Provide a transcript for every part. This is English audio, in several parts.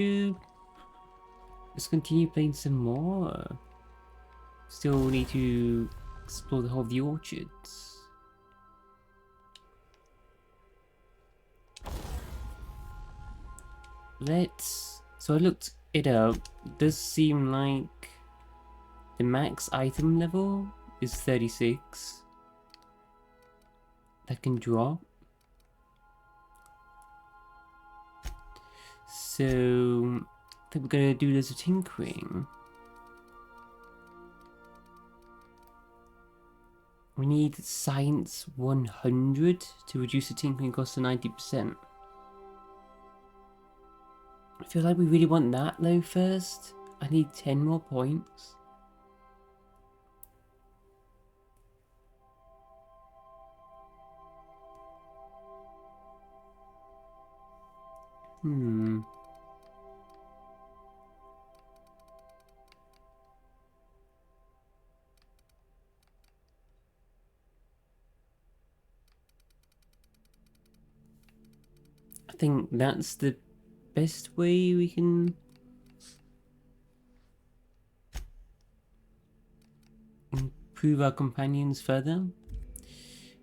Let's continue playing some more. Still need to explore the whole of the orchards. So I looked it up. It does seem like the max item level is 36. That can drop. So I think we're gonna do this tinkering. We need science 100 to reduce the tinkering cost to 90%. I feel like we really want that though first. I need 10 more points. I think that's the best way we can improve our companions further,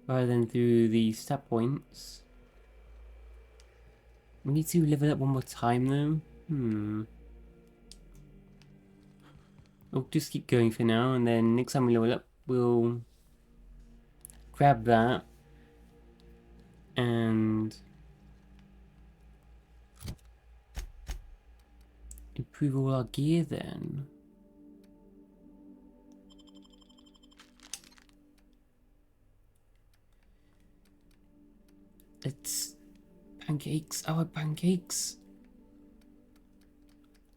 rather than through the stat points. We need to level up one more time though. We'll just keep going for now, and then next time we level up, we'll grab that and improve all our gear then. Let's pancakes, our pancakes.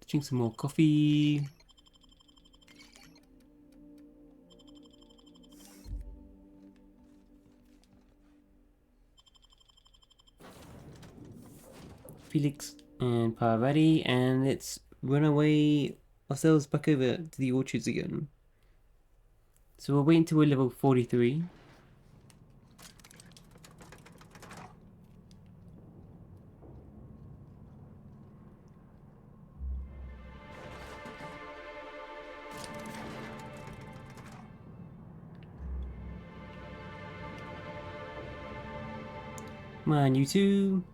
Let's drink some more coffee. Felix and Parvati, and let's run away ourselves back over to the orchards again. So we'll wait until we're level 43. Come on, you two.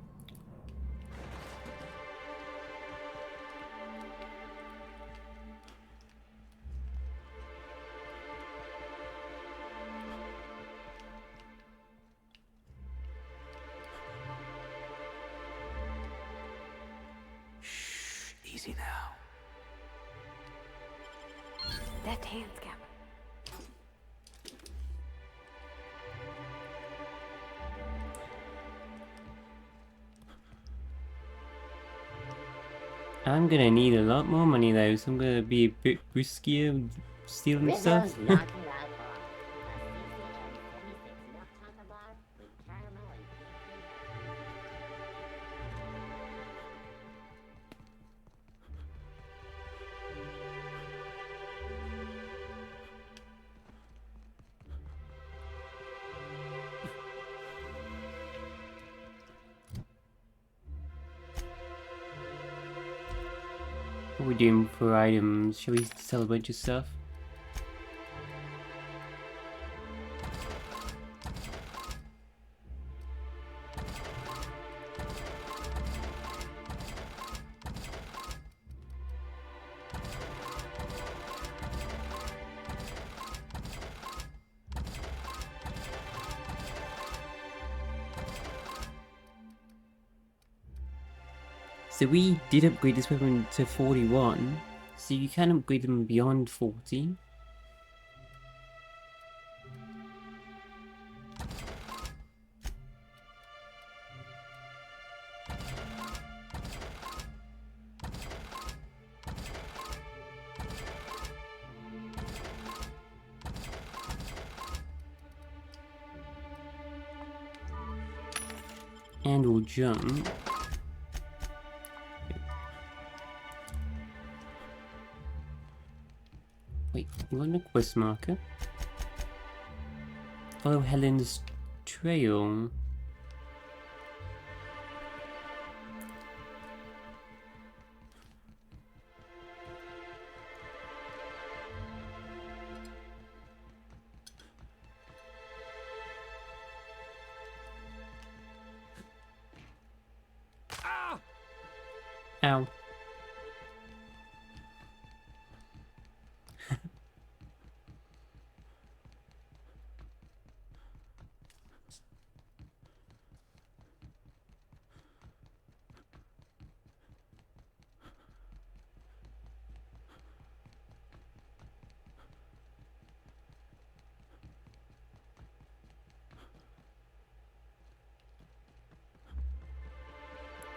Easy now. That hand scab. I'm gonna need a lot more money though, so I'm gonna be a bit riskier stealing stuff. What are we doing for items? Shall we sell a bunch of stuff? So we did upgrade this weapon to 41, so you can upgrade them beyond 40. And we'll jump. Wait, you want a quest marker? Follow Helen's trail. Ow.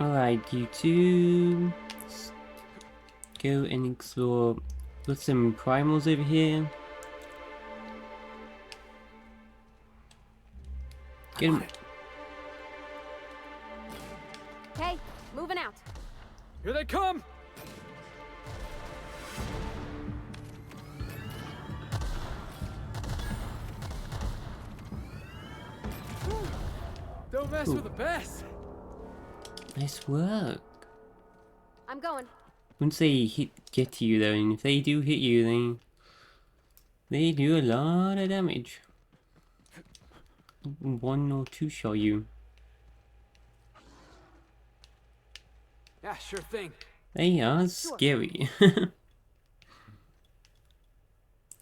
Alright, you two. Let's go and explore. Got some primals over here. Get him. Okay, moving out. Here they come! Don't mess with the best. Nice work. I'm going. Wouldn't say get to you though, and if they do hit you, they do a lot of damage. One or two shot you. Yeah, sure thing. They are scary.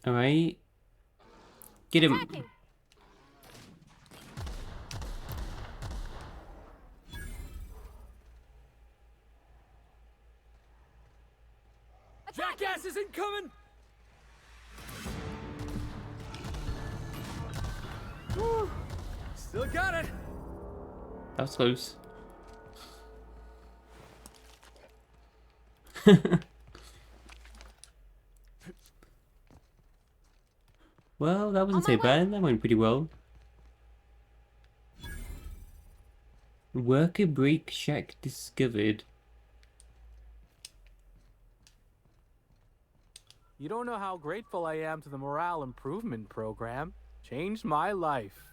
Alright. Get him. Attacking. Jackass is incoming! Woo. Still got it! That was close. Well, that wasn't so bad. That went pretty well. Worker break shack discovered. You don't know how grateful I am to the morale improvement program. Changed my life.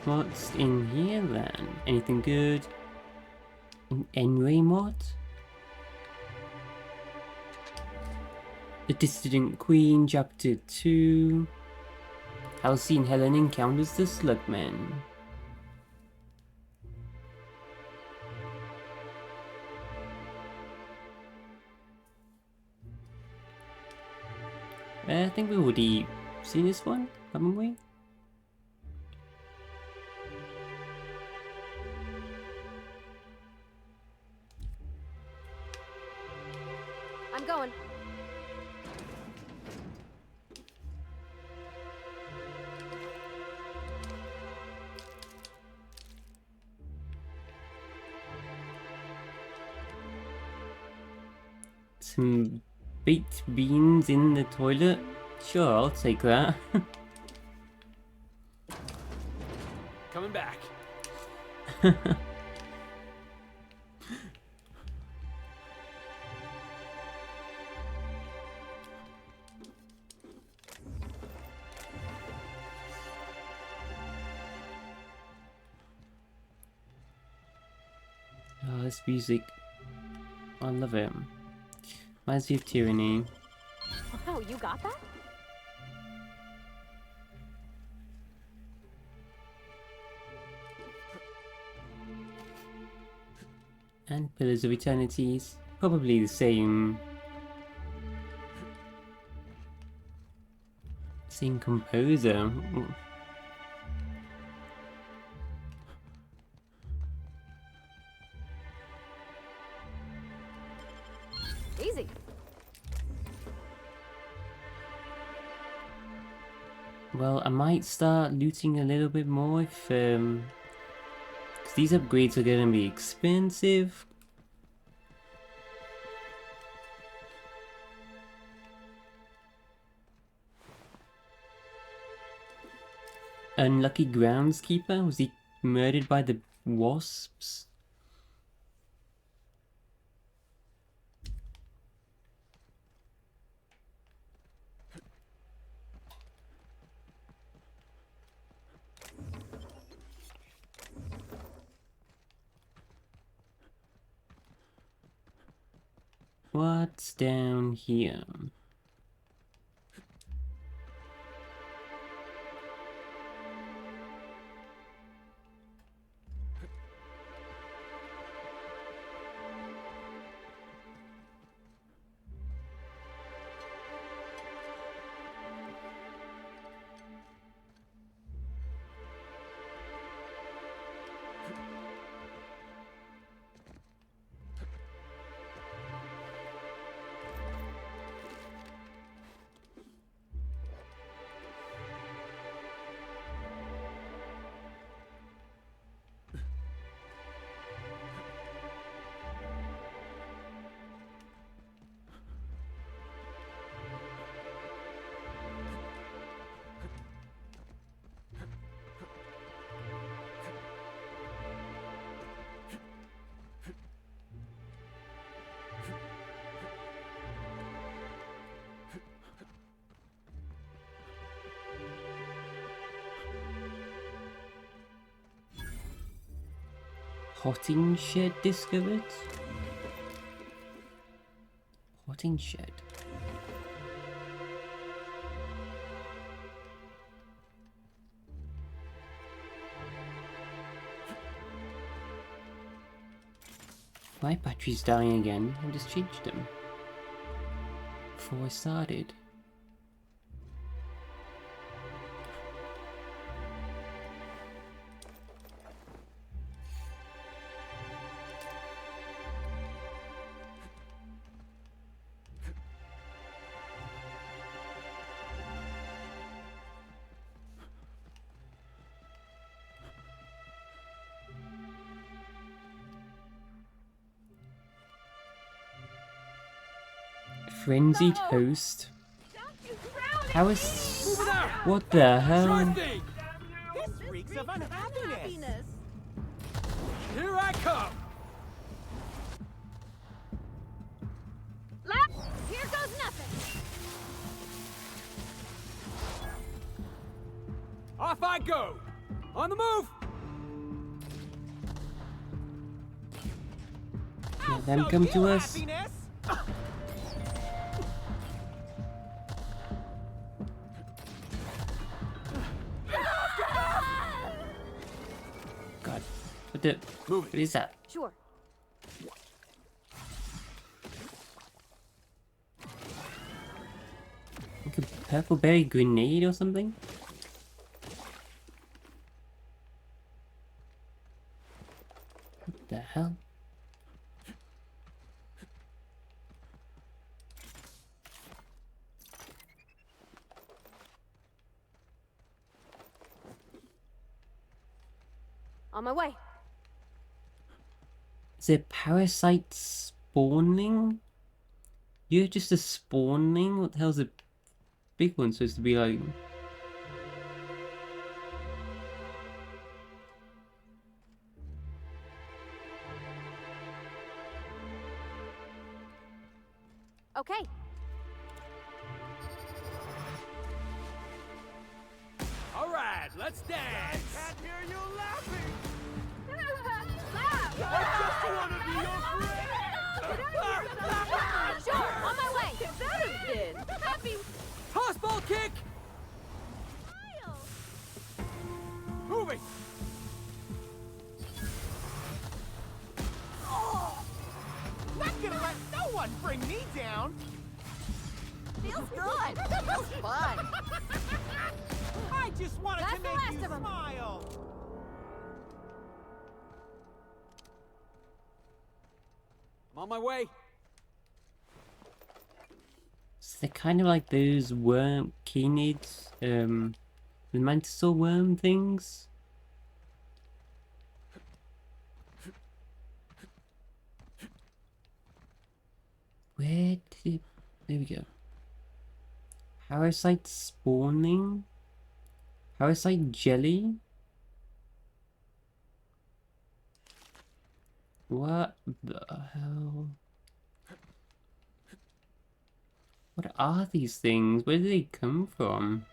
What's in here then? Anything good? An Enray mod? The Dissident Queen, Chapter 2. Halcyon Helen encounters the Slugman. I think we already seen this one, haven't we? I'm going. Some baked beans in the toilet? Sure, I'll take that. Coming back. Oh, this music. I love it. Reminds me of Tyranny. Wow, you got that? And Pillars of Eternities. Probably the same. Same composer. Ooh. Easy. Well, I might start looting a little bit more if, 'cause these upgrades are gonna be expensive. Unlucky groundskeeper? Was he murdered by the wasps? What's down here? Potting shed discovered? Potting shed. My battery's dying again. I just changed them before I started. Frenzied host. How is... What the hell? This reeks of unhappiness. Here I come. Here goes nothing. Off I go. On the move. Let them come to us. Happiness. God. What is that? Sure. Like a purple berry grenade or something? What the hell? On my way. Is it parasite spawning? You're just a spawning? What the hell's a big one supposed to be like? Okay. All right, let's dance. I can't hear you laughing. Laugh. I just want to be your friend. Sure, on my way. That has been happy. Toss ball kick. Moving. Oh, not gonna let no one bring me down. Feels good. Feels fun. I just wanted That's to the make last you of 'em. smile. I'm on my way. So they're kind of like those worm canids, the mantisaur worm things. Where did it... There we go. Parasite spawning? Parasite jelly? What the hell? What are these things? Where do they come from?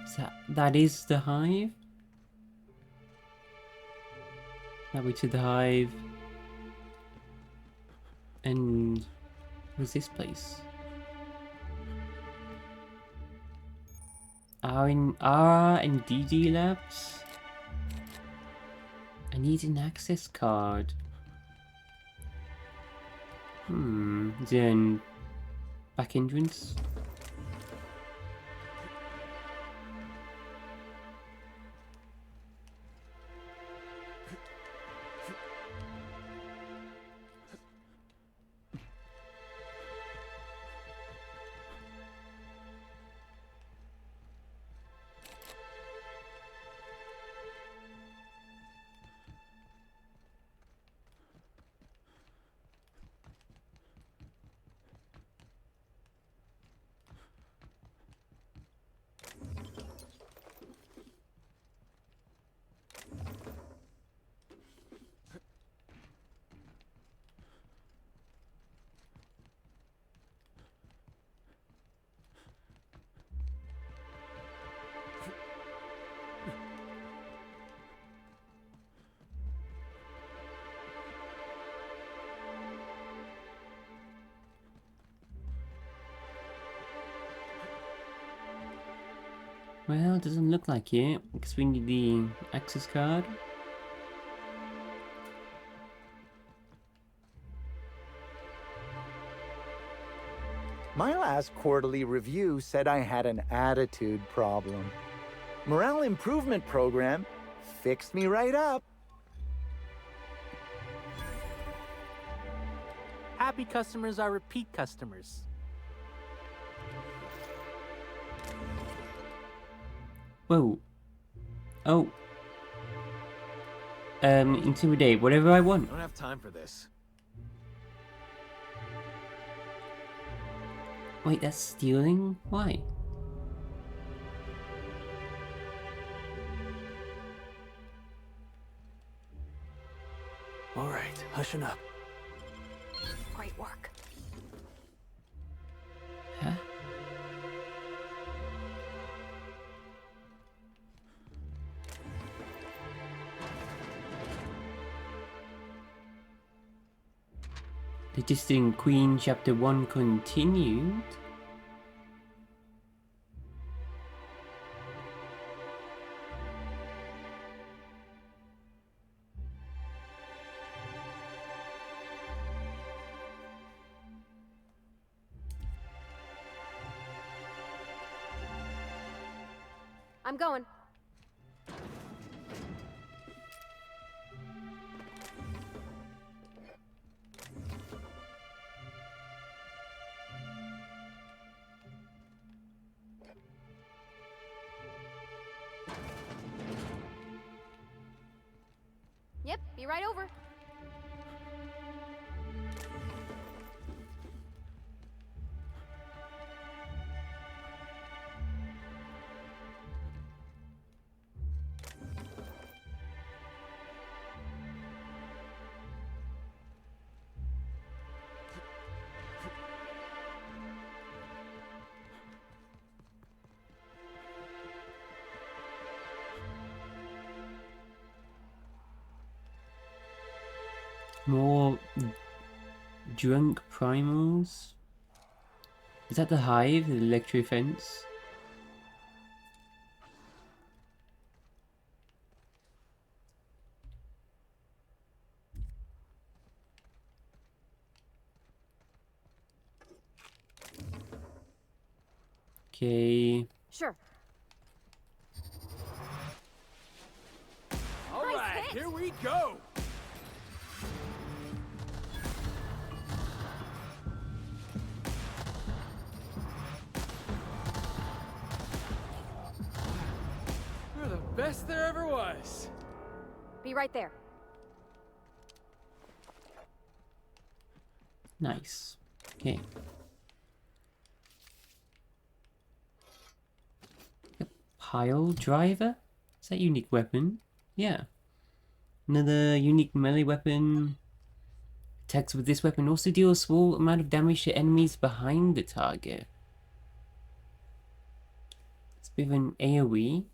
So that is the hive? That way to the hive. And what's this place? R and DD labs? I need an access card. Then back entrance. Well, it doesn't look like it, because we need the access card. My last quarterly review said I had an attitude problem. Morale improvement program fixed me right up. Happy customers are repeat customers. Whoa. Oh. Intimidate, whatever I want. I don't have time for this. Wait, that's stealing? Why? All right, hushing up. Great work. Huh? The Distant Queen Chapter 1 continued? I'm going. Yep, be right over. More drunk primals? Is that the hive, the electro fence? Okay. Sure. All Nice right, hit. here we go. You're the best there ever was. Be right there. Nice. Okay. A pile driver? Is that unique weapon? Yeah. Another unique melee weapon. Attacks with this weapon also deal a small amount of damage to enemies behind the target. It's a bit of an AoE.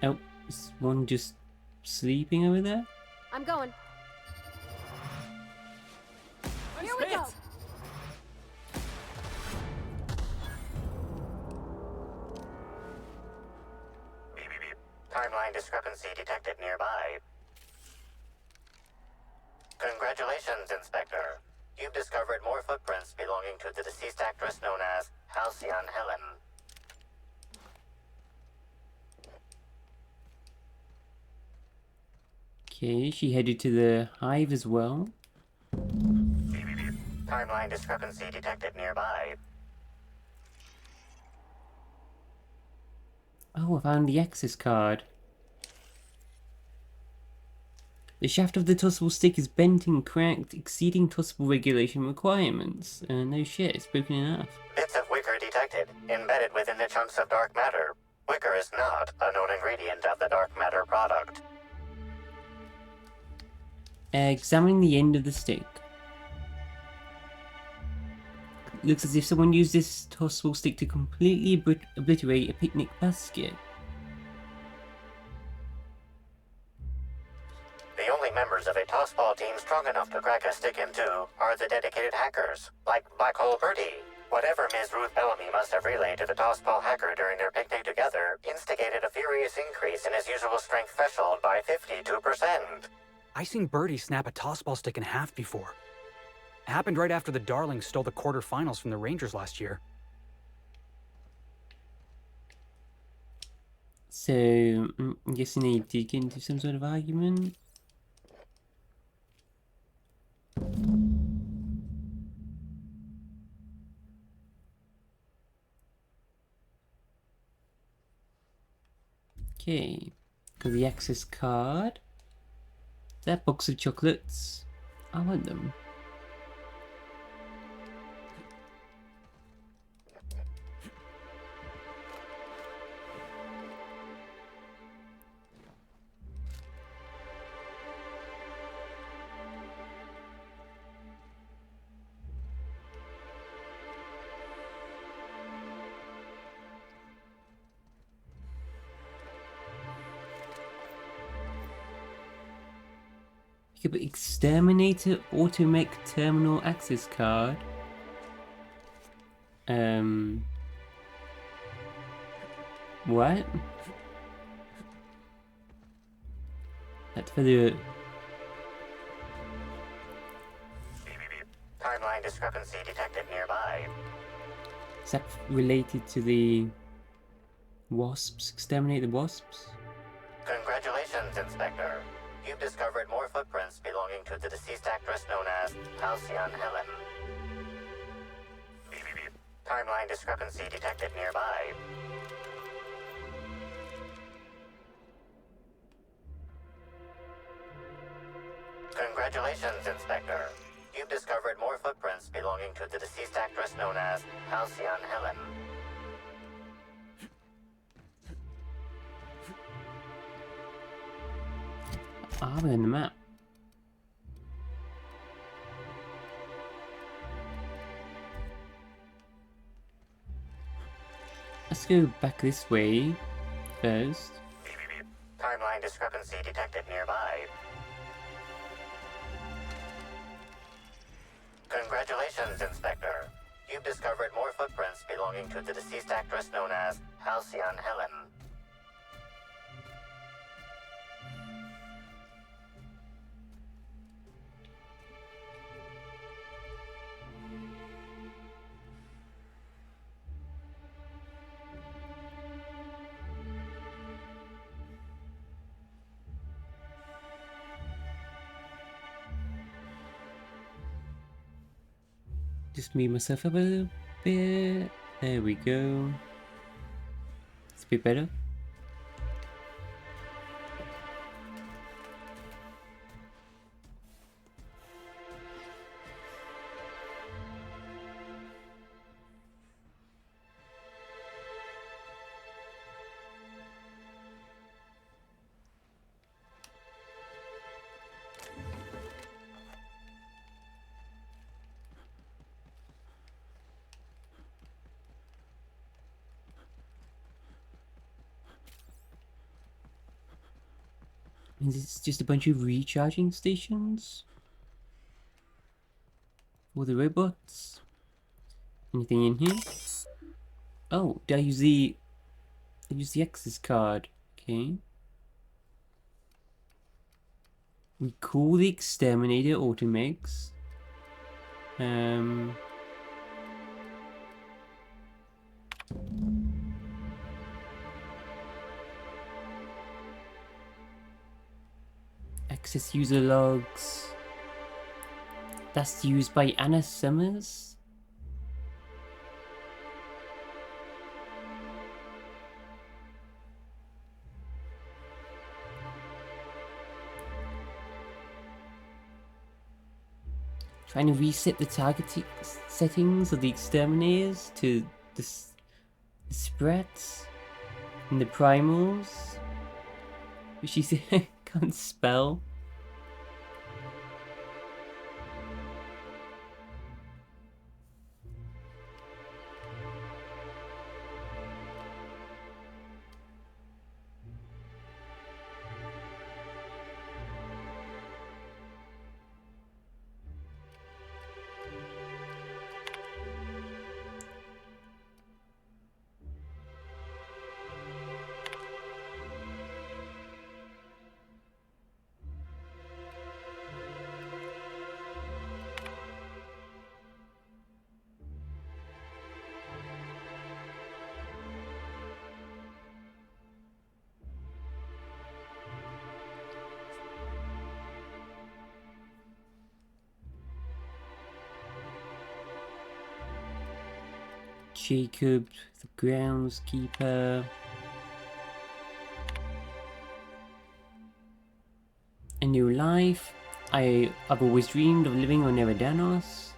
Oh, is one just sleeping over there? I'm going. Here we go. Timeline discrepancy detected nearby. Congratulations, Inspector. You've discovered more footprints belonging to the deceased actress known as Halcyon Helen. Okay, she headed to the hive as well. Timeline discrepancy detected nearby. Oh, I found the access card. The shaft of the tossable stick is bent and cracked, exceeding tossable regulation requirements. No shit, it's broken in half. Bits of wicker detected, embedded within the chunks of dark matter. Wicker is not a known ingredient of the dark matter product. Examine the end of the stick. Looks as if someone used this tossable stick to completely obliterate a picnic basket. The only members of a tossball team strong enough to crack a stick in two are the dedicated hackers, like Black Hole Birdie. Whatever Ms. Ruth Bellamy must have relayed to the tossball hacker during their picnic together instigated a furious increase in his usual strength threshold by 52%. I seen Birdie snap a tossball stick in half before. It happened right after the Darlings stole the quarterfinals from the Rangers last year. So, I'm guessing they did get into some sort of argument. Okay, got the access card. That box of chocolates. I want them. You could put Exterminator Automech Terminal Access Card. What? That's for the... Timeline discrepancy detected nearby. Is that related to the wasps? Exterminate the wasps? Congratulations, Inspector. You've discovered more footprints belonging to the deceased actress known as Halcyon Helen. Timeline discrepancy detected nearby. Congratulations, Inspector. You've discovered more footprints belonging to the deceased actress known as Halcyon Helen. Ah, we're on the map. Let's go back this way first. Timeline discrepancy detected nearby. Congratulations, Inspector. You've discovered more footprints belonging to the deceased actress known as Halcyon Helen. Just move myself up a little bit. There we go. It's a bit better. Is this just a bunch of recharging stations? For the robots? Anything in here? Oh, did I use the access card? Okay. Recall the exterminator automix. Access user logs. That's used by Anna Summers. Trying to reset the targeting settings of the exterminators to the spreads and the primals, which she can't spell. Jacob, the groundskeeper. A new life. I've always dreamed of living on Eridanos.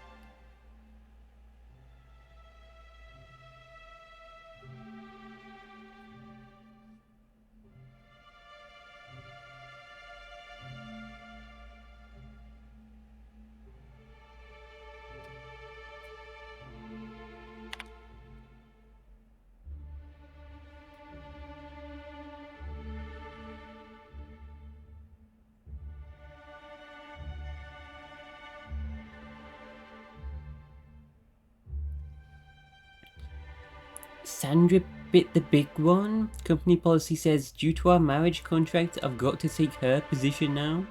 Sandra bit the big one. Company policy says, due to our marriage contract, I've got to take her position now.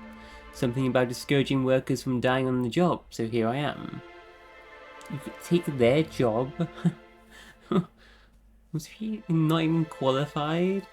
Something about discouraging workers from dying on the job, so here I am. You could take their job? Was he not even qualified?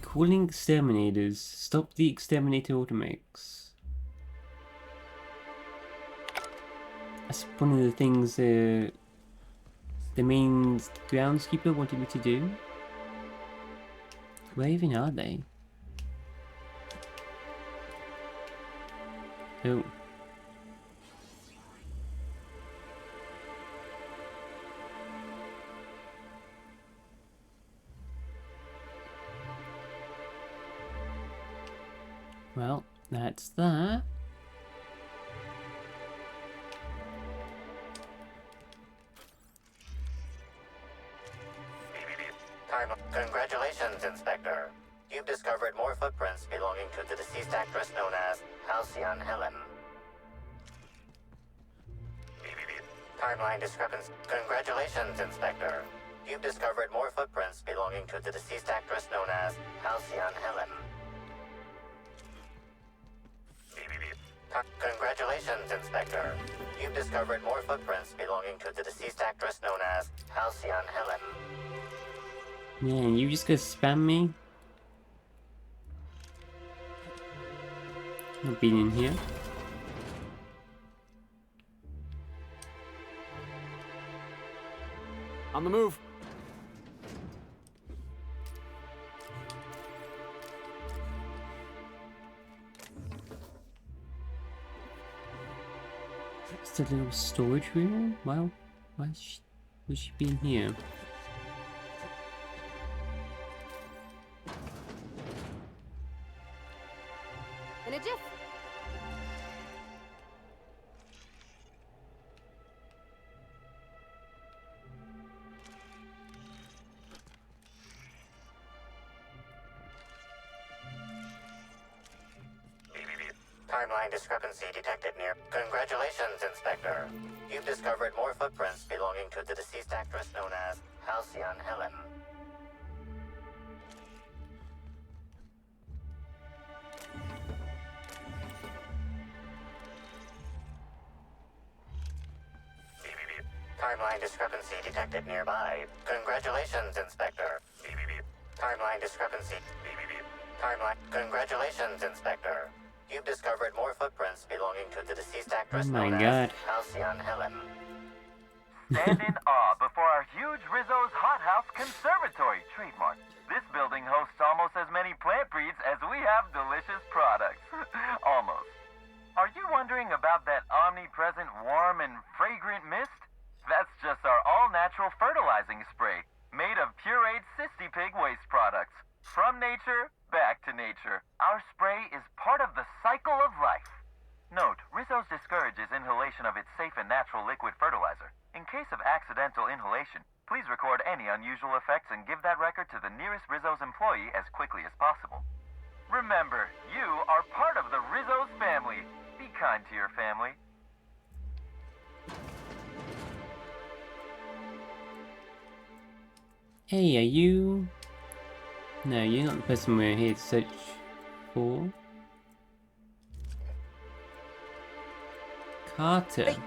Calling exterminators. Stop the exterminator automix. That's one of the things the main groundskeeper wanted me to do. Where even are they? Oh. Well, that's that. Congratulations, Inspector. You've discovered more footprints belonging to the deceased actress known as Halcyon Helen. Timeline discrepancy. Congratulations, Inspector. You've discovered more footprints belonging to the deceased actress known as Halcyon Helen. Congratulations, Inspector. You've discovered more footprints belonging to the deceased actress known as Halcyon Helen. Man, you just gonna spam me? Not being in here. On the move. Just a little storage room? Well, why would she be in here? In a jiff. Timeline discrepancy detected near. Congratulations, Inspector. You've discovered more footprints belonging to the deceased actress known as Halcyon Helen. Timeline discrepancy detected nearby. Congratulations, Inspector. Timeline discrepancy. Timeline. Congratulations, Inspector. You've discovered more footprints belonging to the deceased actress Oh my known God. as Halcyon Helen. Stand in awe before our huge Rizzo's Hothouse Conservatory trademark. This building hosts almost as many plant breeds as we have delicious products. Almost. Are you wondering about that omnipresent warm and fragrant mist? That's just our all-natural fertilizing spray, made of pureed Cysty Pig waste products. From nature, back to nature. Our spray is part of the cycle of life. Note, Rizzo's discourages inhalation of its safe and natural liquid fertilizer. In case of accidental inhalation, please record any unusual effects and give that record to the nearest Rizzo's employee as quickly as possible. Remember, you are part of the Rizzo's family. Be kind to your family. Hey, are you... No, you're not the person we're here to search for. Carter. Hey,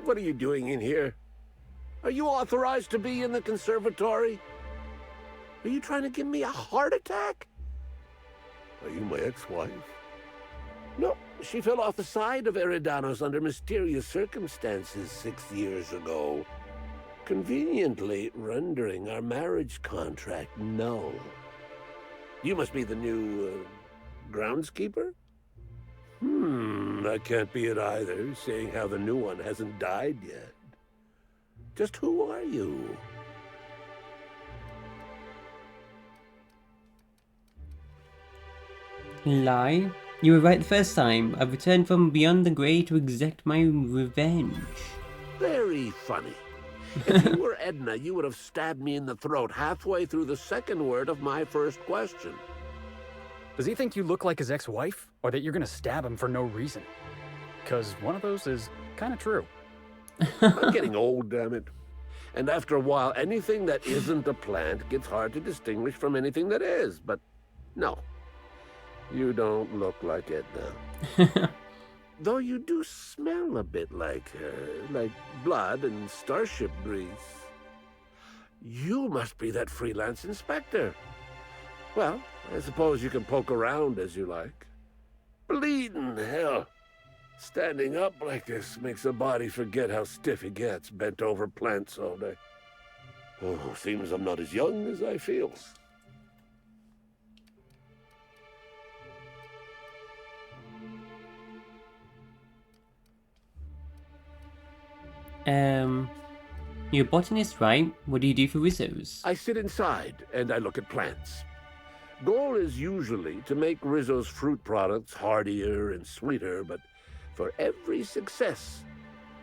what are you doing in here? Are you authorized to be in the conservatory? Are you trying to give me a heart attack? Are you my ex-wife? No, she fell off the side of Eridanos under mysterious circumstances 6 years ago, conveniently rendering our marriage contract null. You must be the new, groundskeeper? That can't be it either, seeing how the new one hasn't died yet. Just who are you? Lie? You were right the first time. I've returned from beyond the grave to exact my revenge. Very funny. If you were Edna, you would have stabbed me in the throat halfway through the second word of my first question. Does he think you look like his ex-wife? Or that you're gonna stab him for no reason? Because one of those is kinda true. I'm getting old, damn it. And after a while, anything that isn't a plant gets hard to distinguish from anything that is. But no, you don't look like Edna. Though you do smell a bit like her, like blood and starship grease. You must be that freelance inspector. Well, I suppose you can poke around as you like. Bleeding hell. Standing up like this makes a body forget how stiff he gets bent over plants all day. Oh, seems I'm not as young as I feel. You're a botanist, right? What do you do for Rizzo's? I sit inside and I look at plants. Goal is usually to make Rizzo's fruit products hardier and sweeter, but for every success,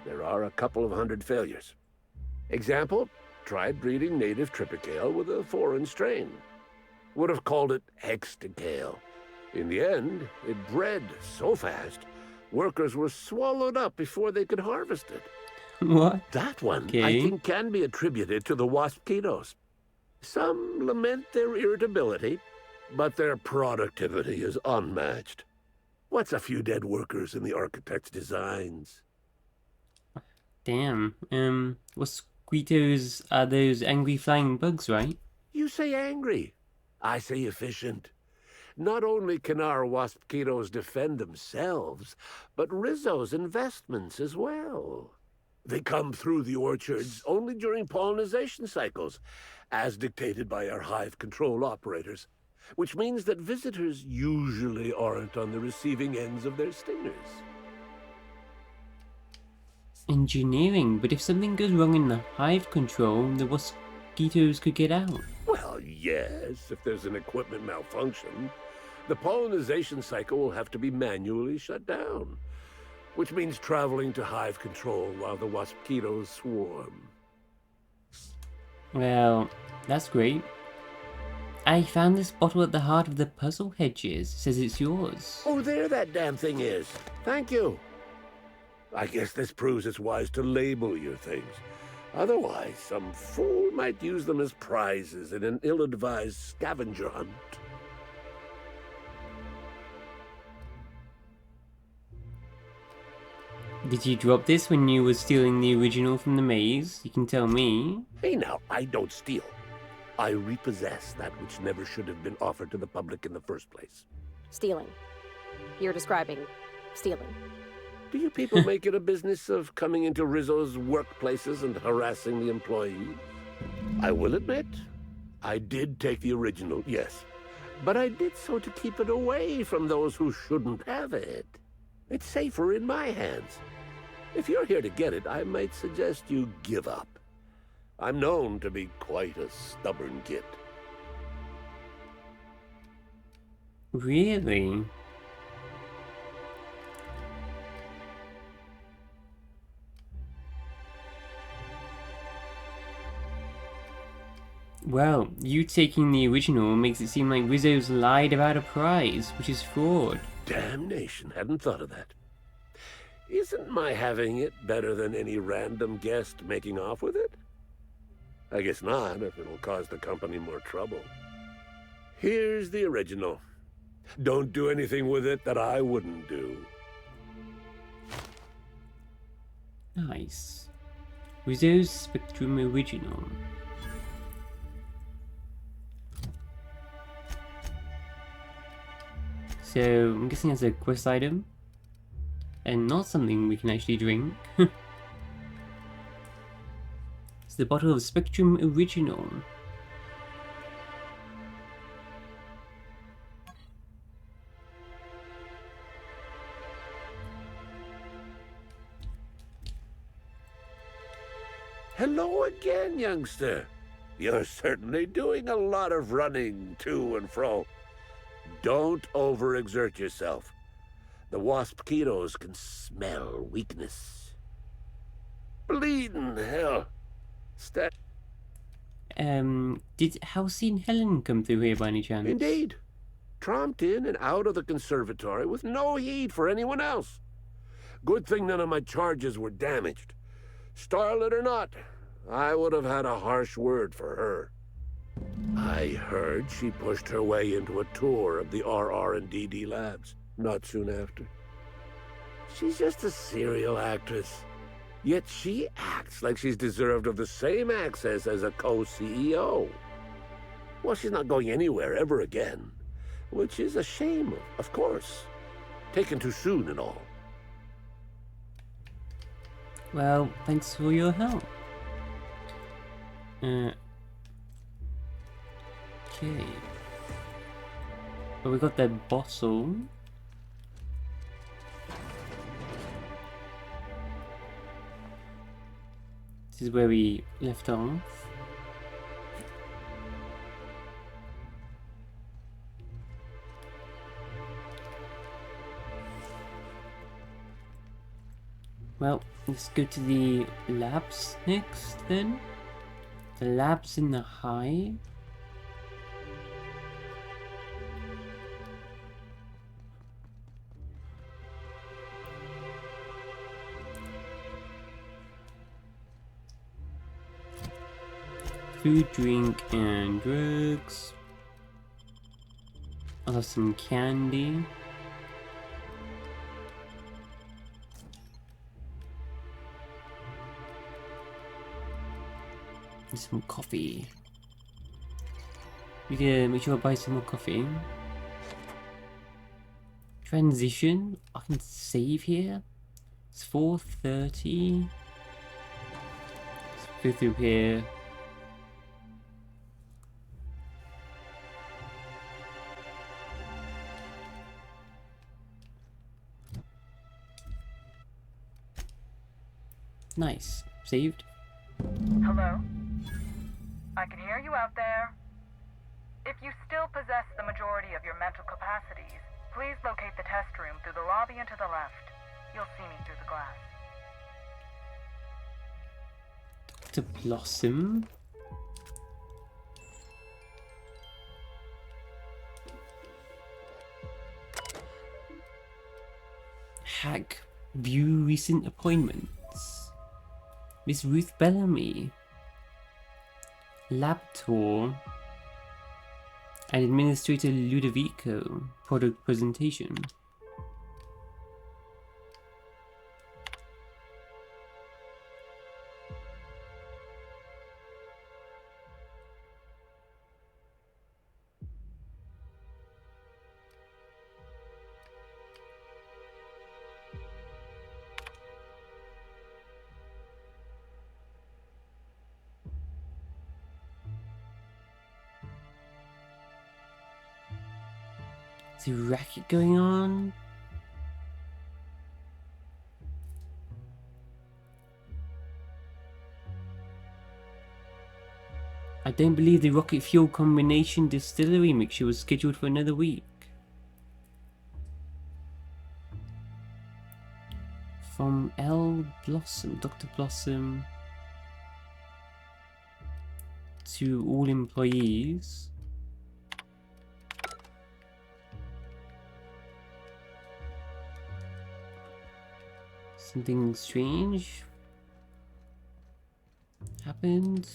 there are a couple of hundred failures. Example, tried breeding native Tripicale with a foreign strain. Would have called it Hexticale. In the end, it bred so fast, workers were swallowed up before they could harvest it. What? That one, Okay. I think, can be attributed to the waspitos. Some lament their irritability, but their productivity is unmatched. What's a few dead workers in the architect's designs? Damn. Mosquitoes are those angry flying bugs, right? You say angry. I say efficient. Not only can our waspitos defend themselves, but Rizzo's investments as well. They come through the orchards only during pollination cycles, as dictated by our hive control operators, which means that visitors usually aren't on the receiving ends of their stingers. Engineering, but if something goes wrong in the hive control, the mosquitoes could get out. Well, yes, if there's an equipment malfunction. The pollinization cycle will have to be manually shut down, which means traveling to hive control while the mosquitoes swarm. Well, that's great. I found this bottle at the heart of the puzzle hedges. It says it's yours. Oh, there that damn thing is. Thank you. I guess this proves it's wise to label your things. Otherwise, some fool might use them as prizes in an ill-advised scavenger hunt. Did you drop this when you were stealing the original from the maze? You can tell me. Hey now, I don't steal. I repossess that which never should have been offered to the public in the first place. Stealing. You're describing stealing. Do you people make it a business of coming into Rizzo's workplaces and harassing the employees? I will admit, I did take the original, yes. But I did so to keep it away from those who shouldn't have it. It's safer in my hands. If you're here to get it, I might suggest you give up. I'm known to be quite a stubborn kid. Really? Well, you taking the original makes it seem like Rizzo's lied about a prize, which is fraud. Damnation, hadn't thought of that. Isn't my having it better than any random guest making off with it? I guess not, if it'll cause the company more trouble. Here's the original. Don't do anything with it that I wouldn't do. Nice. Rizzo's Spectrum original. So, I'm guessing that's a quest item. And not something we can actually drink. It's the bottle of Spectrum Original. Hello again, youngster. You're certainly doing a lot of running to and fro. Don't overexert yourself. The wasp-ketos can smell weakness. Bleeding hell. Did Halcyon Helen come through here by any chance? Indeed. Tromped in and out of the conservatory with no heed for anyone else. Good thing none of my charges were damaged. Starlet or not, I would have had a harsh word for her. I heard she pushed her way into a tour of the RR&DD labs not soon after. She's just a serial actress. Yet she acts like she's deserved of the same access as a co-CEO. Well, she's not going anywhere ever again, which is a shame, of course. Taken too soon and all. Well, thanks for your help. Okay. Well, we got the bottle. This is where we left off. Well, let's go to the labs next then. The labs in the hive. Food, drink, and drugs. I'll have some candy. And some coffee. We can make sure I buy some more coffee. Transition. I can save here. It's 4:30. Let's go through here. Nice. Saved. Hello? I can hear you out there. If you still possess the majority of your mental capacities, please locate the test room through the lobby and to the left. You'll see me through the glass. Dr. Blossom. Hack. View recent appointments. Miss Ruth Bellamy. Lab tour. And Administrator Ludovico. Product presentation. Is there a racket going on? I don't believe the rocket fuel combination distillery mixture was scheduled for another week. From L. Blossom, Dr. Blossom, to all employees. Something strange happened.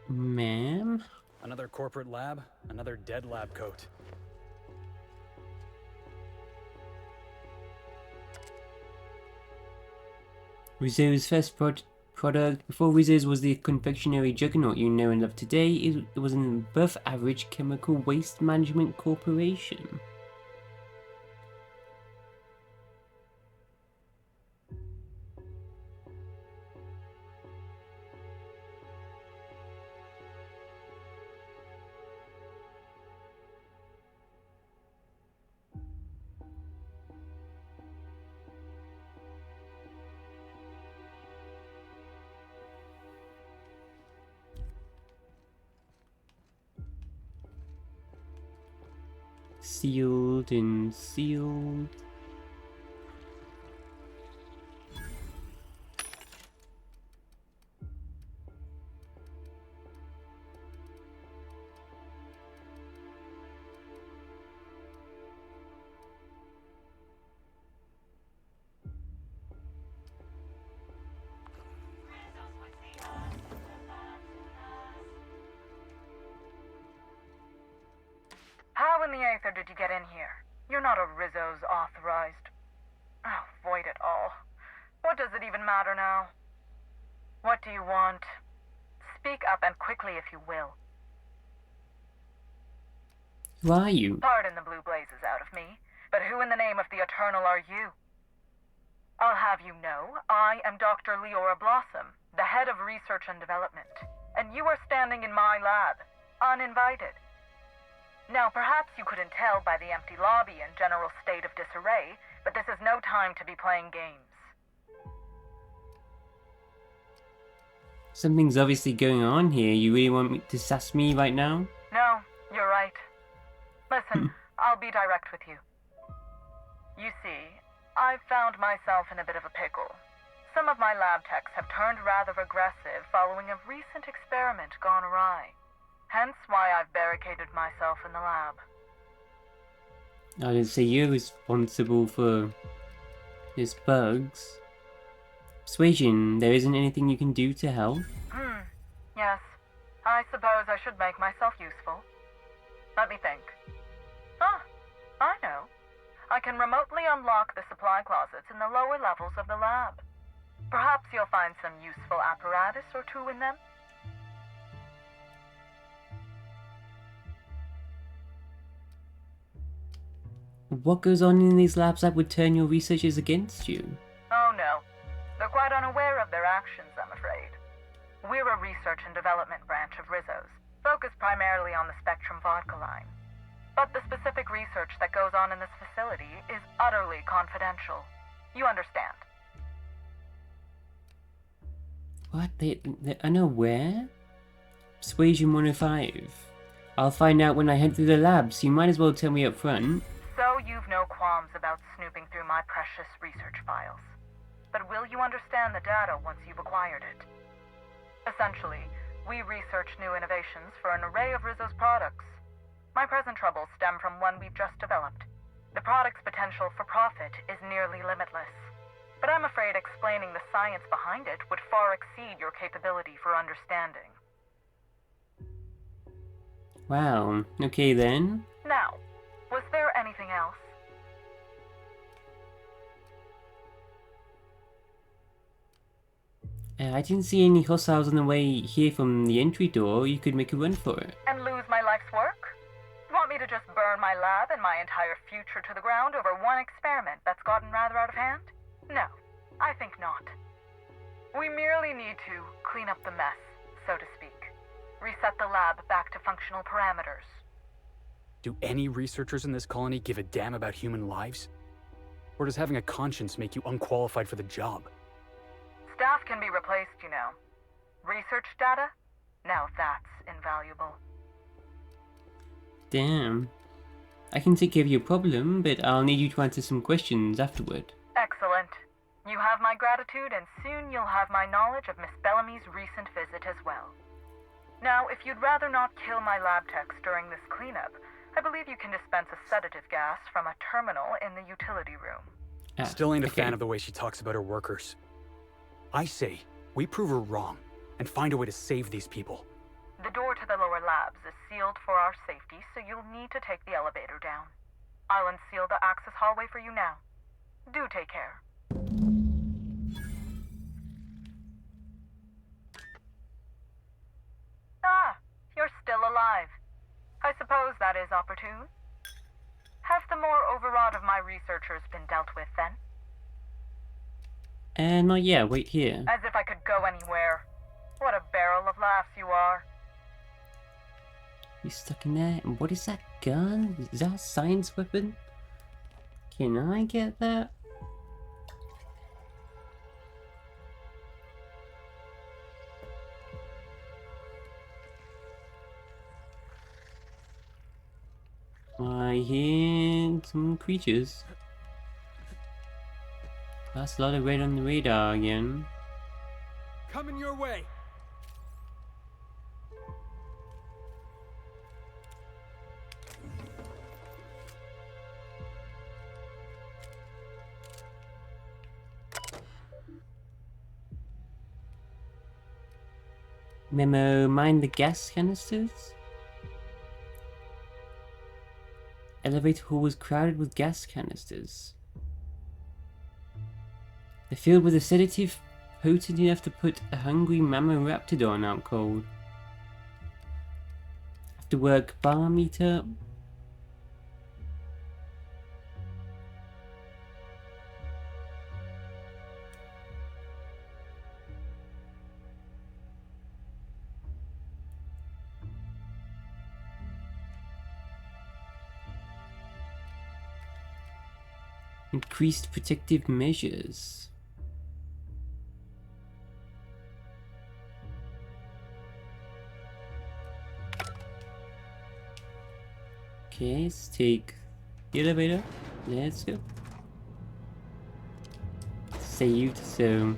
Ma'am? Another corporate lab, another dead lab coat. Rizzo's first product, before Rizzo's was the confectionery juggernaut you know and love today, it was an above average chemical waste management corporation. Sealed and sealed. How in the aether did you get in here? You're not a Rizzo's authorized. Oh, void it all. What does it even matter now? What do you want? Speak up and quickly if you will. Who are you? Pardon the blue blazes out of me, but who in the name of the Eternal are you? I'll have you know, I am Dr. Leora Blossom, the head of research and development, and you are standing in my lab, uninvited. Now, perhaps you couldn't tell by the empty lobby and general state of disarray, but this is no time to be playing games. Something's obviously going on here. You really want me to sass me right now? No, you're right. Listen, I'll be direct with you. You see, I've found myself in a bit of a pickle. Some of my lab techs have turned rather aggressive following a recent experiment gone awry. Hence why I've barricaded myself in the lab. I didn't say you're responsible for these bugs. Persuasion, there isn't anything you can do to help? Yes. I suppose I should make myself useful. Let me think. Ah, I know. I can remotely unlock the supply closets in the lower levels of the lab. Perhaps you'll find some useful apparatus or two in them. What goes on in these labs that would turn your researchers against you? Oh no. They're quite unaware of their actions, I'm afraid. We're a research and development branch of Rizzo's, focused primarily on the Spectrum vodka line. But the specific research that goes on in this facility is utterly confidential. You understand? What? They're unaware? Persuasion 105. I'll find out when I head through the labs. You might as well tell me up front. So you've no qualms about snooping through my precious research files. But will you understand the data once you've acquired it? Essentially, we research new innovations for an array of Rizzo's products. My present troubles stem from one we've just developed. The product's potential for profit is nearly limitless. But I'm afraid explaining the science behind it would far exceed your capability for understanding. Wow, okay then. Now, was there anything else? I didn't see any hostiles on the way here from the entry door. You could make a run for it. And lose my life's work? Want me to just burn my lab and my entire future to the ground over one experiment that's gotten rather out of hand? No, I think not. We merely need to clean up the mess, so to speak. Reset the lab back to functional parameters. Do any researchers in this colony give a damn about human lives? Or does having a conscience make you unqualified for the job? Staff can be replaced, you know. Research data? Now that's invaluable. Damn. I can take care of your problem, but I'll need you to answer some questions afterward. Excellent. You have my gratitude, and soon you'll have my knowledge of Miss Bellamy's recent visit as well. Now, if you'd rather not kill my lab techs during this cleanup, I believe you can dispense a sedative gas from a terminal in the utility room. Still ain't a okay. fan of the way she talks about her workers. I say, we prove her wrong, and find a way to save these people. The door to the lower labs is sealed for our safety, so you'll need to take the elevator down. I'll unseal the access hallway for you now. Do take care. Ah, you're still alive. I suppose that is opportune. Have the more overwrought of my researchers been dealt with then? Not yet, wait here. As if I could go anywhere. What a barrel of laughs you are. You stuck in there? And what is that gun? Is that a science weapon? Can I get that? I hear some creatures. That's a lot of red on the radar again. Coming your way. Memo, mind the gas canisters? Elevator hall was crowded with gas canisters. They're filled with a sedative potent enough to put a hungry Mammoraptidon out cold. Have to work bar meter. Increased protective measures. Okay, let's take the elevator. Let's go. Saved, so...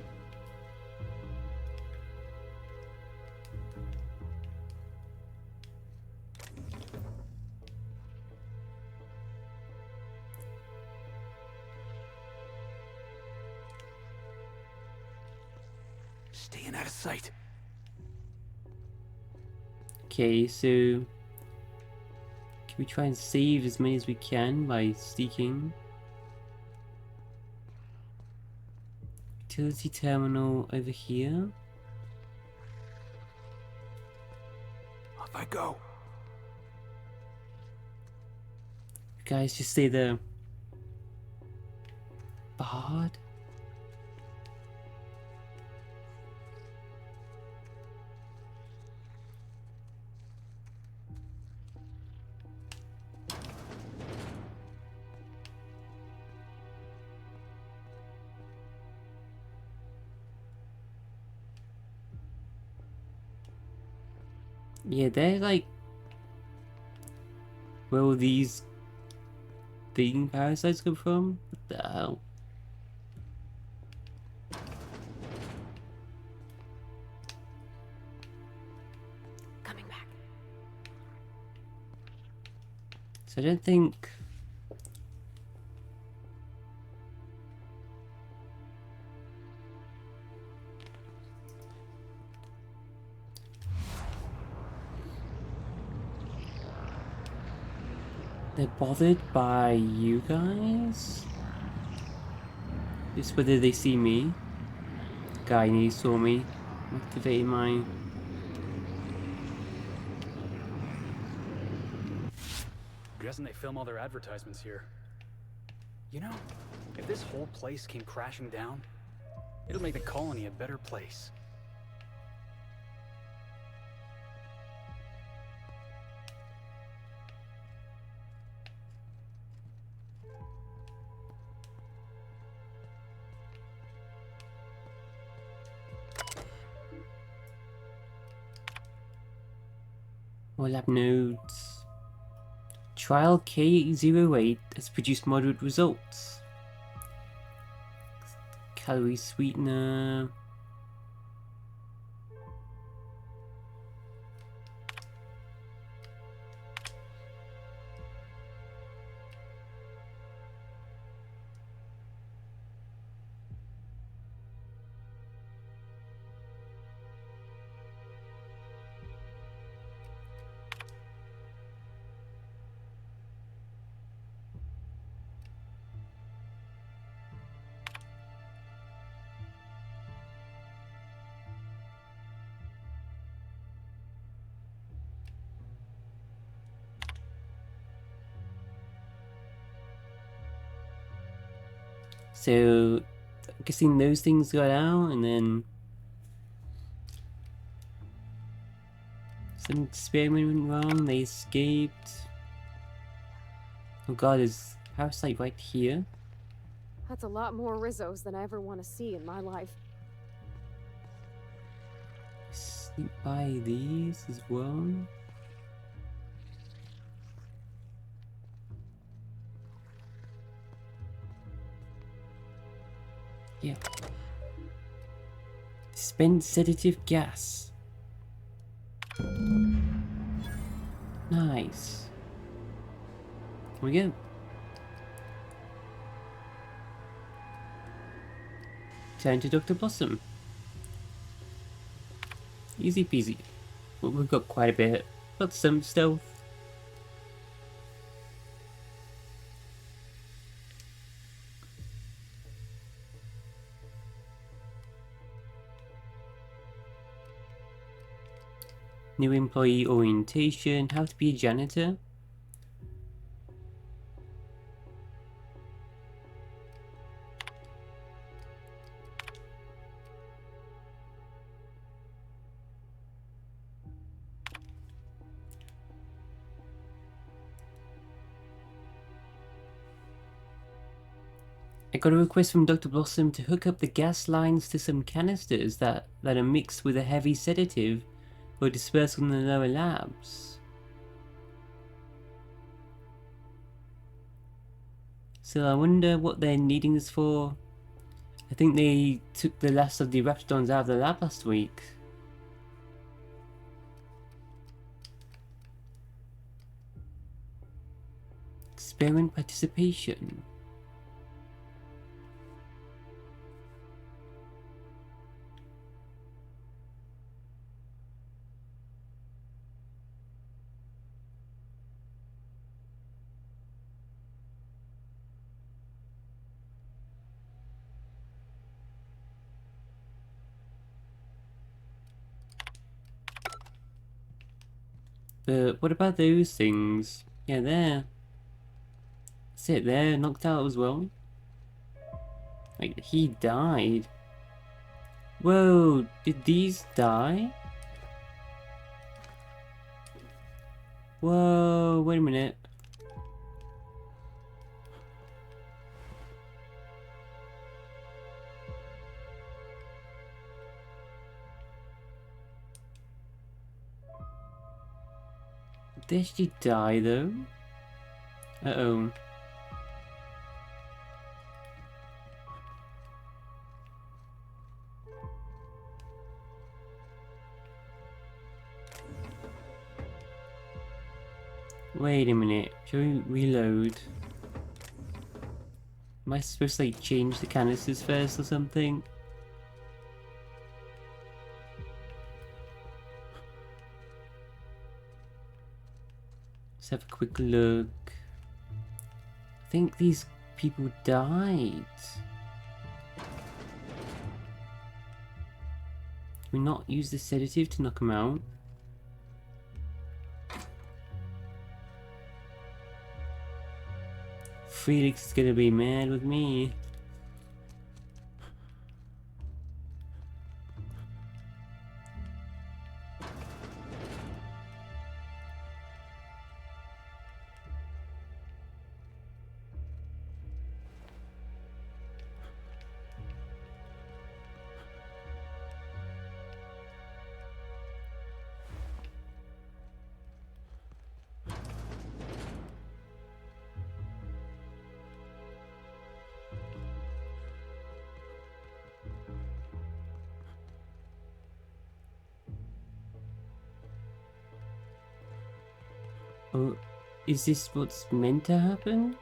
Staying out of sight. Okay, so... Can we try and save as many as we can by sneaking? Utility terminal over here. Off I go. Guys, just stay there. Bard? Yeah, they're like... Where will these vegan parasites come from? What the hell? Coming back. So I don't think... They're bothered by you guys? Just whether they see me. Guy nearly saw me. Activating my... Guessing they film all their advertisements here. You know, if this whole place came crashing down, it'll make the colony a better place. More lab nodes. Trial K08 has produced moderate results. Calorie sweetener. So, guessing those things got out, and then some experiment went wrong. They escaped. Oh god, is parasite right here? That's a lot more Rizzos than I ever want to see in my life. Sneak by these as well. Yeah. Dispense sedative gas. Nice. Here we go. Turn to Dr. Blossom. Easy peasy. Well, we've got quite a bit. Got some stealth. New employee orientation, how to be a janitor. I got a request from Dr. Blossom to hook up the gas lines to some canisters that are mixed with a heavy sedative for dispersal in the lower labs. So I wonder what they're needing this for. I think they took the last of the Raptidons out of the lab last week. Experiment participation. But what about those things? Yeah, there. That's it, they're knocked out as well. Like, he died. Whoa, did these die? Whoa, wait a minute. Did she die though? Uh-oh. Wait a minute, shall we reload? Am I supposed to like change the canisters first or something? Let's have a quick look. I think these people died. Can we not use the sedative to knock them out? Felix is gonna be mad with me. Oh, is this what's meant to happen?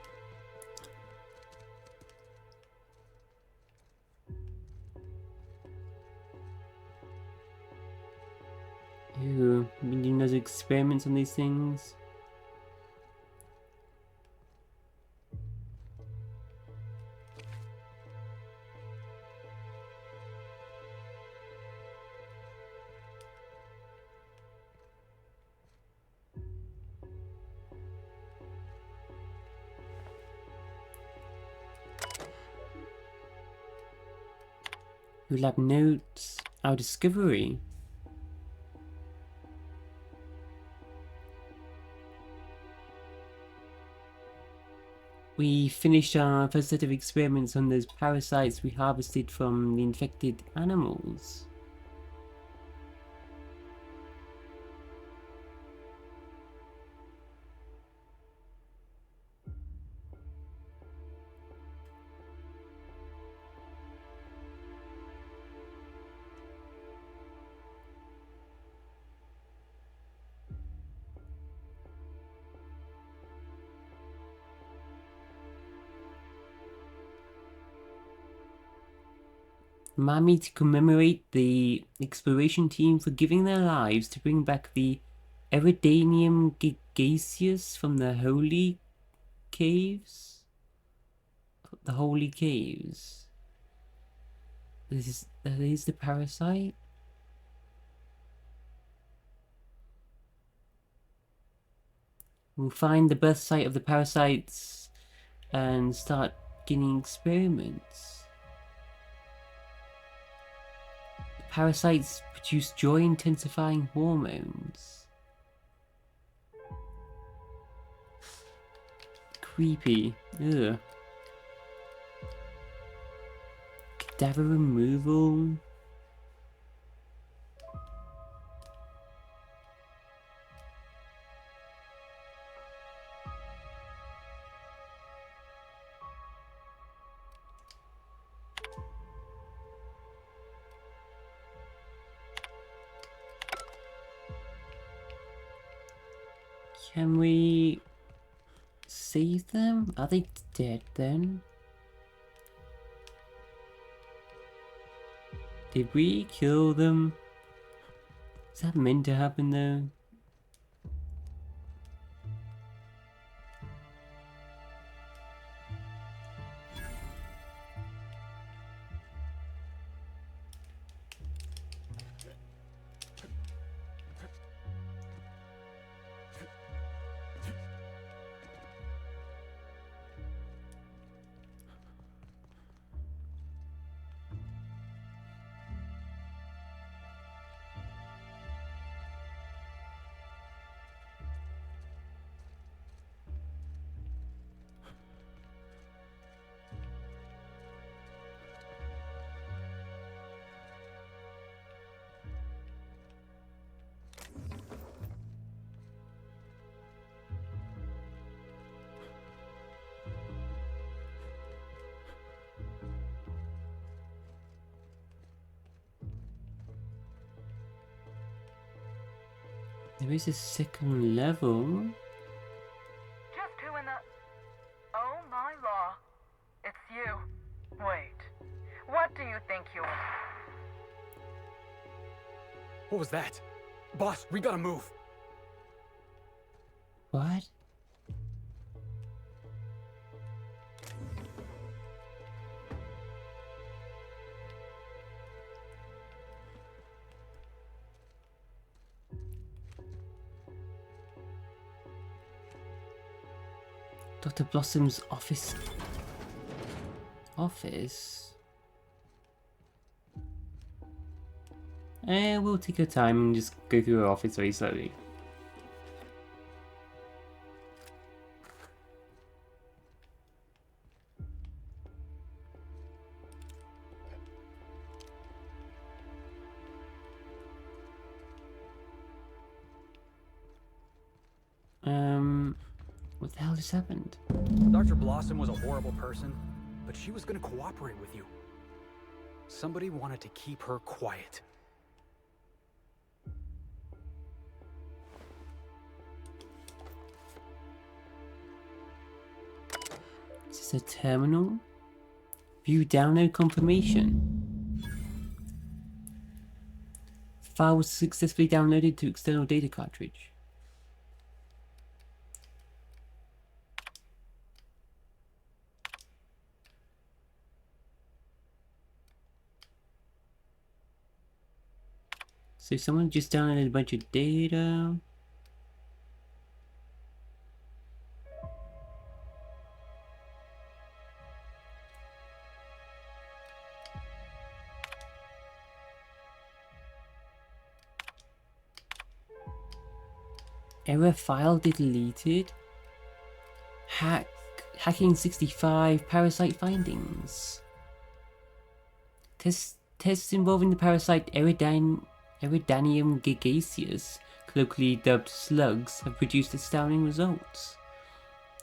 Ew, we need another experiments on these things. Your lab notes our discovery. We finished our first set of experiments on those parasites we harvested from the infected animals. Mommy to commemorate the exploration team for giving their lives to bring back the Eridanium gaseous from the Holy Caves? The Holy Caves. That is the parasite? We'll find the birth site of the parasites and start beginning experiments. Parasites produce joy-intensifying hormones. Creepy. Ugh. Cadaver removal. Can we save them? Are they dead then? Did we kill them? Is that meant to happen though? There is a second level. Just who in the... Oh my law. It's you. Wait. What do you think you are? What was that? Boss, we gotta move. What? Dr. Blossom's office. We'll take our time and just go through her office very slowly. What the hell just happened? Dr. Blossom was a horrible person, but she was gonna cooperate with you. Somebody wanted to keep her quiet. Is this a terminal? View download confirmation. File was successfully downloaded to external data cartridge. So someone just downloaded a bunch of data. Error file deleted. Hacking 65 parasite findings. Tests involving the parasite Eridanium gigaceus, colloquially dubbed slugs, have produced astounding results.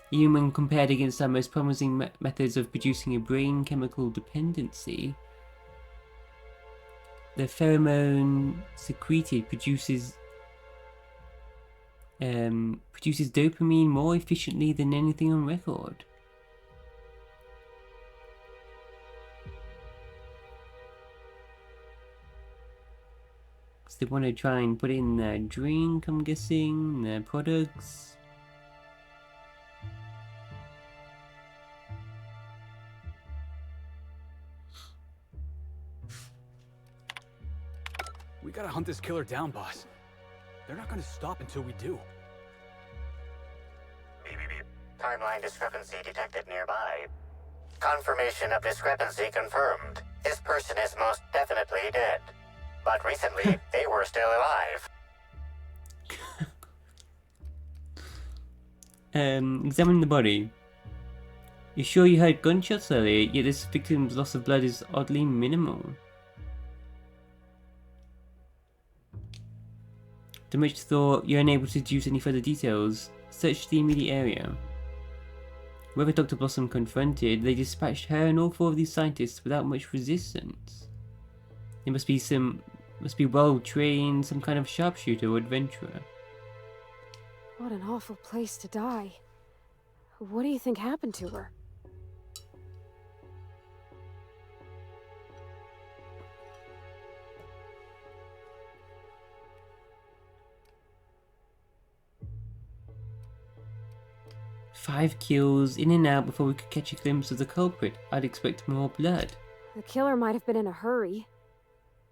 Even when compared against our most promising methods of producing a brain chemical dependency, the pheromone secreted produces dopamine more efficiently than anything on record. They want to try and put in their drink, I'm guessing, their products. We gotta hunt this killer down, boss. They're not gonna stop until we do. Beep, beep, beep. Timeline discrepancy detected nearby. Confirmation of discrepancy confirmed. This person is most definitely dead. But recently, they were still alive. Examine the body. You're sure you heard gunshots earlier, yet this victim's loss of blood is oddly minimal. To much thought, you're unable to deduce any further details. Search the immediate area. Whoever Dr. Blossom confronted, they dispatched her and all 4 of these scientists without much resistance. They must be well trained, some kind of sharpshooter or adventurer. What an awful place to die. What do you think happened to her? Five kills, in and out before we could catch a glimpse of the culprit. I'd expect more blood. The killer might have been in a hurry.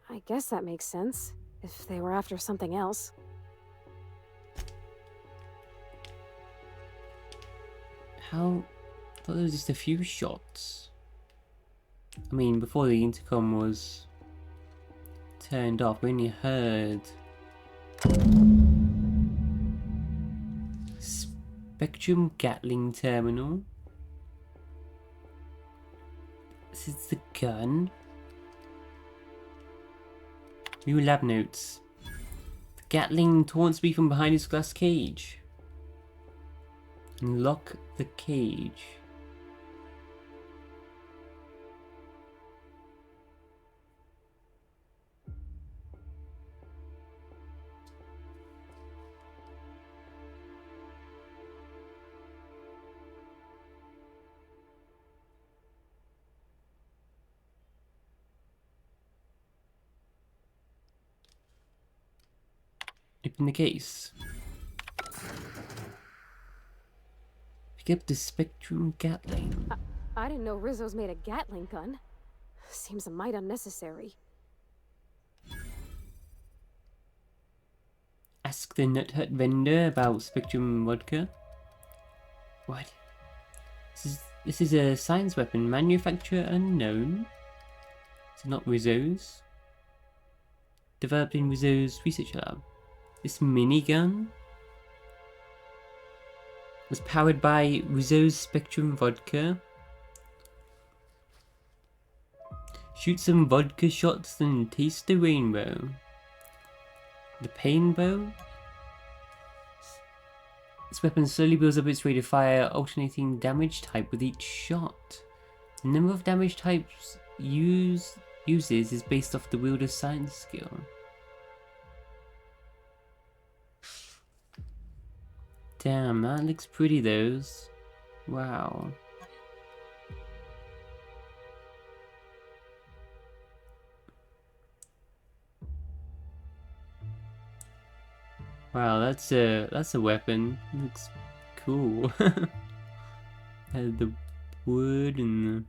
I guess that makes sense, if they were after something else. How? I thought there was just a few shots. I mean, before the intercom was turned off, we only heard Spectrum Gatling Terminal. This is the gun. New lab notes. The Gatling taunts me from behind his glass cage. Unlock the cage. Open the case. Pick up the Spectrum Gatling. I didn't know Rizzo's made a Gatling gun. Seems a mite unnecessary. Ask the Nut Hut vendor about Spectrum vodka. What? This is a science weapon. Manufacturer unknown. It's not Rizzo's. Developed in Rizzo's research lab. This minigun was powered by Rizzo's Spectrum vodka. Shoot some vodka shots and taste the rainbow. The pain bow? This weapon slowly builds up its rate of fire, alternating damage type with each shot. The number of damage types uses is based off the wielder's science skill. Damn, that looks pretty, those. Wow. Wow, that's a weapon. Looks cool. Had the wood and the...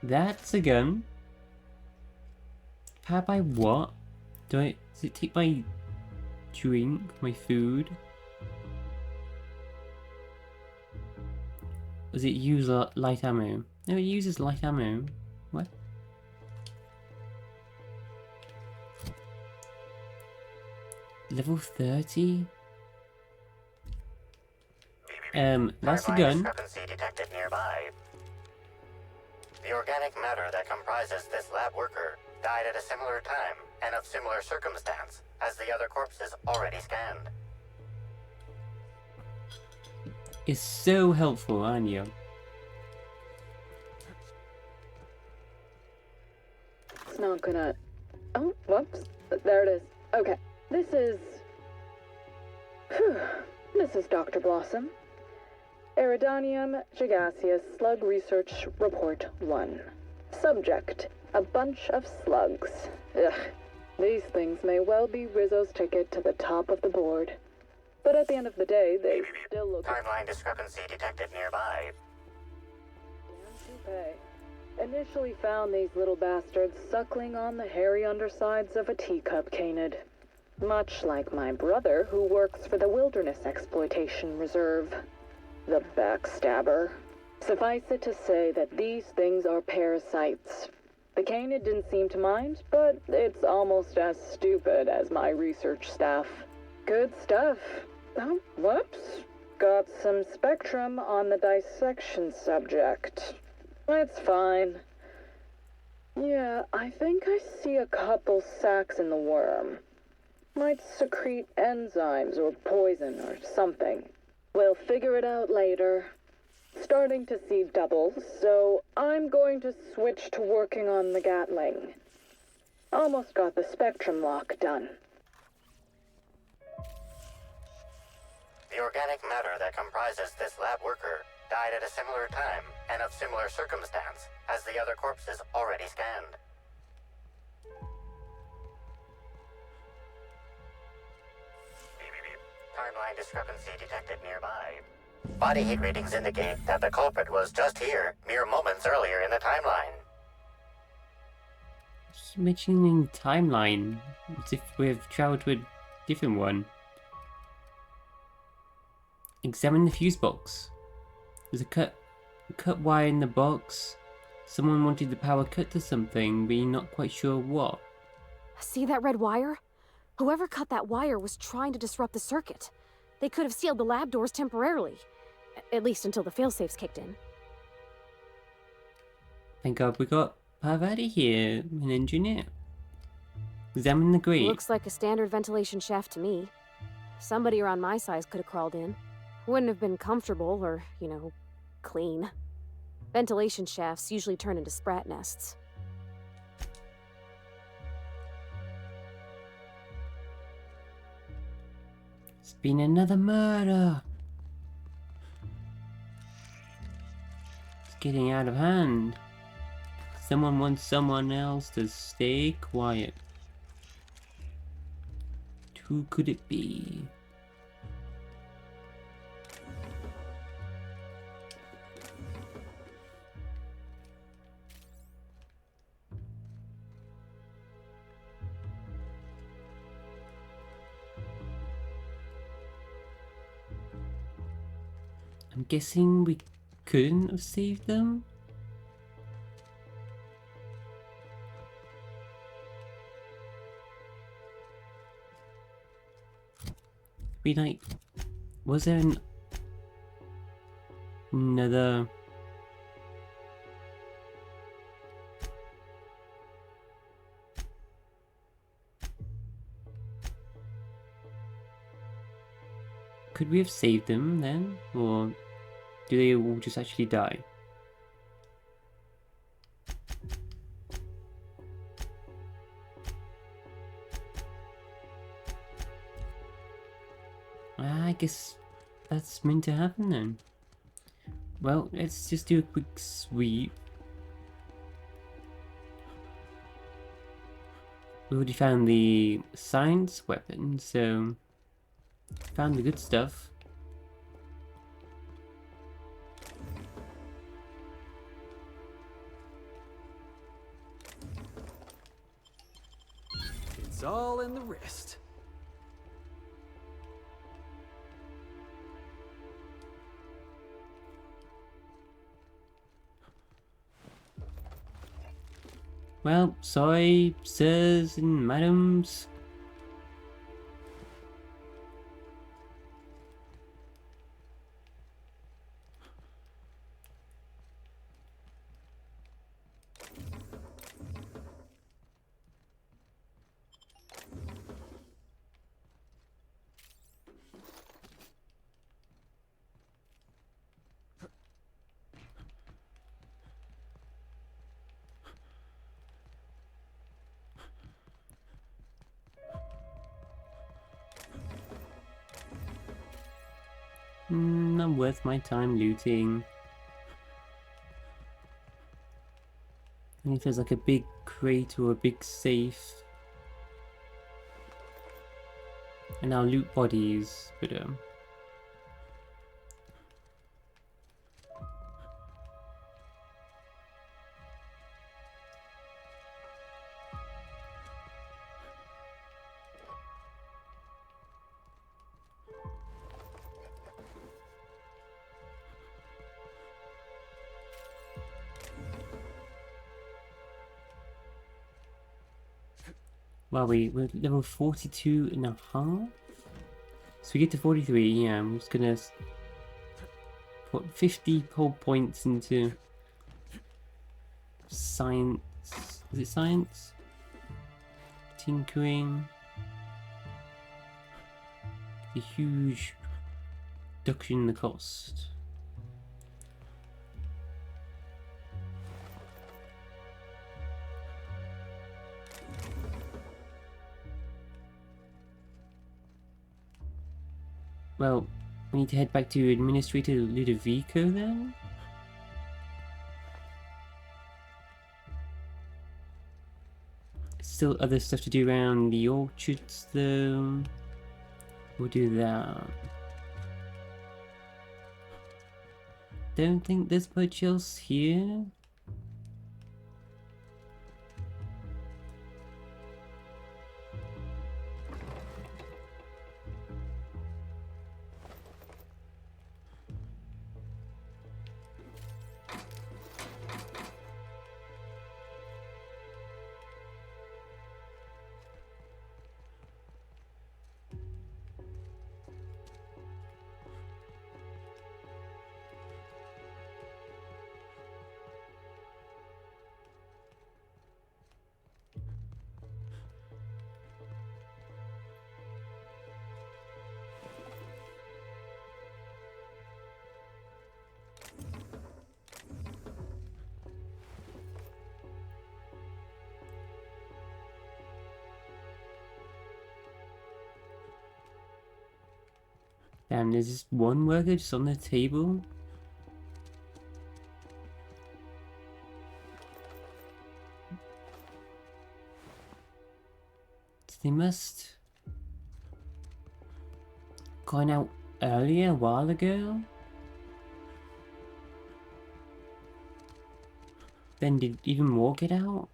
That's a gun. Powered by what? Does it take my drink, my food? Does it use light ammo? No, it uses light ammo. What? Level 30? That's a gun. Discrepancy detected nearby. The organic matter that comprises this lab worker died at a similar time and of similar circumstance as the other corpses already scanned. It's so helpful, aren't you? It's not gonna... Oh, whoops. There it is. Okay. This is... Whew. This is Dr. Blossom. Eridanium gigaseous Slug Research Report 1. Subject: a bunch of slugs. Ugh. These things may well be Rizzo's ticket to the top of the board. But at the end of the day, they still look... Timeline discrepancy detected nearby. Initially found these little bastards suckling on the hairy undersides of a teacup canid. Much like my brother, who works for the Wilderness Exploitation Reserve. The backstabber. Suffice it to say that these things are parasites. The canid didn't seem to mind, but it's almost as stupid as my research staff. Good stuff. Oh, whoops. Got some spectrum on the dissection subject. It's fine. Yeah, I think I see a couple sacs in the worm. Might secrete enzymes or poison or something. We'll figure it out later. Starting to see doubles, so I'm going to switch to working on the Gatling. Almost got the spectrum lock done. The organic matter that comprises this lab worker died at a similar time and of similar circumstance as the other corpses already scanned. Timeline discrepancy detected nearby. Body heat readings indicate that the culprit was just here, mere moments earlier in the timeline. Keep mentioning timeline, as if we've traveled to a different one. Examine the fuse box. There's a cut wire in the box. Someone wanted the power cut to something, but you're not quite sure what. See that red wire? Whoever cut that wire was trying to disrupt the circuit. They could have sealed the lab doors temporarily. At least until the failsafes kicked in. Thank God we got Parvati here, an engineer. Examine the grate. Looks like a standard ventilation shaft to me. Somebody around my size could have crawled in. Wouldn't have been comfortable or, clean. Ventilation shafts usually turn into sprat nests. It's been another murder. It's getting out of hand. Someone wants someone else to stay quiet. Who could it be? I'm guessing we couldn't have saved them? Be like, was there another? Could we have saved them then? Or do they all just actually die? I guess that's meant to happen then. Well, let's just do a quick sweep. We already found the science weapon, so found the good stuff. It's all in the wrist. Well, sorry, sirs and madams. Not worth my time looting. And if there's like a big crate or a big safe. And I'll loot bodies, but well, we're level 42 and a half? So we get to 43, yeah, I'm just gonna put 50 whole points into science. Is it science? Tinkering. A huge reduction in the cost. Well, we need to head back to Administrator Ludovico then? Still other stuff to do around the orchards though. We'll do that. Don't think there's much else here. Damn, there's just one worker just on the table. They must gone out earlier, a while ago. Then did even more get out?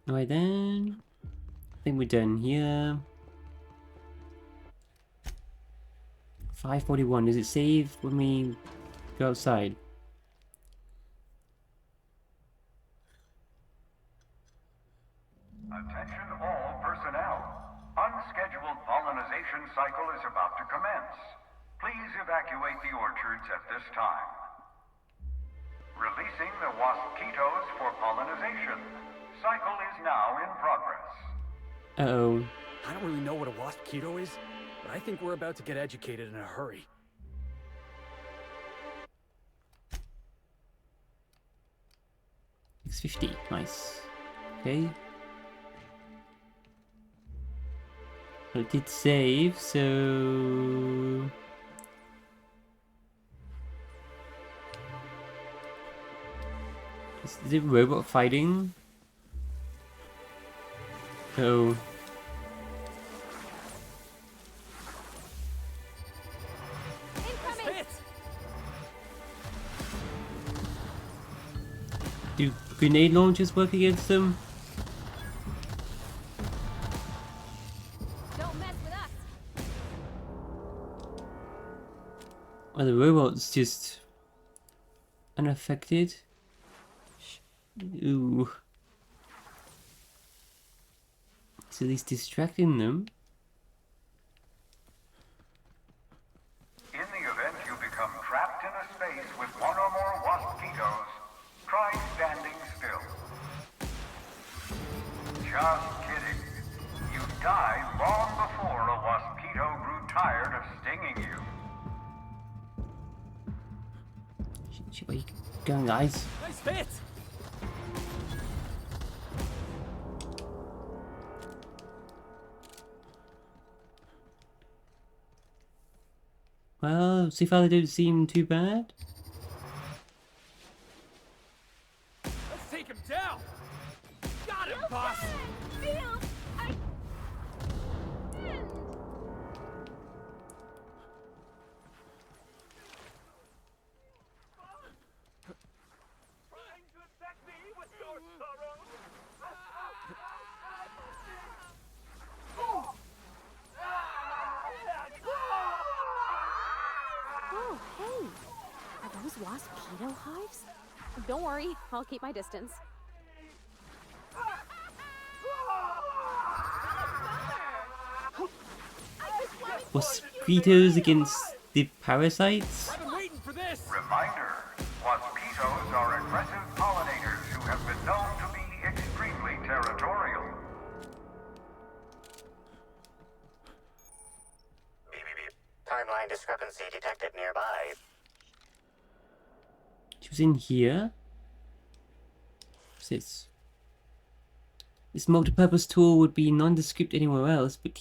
Alright then. I think we're done here. 5:41. Does it save when we go outside? Attention all personnel. Unscheduled pollinization cycle is about to commence. Please evacuate the orchards at this time. Releasing the wasquitos for pollinization. Cycle is now in progress. Uh-oh. I don't really know what a wasquito is, but I think we're about to get educated in a hurry. $6.50. Nice. Okay. Well, it did save, so... Is it a robot fighting? Oh. Do grenade launchers work against them? Don't mess with us. Are the robots just unaffected? Ooh. It's at least distracting them. In the event you become trapped in a space with one or more wasquitos, try standing still. Just kidding. You died long before a wasquito grew tired of stinging you. Where you going, guys? Nice hit! Well, so far they don't seem too bad. Let's take him down! Got him, boss! Oh, hey! Are those wasquito hives? Don't worry, I'll keep my distance. Mosquitoes against the parasites? I've been waiting for this! Reminder, wasquitos are aggressive pollinators who have been known to be extremely territorial. Beep, beep, beep. Timeline discrepancy detected nearby. She was in here. What's this? This multi-purpose tool would be nondescript anywhere else, but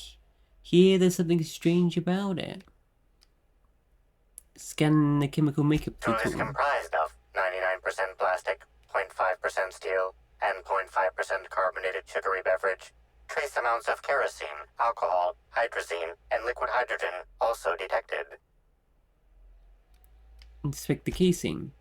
here there's something strange about it. Scan the chemical makeup Tool tool. is comprised of 99% plastic, 0.5% steel, and 0.5% carbonated sugary beverage. Trace amounts of kerosene, alcohol, hydrazine, and liquid hydrogen also detected. Inspect the casing.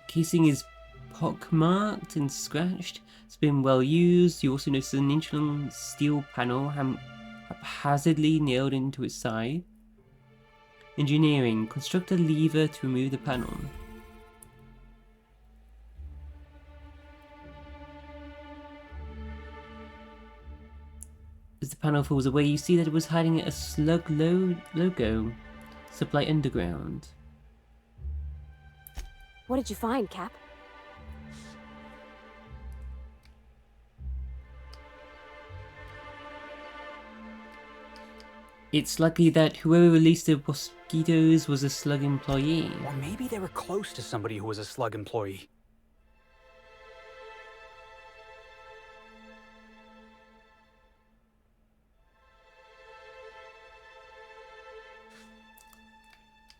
Casing is pockmarked and scratched. It's been well used. You also notice an inch-long steel panel haphazardly nailed into its side. Engineering. Construct a lever to remove the panel. As the panel falls away, you see that it was hiding a slug logo. Supply Underground. What did you find, Cap? It's likely that whoever released the mosquitoes was a slug employee. Or maybe they were close to somebody who was a slug employee.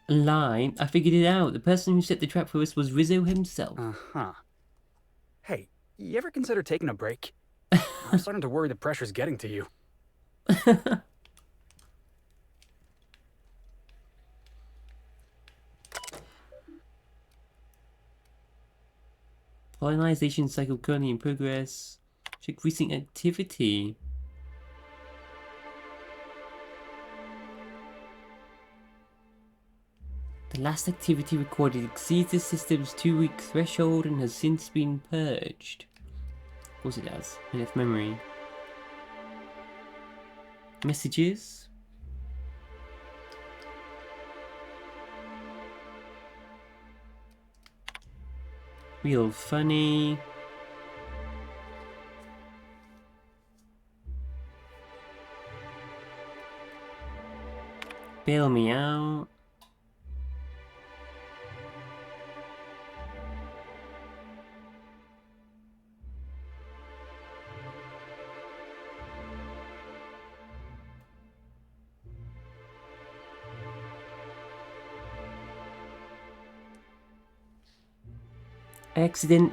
Line, I figured it out. The person who set the trap for us was Rizzo himself. Uh-huh. Hey, you ever consider taking a break? I'm starting to worry the pressure's getting to you. Pollinization cycle currently in progress. Check recent activity. The last activity recorded exceeds the system's 2-week threshold and has since been purged. Of course it has. Enough memory. Messages. Real funny. Bail me out.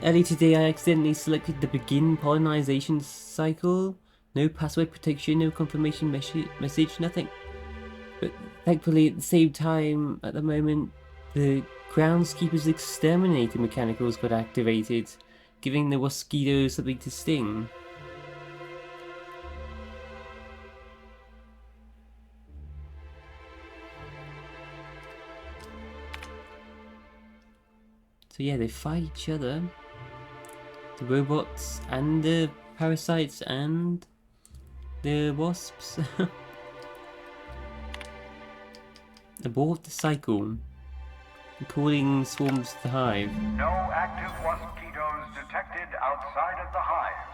Early today I accidentally selected the begin pollinization cycle. No password protection, no confirmation message, nothing. But thankfully at the same time, at the moment, the groundskeeper's exterminator mechanicals got activated, giving the mosquitoes something to sting. So yeah, they fight each other. The robots and the parasites and the wasps. Abort the cycle. Calling swarms to the hive. No active mosquitoes detected outside of the hive.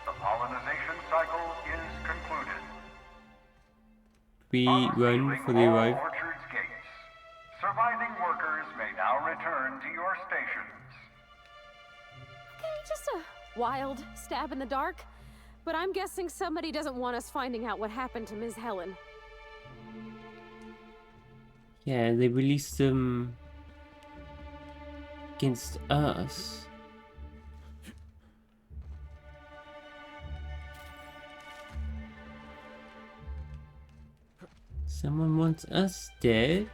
The pollinization cycle is concluded. We run for the Unsealing all arrive. orchards gates. Surviving workers may now return to your stations. Okay, just a wild stab in the dark. But I'm guessing somebody doesn't want us finding out what happened to Ms. Helen. Yeah, they released them against us. Someone wants us dead.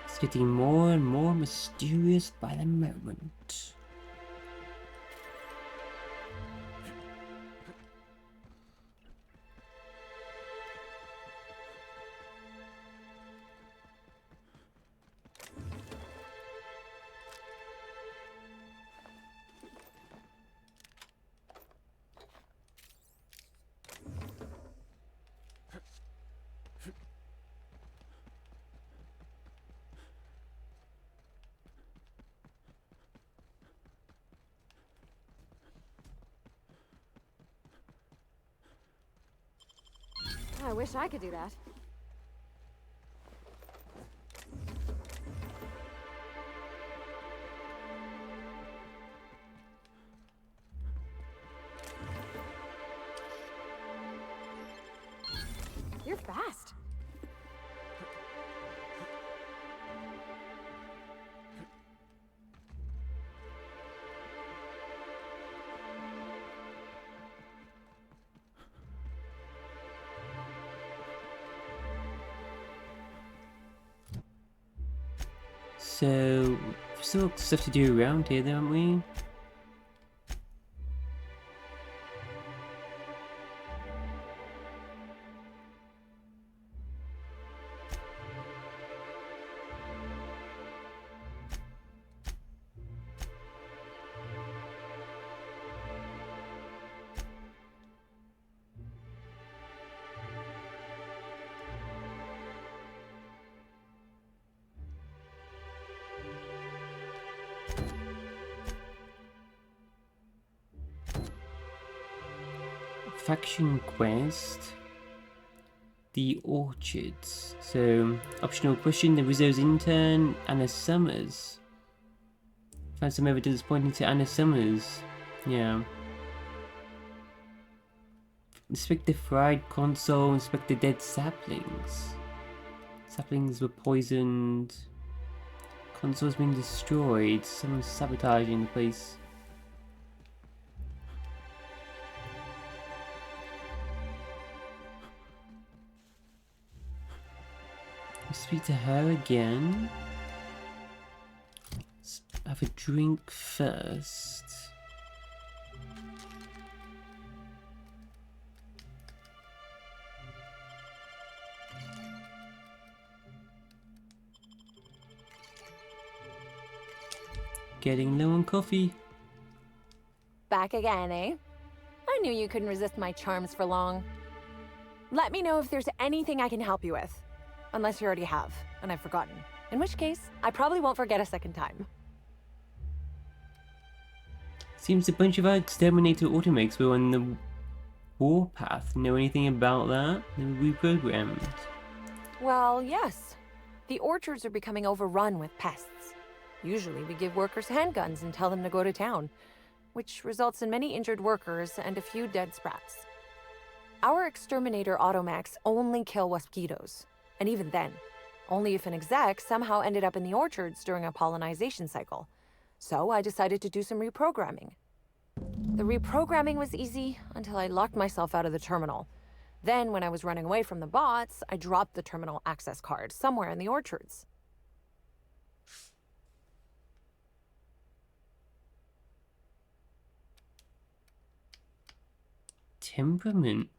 It's getting more and more mysterious by the moment. I wish I could do that. You're fast. So, we've still got stuff to do around here, don't we? faction quest. The Orchards. So, optional question, the Rizzo's intern, Anna Summers. Found some evidence pointing to Anna Summers. Yeah. Inspect the fried console, inspect the dead saplings. Saplings were poisoned. Console's been destroyed. Someone's sabotaging the place. Speak to her again. Let's have a drink first. Getting low on coffee. Back again, eh? I knew you couldn't resist my charms for long. Let me know if there's anything I can help you with. Unless you already have, and I've forgotten. In which case, I probably won't forget a second time. Seems a bunch of our exterminator automates were on the warpath. Know anything about that? They were reprogrammed. Well, yes. The orchards are becoming overrun with pests. Usually we give workers handguns and tell them to go to town, which results in many injured workers and a few dead sprats. Our exterminator automax only kill mosquitoes. And even then, only if an exec somehow ended up in the orchards during a pollinization cycle. So I decided to do some reprogramming. The reprogramming was easy until I locked myself out of the terminal. Then, when I was running away from the bots, I dropped the terminal access card somewhere in the orchards. Temperament.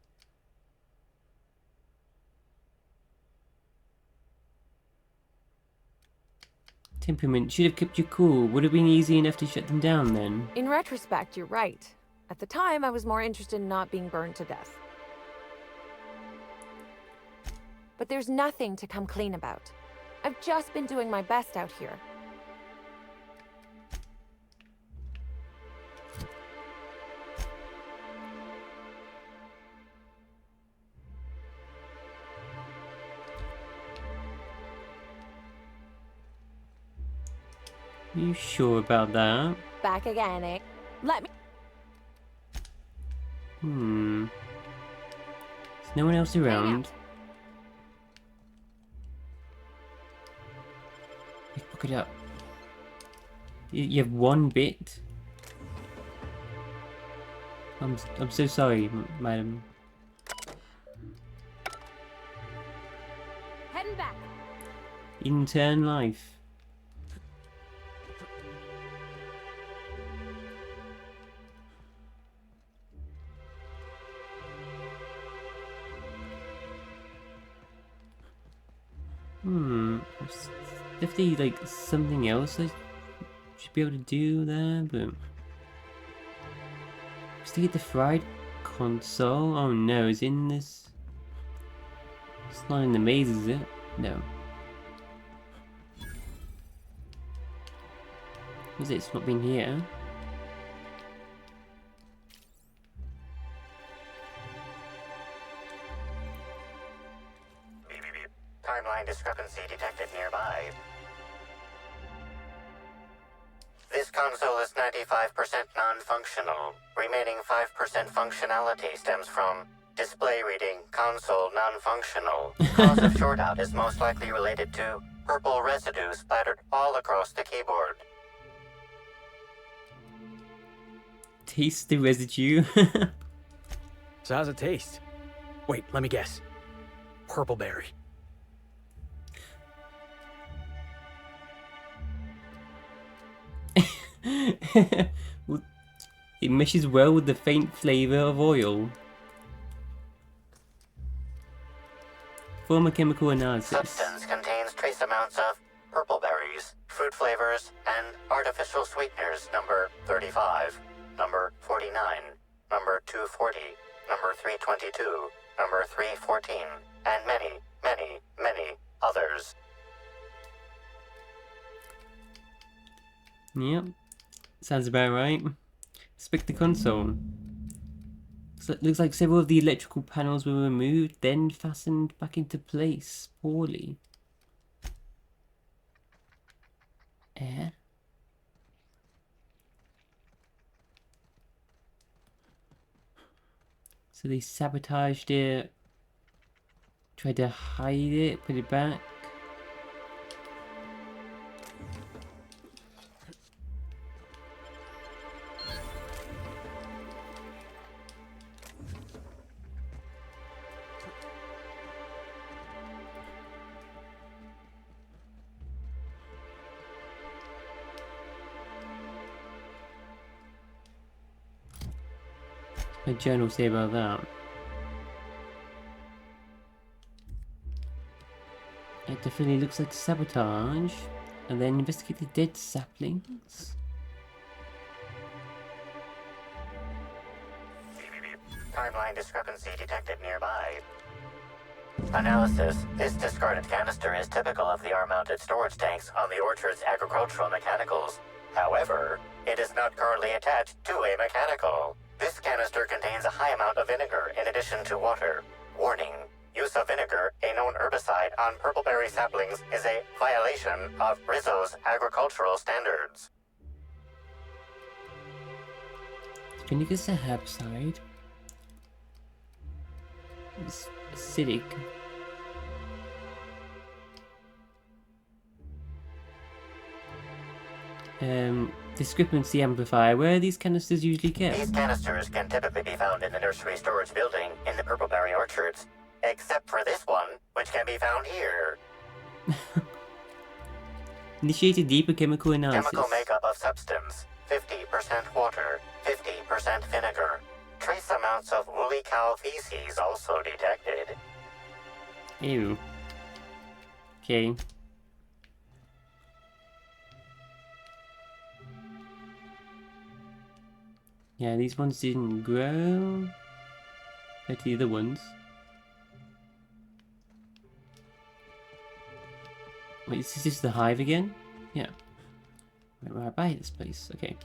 Temperament should have kept you cool. Would have been easy enough to shut them down then. In retrospect, you're right. At the time, I was more interested in not being burned to death. But there's nothing to come clean about. I've just been doing my best out here. Are you sure about that? Back again, eh? Let me... There's no one else around. Look it up. You have one bit? I'm so sorry, madam. Heading back. Intern life. There's definitely like something else I should be able to do there, but just to get the fried console. Oh no, it's in this. It's not in the maze, is it? No. Was it? It's not been here. Timeline discrepancy detected nearby. This console is 95% non-functional. Remaining 5% functionality stems from display reading console non-functional. Cause of shortout is most likely related to purple residue splattered all across the keyboard. Taste the residue. So how's it taste? Wait, let me guess. Purple berry. It meshes well with the faint flavor of oil. Form a chemical analysis. Substance contains trace amounts of purple berries, fruit flavors, and artificial sweeteners number 35, number 49, number 240, number 322, number 314, and many, many, many others. Yep. Sounds about right. Inspect the console. Looks like several of the electrical panels were removed, then fastened back into place poorly. Air? So they sabotaged it, tried to hide it, put it back. My journal say about that. It definitely looks like sabotage. And then investigate the dead saplings. Timeline discrepancy detected nearby. Analysis. This discarded canister is typical of the R-mounted storage tanks on the orchard's agricultural mechanicals. However, it is not currently attached to a mechanical. This canister contains a high amount of vinegar in addition to water. Warning. Use of vinegar, a known herbicide, on purpleberry saplings is a violation of Rizzo's agricultural standards. Vinegar's a herbicide. It's acidic. Discrepancy amplifier. Where are these canisters usually kept? These canisters can typically be found in the nursery storage building in the purpleberry orchards, except for this one, which can be found here. Initiate a deeper chemical analysis. Chemical makeup of substance: 50% water, 50% vinegar. Trace amounts of woolly cow feces also detected. Ew. Okay. Yeah, these ones didn't grow. Compared to the other ones. Wait, is this just the hive again? Yeah. Wait, where I buy this place? Okay.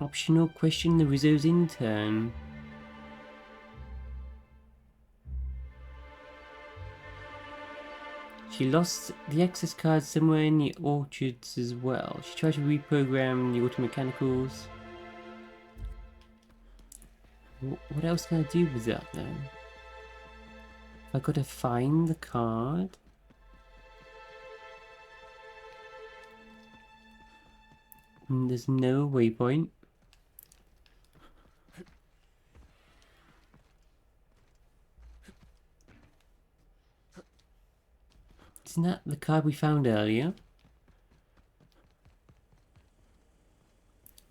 Optional question the Rizzo's intern. She lost the access card somewhere in the orchards as well. She tried to reprogram the auto mechanicals. What else can I do with that then? I gotta find the card. And there's no waypoint. Isn't that the card we found earlier?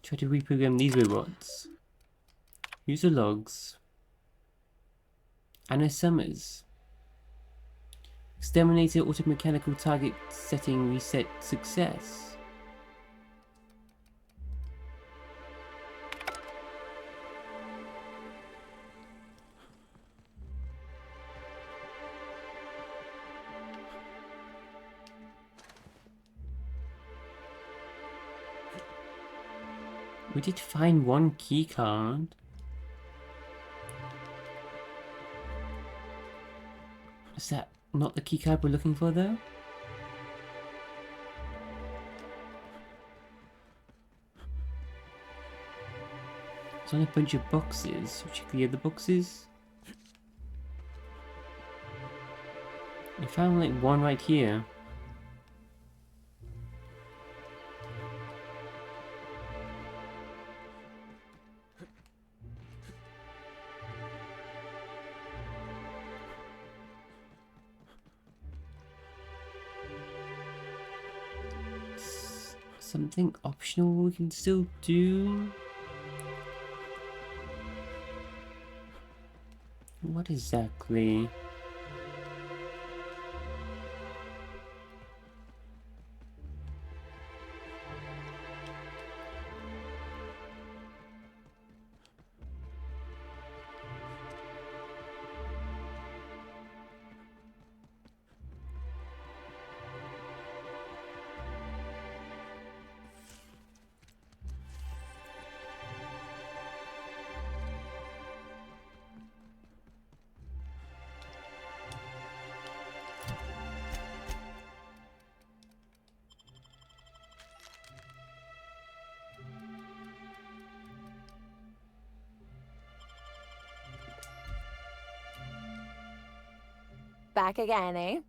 Try to reprogram these robots. User logs. Anna Summers. Exterminator auto mechanical target setting reset success. We did find one key card. Is that not the key card we're looking for though? It's on a bunch of boxes. Check the other boxes. I found like one right here. Something optional we can still do? What exactly? Back again, eh?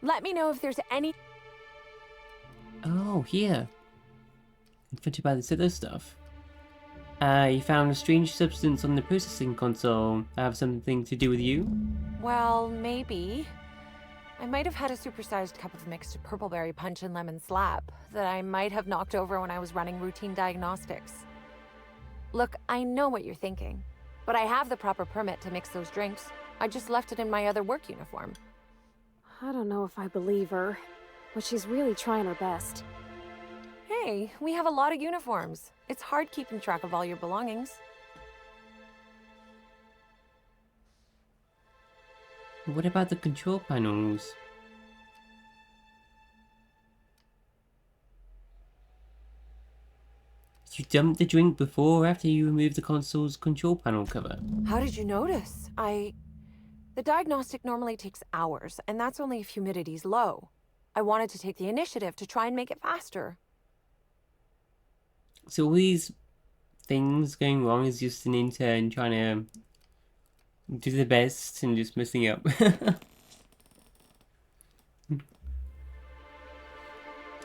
Let me know if there's any... Oh, here. Confronted by this other stuff. You found a strange substance on the processing console. Have something to do with you? Well, maybe. I might have had a supersized cup of mixed purpleberry punch and lemon slap that I might have knocked over when I was running routine diagnostics. Look, I know what you're thinking, but I have the proper permit to mix those drinks. I just left it in my other work uniform. I don't know if I believe her, but she's really trying her best. Hey, we have a lot of uniforms. It's hard keeping track of all your belongings. What about the control panels? Did you dump the drink before or after you removed the console's control panel cover? How did you notice? The diagnostic normally takes hours, and that's only if humidity's low. I wanted to take the initiative to try and make it faster. So all these things going wrong is just an intern trying to do the best and just messing up.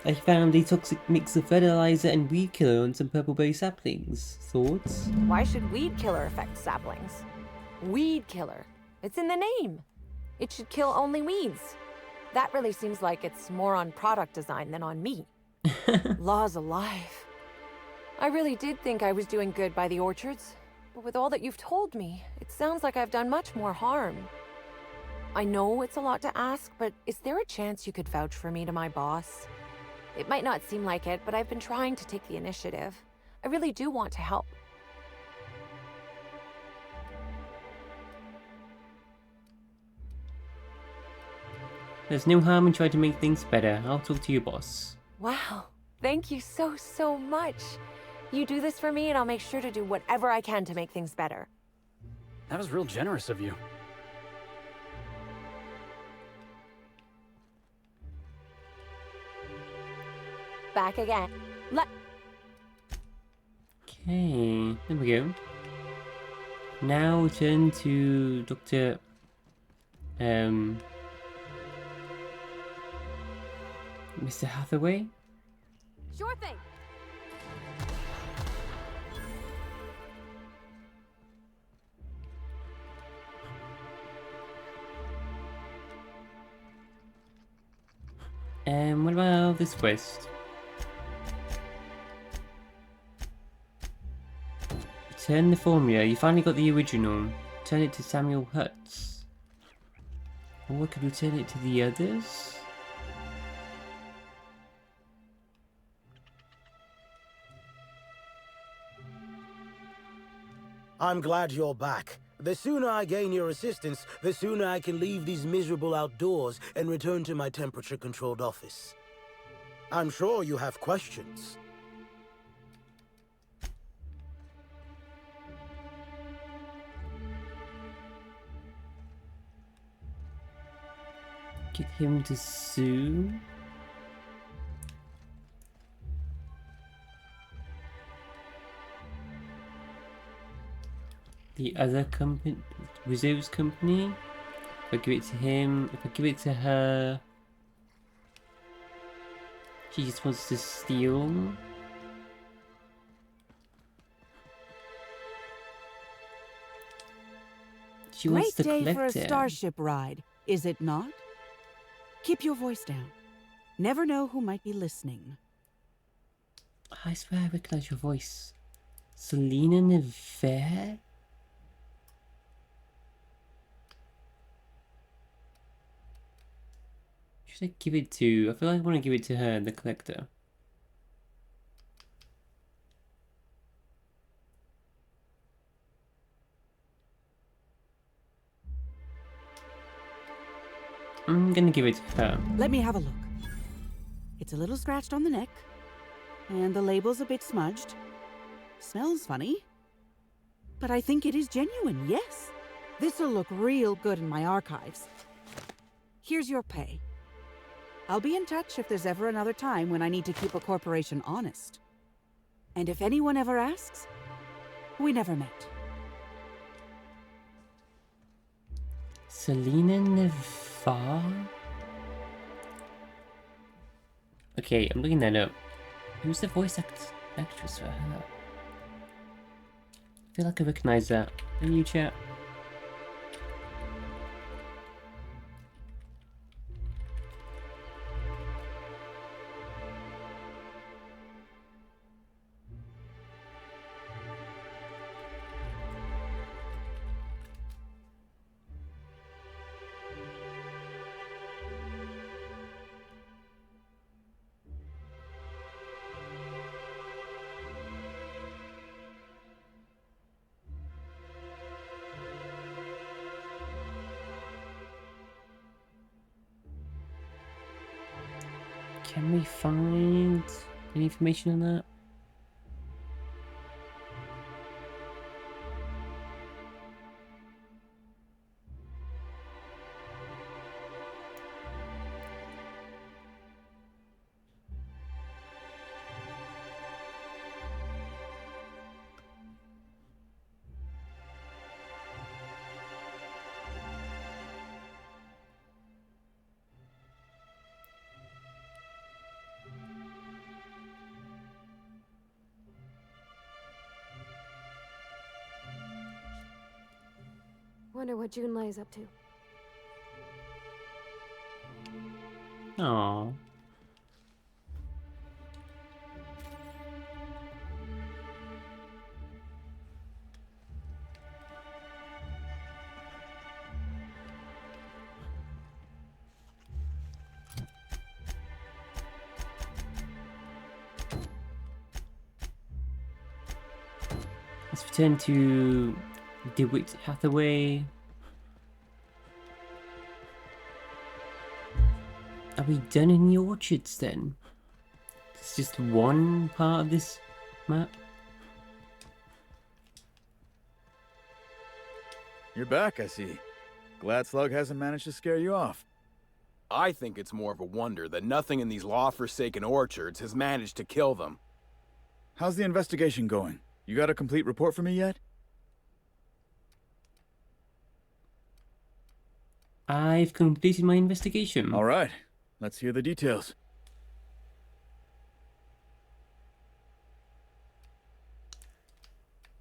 I found a toxic mix of fertilizer and weed killer on some purpleberry saplings. Thoughts? Why should weed killer affect saplings? Weed killer. It's in the name. It should kill only weeds. That really seems like it's more on product design than on me. Law's alive. I really did think I was doing good by the orchards, but with all that you've told me, it sounds like I've done much more harm. I know it's a lot to ask, but is there a chance you could vouch for me to my boss? It might not seem like it, but I've been trying to take the initiative. I really do want to help. There's no harm in trying to make things better. I'll talk to your boss. Wow, thank you so much. You do this for me and I'll make sure to do whatever I can to make things better. That was real generous of you. Back again. Okay, there we go. Now we turn to Dr. Mr. Hathaway? Sure thing. What about this quest? Turn the formula. You finally got the original. Turn it to Samuel Hutz. Or could we turn it to the others? I'm glad you're back. The sooner I gain your assistance, the sooner I can leave these miserable outdoors and return to my temperature-controlled office. I'm sure you have questions. Get him to sue? The other company, Rizzo's company. If I give it to him, if I give it to her, she just wants to steal. She wants to Great day collect for a it. starship ride, is it not? Keep your voice down. Never know who might be listening. I swear I recognize your voice. Selena Nevere? Should I give it to? I feel like I want to give it to her, the collector. I'm gonna give it to her. Let me have a look. It's a little scratched on the neck, and the label's a bit smudged. Smells funny, but I think it is genuine, yes. This'll look real good in my archives. Here's your pay. I'll be in touch if there's ever another time when I need to keep a corporation honest. And if anyone ever asks, we never met. Selena Navar? Okay, I'm looking that up. Who's the voice actress for her? I feel like I recognize that. Can you chat? Can we find any information on that? Wonder what Junlei is up to. Oh. Let's return to DeWitt Hathaway. Are we done in the orchards then? It's just one part of this map. You're back, I see. Glad Slug hasn't managed to scare you off. I think it's more of a wonder that nothing in these law-forsaken orchards has managed to kill them. How's the investigation going? You got a complete report for me yet? I've completed my investigation. All right. Let's hear the details.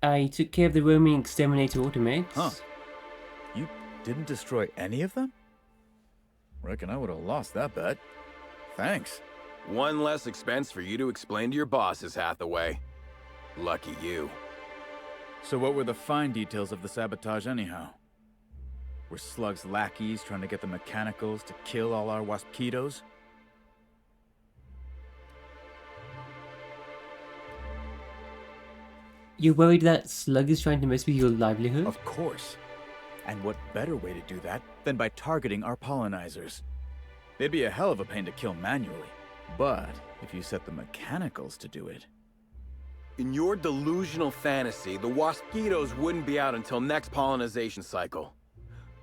I took care of the roaming exterminator automates. Huh. You didn't destroy any of them? Reckon I would have lost that bet. Thanks. One less expense for you to explain to your bosses, Hathaway. Lucky you. So what were the fine details of the sabotage anyhow? Were Slug's lackeys trying to get the mechanicals to kill all our waspitos? You're worried that Slug is trying to mess with your livelihood? Of course. And what better way to do that than by targeting our pollinizers? They'd be a hell of a pain to kill manually. But if you set the mechanicals to do it... In your delusional fantasy, the waspitos wouldn't be out until next pollinization cycle.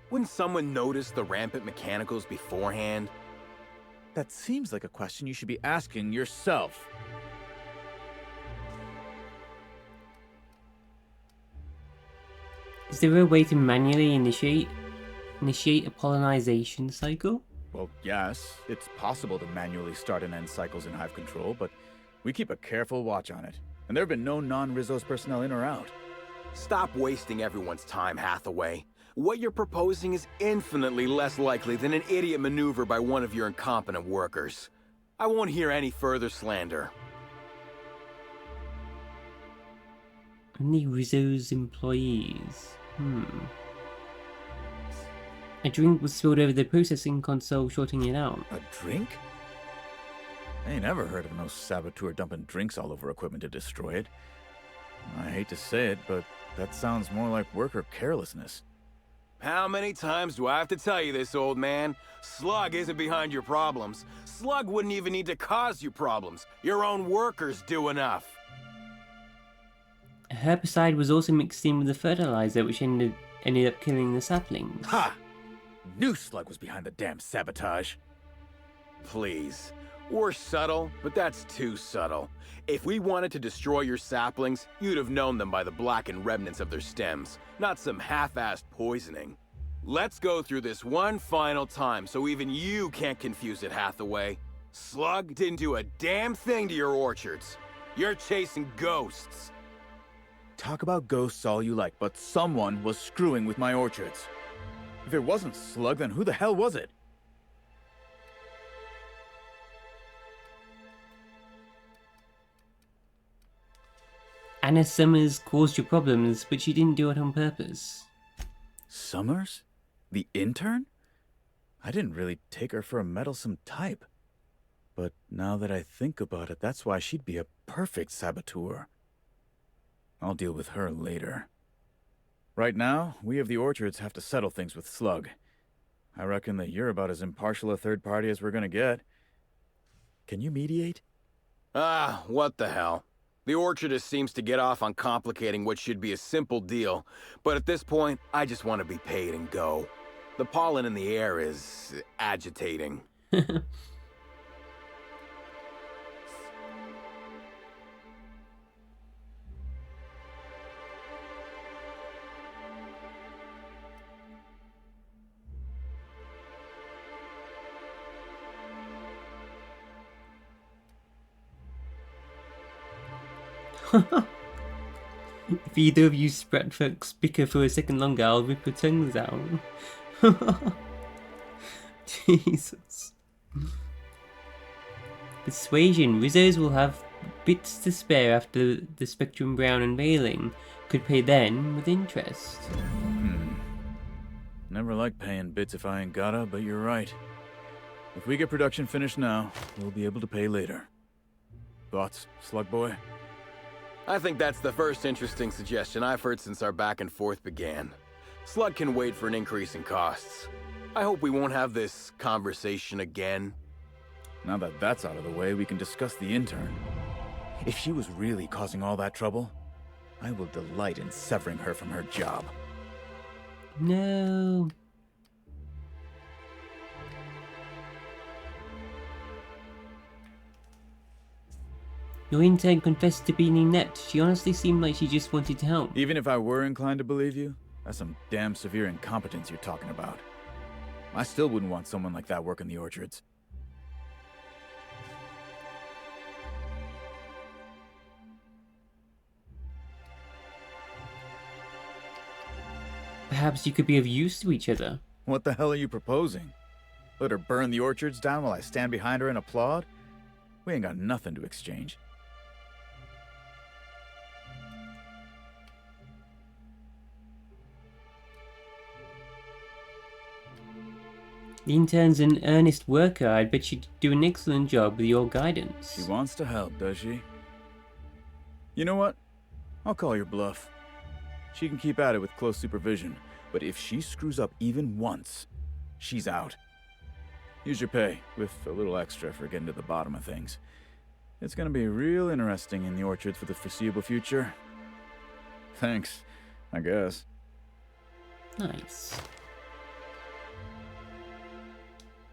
Wouldn't someone notice the rampant mechanicals beforehand? That seems like a question you should be asking yourself. Is there a way to manually initiate a pollinization cycle? Well, yes, it's possible to manually start and end cycles in Hive Control, but we keep a careful watch on it. And there have been no non-Rizzo's personnel in or out. Stop wasting everyone's time, Hathaway. What you're proposing is infinitely less likely than an idiot maneuver by one of your incompetent workers. I won't hear any further slander. Only Rizzo's employees. A drink was spilled over the processing console, shorting it out. A drink? I ain't never heard of no saboteur dumping drinks all over equipment to destroy it. I hate to say it, but that sounds more like worker carelessness. How many times do I have to tell you this, old man? Slug isn't behind your problems. Slug wouldn't even need to cause you problems. Your own workers do enough. A herbicide was also mixed in with the fertilizer, which ended up killing the saplings. Ha! Knew Slug was behind the damn sabotage. Please. We're subtle, but that's too subtle. If we wanted to destroy your saplings, you'd have known them by the blackened remnants of their stems, not some half-assed poisoning. Let's go through this one final time so even you can't confuse it, Hathaway. Slug didn't do a damn thing to your orchards. You're chasing ghosts. Talk about ghosts all you like, but someone was screwing with my orchards. If it wasn't Slug, then who the hell was it? Anna Summers caused your problems, but she didn't do it on purpose. Summers? The intern? I didn't really take her for a meddlesome type. But now that I think about it, that's why she'd be a perfect saboteur. I'll deal with her later. Right now, we of the Orchards have to settle things with Slug. I reckon that you're about as impartial a third party as we're gonna get. Can you mediate? Ah, what the hell. The Orchardist seems to get off on complicating what should be a simple deal, but at this point, I just want to be paid and go. The pollen in the air is agitating. If either of you Spratfolks bicker for a second longer, I'll rip your tongues out. Jesus. Persuasion. Rizzos will have bits to spare after the Spectrum Brown unveiling. Could pay then with interest. Never like paying bits if I ain't gotta, but you're right. If we get production finished now, we'll be able to pay later. Thoughts, Slug Boy? I think that's the first interesting suggestion I've heard since our back and forth began. Slug can wait for an increase in costs. I hope we won't have this conversation again. Now that that's out of the way, we can discuss the intern. If she was really causing all that trouble, I will delight in severing her from her job. No. Your intern confessed to being inept. She honestly seemed like she just wanted to help. Even if I were inclined to believe you, that's some damn severe incompetence you're talking about. I still wouldn't want someone like that working the orchards. Perhaps you could be of use to each other. What the hell are you proposing? Let her burn the orchards down while I stand behind her and applaud? We ain't got nothing to exchange. The intern's an earnest worker. I'd bet she'd do an excellent job with your guidance. She wants to help, does she? You know what? I'll call your bluff. She can keep at it with close supervision, but if she screws up even once, she's out. Use your pay, with a little extra for getting to the bottom of things. It's gonna be real interesting in the orchards for the foreseeable future. Thanks, I guess. Nice.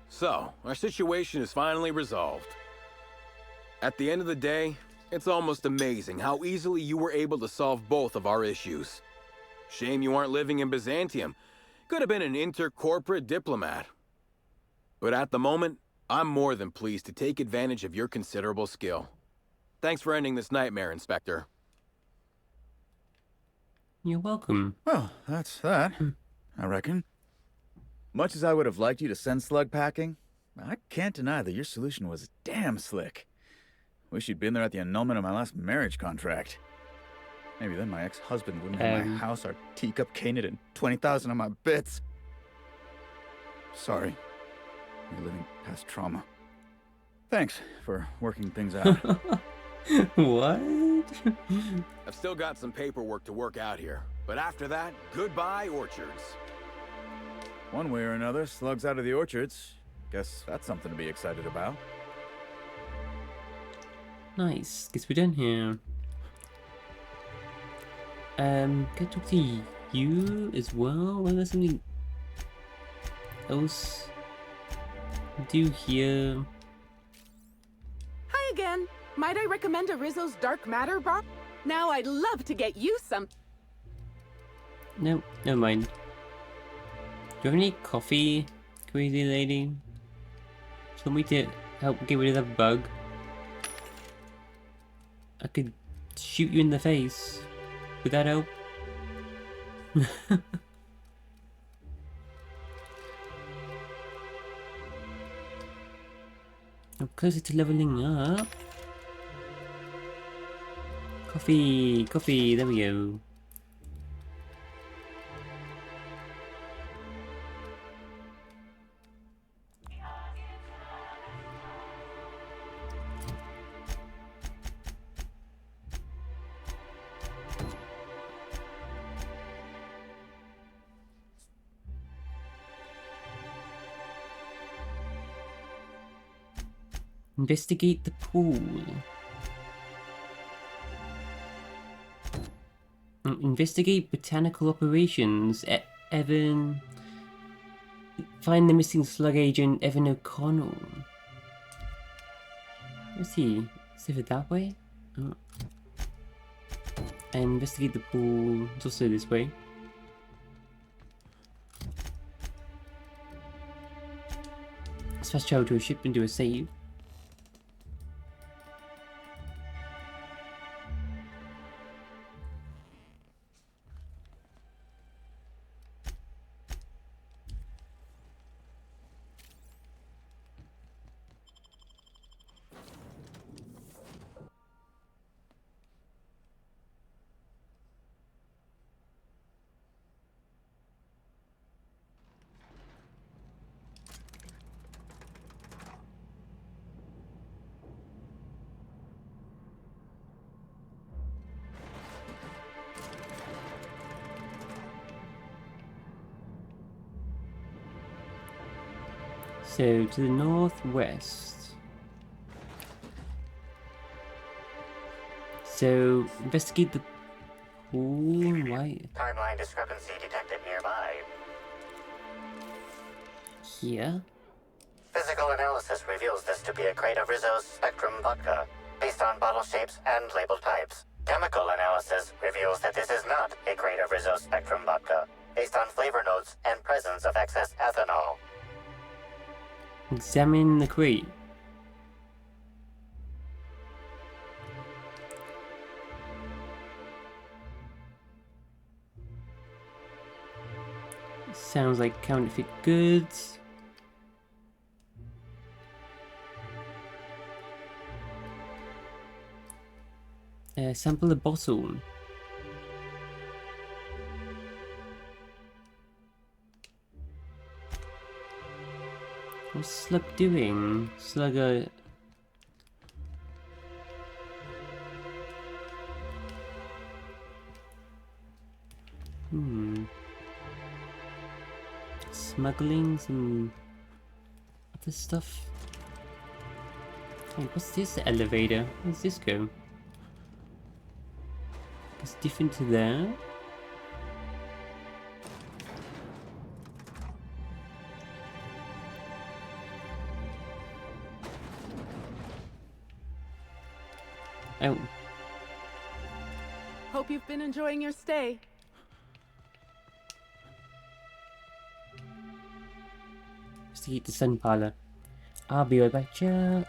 So, our situation is finally resolved. At the end of the day, it's almost amazing how easily you were able to solve both of our issues. Shame you aren't living in Byzantium. Could have been an intercorporate diplomat. But at the moment, I'm more than pleased to take advantage of your considerable skill. Thanks for ending this nightmare, Inspector. You're welcome. Well, that's that, I reckon. Much as I would have liked you to send Slug packing, I can't deny that your solution was damn slick. Wish you'd been there at the annulment of my last marriage contract. Maybe then my ex-husband wouldn't have my house, our teacup caned, and 20,000 of my bits. Sorry. You're living past trauma. Thanks for working things out. What? I've still got some paperwork to work out here, but after that, goodbye, orchards. One way or another, Slug's out of the orchards. Guess that's something to be excited about. Nice. Guess we're done here. Can I talk to you as well? Was there something else to do here? Hi again. Might I recommend a Rizzo's Dark Matter box? Now I'd love to get you some. No, never mind. you have any coffee, crazy lady? Tell me to help get rid of that bug. I could shoot you in the face. Would that help? I'm closer to leveling up. Coffee, there we go. Investigate the pool. Investigate botanical operations. Evan. Find the missing slug agent, Evan O'Connell. Where's he? Is it that way? Oh. And investigate the pool. It's also this way. Let's fast travel to a ship and do a save. So, to the northwest. So, investigate the pool. Why? Timeline discrepancy detected nearby. Here? Physical analysis reveals this to be a crate of Rizzo's Spectrum vodka, based on bottle shapes and label types. Chemical analysis reveals that this is not a crate of Rizzo's Spectrum vodka, based on flavor notes and presence of excess ethanol. Examine the crate. Sounds like counterfeit goods. Sample the bottle. What's Slug doing? Slugger. Smuggling some other stuff. Hey, what's this elevator? Where does this go? It's different to that. Oh. Hope you've been enjoying your stay. Investigate the sun parlor. I'll be right back, chat.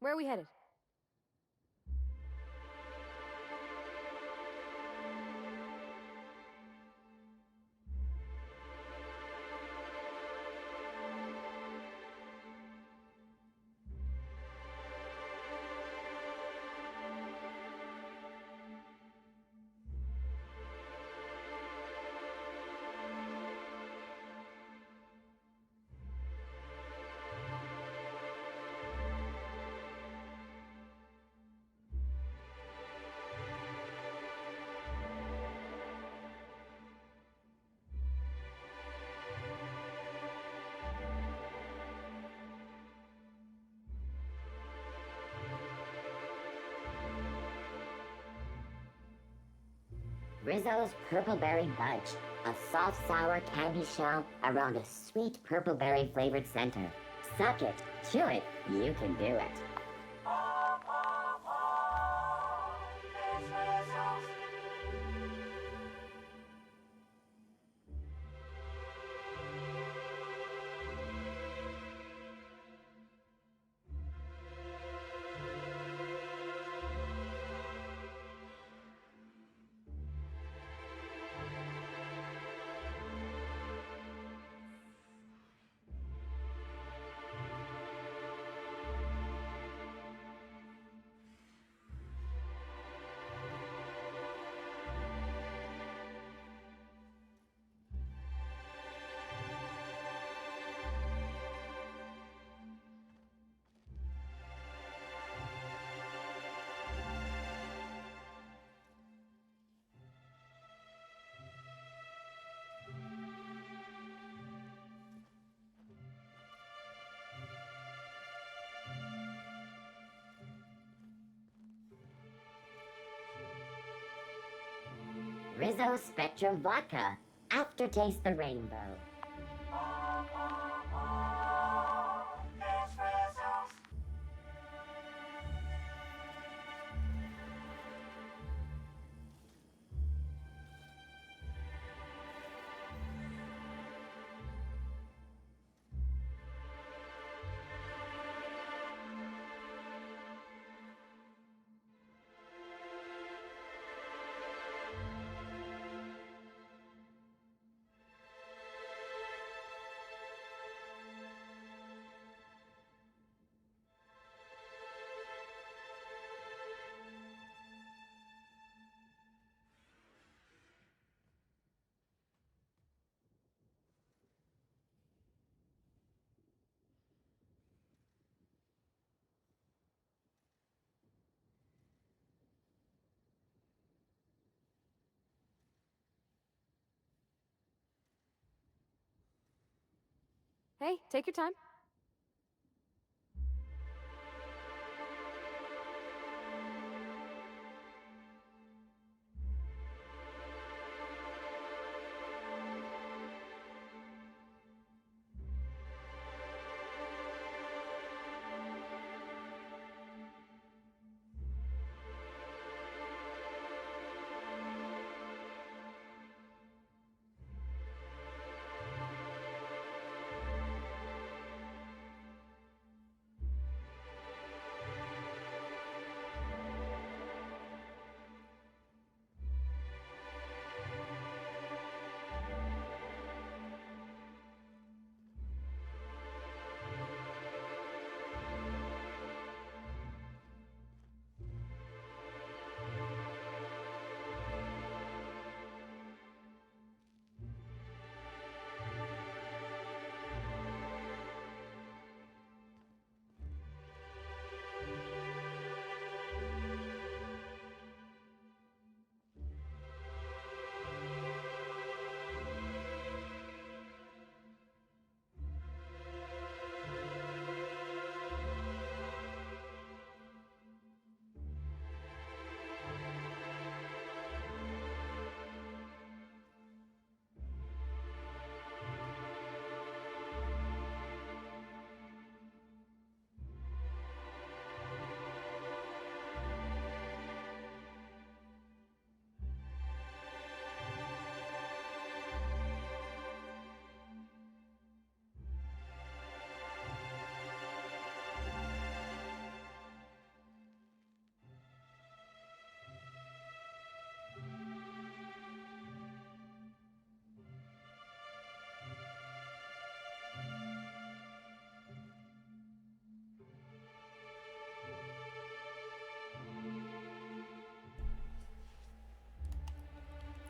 Where are we headed? Rizzo's Purple Berry Budge, a soft sour candy shell around a sweet purple berry flavored center. Suck it, chew it, you can do it. Rizzo Spectrum Vodka. Aftertaste the rainbow. Hey, take your time.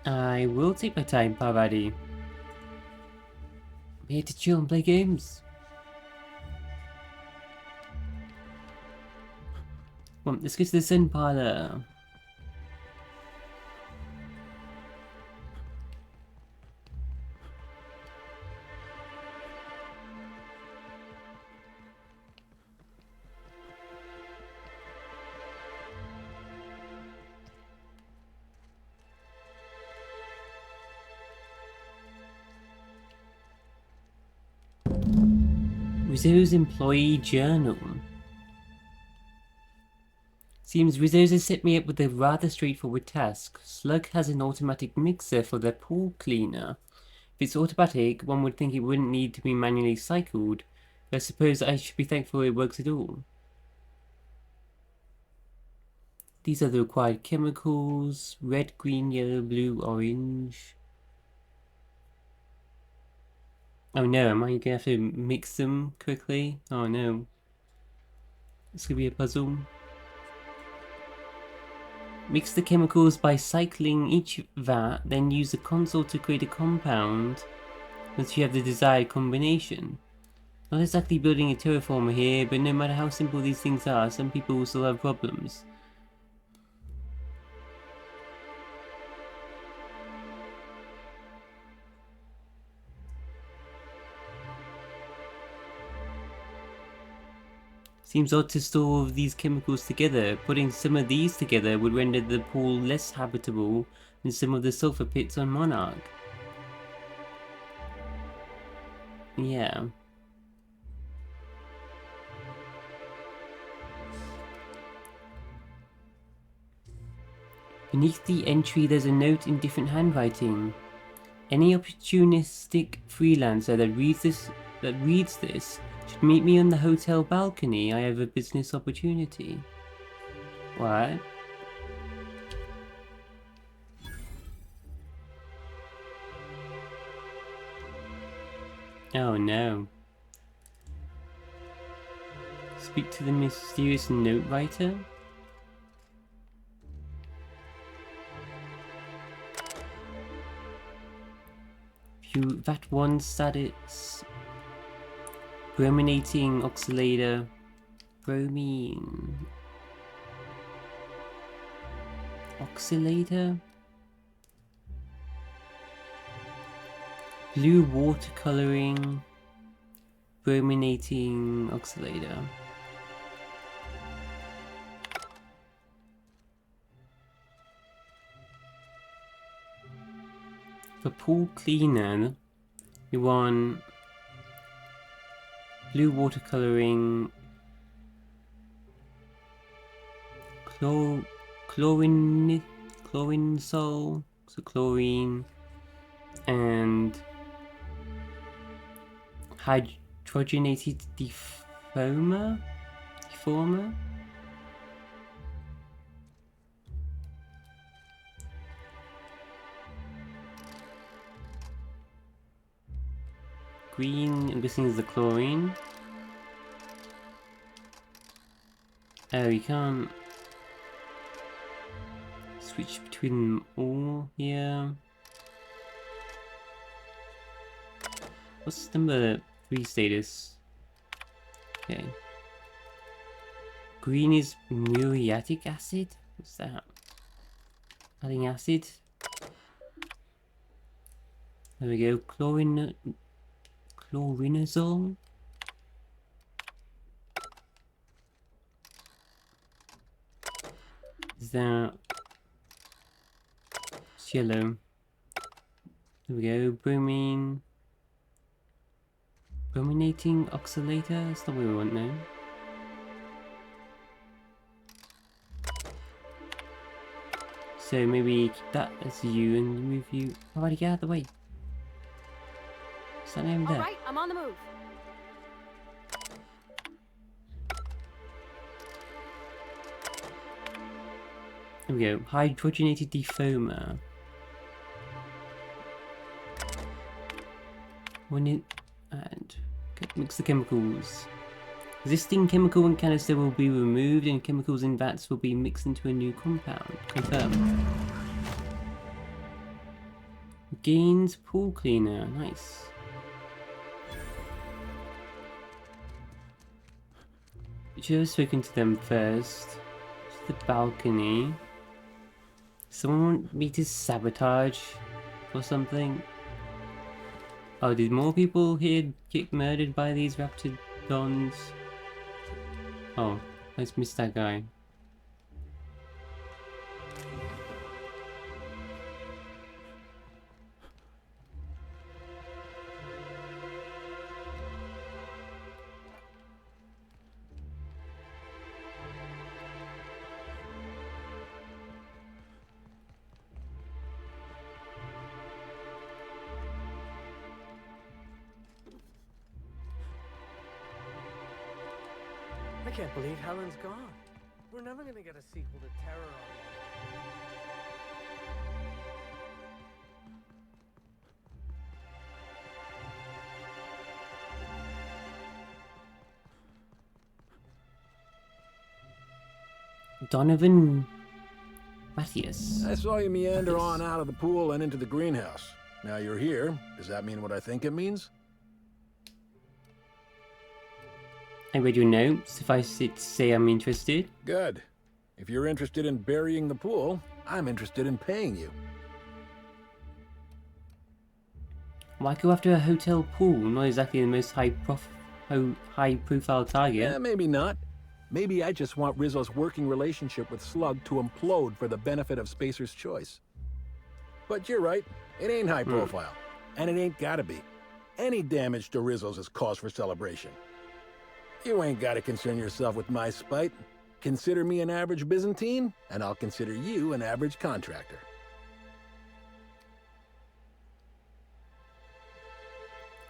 I will take my time, Parvati. I'm here to chill and play games. Come on, let's go to the Sun Parlor. Rizzo's employee journal. Seems Rizzo's has set me up with a rather straightforward task. Slug has an automatic mixer for their pool cleaner. If it's automatic, one would think it wouldn't need to be manually cycled, but I suppose I should be thankful it works at all. These are the required chemicals: red, green, yellow, blue, orange. Oh no, am I gonna have to mix them quickly? Oh no. This could be a puzzle. Mix the chemicals by cycling each vat, then use the console to create a compound once you have the desired combination. Not exactly building a terraformer here, but no matter how simple these things are, some people will still have problems. Seems odd to store all of these chemicals together. Putting some of these together would render the pool less habitable than some of the sulfur pits on Monarch. Yeah. Beneath the entry there's a note in different handwriting. Any opportunistic freelancer that reads this should meet me on the hotel balcony. I have a business opportunity. What? Oh no. Speak to the mysterious note writer? That one status. Brominating oxalator. Bromine. Oxalator? Blue watercoloring. Brominating oxalator. For pool cleaner, you want blue watercoloring, chlorine sol, so chlorine, and hydrogenated deformer. Green, I'm guessing, is the chlorine. Oh, you can't switch between them all here. What's number 3 status? Okay. Green is muriatic acid? What's that? Adding acid? There we go. Chlorinazole. Is that? It's yellow. There we go. Bromine. Brominating oxalator. That's not what we want now. So maybe keep that as you and move you. Alrighty, get out of the way. Is that name there? Alright, I'm on the move. There we go. Hydrogenated defoamer. And mix the chemicals. Existing chemical and canister will be removed and chemicals in vats will be mixed into a new compound. Confirm. Gaines pool cleaner. Nice. Should have spoken to them first. The balcony. Someone want me to sabotage or something? Oh, did more people here get murdered by these raptidons? Oh, let's miss that guy. I can't believe Helen's gone. We're never gonna get a sequel to Terror on. Donovan Matthias. I saw you meander on out of the pool and into the greenhouse. Now you're here. Does that mean what I think it means? I read your notes. Suffice it to say I'm interested. Good. If you're interested in burying the pool, I'm interested in paying you. Why go after a hotel pool? Not exactly the most high-profile target. Yeah, maybe not. Maybe I just want Rizzo's working relationship with Slug to implode for the benefit of Spacer's Choice. But you're right. It ain't high profile. And it ain't gotta be. Any damage to Rizzo's is cause for celebration. You ain't gotta concern yourself with my spite. Consider me an average Byzantine, and I'll consider you an average contractor.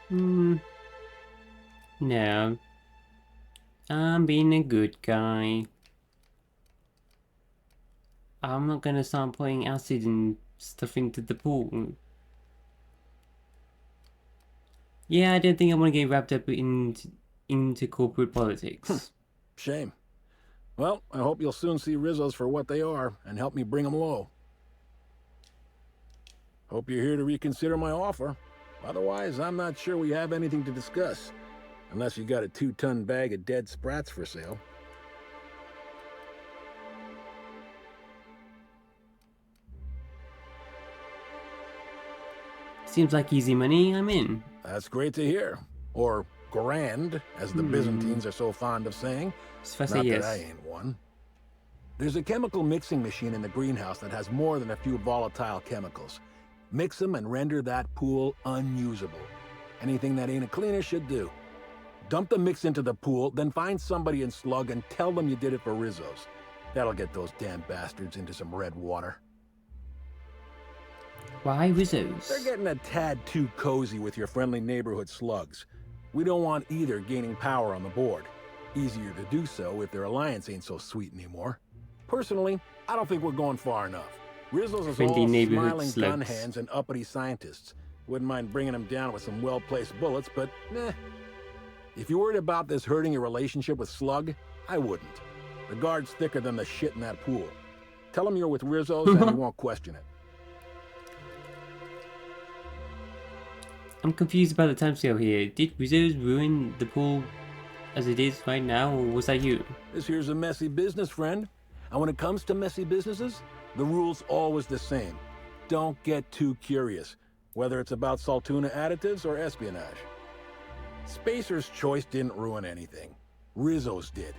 No. I'm being a good guy. I'm not gonna start putting acid and stuff into the pool. Yeah, I don't think I want to get wrapped up into corporate politics. Shame. Well, I hope you'll soon see Rizzo's for what they are, and help me bring them low. Hope you're here to reconsider my offer. Otherwise, I'm not sure we have anything to discuss. Unless you got a 2-ton bag of dead sprats for sale. Seems like easy money. I'm in. That's great to hear. Or grand, as the Byzantines are so fond of saying. So Not yes. that I ain't one. There's a chemical mixing machine in the greenhouse that has more than a few volatile chemicals. Mix them and render that pool unusable. Anything that ain't a cleaner should do. Dump the mix into the pool, then find somebody in Slug and tell them you did it for Rizzo's. That'll get those damn bastards into some red water. Why Rizzo's? They're getting a tad too cozy with your friendly neighborhood slugs. We don't want either gaining power on the board. Easier to do so if their alliance ain't so sweet anymore. Personally, I don't think we're going far enough. Rizzo's is Friendly all neighborhood smiling slugs. gun hands and uppity scientists. Wouldn't mind bringing them down with some well-placed bullets, but meh. If you're worried about this hurting your relationship with Slug, I wouldn't. The guard's thicker than the shit in that pool. Tell him you're with Rizzo's and he won't question it. I'm confused about the timescale here. Did Rizzo's ruin the pool as it is right now, or was that you? This here's a messy business, friend. And when it comes to messy businesses, the rule's always the same. Don't get too curious, whether it's about Saltuna additives or espionage. Spacer's Choice didn't ruin anything. Rizzo's did.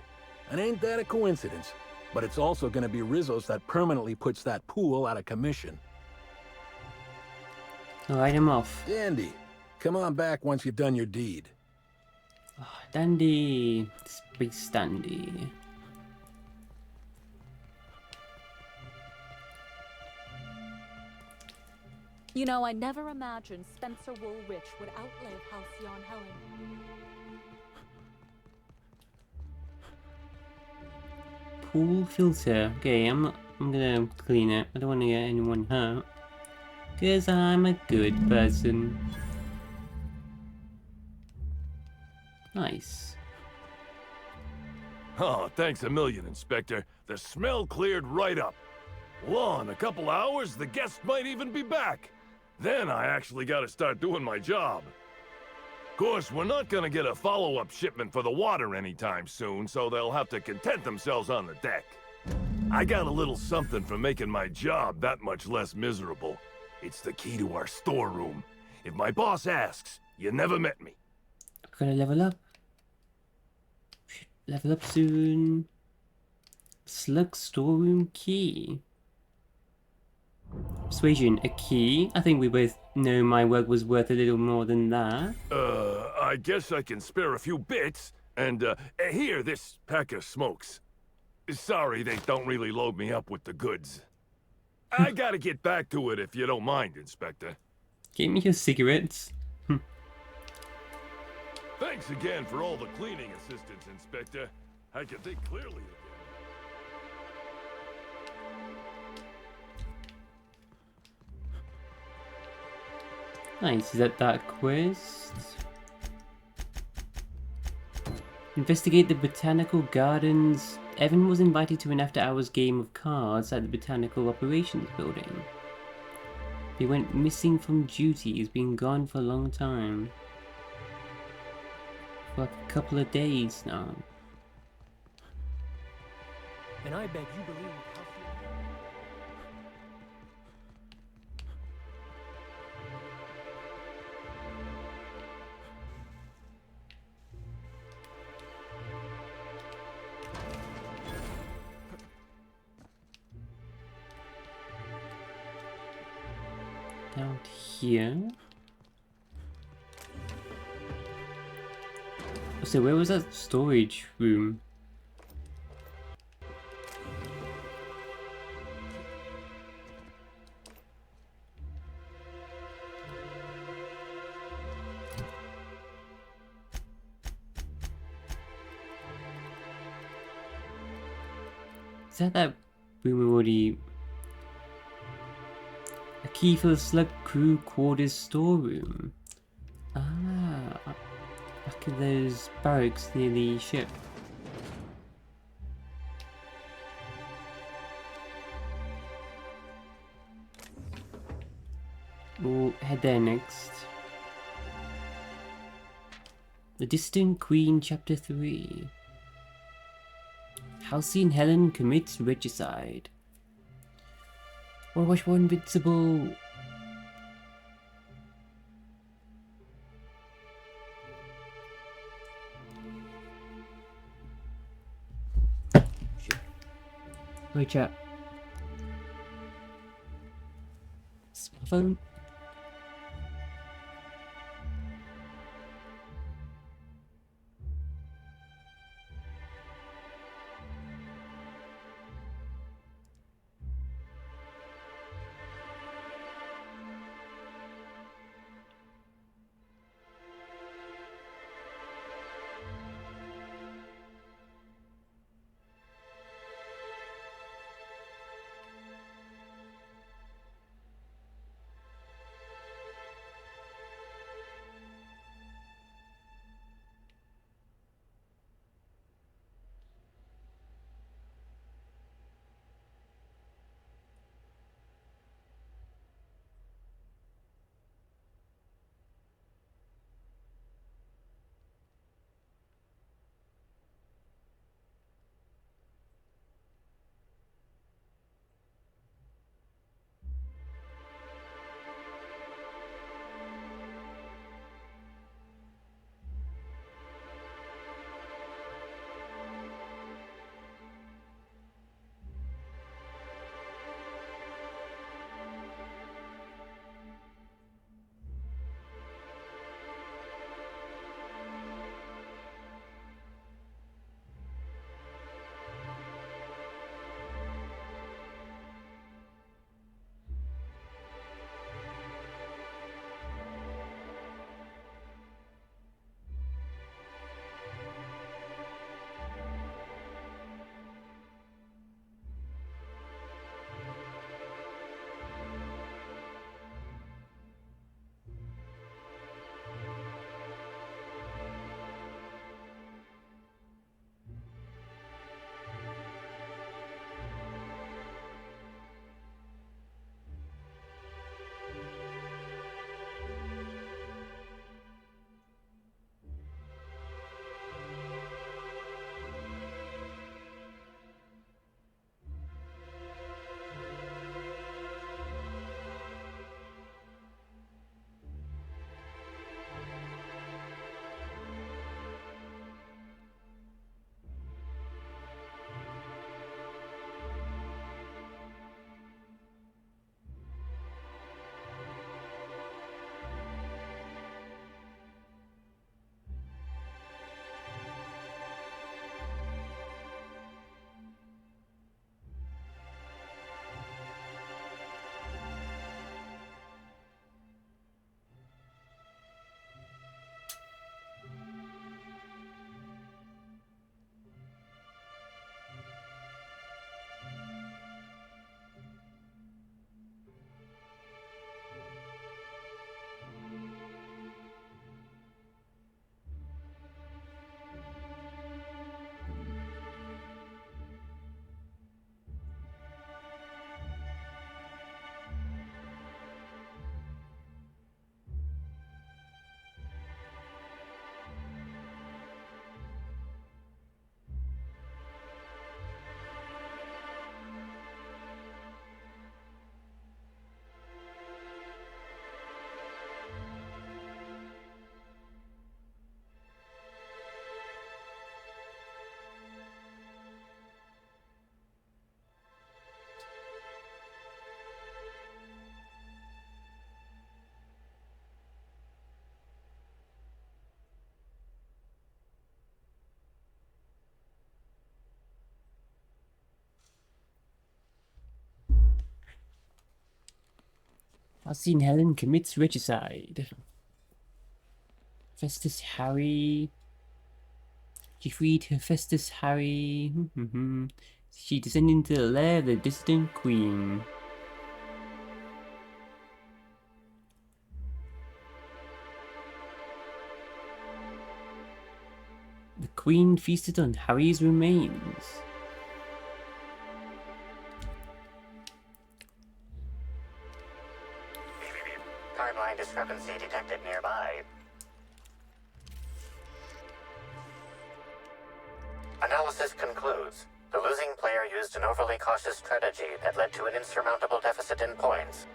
And ain't that a coincidence? But it's also gonna be Rizzo's that permanently puts that pool out of commission. Alright, I'm off. Dandy. Come on back once you've done your deed. Oh, dandy. Space dandy. You know, I never imagined Spencer Woolrich would outlive Halcyon Helen. Pool filter. Okay, I'm gonna clean it. I don't want to get anyone hurt. Because I'm a good person. Nice. Oh, thanks a million, Inspector. The smell cleared right up. Well, in a couple hours, the guest might even be back. Then I actually gotta start doing my job. Of course, we're not gonna get a follow-up shipment for the water anytime soon, so they'll have to content themselves on the deck. I got a little something for making my job that much less miserable. It's the key to our storeroom. If my boss asks, you never met me. I'm gonna level up. Level up soon. Slug storeroom key. Persuasion, a key. I think we both know my work was worth a little more than that. I guess I can spare a few bits. And, here, this pack of smokes. Sorry, they don't really load me up with the goods. I gotta get back to it if you don't mind, Inspector. Give me your cigarettes. Thanks again for all the cleaning assistance, Inspector. I can think clearly again. Nice, is that quest? Investigate the botanical gardens. Evan was invited to an after-hours game of cards at the Botanical Operations Building. He went missing from duty. He's been gone for a long time. For like a couple of days now. And I bet you believe Down here. So where was that storage room? Is that room we already... A key for the slug crew quarters storeroom. Ah, back in those barracks near the ship. We'll head there next. The Distant Queen, Chapter 3. Halcyon Helen commits regicide. Or was more invincible? Shit. Wait, chat. Smartphone? Halcyon Helen commits regicide. Festus Harry. She freed Hephaestus Harry. She descended into the lair of the dissident queen. The queen feasted on Harry's remains. Timeline discrepancy detected nearby. Analysis concludes. The losing player used an overly cautious strategy that led to an insurmountable deficit in points.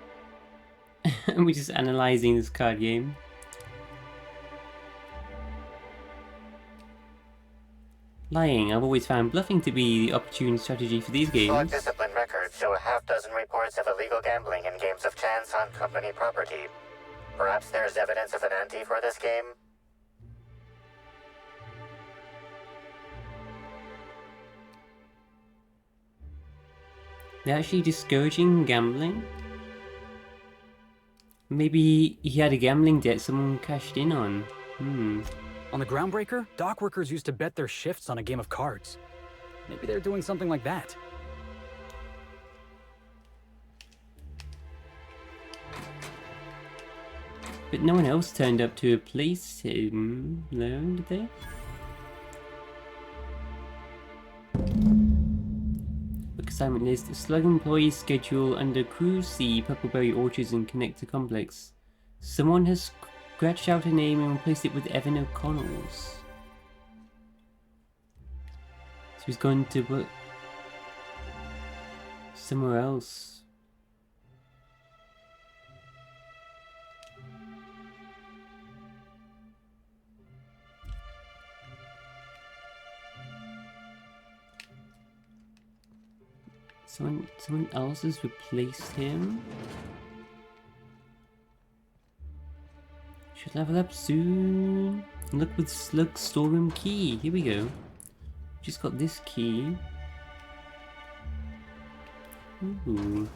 We're just analysing this card game. Lying. I've always found bluffing to be the opportune strategy for these Slug games. discipline records show a half-dozen reports of illegal gambling in games of chance on company property. Perhaps there's evidence of an ante for this game? They're actually discouraging gambling? Maybe he had a gambling debt someone cashed in on. On the Groundbreaker, dock workers used to bet their shifts on a game of cards. Maybe they're doing something like that. But no one else turned up to replace him, no, did they? Book assignment list. Slug employees schedule under Cruise Sea, Purpleberry Orchards and Connector Complex. Someone has scratched out a name and replaced it with Evan O'Connell's. So he's gone to work somewhere else. Someone else has replaced him. Should level up soon. Look with Slug's storeroom key. Here we go. Just got this key. Ooh.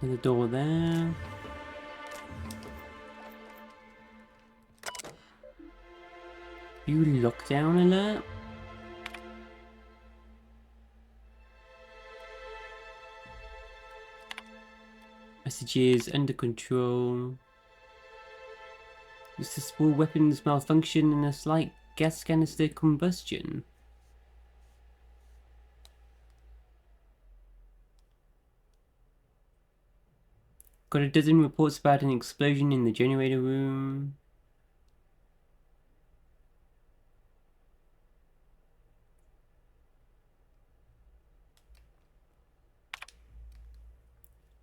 Another door there. You lockdown alert? Messages under control. Just a small weapons malfunction and a slight gas canister combustion. Got a dozen reports about an explosion in the generator room.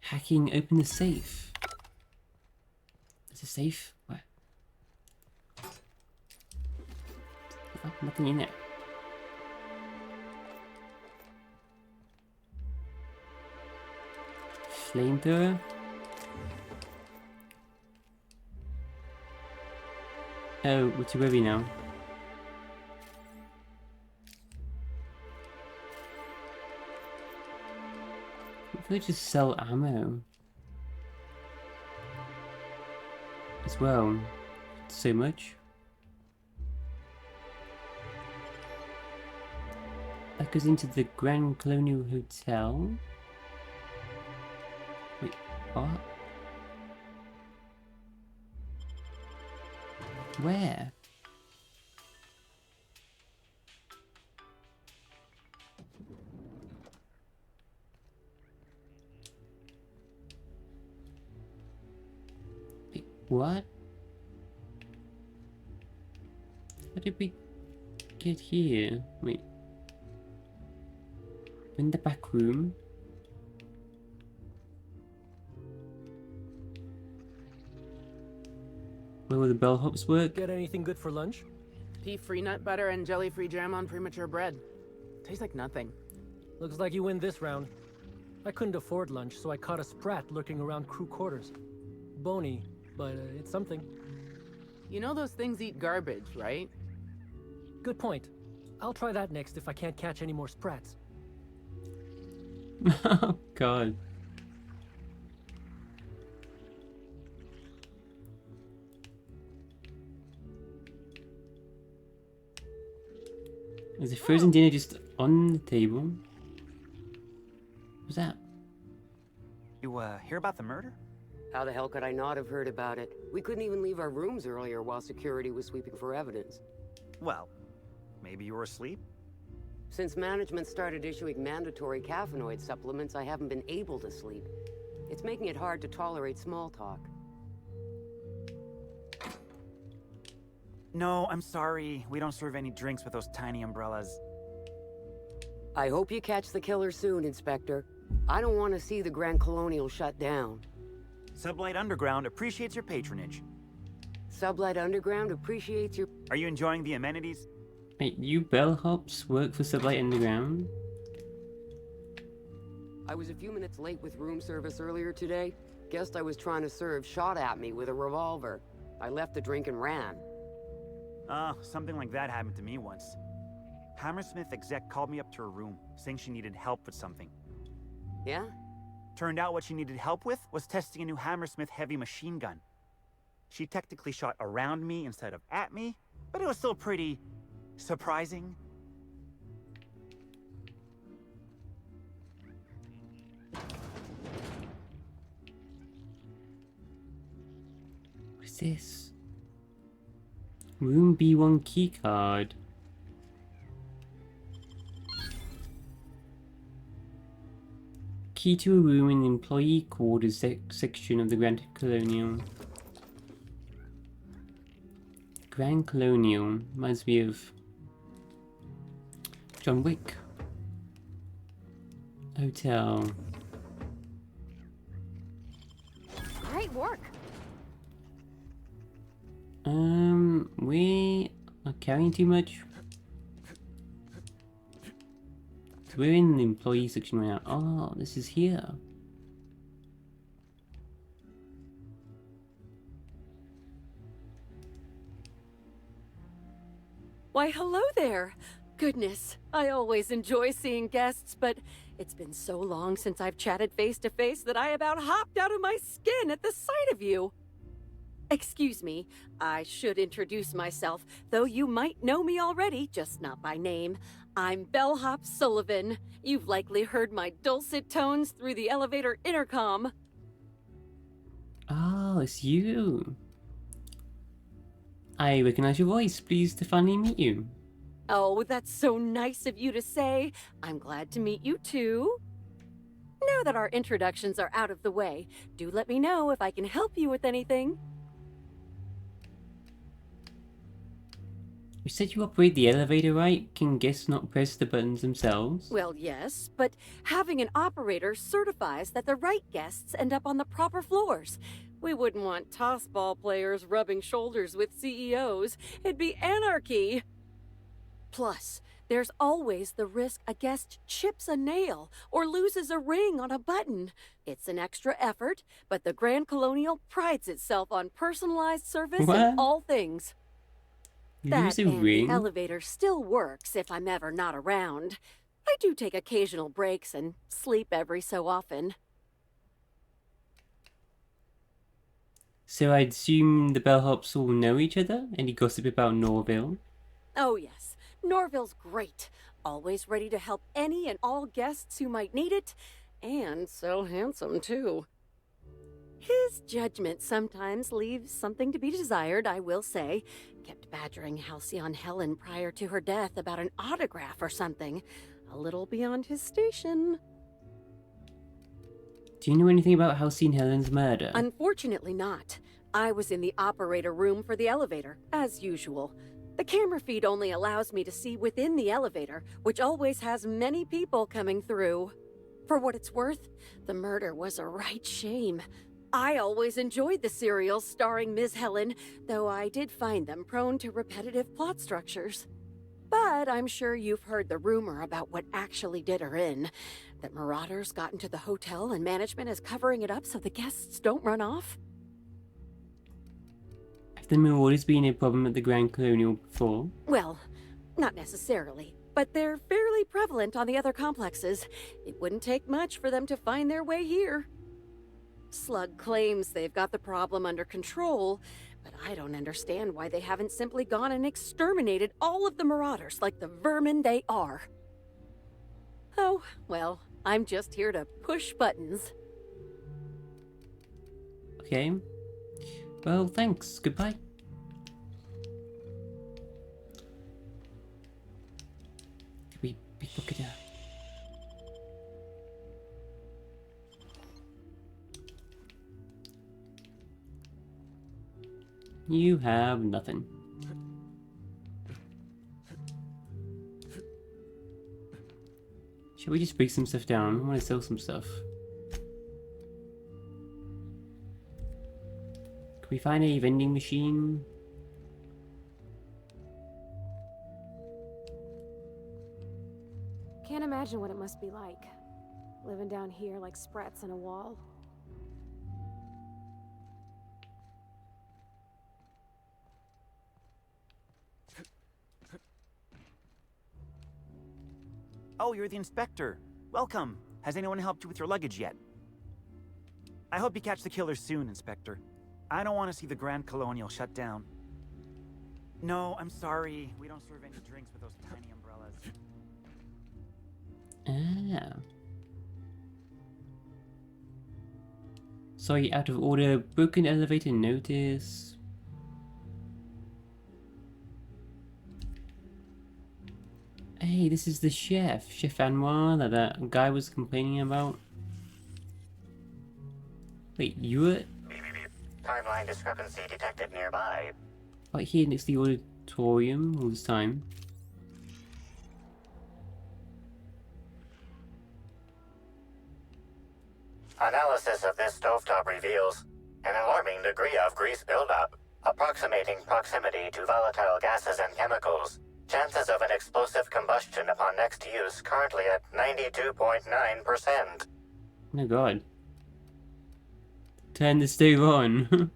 Hacking open the safe. Is it safe? Where? Oh, nothing in it. Flamethrower. Oh, we're too heavy now. They just sell ammo as well. So much. That goes into the Grand Colonial Hotel. Wait, what? Where? What? How did we get here? Wait. In the back room. Where will the bellhops work? Get anything good for lunch? Pea-free nut butter and jelly-free jam on premature bread. Tastes like nothing. Looks like you win this round. I couldn't afford lunch, so I caught a sprat lurking around crew quarters. Bony, but it's something. You know those things eat garbage, right? Good point. I'll try that next if I can't catch any more sprats. Oh, God. There's a frozen dinner just on the table. What's that? You, hear about the murder? How the hell could I not have heard about it? We couldn't even leave our rooms earlier while security was sweeping for evidence. Well, maybe you were asleep? Since management started issuing mandatory caffeinoid supplements, I haven't been able to sleep. It's making it hard to tolerate small talk. No, I'm sorry. We don't serve any drinks with those tiny umbrellas. I hope you catch the killer soon, Inspector. I don't want to see the Grand Colonial shut down. Sublight Underground appreciates your patronage. Sublight Underground appreciates your... Are you enjoying the amenities? Wait, you bellhops work for Sublight Underground? I was a few minutes late with room service earlier today. Guest I was trying to serve shot at me with a revolver. I left the drink and ran. Something like that happened to me once. Hammersmith exec called me up to her room, saying she needed help with something. Yeah? Turned out what she needed help with was testing a new Hammersmith heavy machine gun. She technically shot around me instead of at me, but it was still pretty surprising. What is this? Room B1 keycard. Key to a room in the employee quarters section of the Grand Colonial. Grand Colonial reminds me of John Wick. Hotel. Great work. We are carrying too much. So we're in the employee section right now. Oh, this is here. Why, hello there. Goodness, I always enjoy seeing guests, but it's been so long since I've chatted face to face that I about hopped out of my skin at the sight of you. Excuse me, I should introduce myself, though you might know me already, just not by name. I'm Bellhop Sullivan. You've likely heard my dulcet tones through the elevator intercom. Oh, it's you. I recognize your voice. Pleased to finally meet you. Oh, that's so nice of you to say. I'm glad to meet you too. Now that our introductions are out of the way, do let me know if I can help you with anything. You said you operate the elevator, right? Can guests not press the buttons themselves? Well, yes, but having an operator certifies that the right guests end up on the proper floors. We wouldn't want tossball players rubbing shoulders with CEOs. It'd be anarchy. Plus, there's always the risk a guest chips a nail or loses a ring on a button. It's an extra effort, but the Grand Colonial prides itself on personalized service in all things. Lose a and ring? the elevator still works if I'm ever not around. I do take occasional breaks and sleep every so often. So I'd assume the bellhops all know each other? Any gossip about Norville? Oh yes, Norville's great. Always ready to help any and all guests who might need it. And so handsome too. His judgment sometimes leaves something to be desired, I will say. Kept badgering Halcyon Helen prior to her death about an autograph or something. A little beyond his station. Do you know anything about Halcyon Helen's murder? Unfortunately not. I was in the operator room for the elevator, as usual. The camera feed only allows me to see within the elevator, which always has many people coming through. For what it's worth, the murder was a right shame. I always enjoyed the serials starring Ms. Helen, though I did find them prone to repetitive plot structures. But I'm sure you've heard the rumor about what actually did her in. That marauders got into the hotel and management is covering it up so the guests don't run off. Have the marauders been a problem at the Grand Colonial before? Well, Not necessarily, but they're fairly prevalent on the other complexes. It wouldn't take much for them to find their way here. Slug claims they've got the problem under control, but I don't understand why they haven't simply gone and exterminated all of the Marauders like the vermin they are. Oh, well, I'm just here to push buttons. Okay. Well, thanks. Goodbye. Can we look at her? You have nothing. Shall we just break some stuff down? I want to sell some stuff. Can we find a vending machine? Can't imagine what it must be like, living down here like sprats in a wall. Oh, you're the inspector. Welcome. Has anyone helped you with your luggage yet? I hope you catch the killer soon, Inspector. I don't want to see the Grand Colonial shut down. No, I'm sorry. We don't serve any drinks with those tiny umbrellas. Ah. Sorry, out of order. Broken elevator notice. Hey, this is the chef, Chef Anwar, that guy was complaining about. Wait, you were Timeline discrepancy detected nearby. right here next to the auditorium all this time. Analysis of this stovetop reveals an alarming degree of grease buildup, approximating proximity to volatile gases and chemicals. Chances of an explosive combustion upon next use currently at 92.9%. Oh my god. Turn the stove on.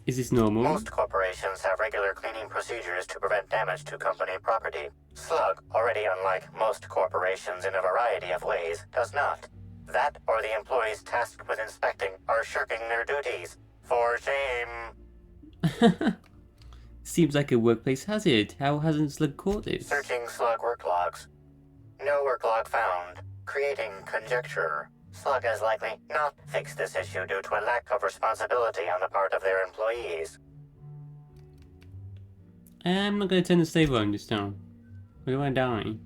Is this normal? Most corporations have regular cleaning procedures to prevent damage to company property. Slug, already unlike most corporations in a variety of ways, does not. That or the employees tasked with inspecting are shirking their duties. For shame. Seems like a workplace hazard. How hasn't Slug caught this? Searching Slug work logs. No work log found. Creating conjecture. Slug has likely not fixed this issue due to a lack of responsibility on the part of their employees. I'm not gonna turn the stove on this time. We're gonna die.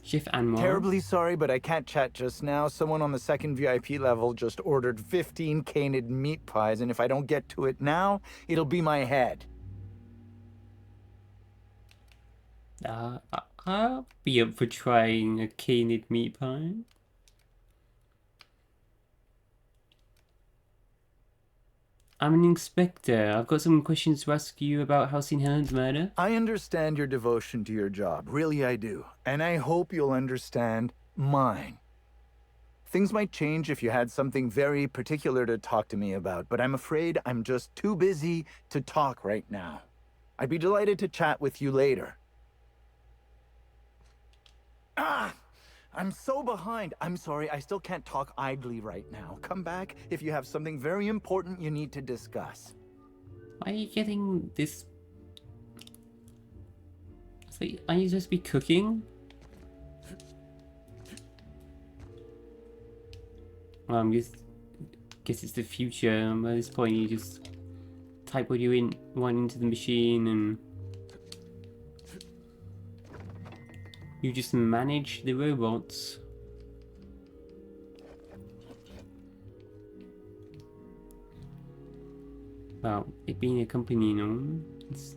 Chef Anwar. Terribly sorry, but I can't chat just now. Someone on the second VIP level just ordered 15 canid meat pies, and if I don't get to it now, it'll be my head. I'll be up for trying a canid meat pie. I'm an inspector. I've got some questions to ask you about Halcyon Helen's murder. I understand your devotion to your job. Really, I do. And I hope you'll understand mine. Things might change if you had something very particular to talk to me about, but I'm afraid I'm just too busy to talk right now. I'd be delighted to chat with you later. I'm so behind. I'm sorry, I still can't talk idly right now. Come back if you have something very important you need to discuss. Why are you getting this? So, are you supposed to be cooking? Well, I'm just guess it's the future. At this point, you just type what you want into the machine, and you just manage the robots. Well, it being a company, you know, it's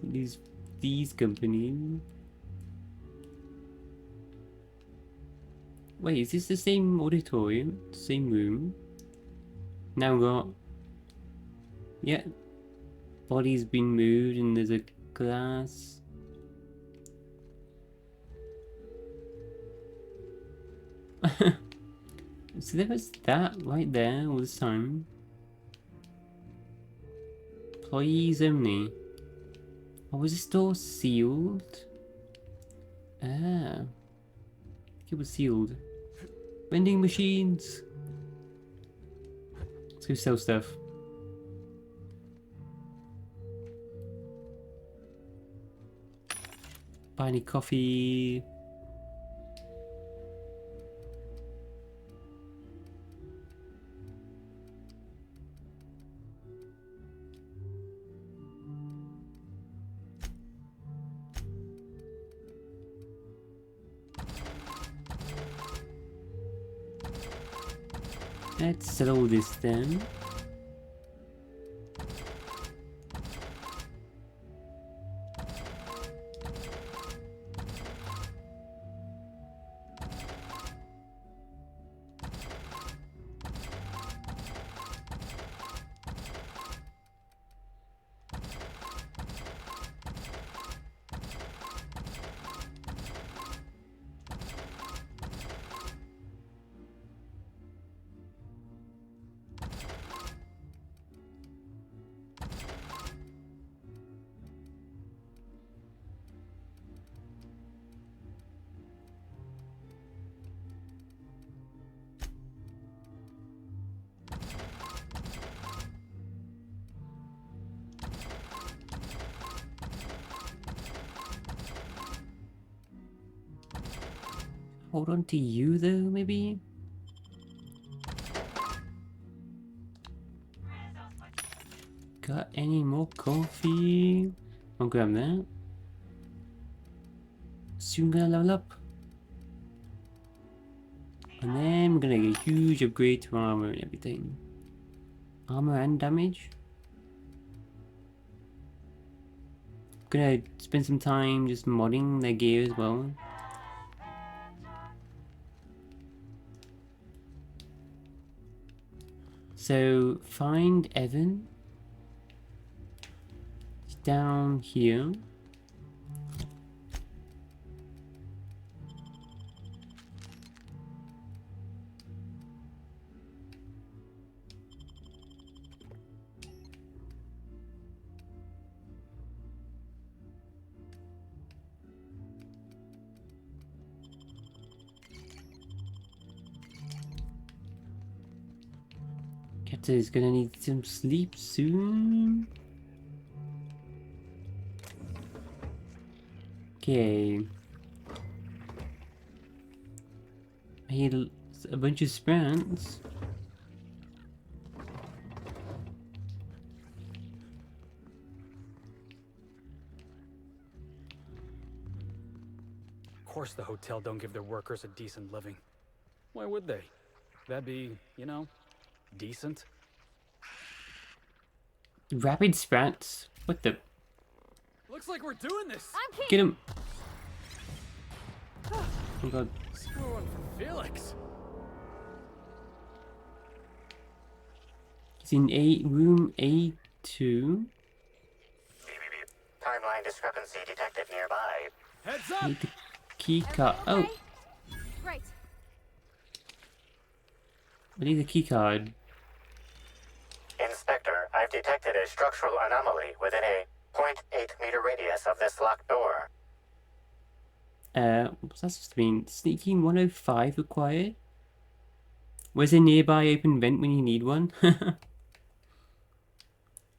these companies. Wait, is this the same auditorium? Same room? Now we got... Yeah. Body's been moved and there's a glass. So there was that right there all this time. Employees only. Oh, was this door sealed? Ah. It was sealed. Vending machines. Let's go sell stuff. Buy any coffee. Let's sell all this then. Hold on to you though, maybe? Got any more coffee? I'll grab that. Soon gonna level up. And then we're gonna get a huge upgrade to armor and everything. Armor and damage. Gonna spend some time just modding their gear as well. So find Evan. He's down here. Captain's gonna need some sleep soon. Okay. I need a bunch of sprints. Of course the hotel don't give their workers a decent living. Why would they? That'd be, you know, decent. Rapid sprints? What the? Looks like we're doing this. Get him! Oh god. Screw one for Felix. He's in room A2. Timeline discrepancy detected nearby. Heads up! Need the key card. Oh, Great. I need the key card. Inspector, I've detected a structural anomaly within a 0.8 meter radius of this locked door. What's that supposed to mean? Sneaking 105 required? Where's a nearby open vent when you need one?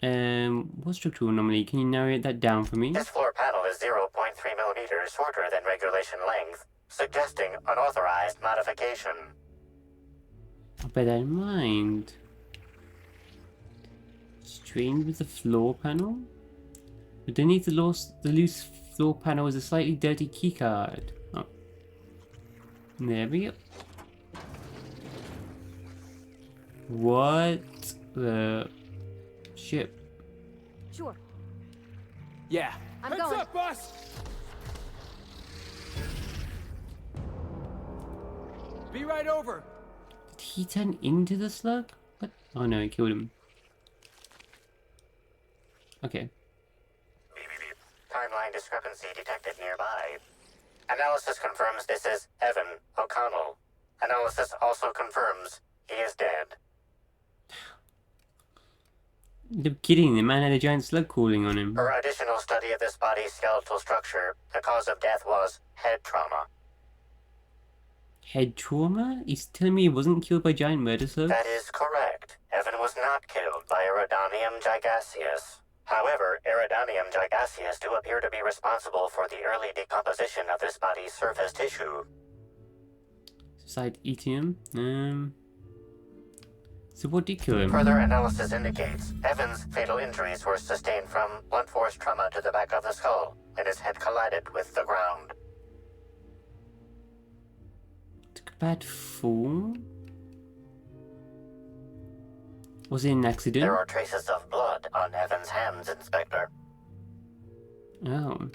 What structural anomaly? Can you narrate that down for me? This floor panel is 0.3 millimeters shorter than regulation length, suggesting unauthorized modification. I'll bear that in mind. Strained with the floor panel? Underneath the loose floor panel is a slightly dirty keycard. Oh. There we go. What the shit? Sure. Yeah. I'm Heads going. up, boss! Be right over. Did he turn into the slug? What? Oh no, he killed him. Okay. Timeline discrepancy detected nearby. Analysis confirms this is Evan O'Connell. Analysis also confirms he is dead. You're kidding, the man had a giant slug crawling on him. Per additional study of this body's skeletal structure, the cause of death was head trauma. Head trauma? He's telling me he wasn't killed by giant murder slugs? That is correct. Evan was not killed by Eridanium gigaseus. However, Eridanium gigaseus do appear to be responsible for the early decomposition of this body's surface tissue. Side eating him? So what did kill him? Further analysis indicates Evan's fatal injuries were sustained from blunt force trauma to the back of the skull, and his head collided with the ground. Took a bad fall? Was it an accident? There are traces of blood on Evan's hands, Inspector. Oh.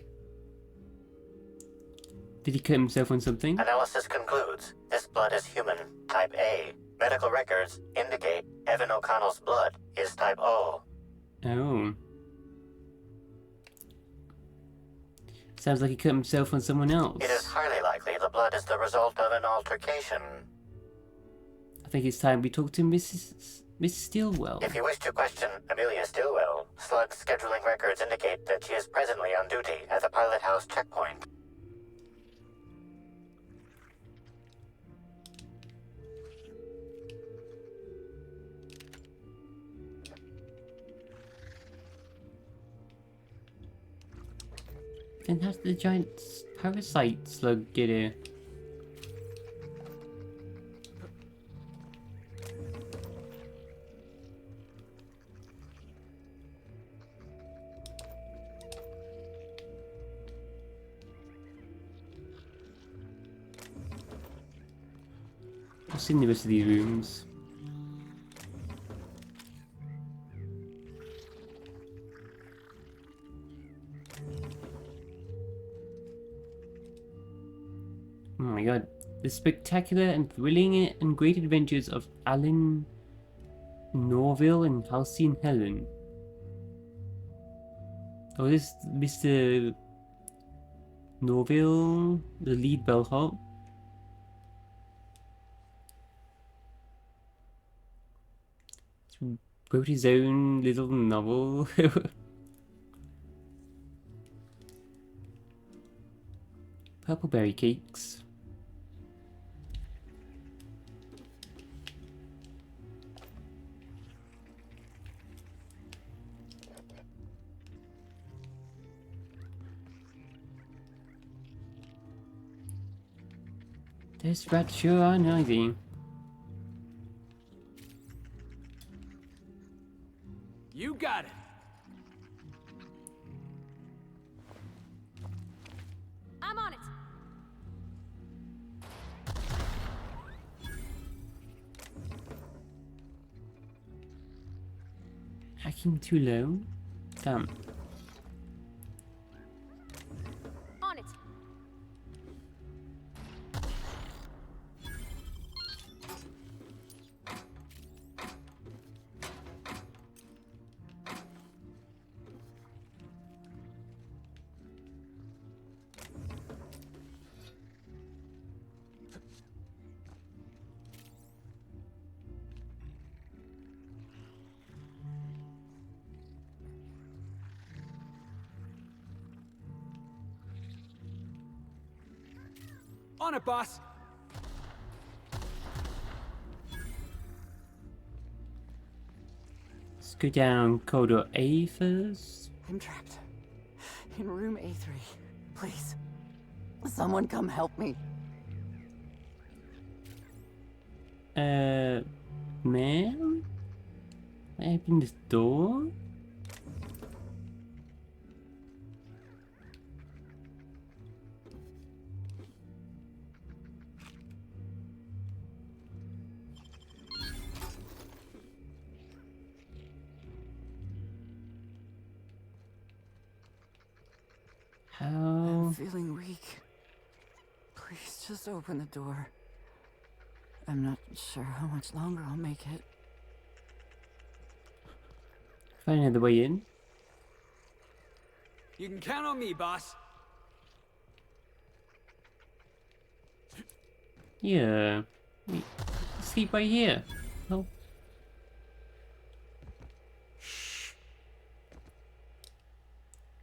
Did he cut himself on something? Analysis concludes this blood is human, type A. Medical records indicate Evan O'Connell's blood is type O. Oh. Sounds like he cut himself on someone else. It is highly likely the blood is the result of an altercation. I think it's time we talk to Miss Stillwell. If you wish to question Amelia Stillwell, Slug's scheduling records indicate that she is presently on duty at the Pilot House checkpoint. Then how's the giant parasite slug get here? What's in the rest of these rooms? Oh my god. The spectacular and thrilling and great adventures of Alan Norville and Halcyon Helen. Oh, this is Mr. Norville, the lead bellhop. Wrote his own little novel. Purpleberry cakes. This rat sure are noisy. You got it. I'm on it. Hacking too low? Damn. On it. On it, boss. Let's go down corridor A first. I'm trapped in room A3. Please, someone come help me. Ma'am? I open this door? How? I'm feeling weak. Please just open the door. I'm not sure how much longer I'll make it. Find another way in. You can count on me, boss. Yeah. Wait, sleep right here. Oh. Shh.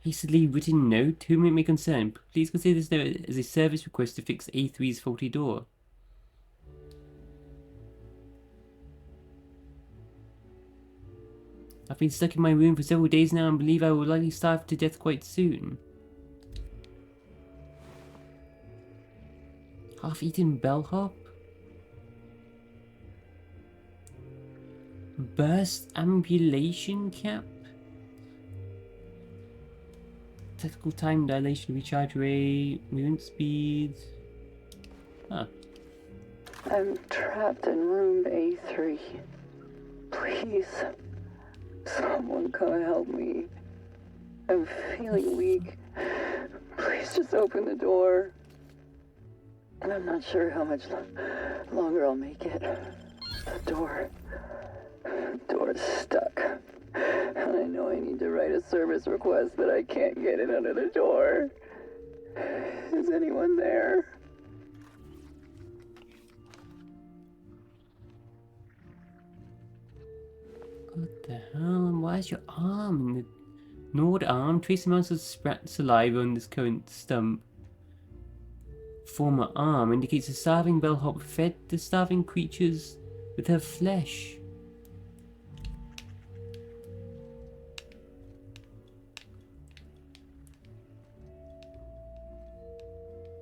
Hastily written note. Whom it may concern. Please consider this note as a service request to fix A3's faulty door. I've been stuck in my room for several days now and believe I will likely starve to death quite soon. Half-eaten bellhop? Burst ambulation cap? Tactical time dilation, recharge rate, movement speed. Huh. I'm trapped in room A3. Please, someone come help me. I'm feeling weak. Please just open the door. And I'm not sure how much longer I'll make it. The door's stuck. And I know I need to write a service request, but I can't get it under the door. Is anyone there? What the hell? Why is your arm in the gnawed arm? Trace amounts of sprat saliva on this current stump. Former arm indicates a starving bellhop fed the starving creatures with her flesh.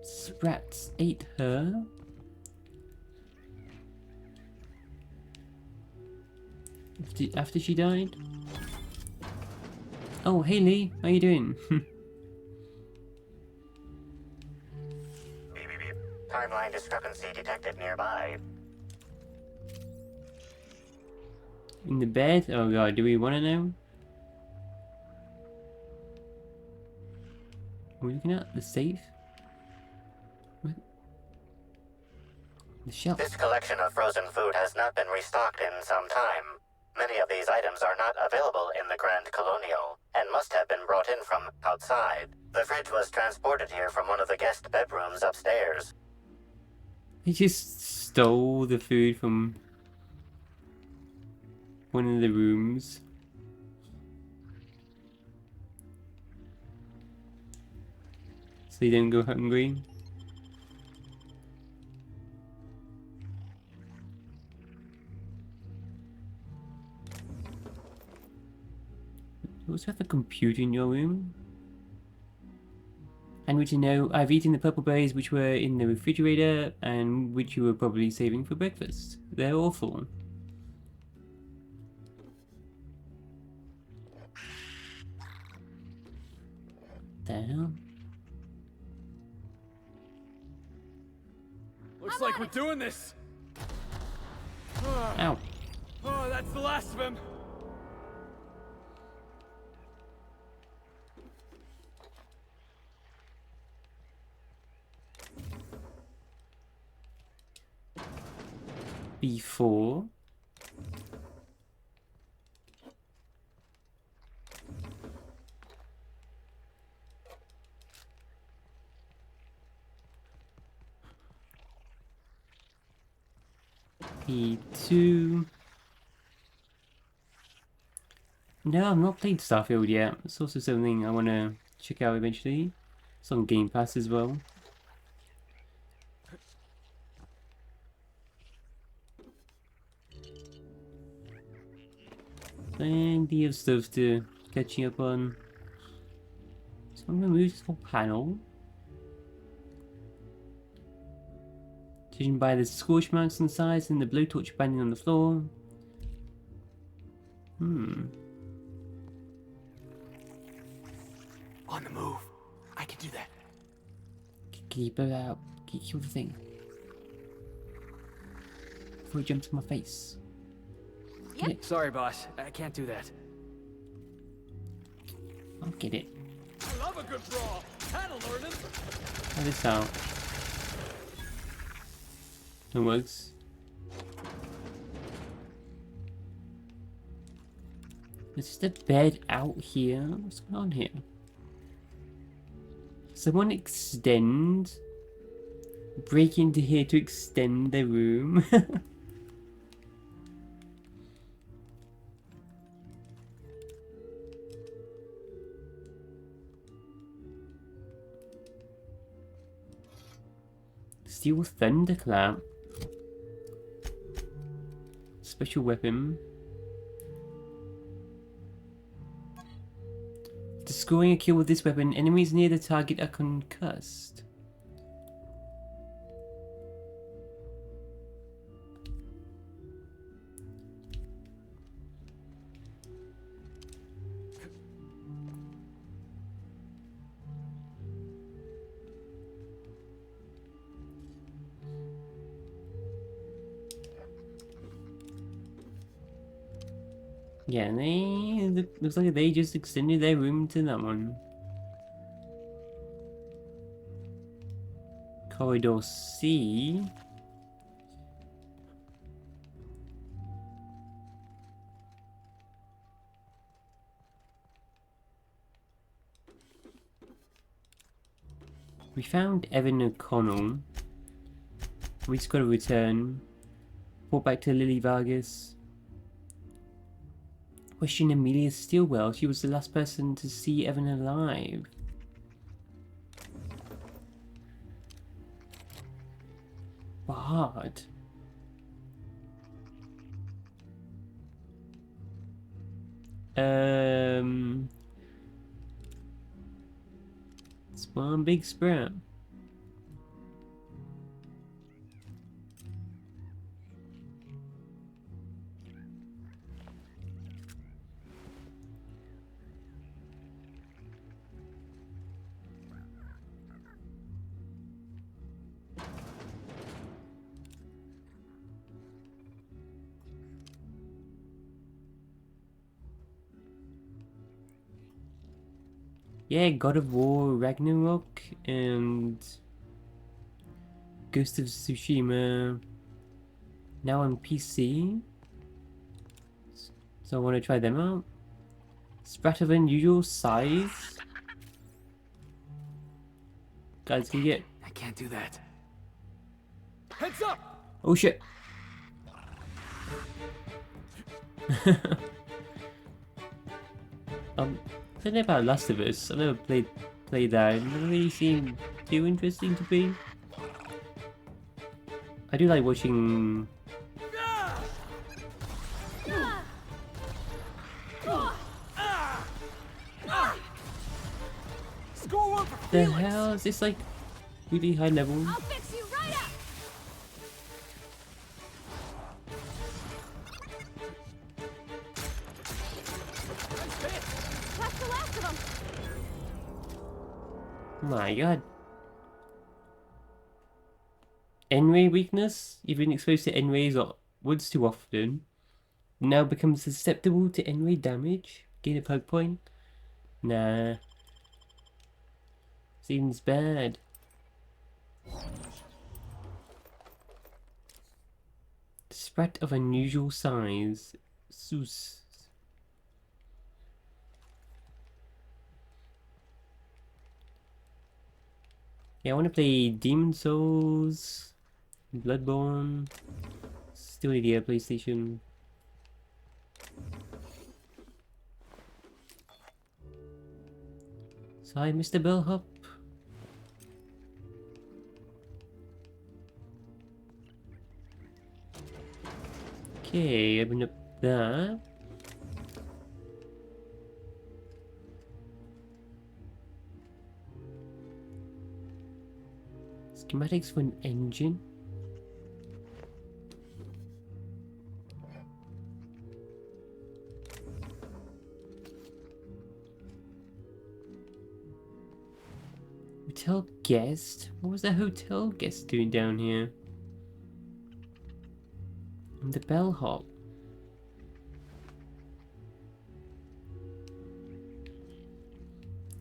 Sprats ate her. After she died? Oh, hey Lee, how you doing? Timeline discrepancy detected nearby. In the bed? Oh god, do we want to know? What are we looking at? The safe? What? The shelf. This collection of frozen food has not been restocked in some time. Many of these items are not available in the Grand Colonial, and must have been brought in from outside. The fridge was transported here from one of the guest bedrooms upstairs. He just stole the food from one of the rooms. So you didn't go hungry? You also have a computer in your room? And would you know, I've eaten the purple berries which were in the refrigerator and which you were probably saving for breakfast. They're awful. Damn. Looks like we're doing this. Ow. Oh, that's the last of him. Before. E2. No, I've not played Starfield yet. It's also something I want to check out eventually. It's on Game Pass as well. Plenty of stuff to catching up on. So I'm going to move this whole panel. Judging by the scorch marks on the sides and the blowtorch banging on the floor. On the move. I can do that. Can you blow out? Can you kill the thing? Before it jumps in my face. Yep. Sorry, boss. I can't do that. I'll get it. I love a good brawl. Paddle learning. Try this out. It works. There's just a bed out here. What's going on here? Someone break into here to extend the room. Steel Thunderclap. Special weapon. Scoring a kill with this weapon, enemies near the target are concussed. Yeah, and they looks like they just extended their room to that one. Corridor C. We found Evan O'Connell. We just gotta return. Report back to Lily Vargas. Question Amelia Stilwell. She was the last person to see Evan alive. Bard. It's one big sprout. Yeah, God of War, Ragnarok, and Ghost of Tsushima. Now on PC. So I want to try them out. Sprat of unusual size. Guys, can you get... I can't do that. Heads up! Oh shit! I don't know about Last of Us. I've never played that. It doesn't really seem too interesting to me. I do like watching. The hell is this, like really high level? I'll fix you right up. That's the last of them. My god. N-ray weakness? You've been exposed to N-rays or woods too often. Now becomes susceptible to N-ray damage. Gain a poke point? Nah. Seems bad. Sprat of unusual size. Sus. Yeah, I want to play Demon Souls, Bloodborne. Still need a PlayStation. So hi, Mr. Bellhop. Okay, open up that. Schematics for an engine. Hotel guest? What was that hotel guest doing down here? And the bellhop.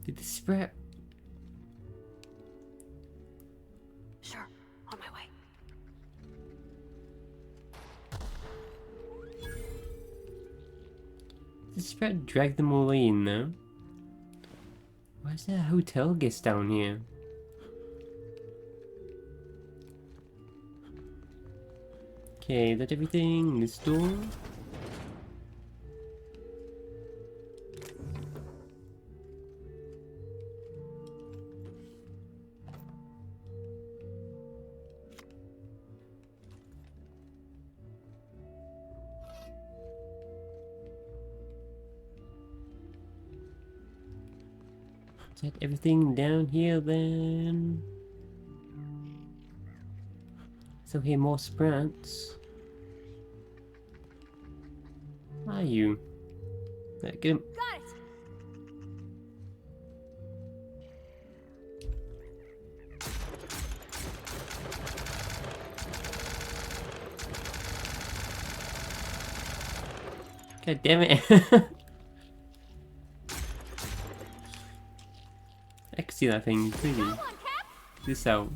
Did the spread? Sure, on my way. The spread dragged them all in though. Why is there a hotel guest down here? Okay, is that everything? This door? Is that everything down here then? So here more sprouts. Where are you? Get him. Got it! God damn it. I can see that thing crazy. This out.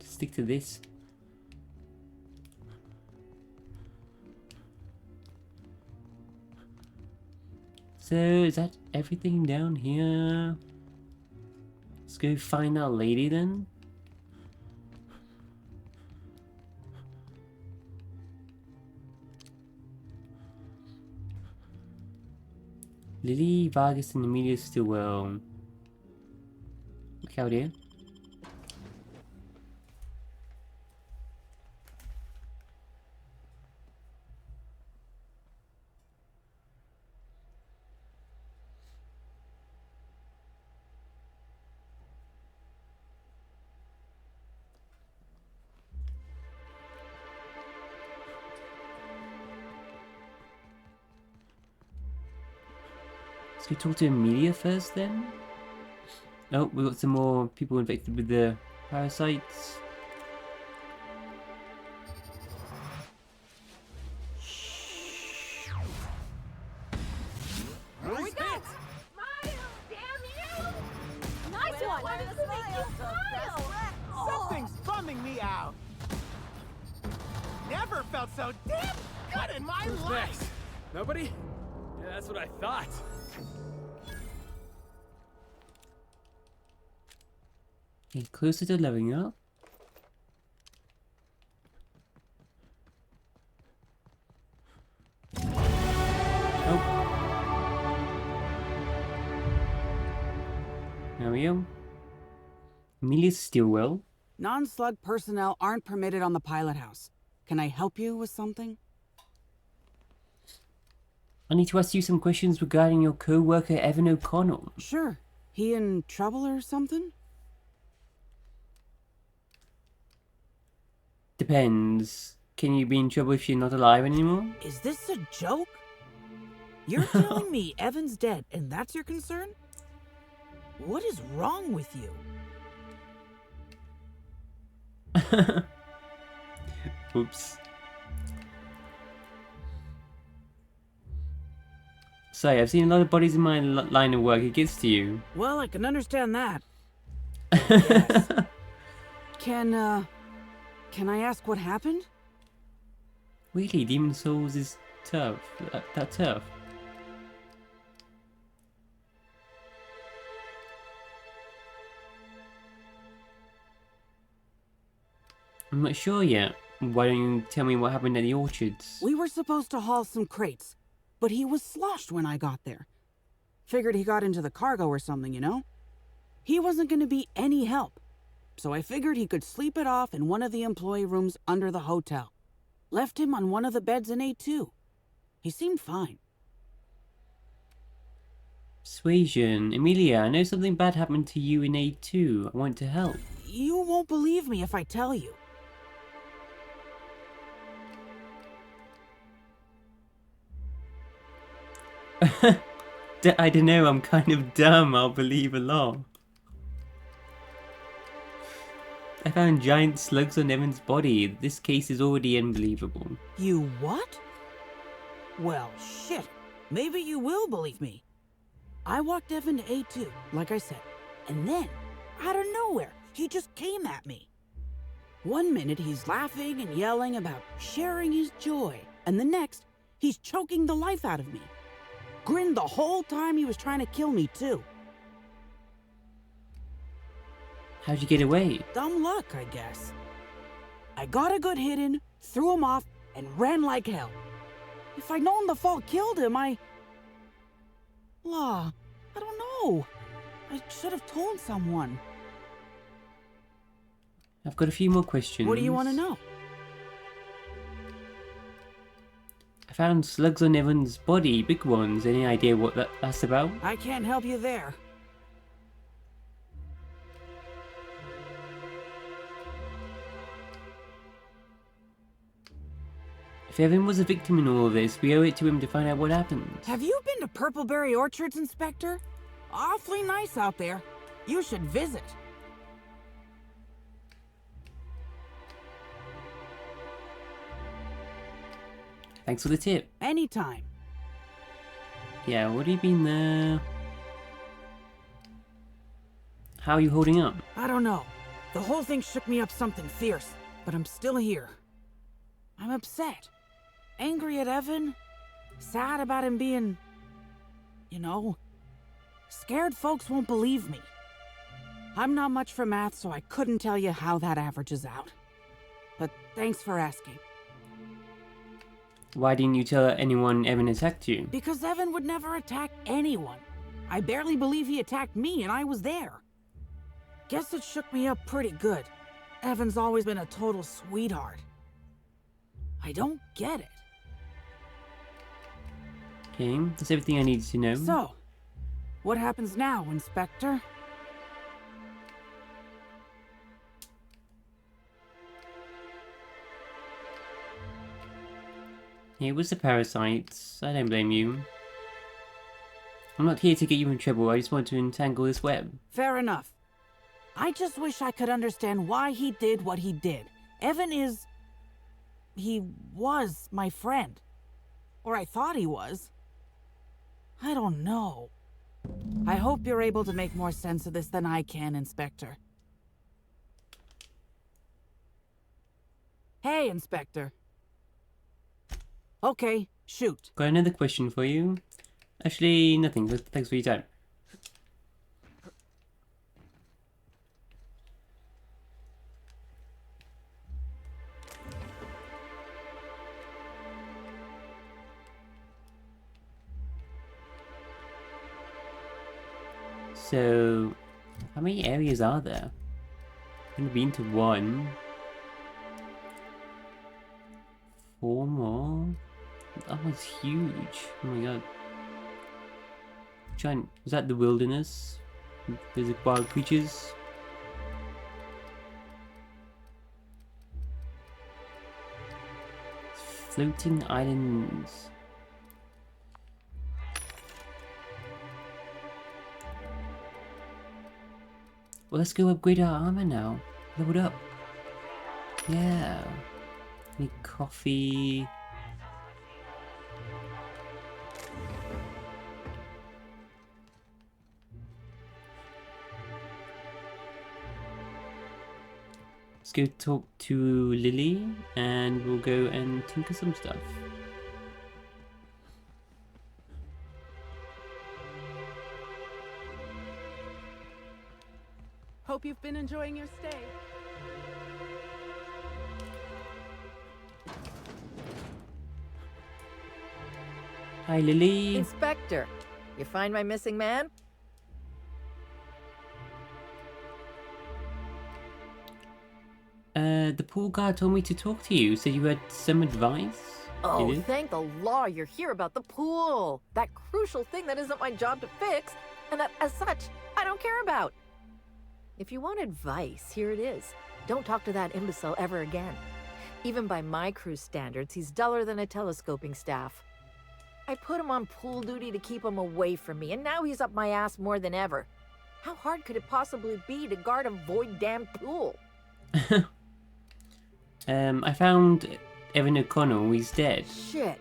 Stick to this. So is that everything down here? Let's go find our lady then. Lily, Vargas, and Amelia Stillwell. Look out here. Let's go talk to Amelia first then. Oh, we got some more people infected with the parasites. Here we go! Smile, damn you! Nice one! Something's bumming me out. Never felt so damn good in my Who's life. next? Nobody? Yeah, that's what I thought. Get closer to leveling up. Oh. There we go. Amelia Stillwell. Non-slug personnel aren't permitted on the pilot house. Can I help you with something? I need to ask you some questions regarding your co-worker Evan O'Connell. Sure. He in trouble or something? Depends. Can you be in trouble if you're not alive anymore? Is this a joke? You're telling me Evan's dead and that's your concern? What is wrong with you? Oops. Sorry, I've seen a lot of bodies in my line of work. It gets to you. Well, I can understand that. Yes. Can I ask what happened? Really, Demon Souls is tough. That tough. I'm not sure yet. Why don't you tell me what happened at the orchards? We were supposed to haul some crates, but he was sloshed when I got there. Figured he got into the cargo or something, you know? He wasn't going to be any help, so I figured he could sleep it off in one of the employee rooms under the hotel. Left him on one of the beds in A2. He seemed fine. Persuasion. Emilia, I know something bad happened to you in A2. I want to help. You won't believe me if I tell you. I don't know, I'm kind of dumb. I'll believe a lot. I found giant slugs on Evan's body. This case is already unbelievable. You what? Well, shit. Maybe you will believe me. I walked Evan to A2, like I said, and then, out of nowhere, he just came at me. One minute he's laughing and yelling about sharing his joy, and the next, he's choking the life out of me. Grinned the whole time he was trying to kill me, too. How'd you get away? Dumb luck, I guess. I got a good hit in, threw him off, and ran like hell. If I'd known the fall killed him, I don't know. I should have told someone. I've got a few more questions. What do you want to know? I I found slugs on Evan's body, big ones. Any idea what that's about? I can't help you there. If Evan was a victim in all of this, we owe it to him to find out what happened. Have you been to Purpleberry Orchards, Inspector? Awfully nice out there. You should visit. Thanks for the tip. Anytime. Yeah, what have you been there? How are you holding up? I don't know. The whole thing shook me up something fierce, but I'm still here. I'm upset. Angry at Evan. Sad about him being... you know... scared folks won't believe me. I'm not much for math, so I couldn't tell you how that averages out. But thanks for asking. Why didn't you tell anyone Evan attacked you? Because Evan would never attack anyone. I barely believe he attacked me, and I was there. Guess it shook me up pretty good. Evan's always been a total sweetheart. I don't get it. Okay, that's everything I needed to know. So, what happens now, Inspector? It was the parasites. I don't blame you. I'm not here to get you in trouble. I just want to entangle this web. Fair enough. I just wish I could understand why he did what he did. Evan is... he was my friend. Or I thought he was. I don't know. I hope you're able to make more sense of this than I can, Inspector. Hey, Inspector. Okay, shoot. Got another question for you. Actually, nothing. Thanks for your time. So, how many areas are there? I've only been to one. 4 more? That was huge. Oh my god. Giant. Was that the wilderness? There's wild creatures? Floating islands. Well, let's go upgrade our armor now. Leveled up. Yeah. Need coffee. Let's go talk to Lily and we'll go and tinker some stuff. Hope you've been enjoying your stay. Hi, Lily. Inspector, you find my missing man? The pool guard told me to talk to you. Said you had some advice. Oh, thank the law you're here about the pool. That crucial thing that isn't my job to fix, and that, as such, I don't care about. If you want advice, here it is. Don't talk to that imbecile ever again. Even by my crew's standards, he's duller than a telescoping staff. I put him on pool duty to keep him away from me, and now he's up my ass more than ever. How hard could it possibly be to guard a void-damned pool? I found Evan O'Connell. He's dead. Shit.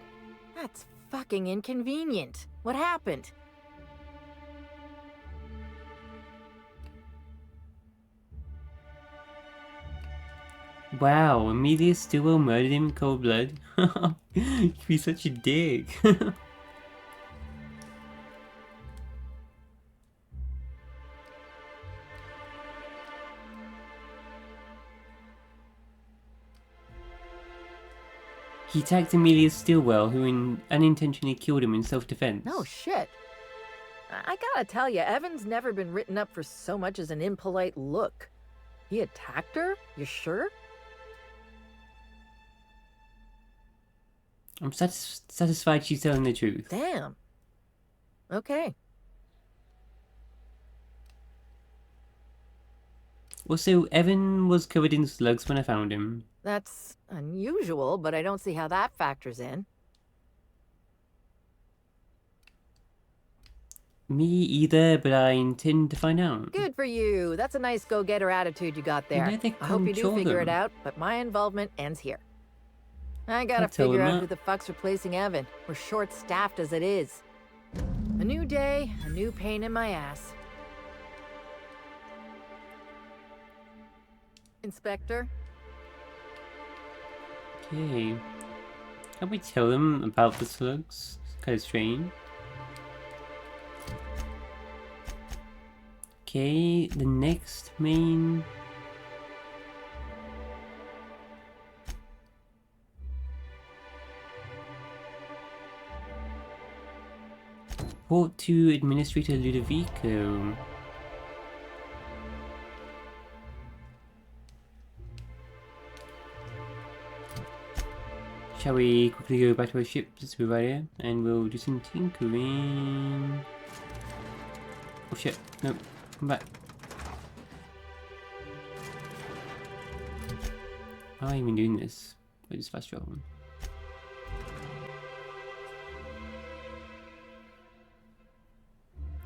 That's fucking inconvenient. What happened? Wow, Amelia Stillwell murdered him in cold blood. You'd be such a dick. He attacked Amelia Stillwell, who unintentionally killed him in self-defense. No shit. I gotta tell you, Evan's never been written up for so much as an impolite look. He attacked her? You sure? I'm satisfied she's telling the truth. Damn. Okay. Also, Evan was covered in slugs when I found him. That's unusual, but I don't see how that factors in. Me either, but I intend to find out. Good for you. That's a nice go-getter attitude you got there. Where they I hope you do control figure it them? out, but my involvement ends here. I gotta I'll tell figure them out that. who the fuck's replacing Evan. We're short-staffed as it is. A new day, a new pain in my ass. Inspector? Okay. Can we tell them about the slugs? It's kind of strange. Okay, the next main... Report to Administrator Ludovico. Shall we quickly go back to our ship since we're right here? And we'll do some tinkering. Oh shit, no, come back. How am I even doing this? I just fast travel.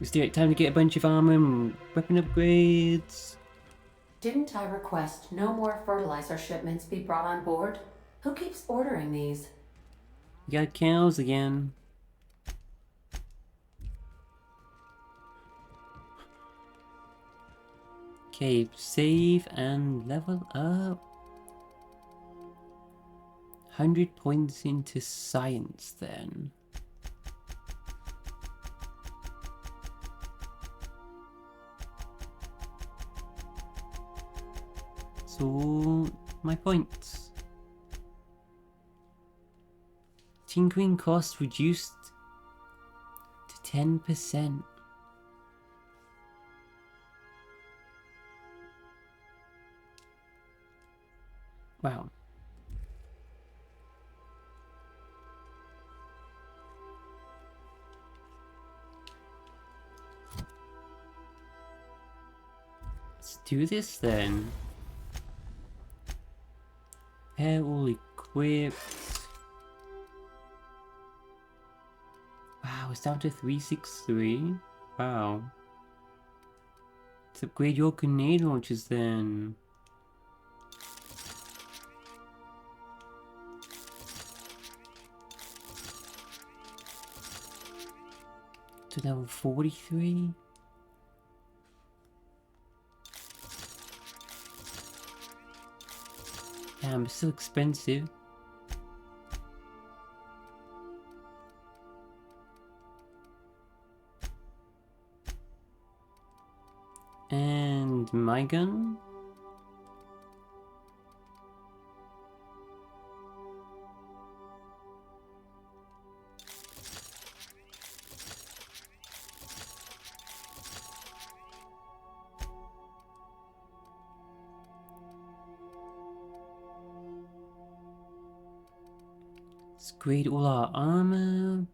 It's the right time to get a bunch of armor and weapon upgrades. Didn't I request no more fertilizer shipments be brought on board? Who keeps ordering these? We got cows again. Okay, save and level up. 100 points into science then. So, my points. Tinkering cost reduced to 10%. Wow. Let's do this then. Pair all equipped. Wow, it's down to 363. Wow. Let's upgrade your grenade launchers then. To level 43. Damn, it's still expensive. And my gun? Let's grade all our armor.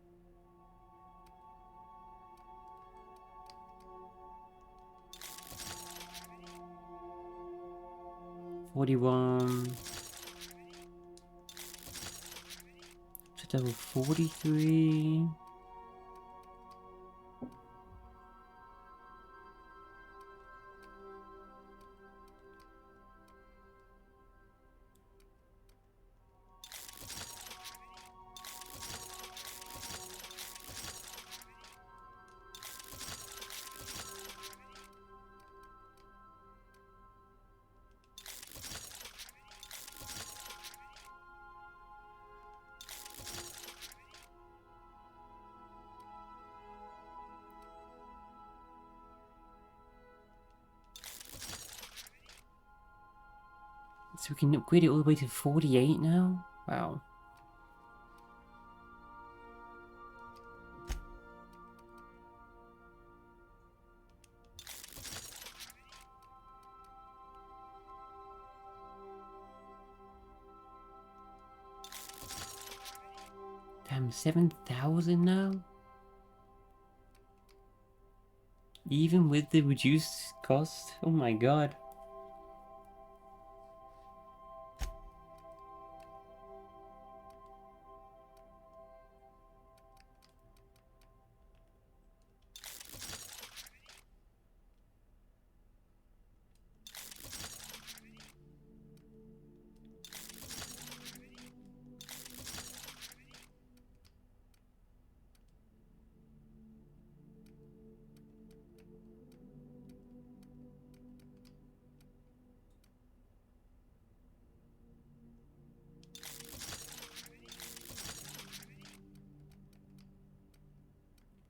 $41 to level 43. So we can upgrade it all the way to 48 now? Wow. Damn, 7,000 now? Even with the reduced cost? Oh my god.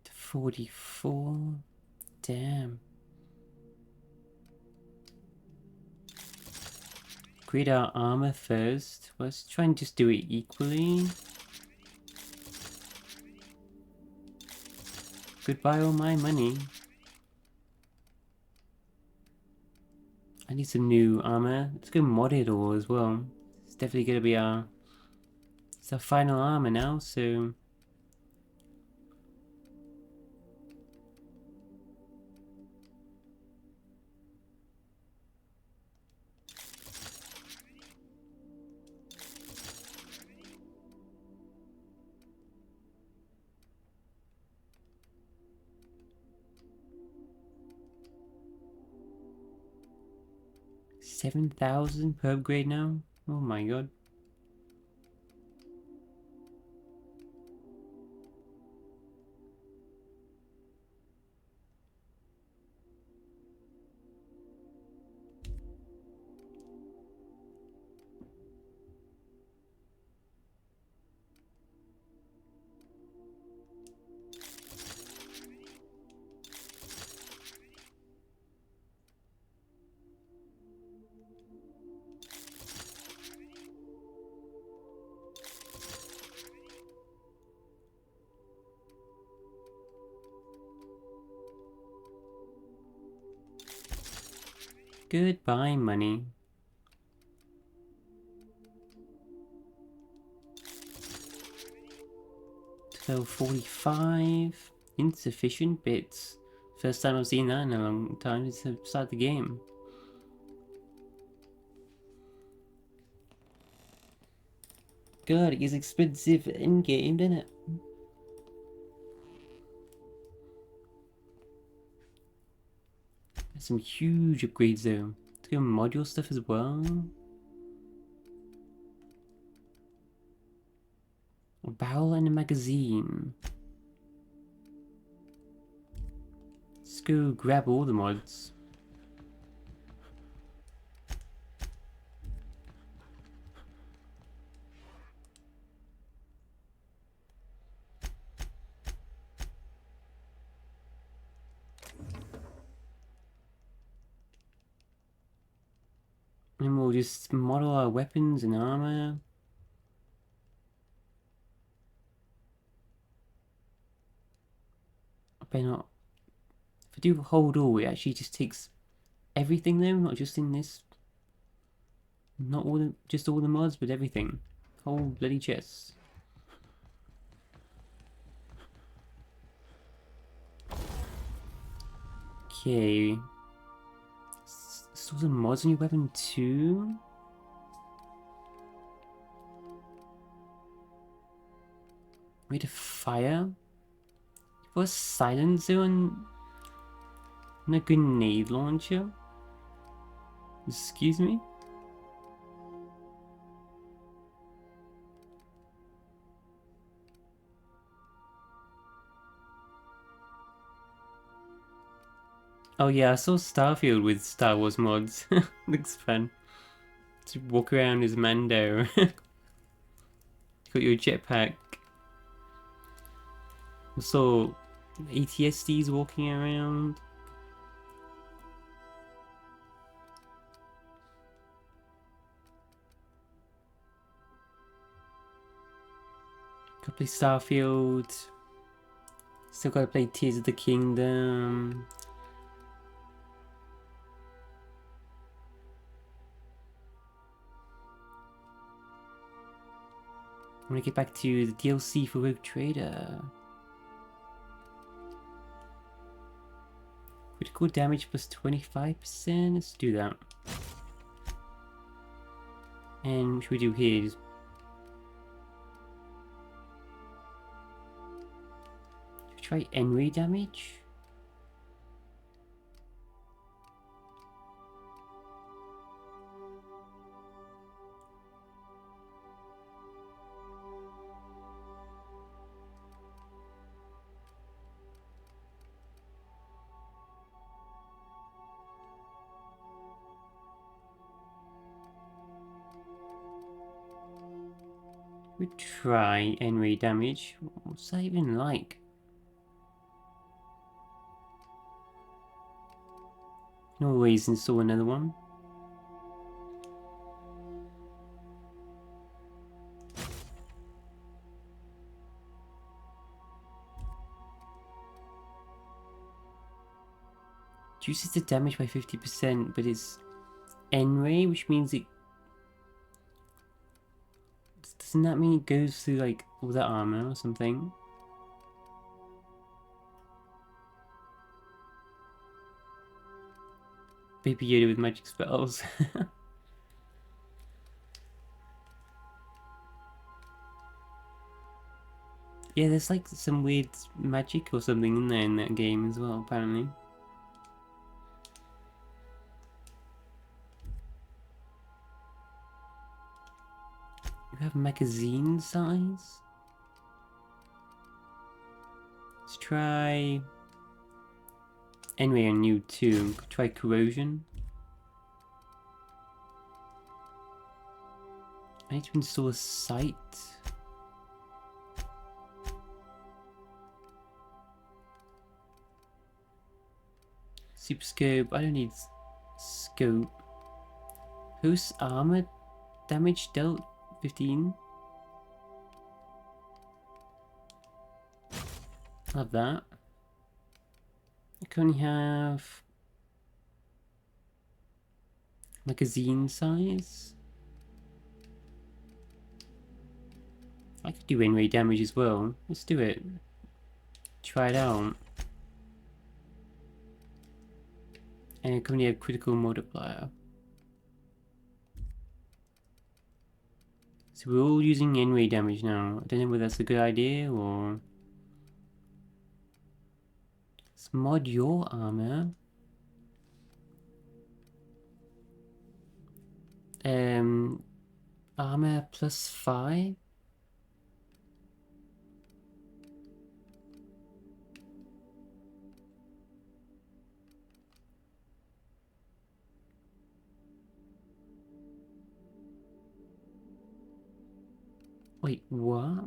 To 44. Damn. Create our armor first. Let's try and just do it equally. Goodbye all my money. I need some new armor. Let's go mod it all as well. It's definitely gonna be it's our final armor now, so 7,000 per upgrade now? Oh my god. Goodbye, money. So 45 insufficient bits. First time I've seen that in a long time since I started the game. God, it is expensive in game, doesn't it? There's some huge upgrades though. Let's go module stuff as well. A barrel and a magazine. Let's go grab all the mods. And we'll just model our weapons and armor. I better not. If I do hold all, it actually just takes everything though, not just in this. Not all the, just all the mods, but everything. Whole bloody chest. Okay. Still some mods on your weapon too? Rate of fire? For a silencer and a grenade launcher? Excuse me? Oh yeah, I saw Starfield with Star Wars mods. Looks fun. To walk around as Mando. Got your jetpack. I saw ATSDs walking around. Gotta play Starfield. Still gotta play Tears of the Kingdom. I want to get back to the DLC for Rogue Trader. Critical damage plus 25%. Let's do that. And what should we do here? Just try N-ray damage. We try N-ray damage. What's that even like? No always install another one. Reduces the damage by 50%, but it's N-ray, which means it... Doesn't that mean it goes through like all the armor or something? Baby Yoda with magic spells. Yeah, there's like some weird magic or something in there in that game as well, apparently. You have magazine size? Let's try... Anyway, on you too. Try corrosion. I need to install a sight. Super scope. I don't need scope. Whose armor damage dealt 15? Love that. I can only have magazine size. I could do in-ray damage as well. Let's do it. Try it out. And I can only have critical multiplier. So we're all using in-ray damage now. I don't know whether that's a good idea or... Let's mod your armor. Armor plus 5. Wait, what?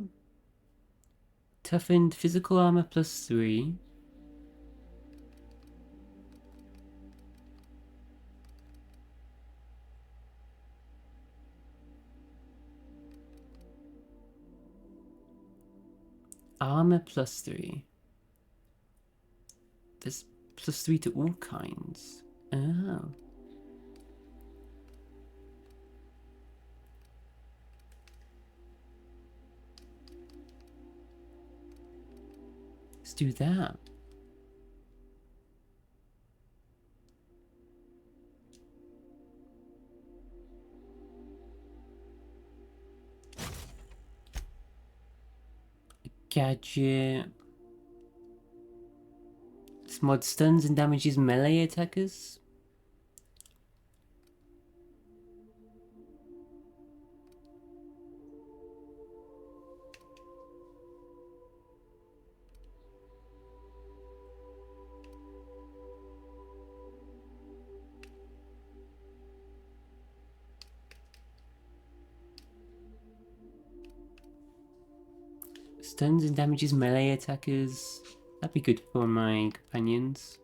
Toughened physical armor plus 3. Armor plus 3. There's plus 3 to all kinds. Oh. Let's do that. Gadget. This mod stuns and damages melee attackers. Stuns and damages melee attackers. That'd be good for my companions.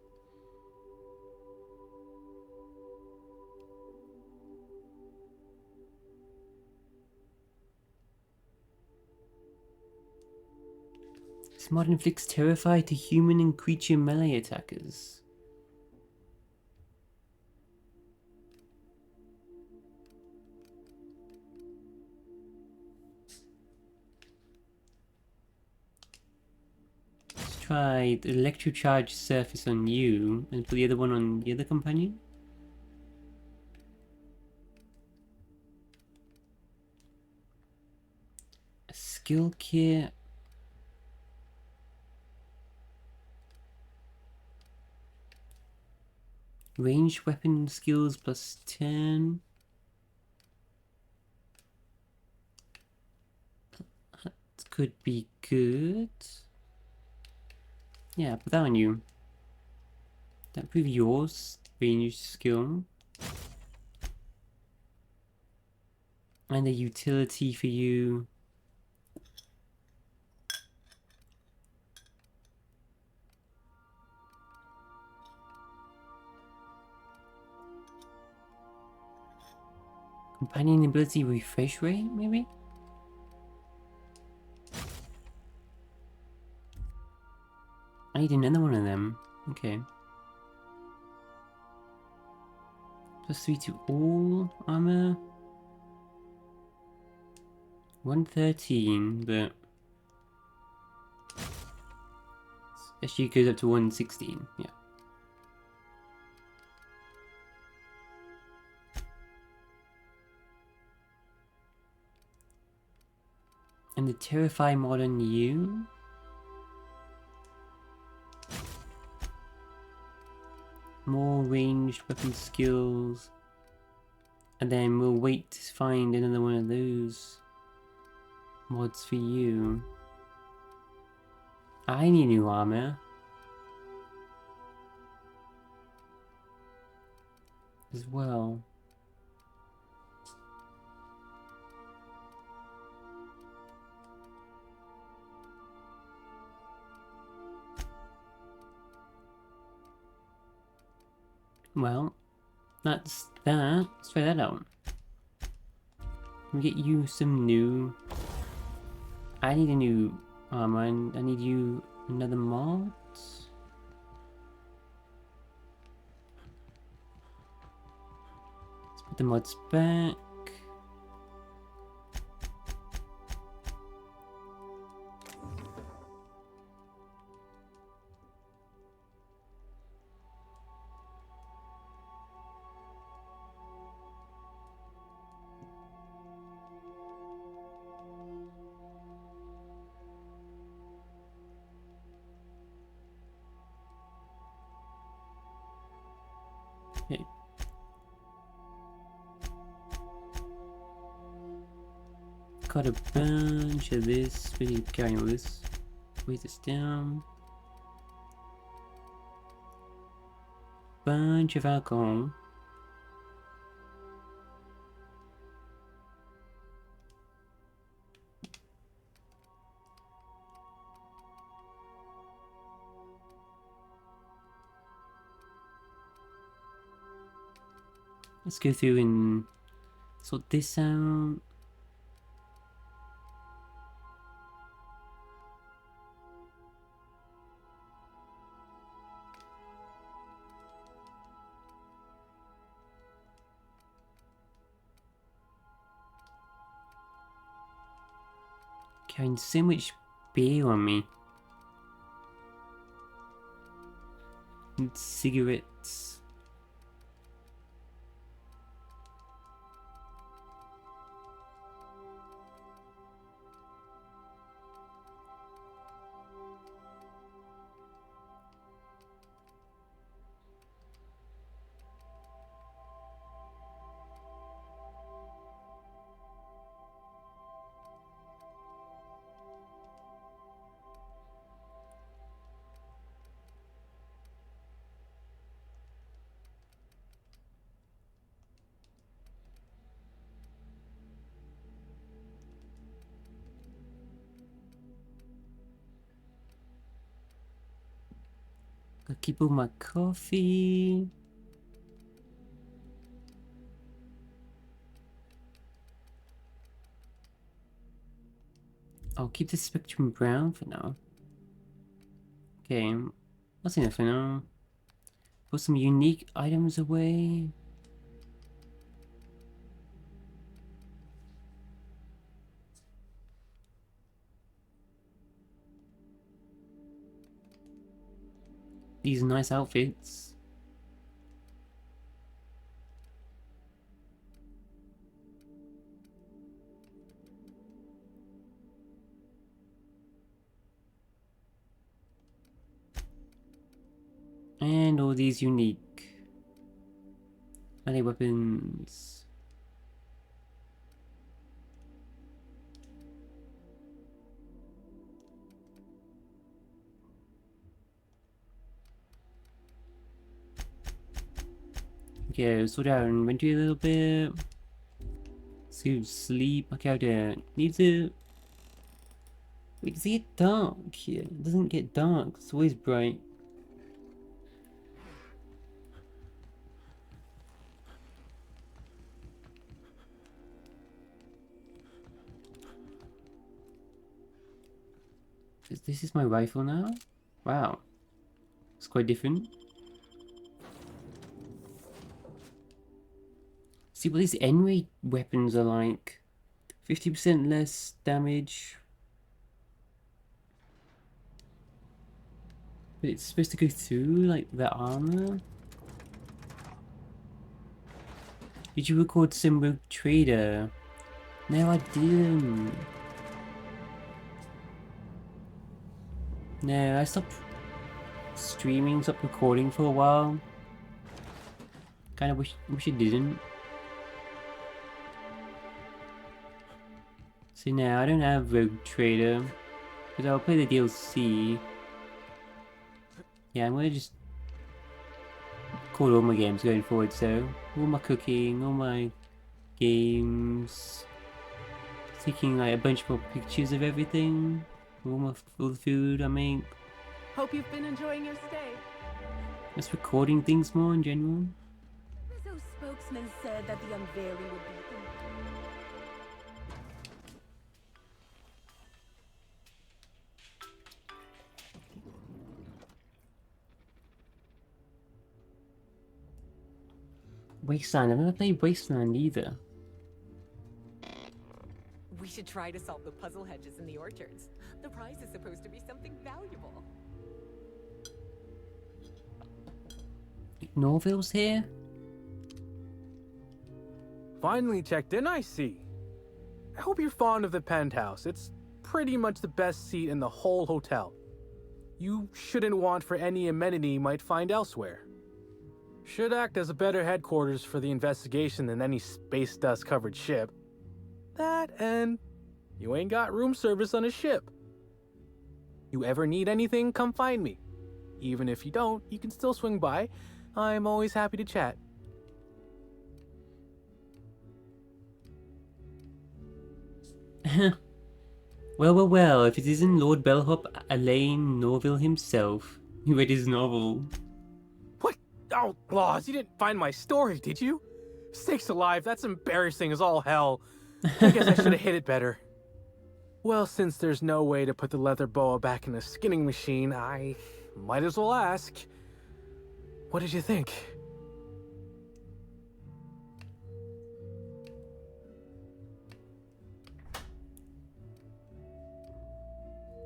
This mod inflicts terrify to human and creature melee attackers. try the electrocharge surface on you and put the other one on the other companion. A skill kit. Ranged weapon skills plus 10. That could be good. Yeah, put that on you. That prove yours ranged skill. And a utility for you. Companion ability refresh rate, maybe? I need another one of them. Okay. +3 to all armor. 113, but actually goes up to 116. Yeah. And the Terrify mod on you. More ranged weapon skills. And then we'll wait to find another one of those mods for you. I need new armor. As well. Well, that's that. Let's try that out. Can we get you some new... I need a new armor and I need you another mod. Let's put the mods back. Okay. Got a bunch of this. We need to carry all this. Weight this down. Bunch of alcohol. Let's go through and sort this out. Carrying so much beer on me. And cigarettes. I'll keep all my coffee. I'll keep the Spectrum Brown for now. Okay, that's enough for now. Put some unique items away. these nice outfits. And all these unique melee weapons. Okay, slow down inventory a little bit. Let's go sleep. Okay, I don't need to. Wait, does it get dark here? It doesn't get dark, it's always bright. This is my rifle now? Wow. It's quite different. See what these N-ray weapons are like. 50% less damage. But it's supposed to go through, like, the armor? Did you record some rogue trader? No, I didn't. No, I stopped streaming, stopped recording for a while. Kind of wish it didn't. So now I don't have Rogue Trader, because I'll play the DLC. Yeah, I'm gonna just record all my games going forward, so all my cooking, all my games, taking like a bunch more pictures of everything, all the food I make. Hope you've been enjoying your stay. Just recording things more in general. Rizzo's spokesman said that the unveiling would be Wasteland, I've never played Wasteland either. We should try to solve the puzzle hedges in the orchards. The prize is supposed to be something valuable. Norville's here? Finally checked in, I see. I hope you're fond of the penthouse. It's pretty much the best seat in the whole hotel. You shouldn't want for any amenity you might find elsewhere. Should act as a better headquarters for the investigation than any space dust covered ship. That and you ain't got room service on a ship. You ever need anything, come find me. Even if you don't, you can still swing by. I'm always happy to chat. Well, if it isn't Lord Bellhop Elaine Norville himself, who read his novel. What? Oh, Laws, you didn't find my story, did you? Sakes alive, that's embarrassing as all hell. I guess I should have hid it better. Well, since there's no way to put the leather boa back in the skinning machine, I might as well ask. What did you think?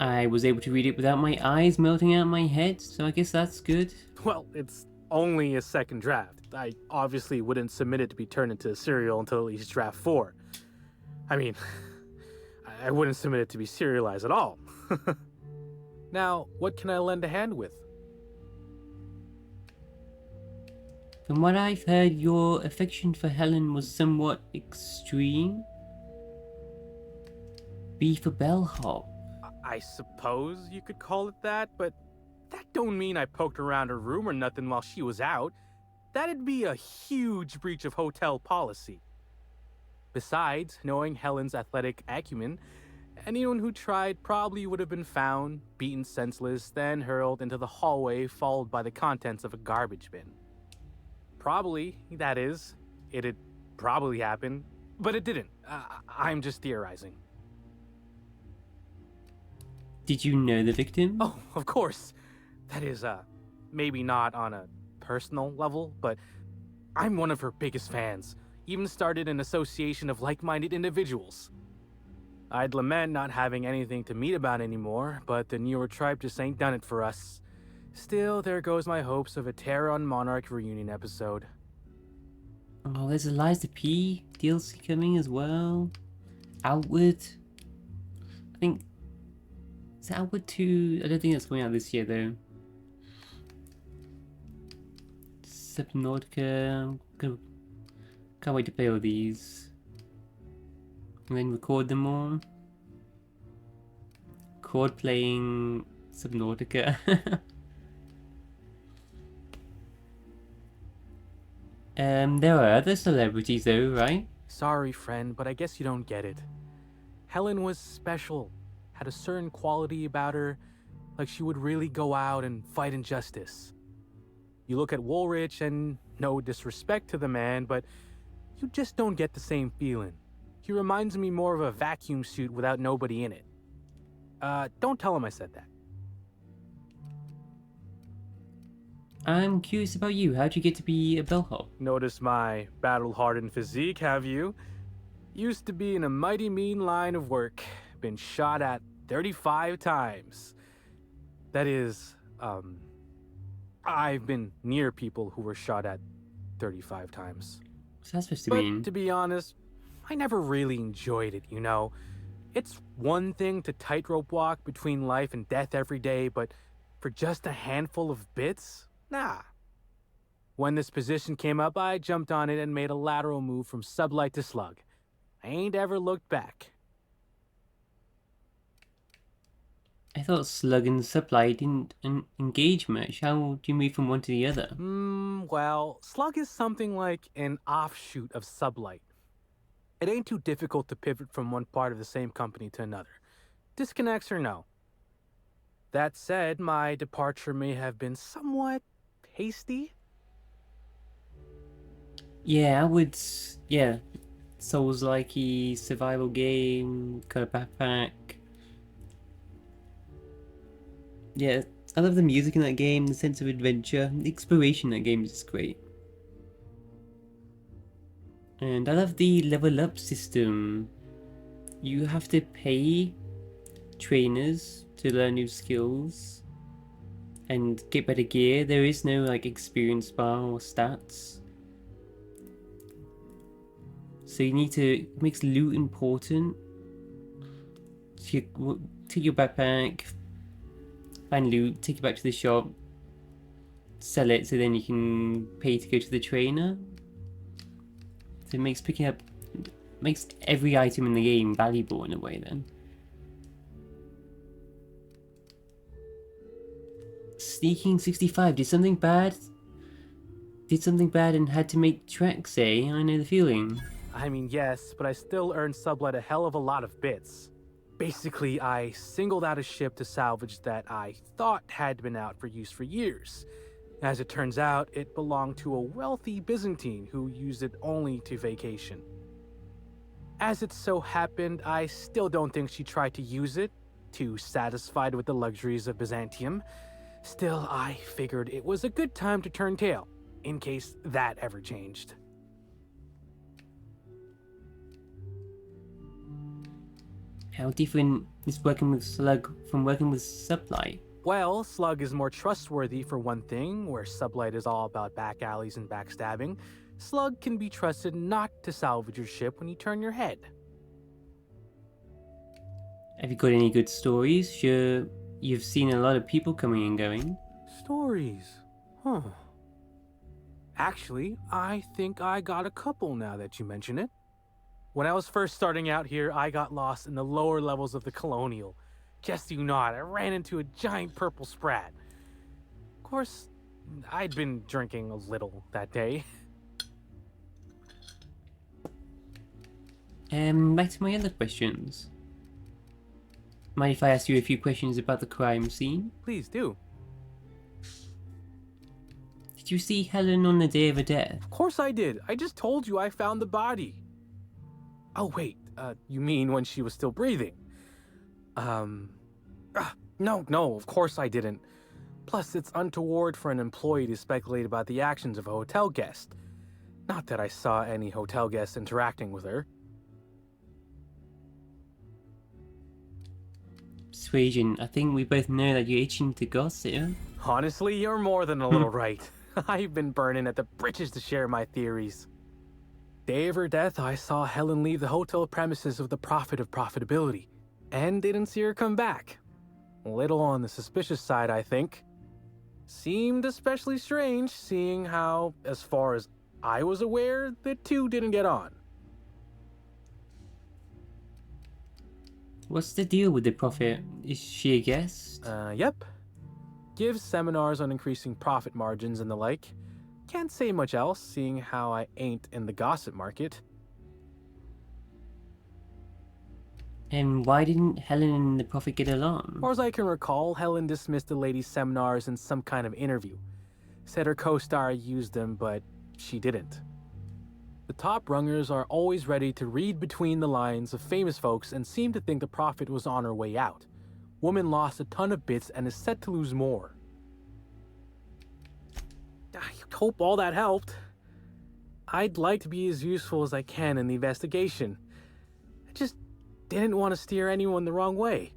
I was able to read it without my eyes melting out my head, so I guess that's good. Well, it's only a second draft. I obviously wouldn't submit it to be turned into a serial until at least draft 4. I mean, I wouldn't submit it to be serialized at all. Now, what can I lend a hand with? From what I've heard, your affection for Helen was somewhat extreme. B for bellhop. I suppose you could call it that, but that don't mean I poked around her room or nothing while she was out. That'd be a huge breach of hotel policy. Besides, knowing Helen's athletic acumen, anyone who tried probably would have been found, beaten senseless, then hurled into the hallway, followed by the contents of a garbage bin. Probably, that is. It'd probably happen, but it didn't. I'm just theorizing. Did you know the victim? Oh, of course. That is, maybe not on a personal level, but I'm one of her biggest fans. Even started an association of like-minded individuals. I'd lament not having anything to meet about anymore, but the newer tribe just ain't done it for us. Still, there goes my hopes of a Terran Monarch reunion episode. Oh, there's a Lies to P DLC coming as well. Outward. I think... Is it Outward 2? I don't think that's coming out this year though. Subnautica. Can't wait to play all these. And then record them all. Record playing Subnautica. There are other celebrities though, right? Sorry, friend, but I guess you don't get it. Helen was special, had a certain quality about her, like she would really go out and fight injustice. You look at Woolrich, and no disrespect to the man, but you just don't get the same feeling. He reminds me more of a vacuum suit without nobody in it. Don't tell him I said that. I'm curious about you. How'd you get to be a bellhop? Notice my battle-hardened physique, have you? Used to be in a mighty mean line of work. Been shot at 35 times. That is, I've been near people who were shot at 35 times. What's that supposed to But mean? to be honest, I never really enjoyed it, you know? It's one thing to tightrope walk between life and death every day, but for just a handful of bits? Nah. When this position came up, I jumped on it and made a lateral move from sublight to slug. I ain't ever looked back. I thought slug and supply didn't engage much. How do you move from one to the other? Well, slug is something like an offshoot of sublight. It ain't too difficult to pivot from one part of the same company to another. Disconnects or no. That said, my departure may have been somewhat hasty. Yeah, I would. Yeah, Souls-likey survival game, got a backpack. Yeah, I love the music in that game, the sense of adventure, the exploration in that game is just great. And I love the level up system. You have to pay trainers to learn new skills and get better gear. There is no like experience bar or stats. So you need to, it makes loot important. So you take your backpack, find loot, take it back to the shop, sell it so then you can pay to go to the trainer. So it makes picking up, makes every item in the game valuable in a way then. Sneaking 65, did something bad and had to make tracks, eh? I know the feeling. I mean, yes, but I still earned sublight a hell of a lot of bits. Basically, I singled out a ship to salvage that I thought had been out for use for years. As it turns out, it belonged to a wealthy Byzantine who used it only to vacation. As it so happened, I still don't think she tried to use it, too satisfied with the luxuries of Byzantium. Still, I figured it was a good time to turn tail, in case that ever changed. How different is working with Slug from working with Sublight? Well, Slug is more trustworthy for one thing, where Sublight is all about back alleys and backstabbing. Slug can be trusted not to salvage your ship when you turn your head. Have you got any good stories? Sure, you've seen a lot of people coming and going. Stories? Huh. Actually, I think I got a couple now that you mention it. When I was first starting out here, I got lost in the lower levels of the Colonial. Guess you not, I ran into a giant purple sprat. Of course, I'd been drinking a little that day. Back to my other questions. Mind if I ask you a few questions about the crime scene? Please do. Did you see Helen on the day of her death? Of course I did. I just told you I found the body. Oh wait, you mean when she was still breathing? No, of course I didn't. Plus, it's untoward for an employee to speculate about the actions of a hotel guest. Not that I saw any hotel guests interacting with her. persuasion. I think we both know that you're itching to gossip. Honestly, you're more than a little right. I've been burning at the britches to share my theories. Day of her death, I saw Helen leave the hotel premises with the profit of profitability, and didn't see her come back. A little on the suspicious side, I think. Seemed especially strange, seeing how, as far as I was aware, the two didn't get on. What's the deal with the prophet? Is she a guest? Yep. Gives seminars on increasing profit margins and the like. Can't say much else, seeing how I ain't in the gossip market. And why didn't Helen and the prophet get along? Far as I can recall, Helen dismissed the lady's seminars in some kind of interview. Said her co-star used them, but she didn't. The top rungers are always ready to read between the lines of famous folks and seem to think the prophet was on her way out. Woman lost a ton of bits and is set to lose more. I hope all that helped. I'd like to be as useful as I can in the investigation. I just didn't want to steer anyone the wrong way.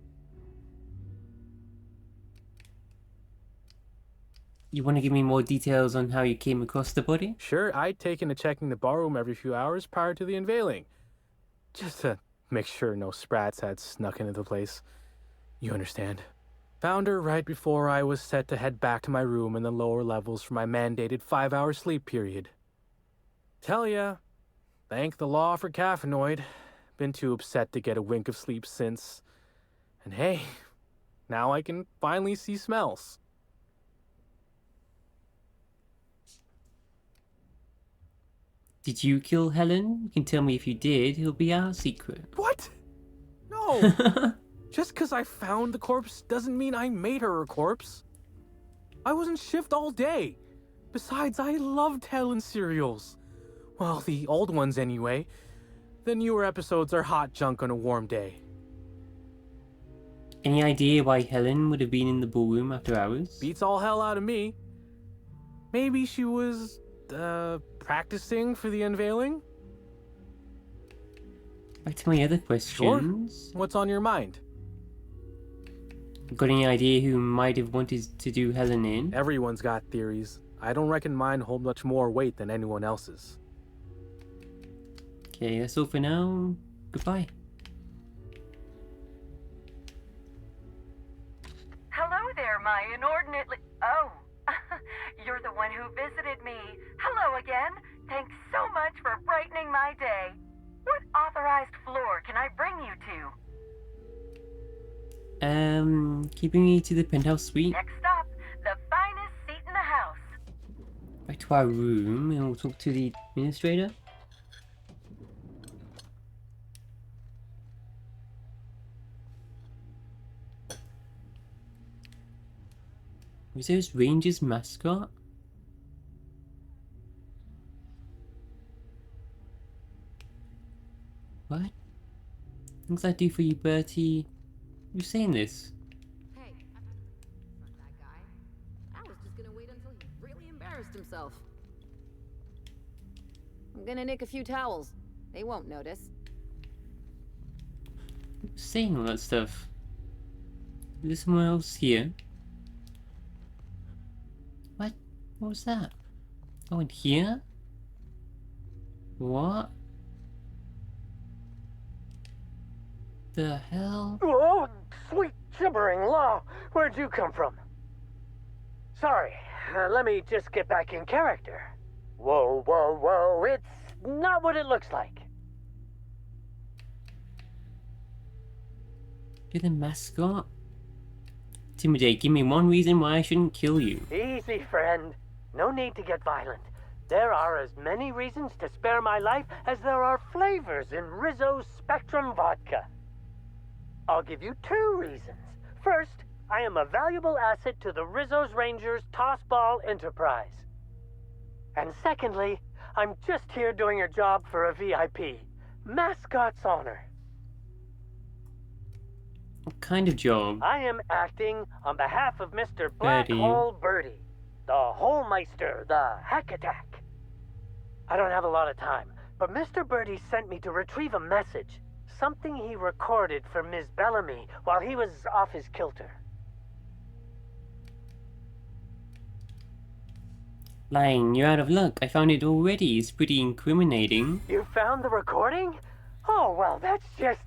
You want to give me more details on how you came across the body? Sure, I'd taken to checking the barroom every few hours prior to the unveiling. Just to make sure no sprats had snuck into the place. You understand. Found her right before I was set to head back to my room in the lower levels for my mandated 5-hour sleep period. Tell ya, thank the law for caffeinoid. Been too upset to get a wink of sleep since. And hey, now I can finally see smells. Did you kill Helen? You can tell me if you did. It'll be our secret. What? No! Just because I found the corpse doesn't mean I made her a corpse. I was in shift all day. Besides, I loved Helen serials. Well, the old ones anyway. The newer episodes are hot junk on a warm day. Any idea why Helen would have been in the ballroom after hours? Beats all hell out of me. Maybe she was, practicing for the unveiling? Back to my other questions. Sure. What's on your mind? Got any idea who might have wanted to do Helen in? Everyone's got theories. I don't reckon mine hold much more weight than anyone else's. Okay, that's all for now. Goodbye. Hello there, my inordinately... Oh, you're the one who visited me. Hello again. Thanks so much for brightening my day. What authorized floor can I bring you to? Keeping me to the penthouse suite. Next stop, the finest seat in the house. Back to our room and we'll talk to the administrator. Was this Ranger's mascot? What? Things I do for you, Bertie. Who's saying this? Hey, fuck that guy. I was just gonna wait until he really embarrassed himself. I'm gonna nick a few towels. They won't notice. Who's saying all that stuff? Is there someone else here? What? What was that? Oh, in here? What? The hell? Oh, sweet gibbering law! Where'd you come from? Sorry, let me just get back in character. Whoa, whoa, whoa, it's not what it looks like. You're the mascot? Timothy, give me one reason why I shouldn't kill you. Easy, friend. No need to get violent. There are as many reasons to spare my life as there are flavors in Rizzo's Spectrum vodka. I'll give you 2 reasons. First, I am a valuable asset to the Rizzo's Rangers Tossball Enterprise. And secondly, I'm just here doing a job for a VIP. Mascot's honor. What kind of job? I am acting on behalf of Mr. Black Hole Birdie, the Holmeister, the Hack Attack. I don't have a lot of time, but Mr. Birdie sent me to retrieve a message. Something he recorded for Ms. Bellamy while he was off his kilter. Lying, you're out of luck. I found it already. It's pretty incriminating. You found the recording? Oh, well, that's just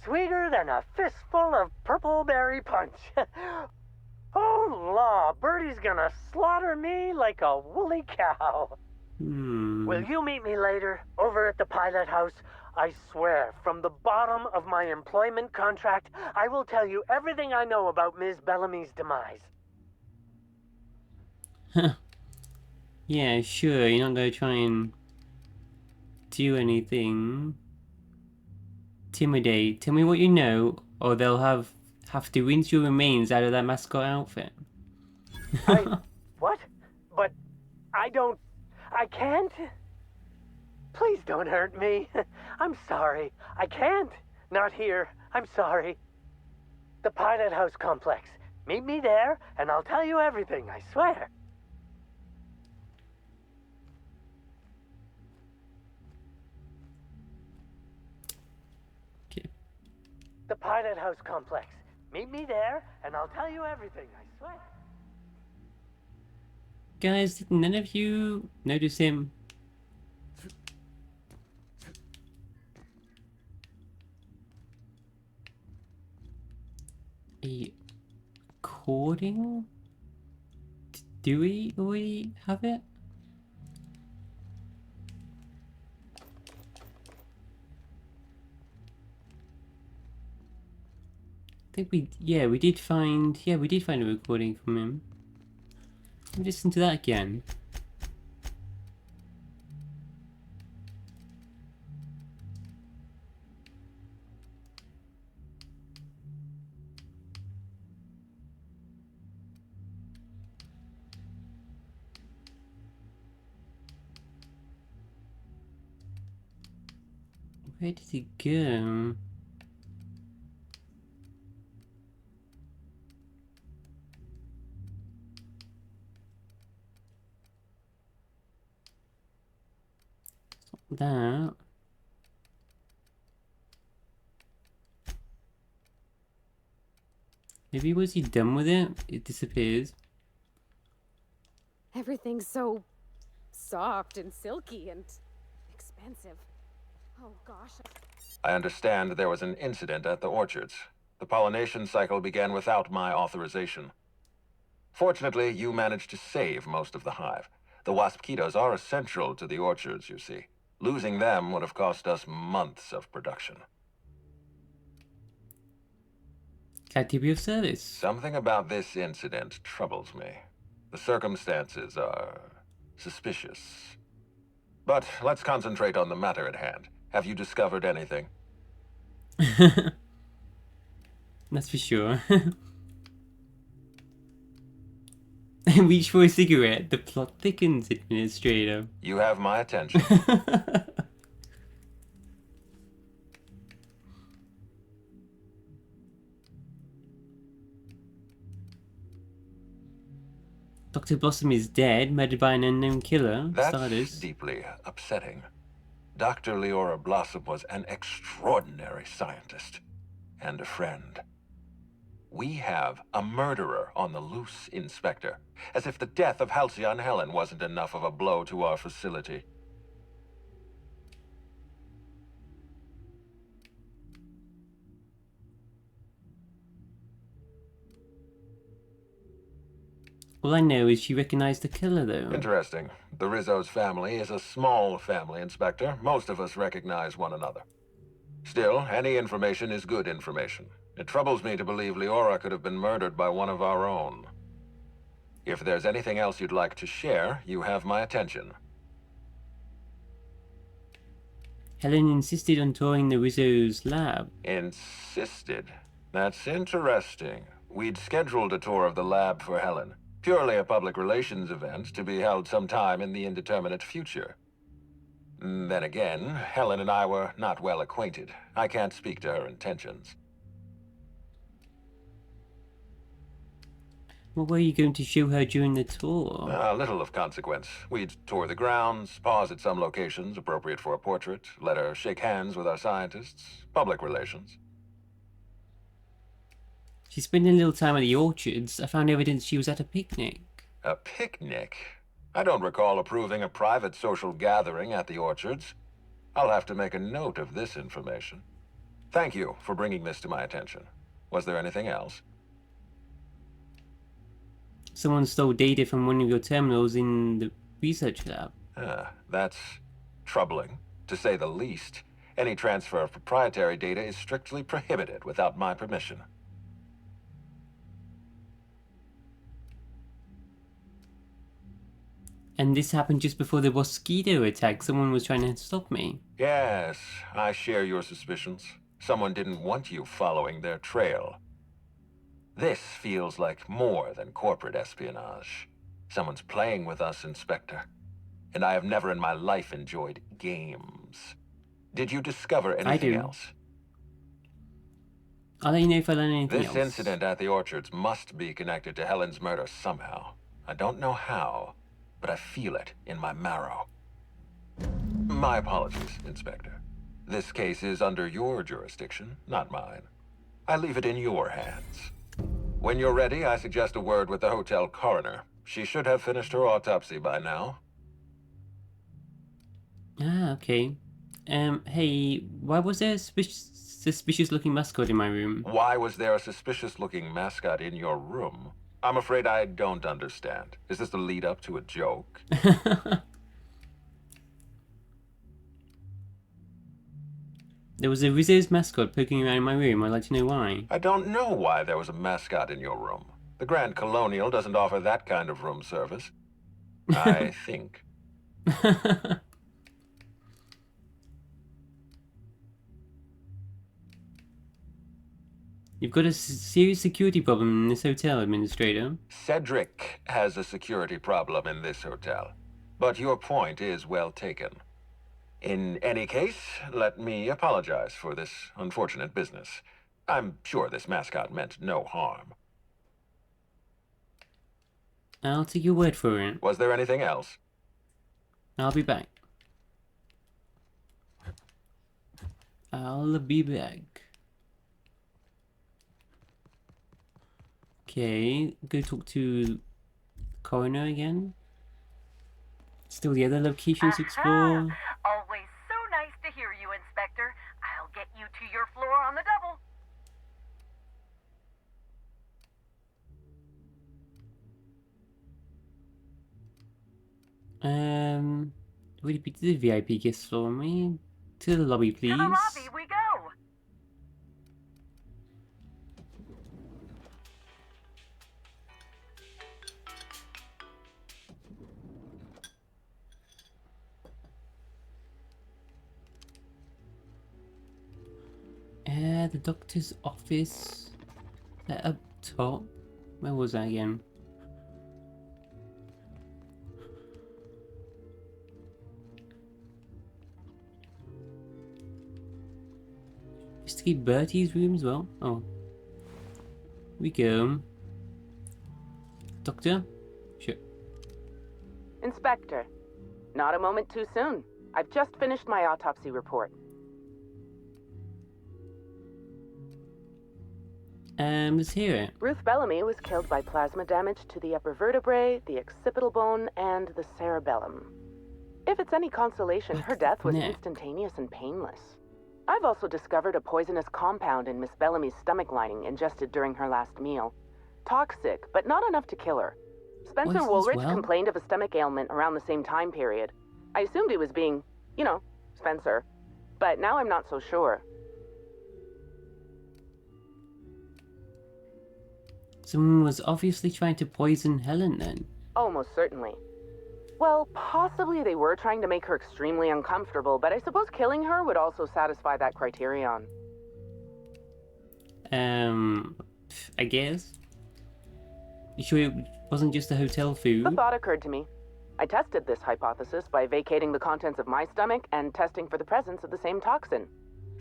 sweeter than a fistful of purple berry punch. Oh, law, Bertie's gonna slaughter me like a woolly cow. Will you meet me later, over at the pilot house? I swear, from the bottom of my employment contract, I will tell you everything I know about Ms. Bellamy's demise. Yeah, sure. You're not gonna try and do anything. Intimidate. Tell me what you know, or they'll have to rinse your remains out of that mascot outfit. What? But I can't? Please don't hurt me. I'm sorry. I can't. Not here. I'm sorry. The Pilot House complex. Meet me there, and I'll tell you everything, I swear. The Pilot House complex. Meet me there, and I'll tell you everything, I swear. Guys, did none of you notice him? A recording? Do we already have it? I think we did find a recording from him. Let me listen to that again. Where did he go? That. Maybe was he done with it? It disappears. Everything's so soft and silky and expensive. Oh gosh. I understand there was an incident at the orchards. The pollination cycle began without my authorization. Fortunately, you managed to save most of the hive. The wasp-ketos are essential to the orchards, you see. Losing them would have cost us months of production. Glad to be of service. Something about this incident troubles me. The circumstances are suspicious. But let's concentrate on the matter at hand. Have you discovered anything? That's for sure. Reach for a cigarette. The plot thickens, Administrator. You have my attention. Dr. Blossom is dead, murdered by an unknown killer. That's Starters. deeply upsetting. Dr. Leora Blossom was an extraordinary scientist and a friend. We have a murderer on the loose, Inspector. As if the death of Halcyon Helen wasn't enough of a blow to our facility. All I know is she recognized the killer, though. Interesting. The Rizzo's family is a small family, Inspector. Most of us recognize one another. Still, any information is good information. It troubles me to believe Leora could have been murdered by one of our own. If there's anything else you'd like to share, you have my attention. Helen insisted on touring the Rizzo's lab. Insisted? That's interesting. We'd scheduled a tour of the lab for Helen. Purely a public relations event to be held sometime in the indeterminate future. Then again, Helen and I were not well acquainted. I can't speak to her intentions. What were you going to show her during the tour? Little of consequence. We'd tour the grounds, pause at some locations appropriate for a portrait, let her shake hands with our scientists. Public relations. She's spending a little time at the orchards. I found evidence she was at a picnic. A picnic? I don't recall approving a private social gathering at the orchards. I'll have to make a note of this information. Thank you for bringing this to my attention. Was there anything else? Someone stole data from one of your terminals in the research lab. That's troubling, to say the least. Any transfer of proprietary data is strictly prohibited without my permission. And this happened just before the mosquito attack. Someone was trying to stop me. Yes, I share your suspicions. Someone didn't want you following their trail. This feels like more than corporate espionage. Someone's playing with us, Inspector. And I have never in my life enjoyed games. Did you discover anything else? I'll let you know if I learn anything else. This incident at the orchards must be connected to Helen's murder somehow. I don't know how, but I feel it in my marrow. My apologies, Inspector. This case is under your jurisdiction, not mine. I leave it in your hands. When you're ready, I suggest a word with the hotel coroner. She should have finished her autopsy by now. Okay. Hey, why was there a suspicious-looking mascot in my room? Why was there a suspicious-looking mascot in your room? I'm afraid I don't understand. Is this the lead-up to a joke? There was a Rizzo's mascot poking around in my room. I'd like to know why. I don't know why there was a mascot in your room. The Grand Colonial doesn't offer that kind of room service. I think. You've got a serious security problem in this hotel, Administrator. Cedric has a security problem in this hotel. But your point is well taken. In any case, let me apologize for this unfortunate business. I'm sure this mascot meant no harm. I'll take your word for it. Was there anything else? I'll be back. I'll be back. Okay, go talk to the coroner again. Still the other locations to explore. Always so nice to hear you, Inspector. I'll get you to your floor on the double. Would you be to the VIP guest floor? Me to the lobby, please. To the lobby we go. The doctor's office. That up top. Where was I again? Investigate Bertie's room as well. Oh. Here we go. Doctor? Sure. Inspector, not a moment too soon. I've just finished my autopsy report. Let's hear it. Ruth Bellamy was killed by plasma damage to the upper vertebrae, the occipital bone, and the cerebellum. If it's any consolation, her death was instantaneous and painless. I've also discovered a poisonous compound in Miss Bellamy's stomach lining ingested during her last meal. Toxic, but not enough to kill her. Spencer Woolridge complained of a stomach ailment around the same time period. I assumed he was being, you know, Spencer. But now I'm not so sure. Someone was obviously trying to poison Helen then. Almost certainly. Well, possibly they were trying to make her extremely uncomfortable, but I suppose killing her would also satisfy that criterion. I guess. You sure it wasn't just the hotel food? The thought occurred to me. I tested this hypothesis by vacating the contents of my stomach and testing for the presence of the same toxin.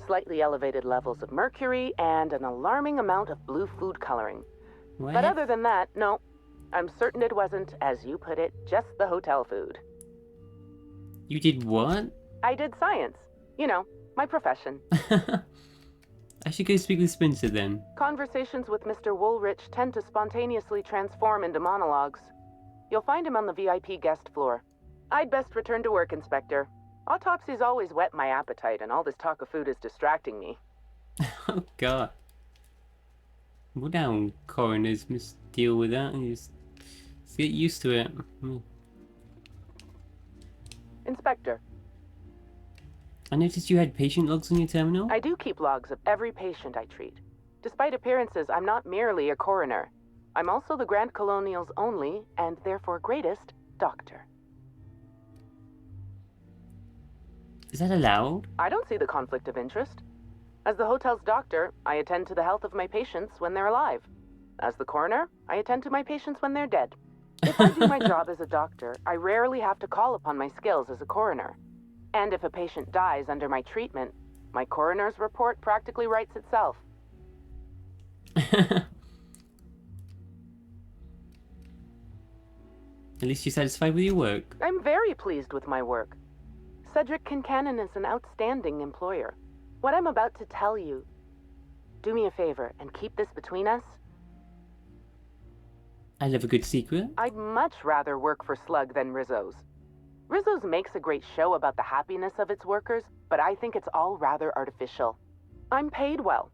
Slightly elevated levels of mercury and an alarming amount of blue food coloring. What? But other than that, no. I'm certain it wasn't, as you put it, just the hotel food. You did what? I did science. You know, my profession. I should go speak with Spencer then. Conversations with Mr. Woolrich tend to spontaneously transform into monologues. You'll find him on the VIP guest floor. I'd best return to work, Inspector. Autopsies always whet my appetite, and all this talk of food is distracting me. Oh god. Well down, coroners must deal with that and just get used to it. Inspector. I noticed you had patient logs on your terminal. I do keep logs of every patient I treat. Despite appearances, I'm not merely a coroner. I'm also the Grand Colonial's only, and therefore greatest, doctor. Is that allowed? I don't see the conflict of interest. As the hotel's doctor, I attend to the health of my patients when they're alive. As the coroner, I attend to my patients when they're dead. If I do my job as a doctor, I rarely have to call upon my skills as a coroner. And if a patient dies under my treatment, my coroner's report practically writes itself. At least you're satisfied with your work. I'm very pleased with my work. Cedric Kincannon is an outstanding employer. What I'm about to tell you, do me a favor and keep this between us. I love a good secret. I'd much rather work for Slug than Rizzo's. Rizzo's makes a great show about the happiness of its workers, but I think it's all rather artificial. I'm paid well.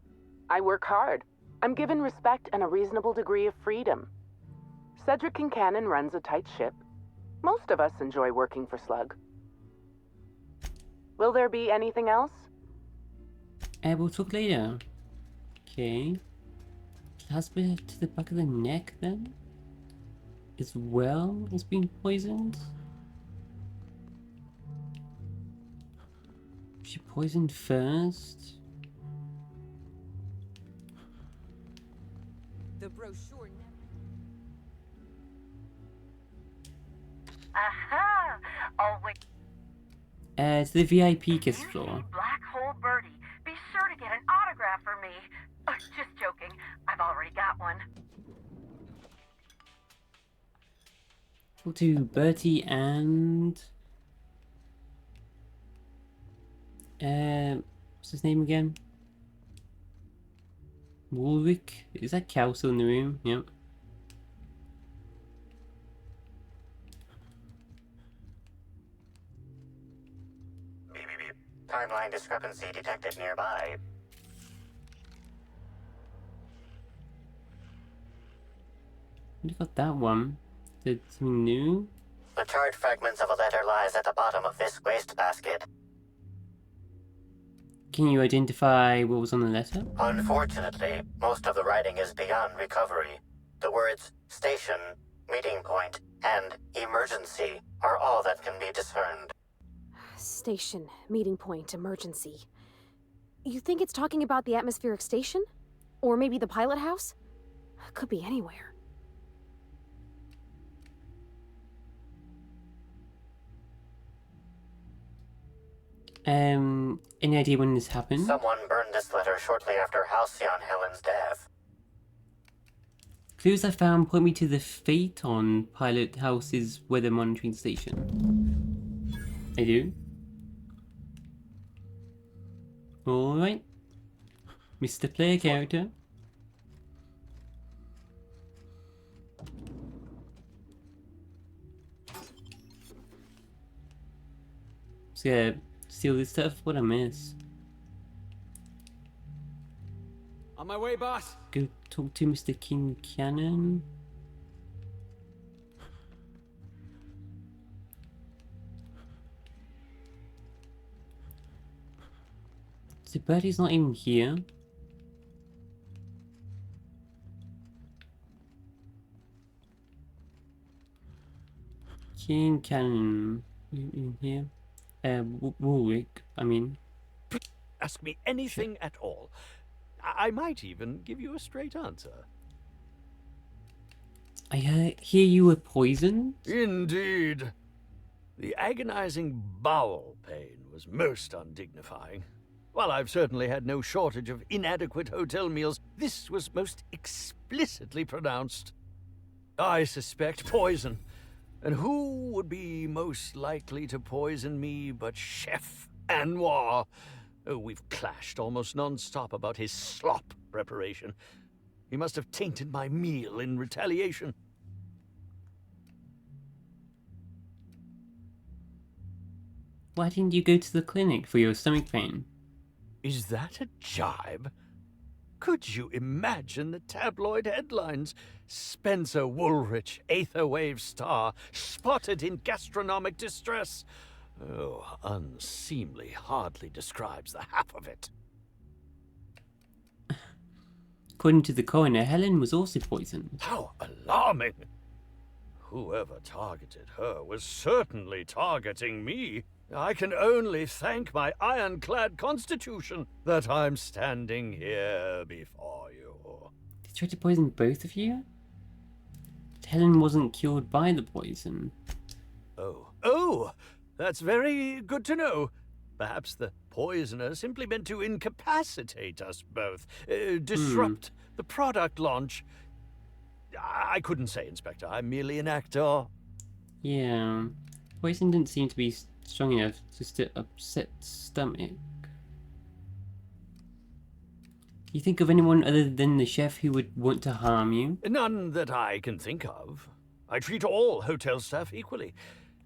I work hard. I'm given respect and a reasonable degree of freedom. Cedric Kincannon runs a tight ship. Most of us enjoy working for Slug. Will there be anything else? We'll talk later. Okay. Plasma to the back of the neck then? As well as being poisoned? She poisoned first? The brochure. Aha! Always. To the VIP guest floor. Black Hole Birdie. Be sure to get an autograph for me. Just joking. I've already got one. Talk to Bertie and... what's his name again? Woolrich? Is that Cal still in the room? Yep. Timeline discrepancy detected nearby. You got that one. Is it something new? The charred fragments of a letter lies at the bottom of this wastebasket. Can you identify what was on the letter? Unfortunately, most of the writing is beyond recovery. The words station, meeting point, and emergency are all that can be discerned. Station, meeting point, emergency. You think it's talking about the atmospheric station? Or maybe the pilot house? Could be anywhere. Any idea when this happened? Someone burned this letter shortly after Halcyon Helen's death. Clues I found point me to the Phaeton Pilot House's weather monitoring station. I do. Alright. Mr. Player character. Just gonna steal this stuff? What a mess. On my way, boss. Go talk to Mr. Kincannon. So Bertie's not even here. Kincannon in here. Woolrich, I mean. Ask me anything at all. I might even give you a straight answer. I hear you were poisoned? Indeed. The agonizing bowel pain was most undignifying. While I've certainly had no shortage of inadequate hotel meals, this was most explicitly pronounced. I suspect poison. And who would be most likely to poison me but Chef Anwar? Oh, we've clashed almost non-stop about his slop preparation. He must have tainted my meal in retaliation. Why didn't you go to the clinic for your stomach pain? Is that a jibe? Could you imagine the tabloid headlines? Spencer Woolrich, Aetherwave star, spotted in gastronomic distress. Oh, unseemly hardly describes the half of it. According to the coroner, Helen was also poisoned. How alarming! Whoever targeted her was certainly targeting me. I can only thank my ironclad constitution that I'm standing here before you. They tried to poison both of you? Helen wasn't cured by the poison. Oh, that's very good to know. Perhaps the poisoner simply meant to incapacitate us both, disrupt the product launch. I couldn't say, Inspector. I'm merely an actor. Yeah, poison didn't seem to be strong enough just to upset stomach. You think of anyone other than the chef who would want to harm you? None that I can think of. I treat all hotel staff equally,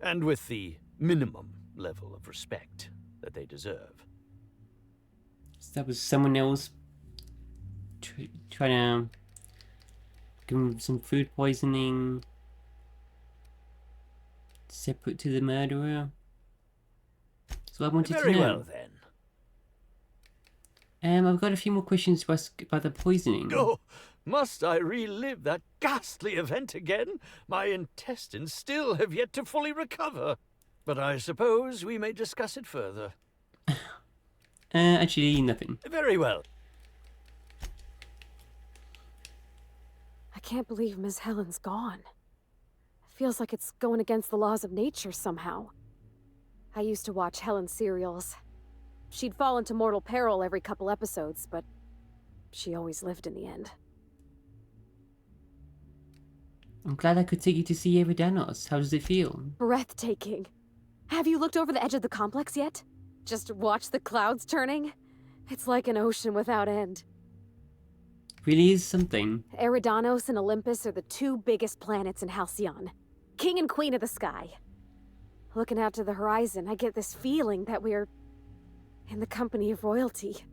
and with the minimum level of respect that they deserve. So that was someone else trying to give him some food poisoning separate to the murderer? So I wanted to know. Very well, then. I've got a few more questions to ask about the poisoning. Oh, must I relive that ghastly event again? My intestines still have yet to fully recover. But I suppose we may discuss it further. Actually, nothing. Very well. I can't believe Miss Helen's gone. It feels like it's going against the laws of nature somehow. I used to watch Helen's serials. She'd fall into mortal peril every couple episodes, but she always lived in the end. I'm glad I could take you to see Eridanos. How does it feel? Breathtaking. Have you looked over the edge of the complex yet? Just watch the clouds turning? It's like an ocean without end. Really is something. Eridanos and Olympus are the two biggest planets in Halcyon. King and queen of the sky. Looking out to the horizon, I get this feeling that we're in the company of royalty.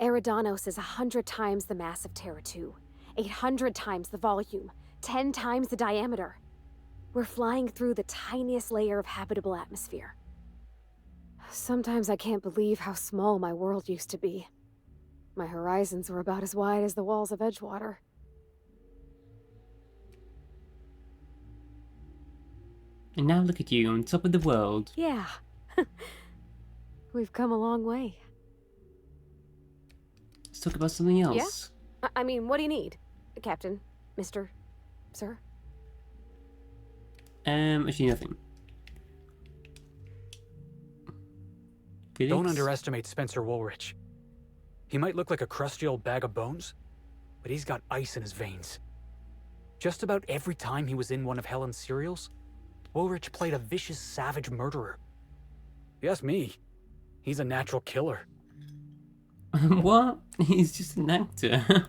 Eridanos is 100 times the mass of Terra 2, 800 times the volume, 10 times the diameter. We're flying through the tiniest layer of habitable atmosphere. Sometimes I can't believe how small my world used to be. My horizons were about as wide as the walls of Edgewater. And now look at you on top of the world. Yeah. We've come a long way. Let's talk about something else. Yeah? I mean, what do you need? Captain? Mr. Sir? Actually nothing. Felix? Don't underestimate Spencer Woolrich. He might look like a crusty old bag of bones, but he's got ice in his veins. Just about every time he was in one of Helen's serials, Woolrich played a vicious, savage murderer. If you ask me, he's a natural killer. What? He's just an actor.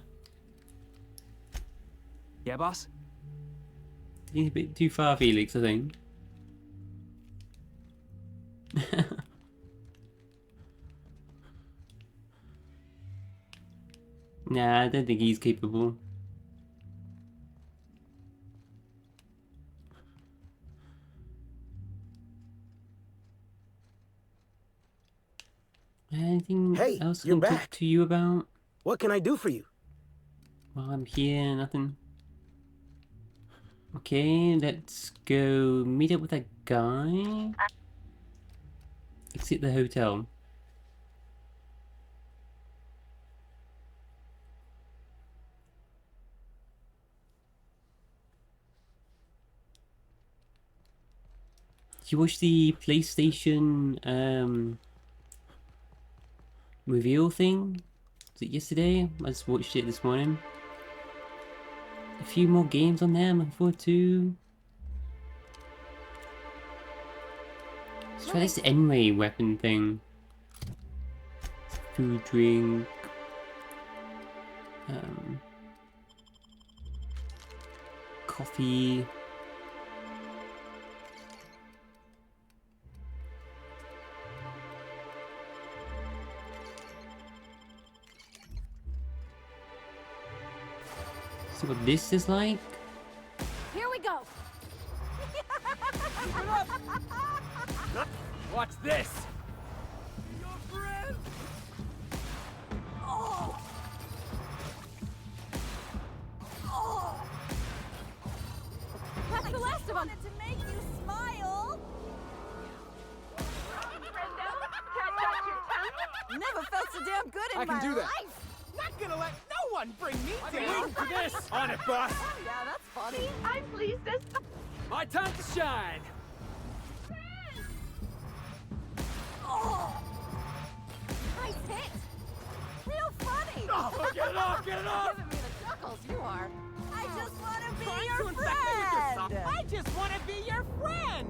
Yeah, boss? He's a bit too far, Felix, I think. Nah, I don't think he's capable. Anything else I you're can talk back. to you about? What can I do for you? While I'm here, nothing. Okay, let's go meet up with that guy. Exit the hotel. Did you watch the PlayStation reveal thing? Was it yesterday? I just watched it this morning. a few more games on there I'm looking forward to. Let's try this N-ray weapon thing. Food, drink. Coffee. See what this is like. Here we go. Watch this. Your friend. Oh. Oh. That's the last of them. To make you smile. Never felt so damn good in I can my do that. life. Not gonna let no one bring me I've been down. waiting for this. On it, boss. Yeah, that's funny. I'm pleased as My time to shine. Oh. Nice hit. Real funny. Oh, get it off, get it off. Giving me the chuckles, you are. I just want to be Trying your to infect me with your friend. sock. I just want to be your friend.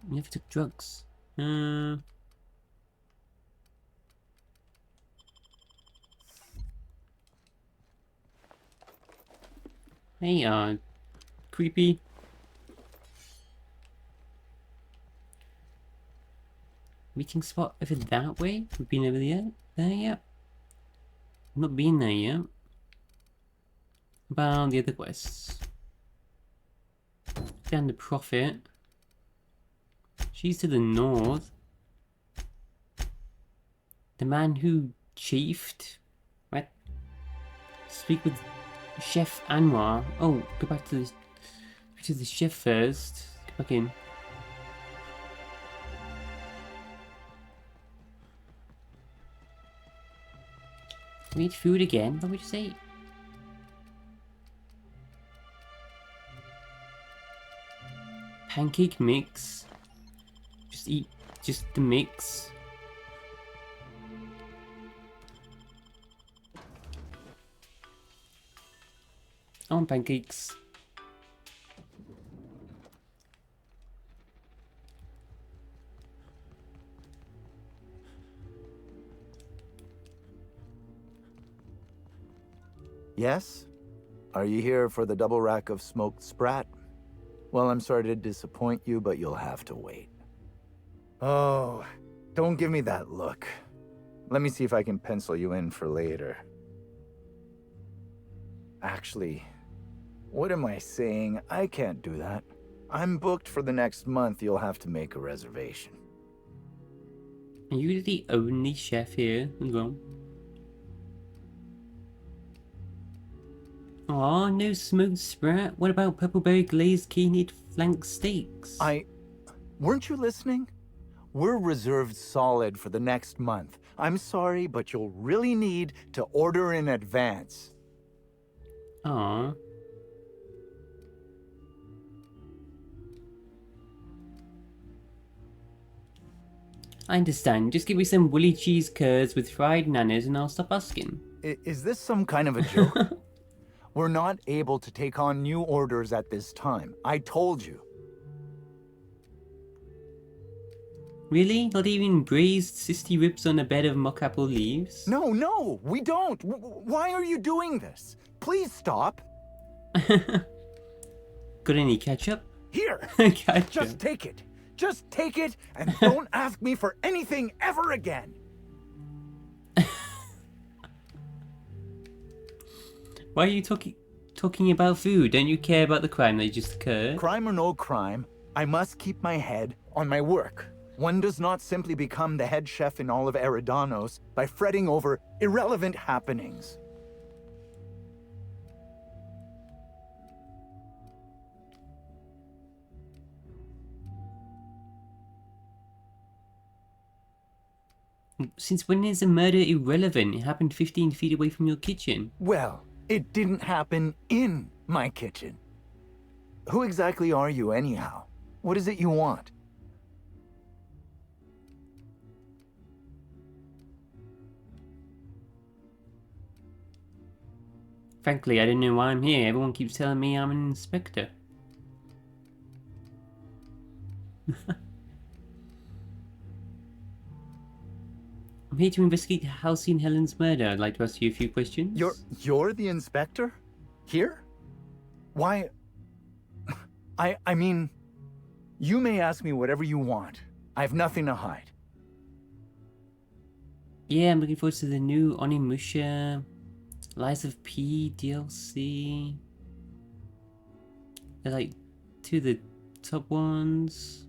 You never took drugs. Hey, creepy. Meeting spot over that way? We've been over there yet? I've not been there yet. About the other quests. Down the Prophet. She's to the north. The man who chafed. What? Speak with Chef Anwar. Oh, go back to the chef first. Go back in. We need food again. What would you say? Pancake mix. Just eat just the mix. I want pancakes. Yes? Are you here for the double rack of smoked sprat? Well, I'm sorry to disappoint you, but you'll have to wait. Oh, don't give me that look. Let me see if I can pencil you in for later. Actually, what am I saying? I can't do that. I'm booked for the next month. You'll have to make a reservation. Are you the only chef here as well? Aw, no smoked sprat. What about purpleberry glazed keened flank steaks? Weren't you listening? We're reserved solid for the next month. I'm sorry, but you'll really need to order in advance. Aw. I understand. Just give me some woolly cheese curds with fried nanas and I'll stop asking. Is this some kind of a joke? We're not able to take on new orders at this time. I told you. Really? Not even braised cysty ribs on a bed of mock apple leaves? No, we don't. Why are you doing this? Please stop. Got any ketchup? Here, Ketchup. just take it. Just take it and don't ask me for anything ever again. Why are you talking about food? Don't you care about the crime that just occurred? Crime or no crime, I must keep my head on my work. One does not simply become the head chef in all of Eridanos by fretting over irrelevant happenings. Since when is a murder irrelevant? It happened 15 feet away from your kitchen. Well, it didn't happen in my kitchen. Who exactly are you anyhow? What is it you want? Frankly, I don't know why I'm here. Everyone keeps telling me I'm an inspector. I'm here to investigate Halcyon Helen's murder. I'd like to ask you a few questions. You're the inspector? Here? Why? I mean, you may ask me whatever you want. I have nothing to hide. Yeah, I'm looking forward to the new Onimusha Lies of P DLC. They're like two of the top ones.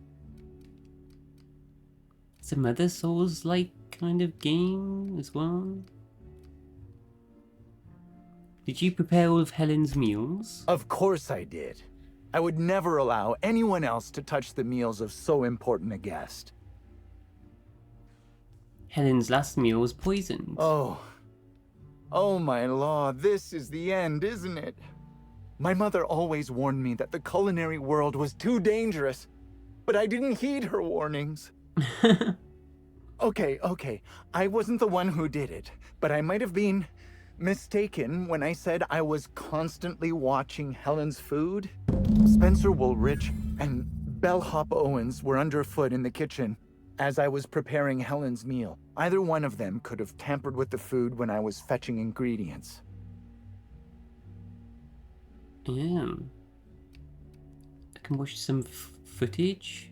Some other Souls-like kind of game as well. Did you prepare all of Helen's meals? Of course I did. I would never allow anyone else to touch the meals of so important a guest. Helen's last meal was poisoned. Oh my law, this is the end, isn't it? My mother always warned me that the culinary world was too dangerous, but I didn't heed her warnings. Okay, I wasn't the one who did it, but I might have been mistaken when I said I was constantly watching Helen's food. Spencer Woolrich and Bellhop Owens were underfoot in the kitchen as I was preparing Helen's meal. Either one of them could have tampered with the food when I was fetching ingredients. Yeah. I can watch some footage.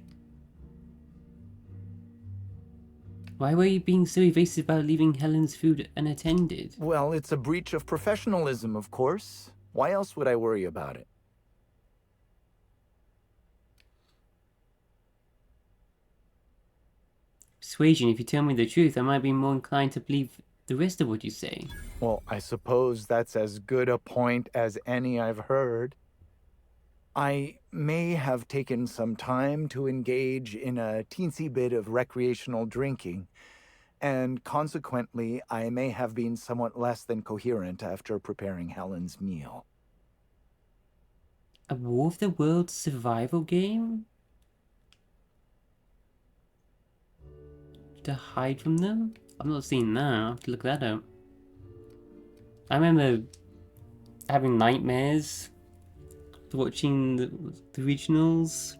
Why were you being so evasive about leaving Helen's food unattended? Well, it's a breach of professionalism, of course. Why else would I worry about it? Persuasion, if you tell me the truth, I might be more inclined to believe the rest of what you say. Well, I suppose that's as good a point as any I've heard. I may have taken some time to engage in a teensy bit of recreational drinking, and consequently, I may have been somewhat less than coherent after preparing Helen's meal. A War of the Worlds survival game? To hide from them? I've not seen that. I'll have to look that up. I remember having nightmares watching the originals.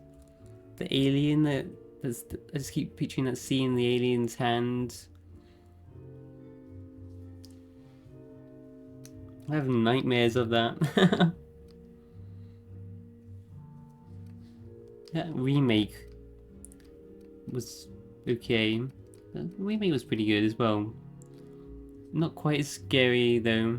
The alien I just keep picturing that scene, the alien's hand. I'm having nightmares of that. That remake was okay. The remake was pretty good as well. Not quite as scary though.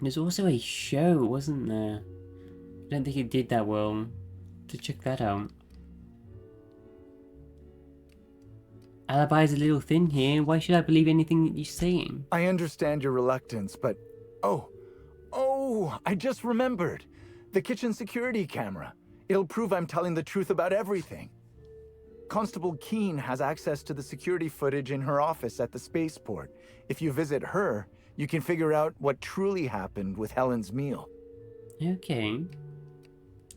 There's also a show, wasn't there? I don't think it did that well. To check that out. Alibi's a little thin here. Why should I believe anything that you're saying? I understand your reluctance, but... Oh, I just remembered. The kitchen security camera. It'll prove I'm telling the truth about everything. Constable Keene has access to the security footage in her office at the spaceport. If you visit her, you can figure out what truly happened with Helen's meal. Okay.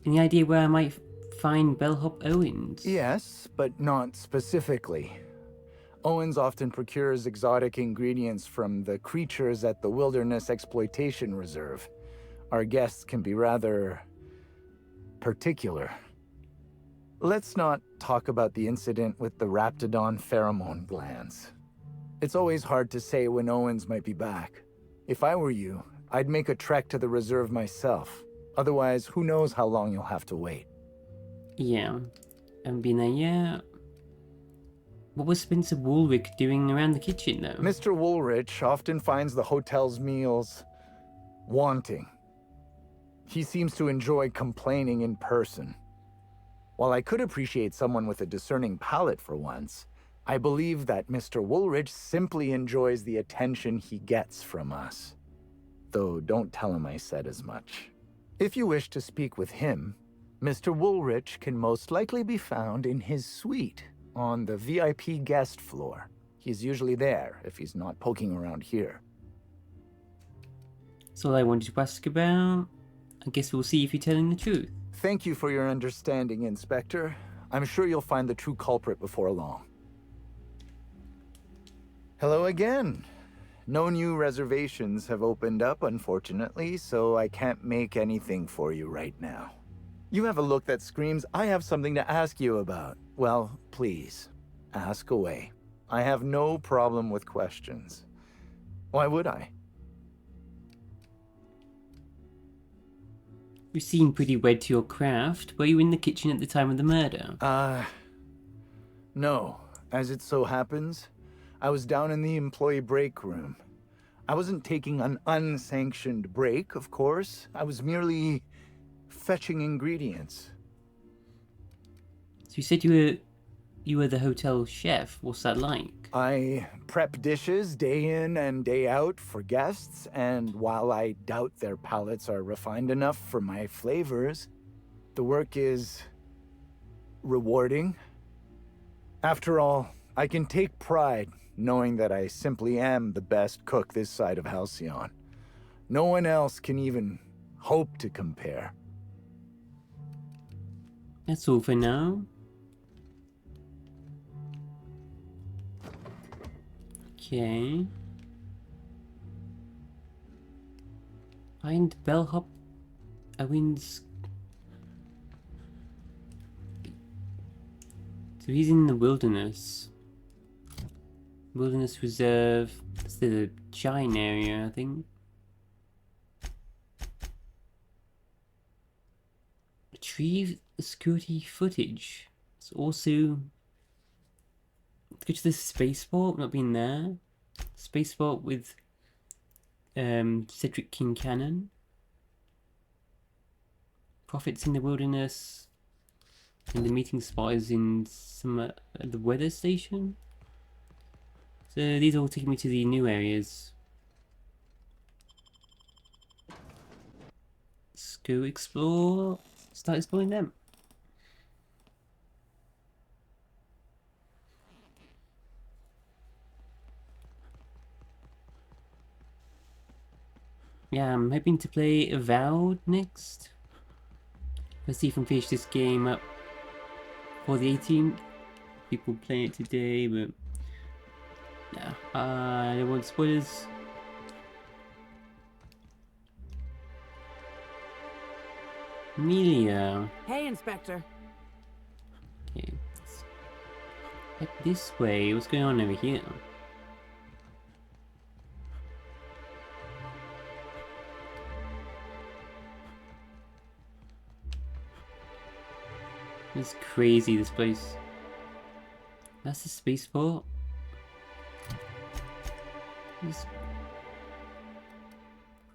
Any idea where I might find Bellhop Owens? Yes, but not specifically. Owens often procures exotic ingredients from the creatures at the Wilderness Exploitation Reserve. Our guests can be rather particular. Let's not talk about the incident with the Raptidon pheromone glands. It's always hard to say when Owens might be back. If I were you, I'd make a trek to the reserve myself. Otherwise, who knows how long you'll have to wait. Yeah. Yeah. What was Spencer Woolrich doing around the kitchen, though? Mr. Woolrich often finds the hotel's meals wanting. He seems to enjoy complaining in person. While I could appreciate someone with a discerning palate for once, I believe that Mr. Woolrich simply enjoys the attention he gets from us. Though don't tell him I said as much. If you wish to speak with him, Mr. Woolrich can most likely be found in his suite on the VIP guest floor. He's usually there if he's not poking around here. That's all I wanted to ask about. I guess we'll see if you're telling the truth. Thank you for your understanding, Inspector. I'm sure you'll find the true culprit before long. Hello again. No new reservations have opened up, unfortunately, so I can't make anything for you right now. You have a look that screams, I have something to ask you about. Well, please, ask away. I have no problem with questions. Why would I? You seem pretty wed to your craft. Were you in the kitchen at the time of the murder? No. As it so happens, I was down in the employee break room. I wasn't taking an unsanctioned break, of course. I was merely fetching ingredients. So you said you were the hotel chef. What's that like? I prep dishes day in and day out for guests, and while I doubt their palates are refined enough for my flavors, the work is rewarding. After all, I can take pride knowing that I simply am the best cook this side of Halcyon. No one else can even hope to compare. That's all for now. Okay. Find bellhop Owen's. So he's in the wilderness. Wilderness Reserve. That's the giant area, I think. Retrieve the security footage. It's also. Go to the spaceport. Not been there. Spaceport with Cedric King Cannon. Profits in the wilderness. And the meeting spot is in some the weather station. So these all take me to the new areas. Let's go explore. Start exploring them. Yeah, I'm hoping to play Avowed next. Let's see if I can finish this game up for the 18th. People playing it today, but yeah, I don't want spoilers. Amelia. Hey, Inspector. Okay, let's head this way. What's going on over here? It's crazy, this place. That's the spaceport. It's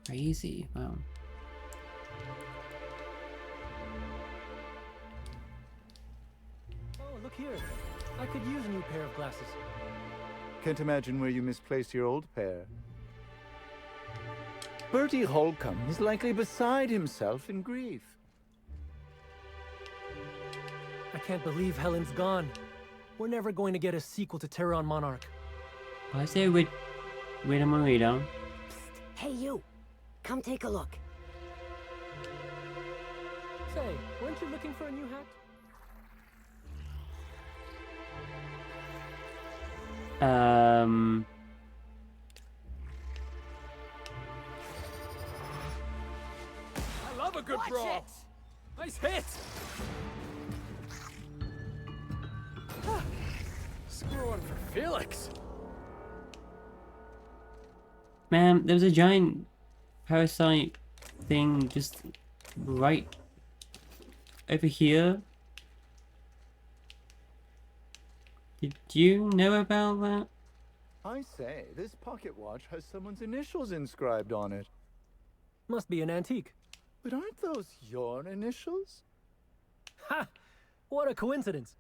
crazy. Wow. Oh, look here. I could use a new pair of glasses. Can't imagine where you misplaced your old pair. Bertie Holcomb is likely beside himself in grief. I can't believe Helen's gone. We're never going to get a sequel to Terror on Monarch. Why is there a red on my radar? Hey, you. Come take a look. Say, weren't you looking for a new hat? I love a good brawl. Nice hit. Score one for Felix. Man, there was a giant parasite thing just right over here. Did you know about that? I say, this pocket watch has someone's initials inscribed on it. Must be an antique. But aren't those your initials? Ha! What a coincidence.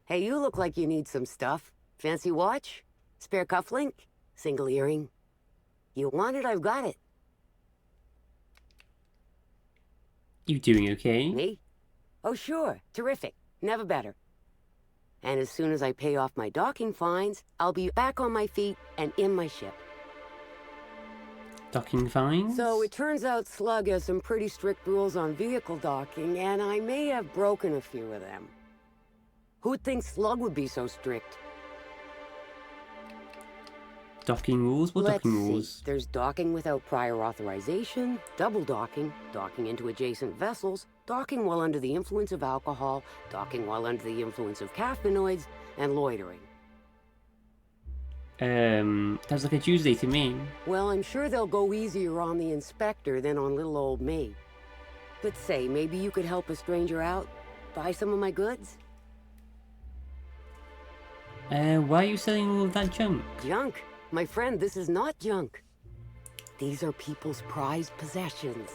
Hey, you look like you need some stuff. Fancy watch? Spare cufflink? Single earring? You want it, I've got it. You doing okay? Me? Oh, sure. Terrific. Never better. And as soon as I pay off my docking fines, I'll be back on my feet and in my ship. Docking fines? So it turns out Slug has some pretty strict rules on vehicle docking, and I may have broken a few of them. Who'd think Slug would be so strict? Docking rules? What docking rules? There's docking without prior authorization, double docking, docking into adjacent vessels, docking while under the influence of alcohol, docking while under the influence of caffeinoids, and loitering. Sounds like a Tuesday to me. Well, I'm sure they'll go easier on the inspector than on little old me. But say, maybe you could help a stranger out? Buy some of my goods? Why are you selling all of that junk? Junk? My friend, this is not junk. These are people's prized possessions.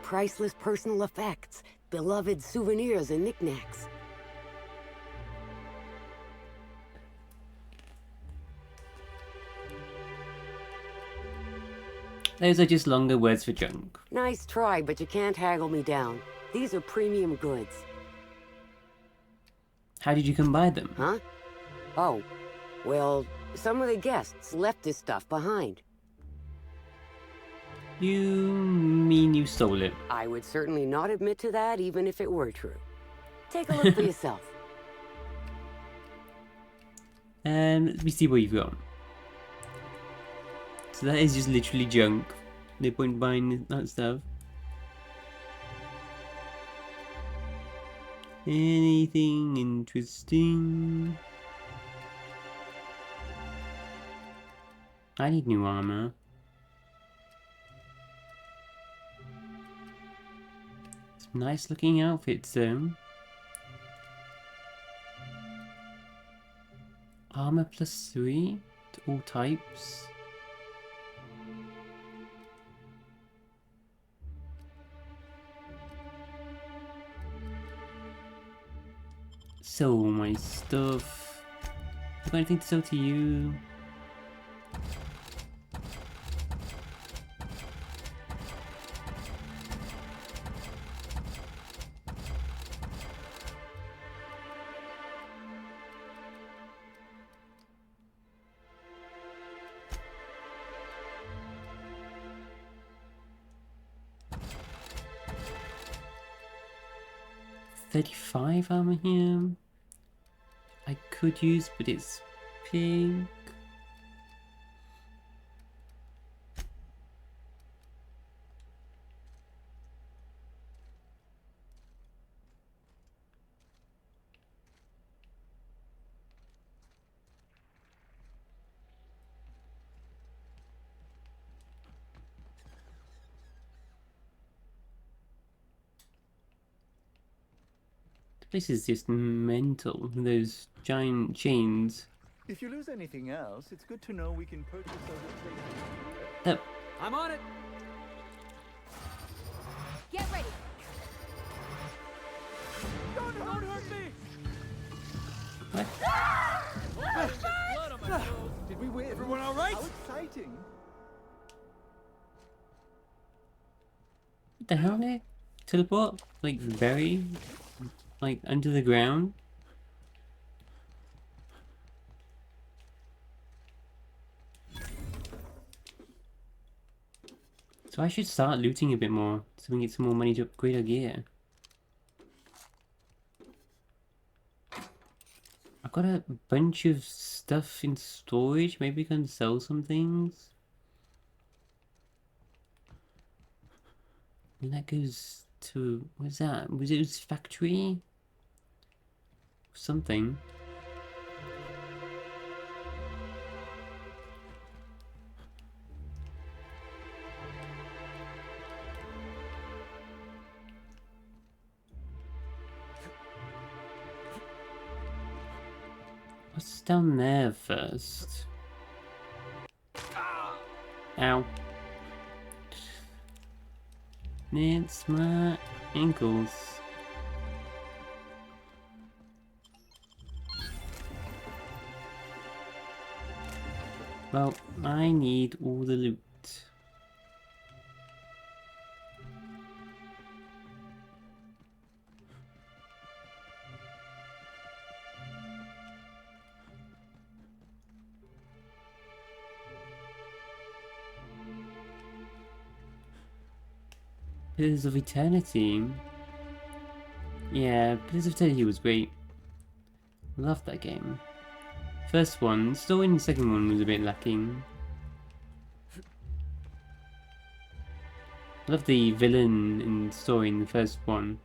Priceless personal effects, beloved souvenirs and knickknacks. Those are just longer words for junk. Nice try, but you can't haggle me down. These are premium goods. How did you come by them? Huh? Oh, well, some of the guests left this stuff behind. You mean you stole it? I would certainly not admit to that, even if it were true. Take a look for yourself. Let me see what you've got. So that is just literally junk. No point buying that stuff. Anything interesting? I need new armor. Some nice looking outfits though. Armor +3 to all types. Sell all my stuff. Have I got anything to sell to you? $35 armor here. I could use, but it's pink. This is just mental, those giant chains. If you lose anything else, it's good to know we can purchase other things. I'm on it. Get ready. Don't hurt me. What? Blood on my nose. Did we win? Everyone all right? How exciting! What the hell, they teleport? Like, very? Like, under the ground? So I should start looting a bit more, so we can get some more money to upgrade our gear. I've got a bunch of stuff in storage, maybe we can sell some things? And that goes to, what's that? Was it his factory? Something. What's down there first? Ow. It's my ankles. Well, I need all the loot. Pillars of Eternity. Yeah, Pillars of Eternity was great. Loved that game. First one, still in the second one was a bit lacking. I love the villain and story in the first one.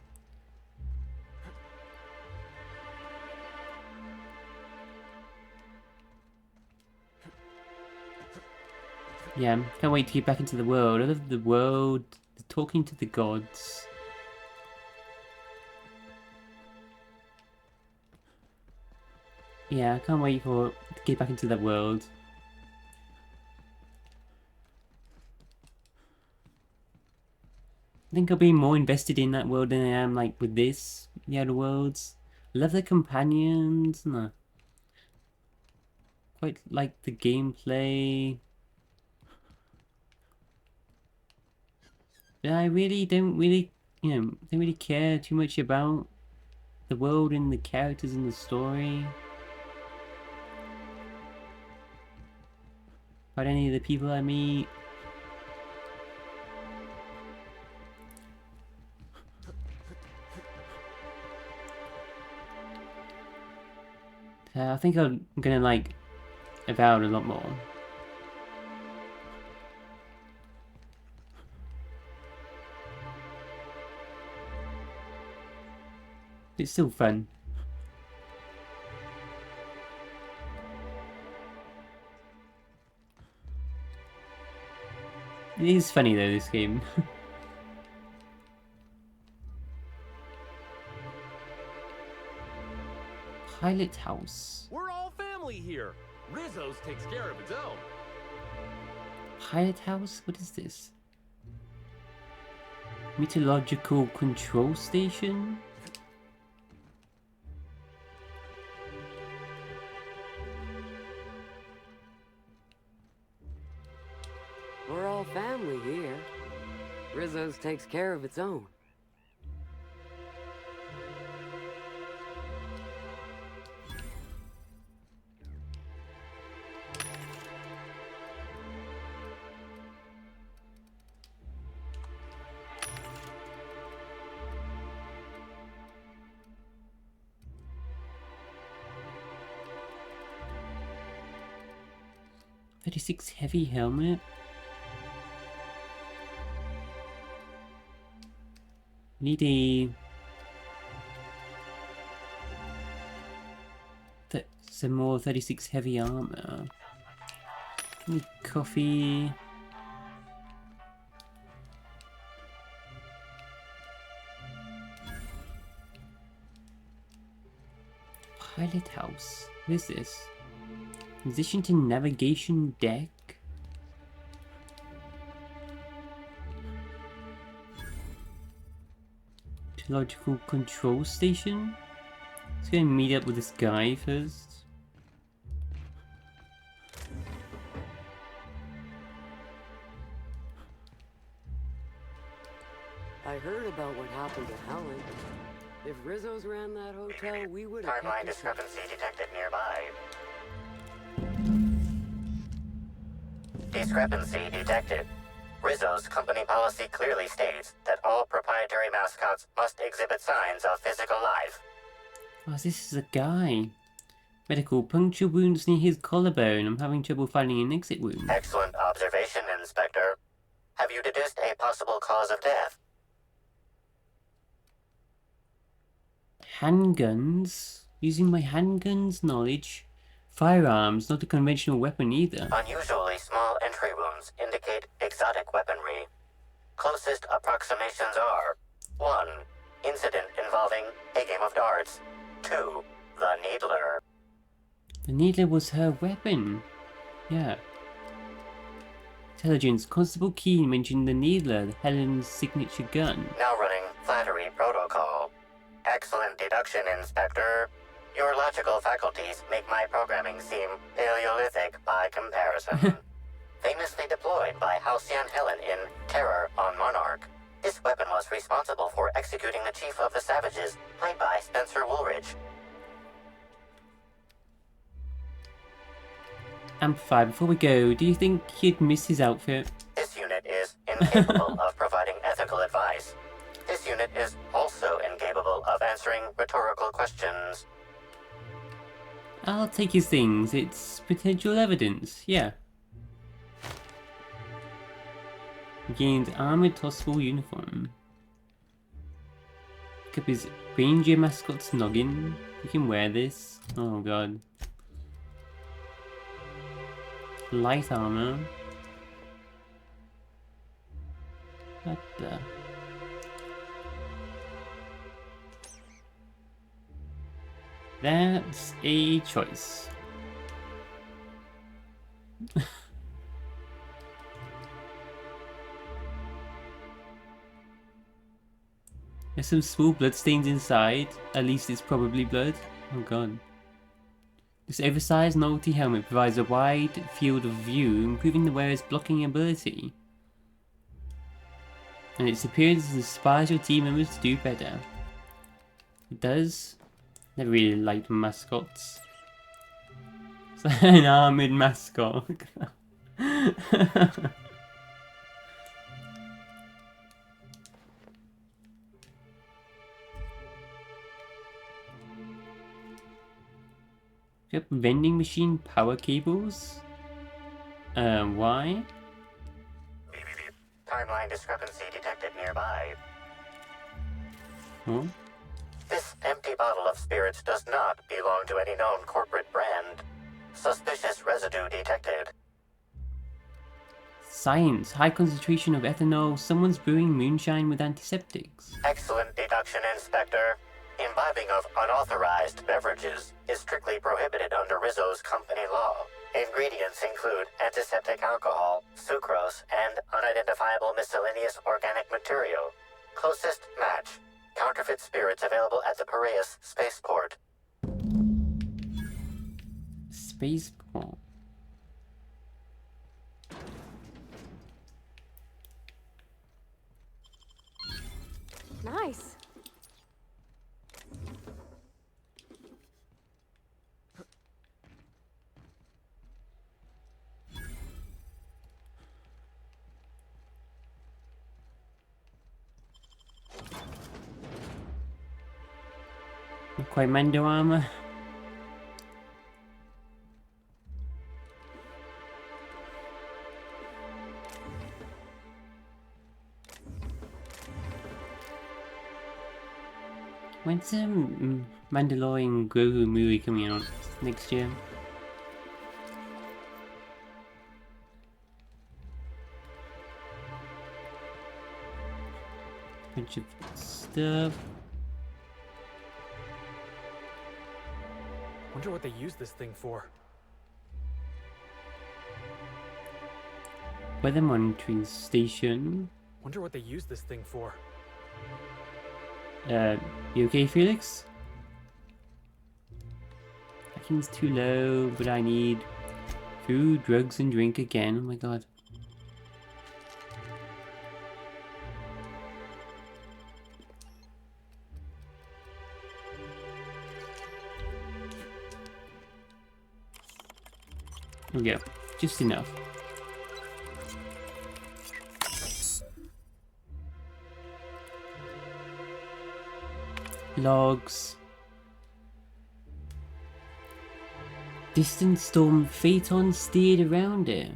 Yeah, can't wait to get back into the world. I love the world, talking to the gods. Yeah, I can't wait to get back into that world. I think I'll be more invested in that world than I am like with this, the other worlds. I love the companions and quite like the gameplay. But I really don't really care too much about the world and the characters and the story. About any of the people I meet. I think I'm gonna like Avowed a lot more. It's still fun. It is funny though, this game. Pilot House. We're all family here. Rizzo's takes care of its own. Pilot House? What is this? Meteorological Control Station? We're all family here. Rizzo's takes care of its own. .36 heavy helmet. Need some more 36 heavy armor. Need coffee. Pilot House. What is this? Transition to navigation deck. Logical control station. Let's go and meet up with this guy first. I heard about what happened to Helen. If Rizzo's ran that hotel, we would have Timeline discrepancy detected nearby. Discrepancy detected. Rizzo's company policy clearly states that all proprietary mascots must exhibit signs of physical life. Oh, this is a guy. Medical puncture wounds near his collarbone. I'm having trouble finding an exit wound. Excellent observation, Inspector. Have you deduced a possible cause of death? Handguns? Using my handguns knowledge. Firearms, not a conventional weapon either. Unusually small entry wounds indicate exotic weaponry. Closest approximations are 1. Incident involving a game of darts. 2. The Needler. The Needler was her weapon. Yeah. Intelligence. Constable Keen mentioned the Needler, Helen's signature gun. Now running Flattery Protocol. Excellent deduction, Inspector. Your logical faculties make my programming seem Paleolithic by comparison. Famously deployed by Halcyon Helen in Terror on Monarch, this weapon was responsible for executing the Chief of the Savages, played by Spencer Woolridge. Amplify, before we go, do you think he'd miss his outfit? This unit is incapable of providing ethical advice. This unit is also incapable of answering rhetorical questions. I'll take his things. It's potential evidence. Yeah. Gained armored tossable uniform. Pick up his ranger mascot's noggin. You can wear this. Oh god. Light armor. What the? That's a choice. There's some small bloodstains inside. At least it's probably blood. Oh god. This oversized novelty helmet provides a wide field of view, improving the wearer's blocking ability. And its appearance inspires your team members to do better. It does. Never really liked mascots. It's like an armored mascot. Yep, vending machine power cables. Why? Timeline discrepancy detected nearby. Oh? This empty bottle of spirits does not belong to any known corporate brand. Suspicious residue detected. Science. High concentration of ethanol. Someone's brewing moonshine with antiseptics. Excellent deduction, Inspector. Imbibing of unauthorized beverages is strictly prohibited under Rizzo's company law. Ingredients include antiseptic alcohol, sucrose, and unidentifiable miscellaneous organic material. Closest match. Counterfeit spirits available at the Piraeus spaceport. Spaceport. Nice. Not quite Mando armor. When's Mandalorian Grogu movie coming out next year? Bunch of stuff. Wonder what they use this thing for. Weather monitoring station. Wonder what they use this thing for. You okay, Felix? Packing's too low, but I need food, drugs, and drink again. Oh my god. There we go. Just enough. Logs. Distant storm Phaeton steered around it.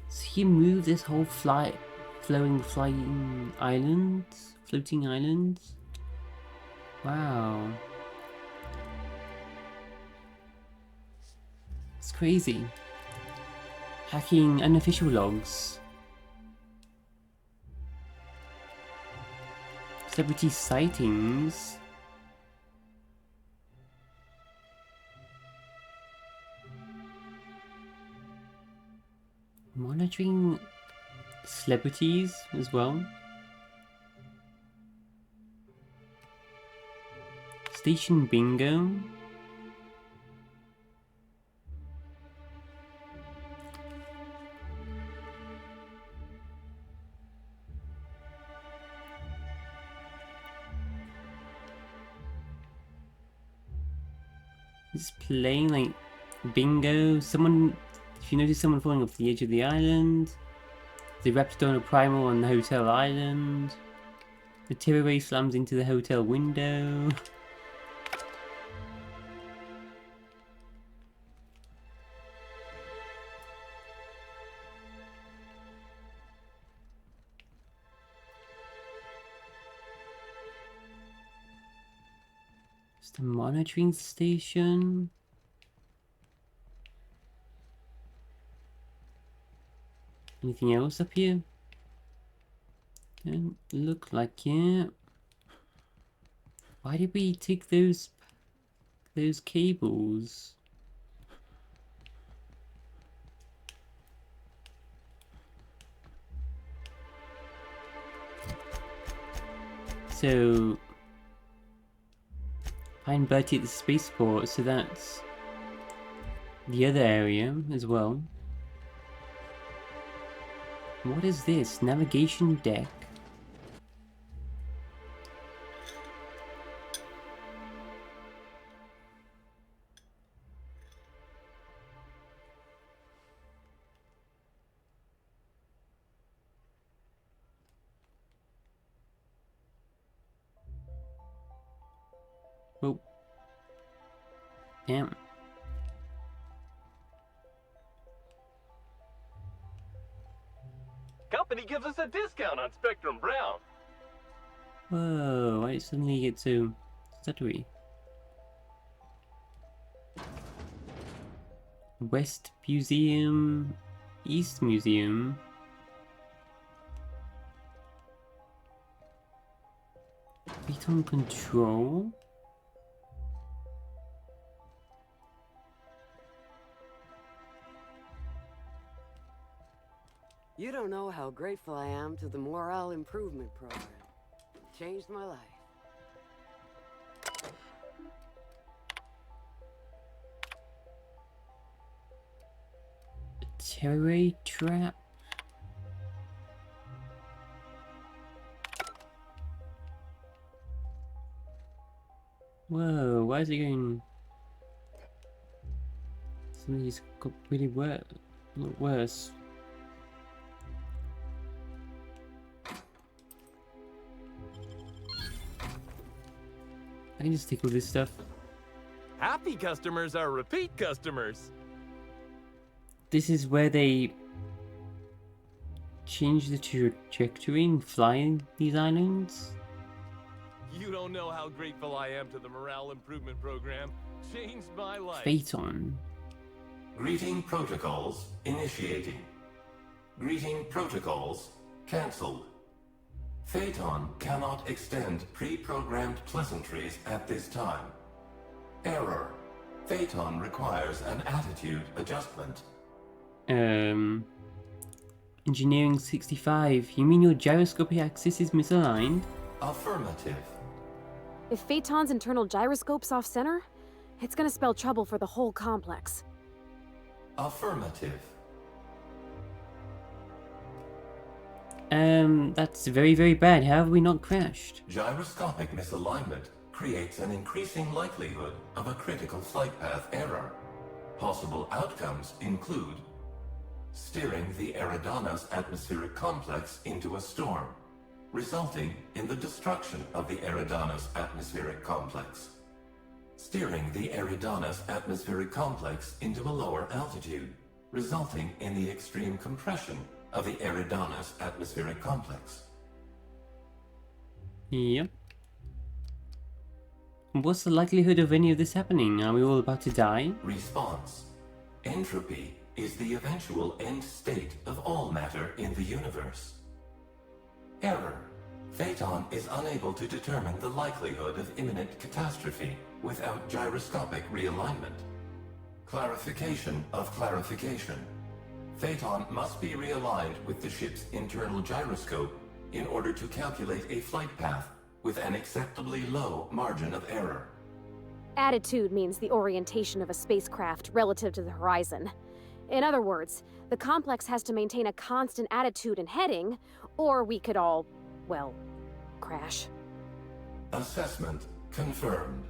So he moved this whole floating islands? Floating islands? Wow. It's crazy. Hacking unofficial logs. Celebrity sightings. Monitoring celebrities as well. Station bingo. Just playing like bingo. Someone, if you notice someone falling off the edge of the island, the Raptidon Primal on the hotel island, the tearaway slams into the hotel window. It's the monitoring station. Anything else up here? Don't look like it. Why did we take those cables? So find Bertie at the spaceport, so that's the other area as well. What is this? Navigation deck. Oh. Damn. Company gives us a discount on Spectrum Brown. Whoa, why did it suddenly get so stuttery? West Museum, East Museum. Phaeton control. You don't know how grateful I am to the Morale Improvement Program. It changed my life. Terror trap. Whoa, why is it going? Something's got really worse. I can just take all this stuff. Happy customers are repeat customers. This is where they change the trajectory and fly these islands. You don't know how grateful I am to the Morale Improvement Program. Changed my life. Phaeton. Greeting protocols initiating. Greeting protocols cancelled. Phaeton cannot extend pre-programmed pleasantries at this time. Error. Phaeton requires an attitude adjustment. Engineering 65. You mean your gyroscopic axis is misaligned? Affirmative. If Phaeton's internal gyroscope's off-center, it's gonna spell trouble for the whole complex. Affirmative. That's very, very bad. How have we not crashed? Gyroscopic misalignment creates an increasing likelihood of a critical flight path error. Possible outcomes include steering the Eridanos atmospheric complex into a storm, resulting in the destruction of the Eridanos atmospheric complex. Steering the Eridanos atmospheric complex into a lower altitude, resulting in the extreme compression of the Eridanos atmospheric complex. Yep. What's the likelihood of any of this happening? Are we all about to die? Response. Entropy is the eventual end state of all matter in the universe. Error. Phaeton is unable to determine the likelihood of imminent catastrophe without gyroscopic realignment. Clarification of clarification. Phaeton must be realigned with the ship's internal gyroscope in order to calculate a flight path with an acceptably low margin of error. Attitude means the orientation of a spacecraft relative to the horizon. In other words, the complex has to maintain a constant attitude and heading, or we could all, well, crash. Assessment confirmed.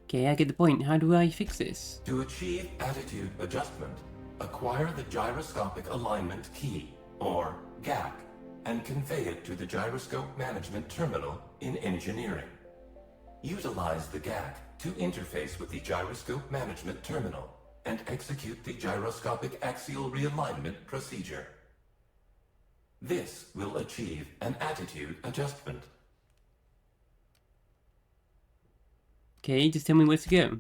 Okay, I get the point. How do I fix this? To achieve attitude adjustment, acquire the gyroscopic alignment key, or GAC, and convey it to the gyroscope management terminal in engineering. Utilize the GAC to interface with the gyroscope management terminal and execute the gyroscopic axial realignment procedure. This will achieve an attitude adjustment. Okay, just tell me where to go.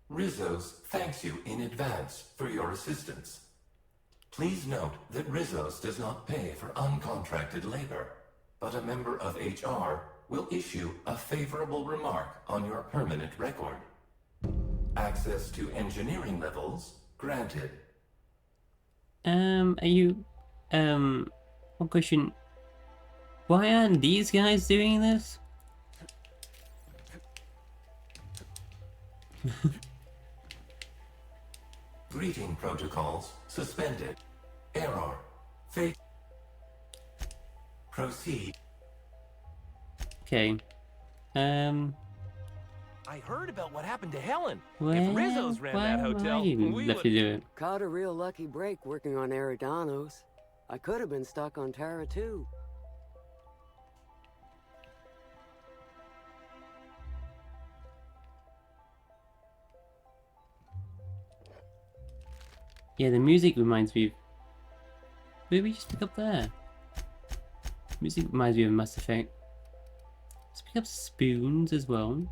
Rizzo's thanks you in advance for your assistance. Please note that Rizzo's does not pay for uncontracted labor, but a member of HR will issue a favorable remark on your permanent record. Access to engineering levels granted. Are you, one question. Why aren't these guys doing this? Greeting protocols suspended. Error. Fate. Proceed. Okay. I heard about what happened to Helen. Well, If Rizzo's ran that hotel, you we left would... to do it. Caught a real lucky break working on Eridanos. I could have been stuck on Terra too. Yeah, the music reminds me of... What did we just pick up there? Music reminds me of Mass Effect. Let's pick up spoons as well.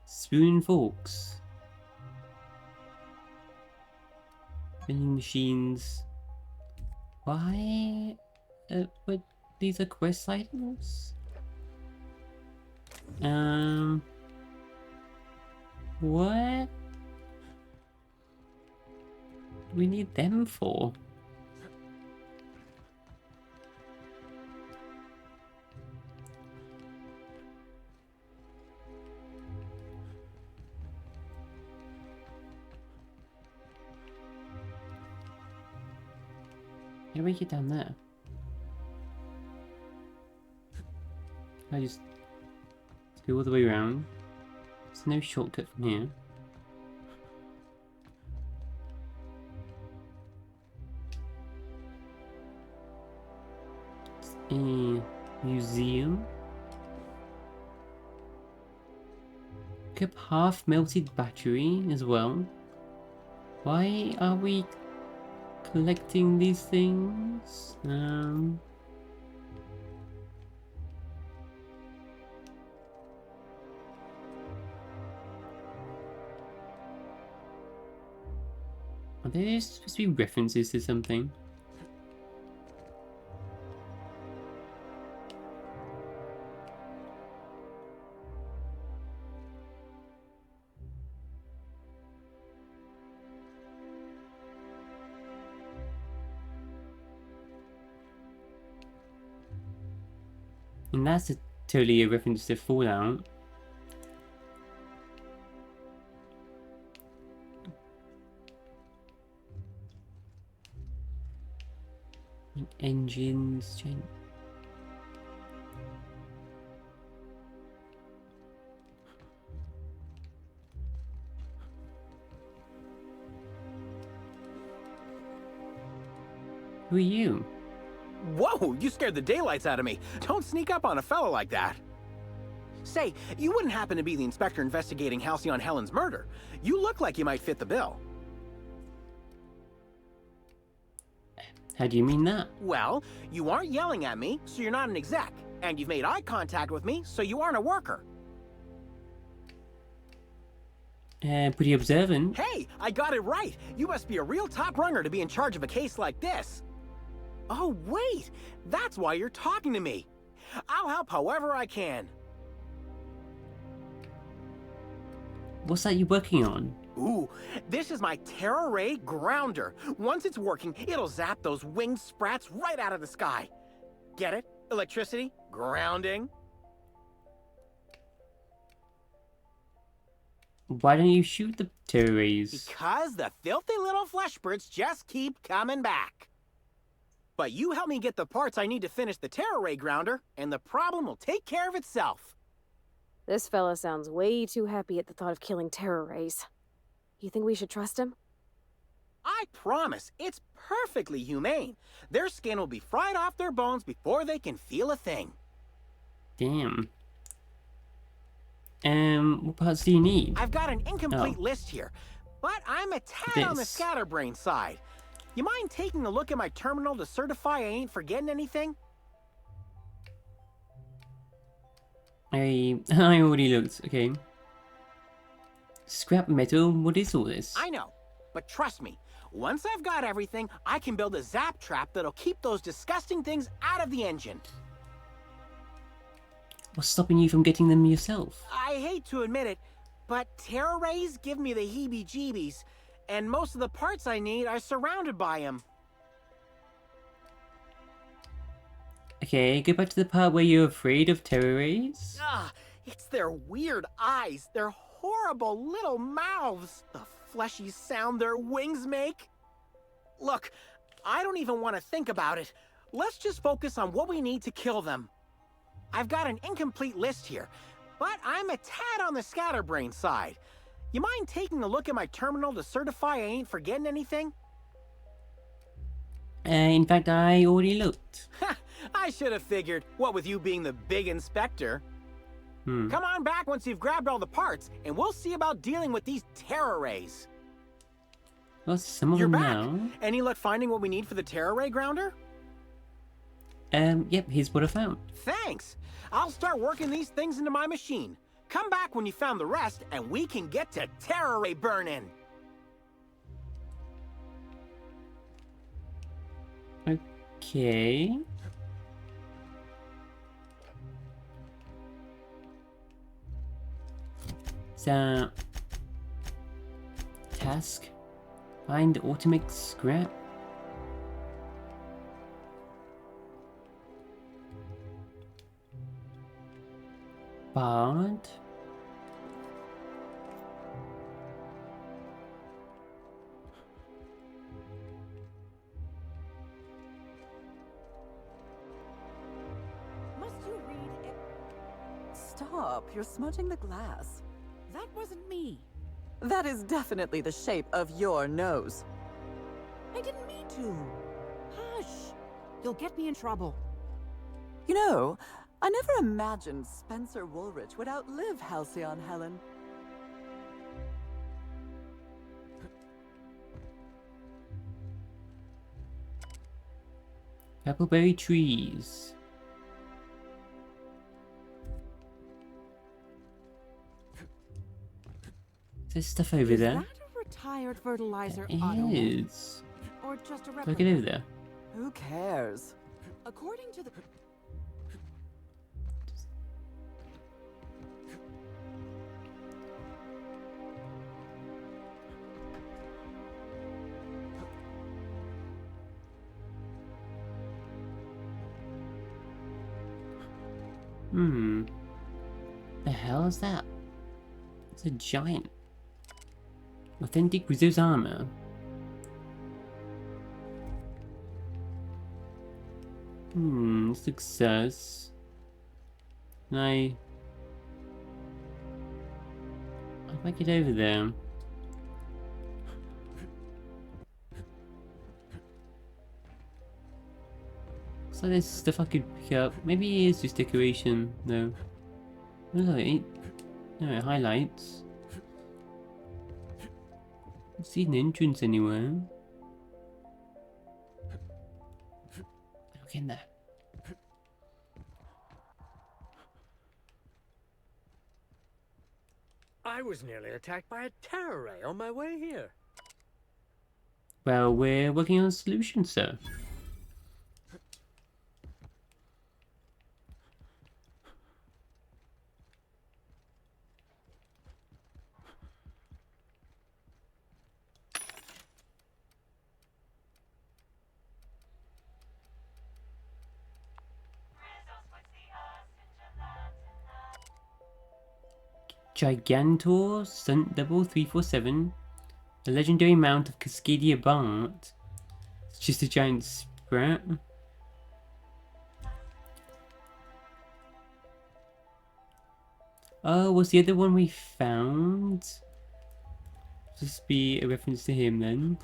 Spoon and forks. Vending machines. Why? But these are quest items? What? Do we need them for? How do we get down there? I just go all the way around. There's no shortcut from here. It's a museum. Pick up half melted battery as well. Why are we collecting these things? Are there supposed to be references to something? And that's totally a reference to Fallout. Like engines, Who are you? Whoa, you scared the daylights out of me. Don't sneak up on a fella like that. Say, you wouldn't happen to be the inspector investigating Halcyon Helen's murder. You look like you might fit the bill. How do you mean that? Well, you aren't yelling at me, so you're not an exec. And you've made eye contact with me, so you aren't a worker. Pretty observant. Hey, I got it right. You must be a real top runner to be in charge of a case like this. Oh, wait! That's why you're talking to me. I'll help however I can. What's that you're working on? Ooh, this is my Terra Ray Grounder. Once it's working, it'll zap those winged sprats right out of the sky. Get it? Electricity, grounding. Why don't you shoot the Terra rays? Because the filthy little flesh birds just keep coming back. But you help me get the parts I need to finish the Terra Ray Grounder, and the problem will take care of itself. This fella sounds way too happy at the thought of killing terror rays. You think we should trust him? I promise, it's perfectly humane. Their skin will be fried off their bones before they can feel a thing. Damn. What parts do you need? I've got an incomplete list here, but I'm a tad on the scatterbrain side. You mind taking a look at my terminal to certify I ain't forgetting anything? I already looked. Okay. Scrap metal? What is all this? I know, but trust me, once I've got everything, I can build a zap trap that'll keep those disgusting things out of the engine. What's stopping you from getting them yourself? I hate to admit it, but Terra rays give me the heebie-jeebies, and most of the parts I need are surrounded by them. Okay, go back to the part where you're afraid of terror rays. It's their weird eyes, their horrible little mouths, the fleshy sound their wings make. Look, I don't even want to think about it. Let's just focus on what we need to kill them. I've got an incomplete list here, but I'm a tad on the scatterbrain side. You mind taking a look at my terminal to certify I ain't forgetting anything? In fact, I already looked. I should have figured, what with you being the big inspector. Come on back once you've grabbed all the parts, and we'll see about dealing with these terror rays. Well, some of You're them back. now. Any luck finding what we need for the terror ray grounder? Yep, here's what I found. Thanks. I'll start working these things into my machine. Come back when you found the rest, and we can get to terror ray burning. Okay. So, task, find automatic scrap. But Must you read it? Stop, you're smudging the glass. That wasn't me. That is definitely the shape of your nose. I didn't mean to. Hush. You'll get me in trouble. You know, I never imagined Spencer Woolrich would outlive Halcyon Helen. appleberry trees. There's stuff over there. Is that a retired fertilizer It auto? is. Or just a Look replica? it over there. Who cares? According to the... The hell is that? It's a giant. Authentic Rizzo's armor. This looks sus. Can I... How do I get over there? Looks like there's stuff I could pick up. Maybe it is just decoration, though. What are they? No, it highlights. I don't see an entrance anywhere. Look in there. I was nearly attacked by a terror ray on my way here. Well, we're working on a solution, sir. Gigantor, Stunt Double 347, a legendary mount of Cascadia Bart. It's just a giant sprat. Oh, was the other one we found? Just be a reference to him then.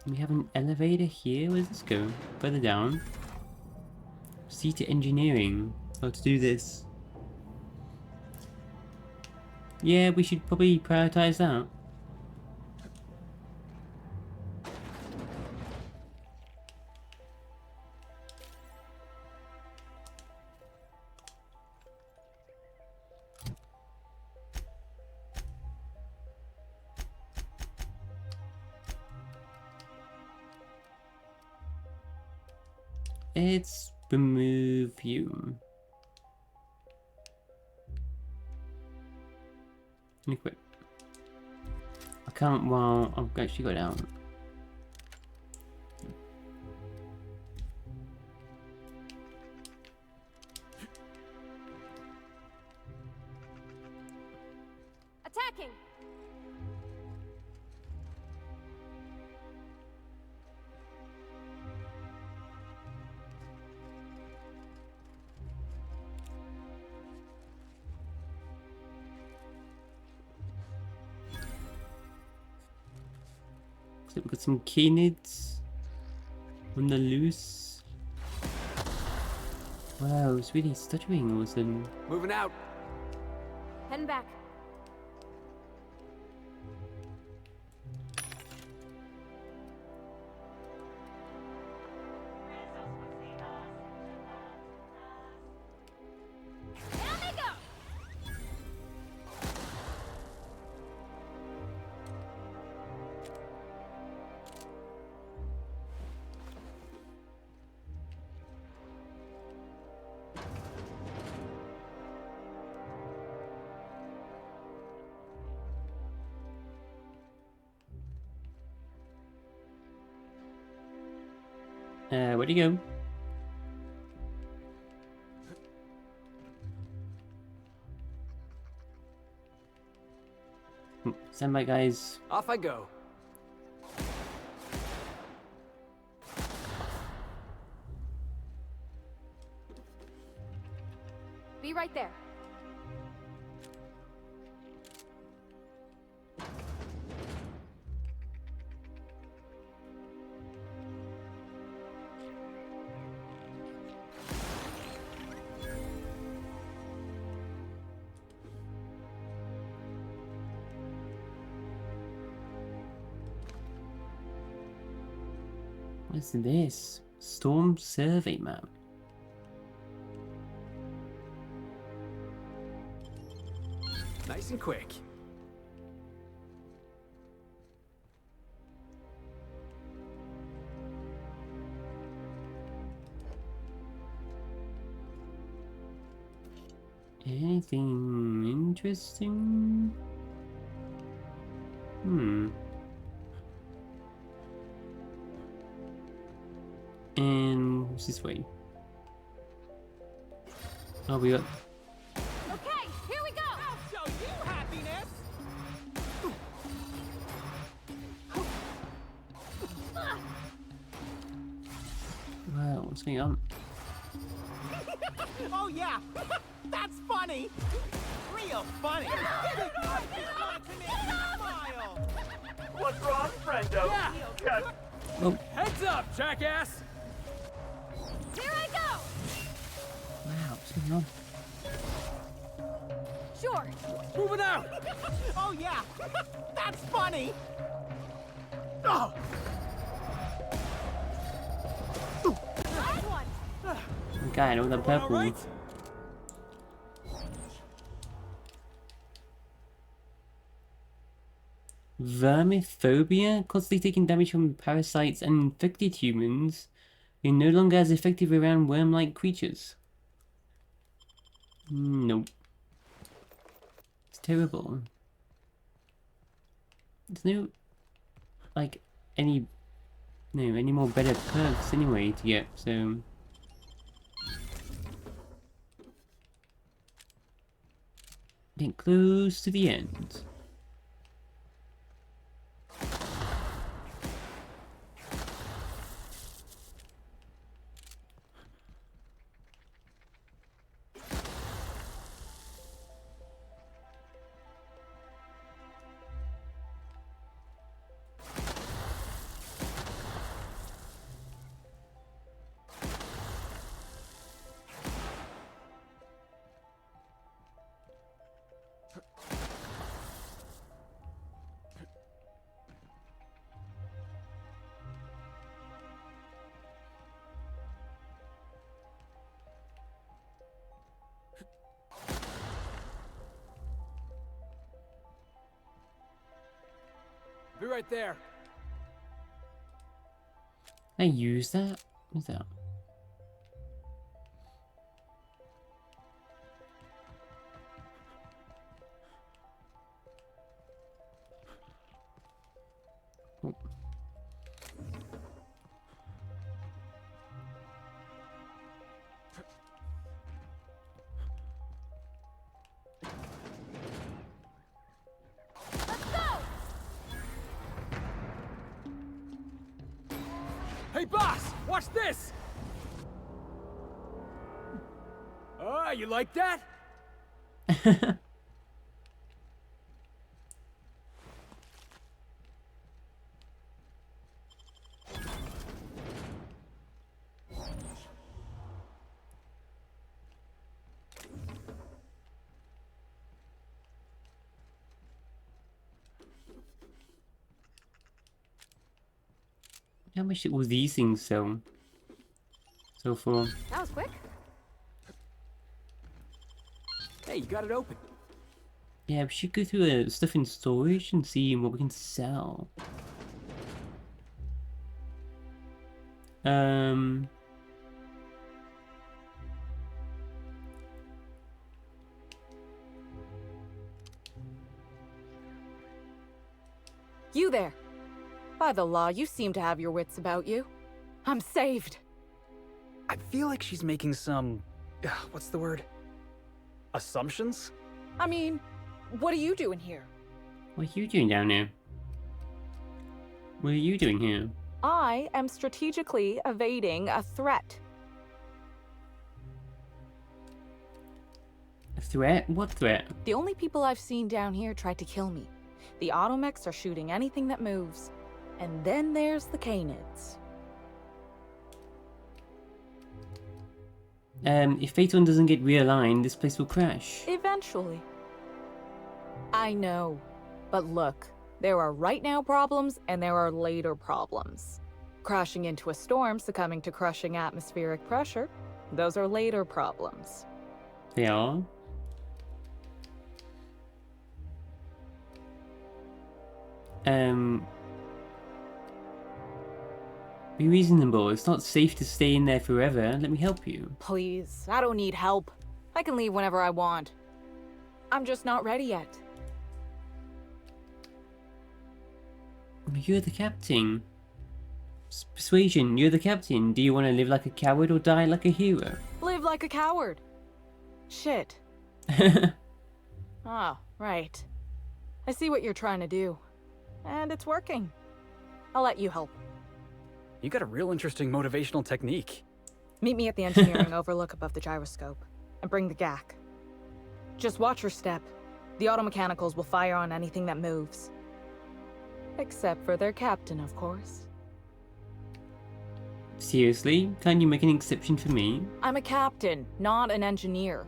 We have an elevator here. Where does this go? Further down. See to engineering. How to do this. Yeah, we should probably prioritize that. Let's remove you. Let me quit. I can't while I've actually got out. Attacking! So we've got some Canids on the loose. Wow, it's really stuttering all of a sudden. Moving out. Heading back. Down they go! Where'd he go? Stand by, guys. Off I go. Be right there. What's this? Storm survey map. Nice and quick. Anything interesting? And what's this way? Oh, we got. Okay, here we go! I'll show you happiness! Wow, what's going on? Oh yeah, that's funny. Real funny. Smile. What's wrong, friendo? Yeah. Oh. Heads up, jackass! Here I go! Wow, what's going on? Sure. Moving out! Oh yeah, that's funny. Oh. Last one. Guy, all the purple. All right. Vermithobia, constantly taking damage from parasites and infected humans. You're no longer as effective around worm-like creatures. Nope. It's terrible. There's no, like, any more better perks anyway to get, so... Getting close to the end. Be right there. I use that? What's that? Hey, boss! Watch this! Oh, you like that? How much will these things sell? So far. That was quick. Hey, you got it open. Yeah, we should go through stuff in storage and see what we can sell. You there. By the law, you seem to have your wits about you. I'm saved. I feel like she's making some... what's the word? Assumptions? I mean, what are you doing here? What are you doing down there? What are you doing here? I am strategically evading a threat. A threat? What threat? The only people I've seen down here tried to kill me. The automechs are shooting anything that moves. And then there's the canids. If Phaeton doesn't get realigned, this place will crash. Eventually. I know. But look, there are right now problems and there are later problems. Crashing into a storm, succumbing to crushing atmospheric pressure, those are later problems. They are? Be reasonable. It's not safe to stay in there forever. Let me help you. Please, I don't need help. I can leave whenever I want. I'm just not ready yet. You're the captain. Persuasion, you're the captain. Do you want to live like a coward or die like a hero? Live like a coward. Shit. Ah, right. I see what you're trying to do. And it's working. I'll let you help. You got a real interesting motivational technique. Meet me at the engineering overlook above the gyroscope. And bring the GAC. Just watch your step. The automechanicals will fire on anything that moves. Except for their captain, of course. Seriously? Can't you make an exception for me? I'm a captain, not an engineer.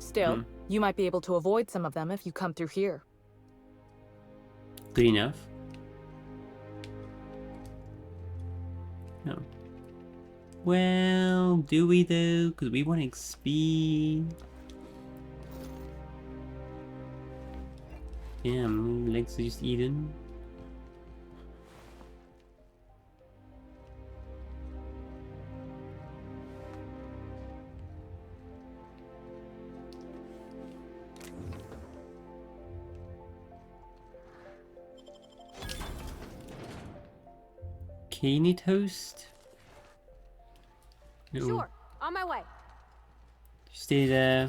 Still, you might be able to avoid some of them if you come through here. Good enough. No. Well, do we though? Because we want XP. Damn, legs are just eaten. Caney toast? No. Sure, on my way. Stay there.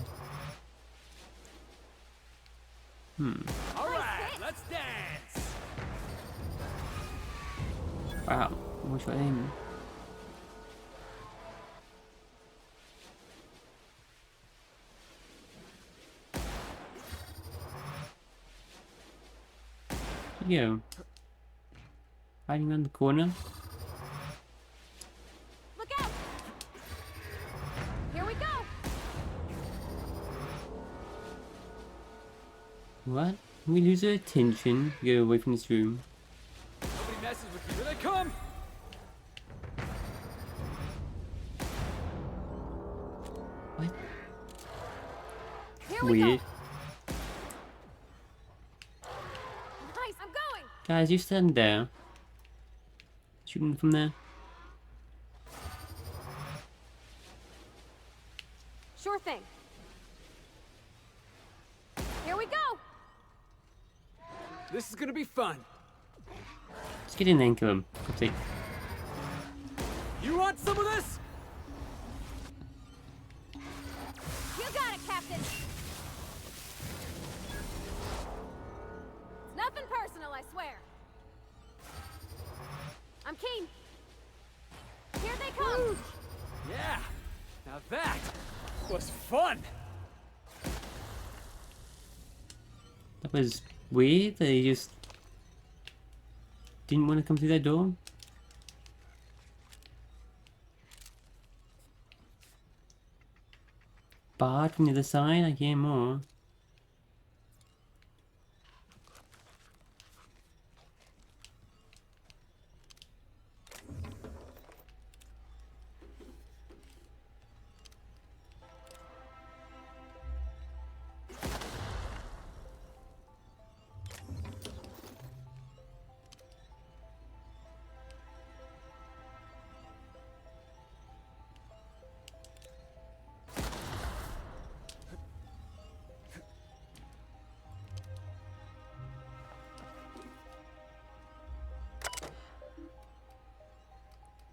All right, let's dance. Wow, what's your aim? Where'd you go? Hiding around the corner? Look out! Here we go! What? We lose our attention. Go away from this room. Nobody messes with you. Here they come! What? Here we Weird. go! Nice, I'm going! Guys, you stand there. Shooting from there. Sure thing. Here we go! This is gonna be fun. Let's get in there and kill him. God's sake. You want some of this? You got it, Captain! It's nothing personal, I swear. I'm keen. fun. That was weird. They just didn't want to come through that door. Barred from the other side. I hear more.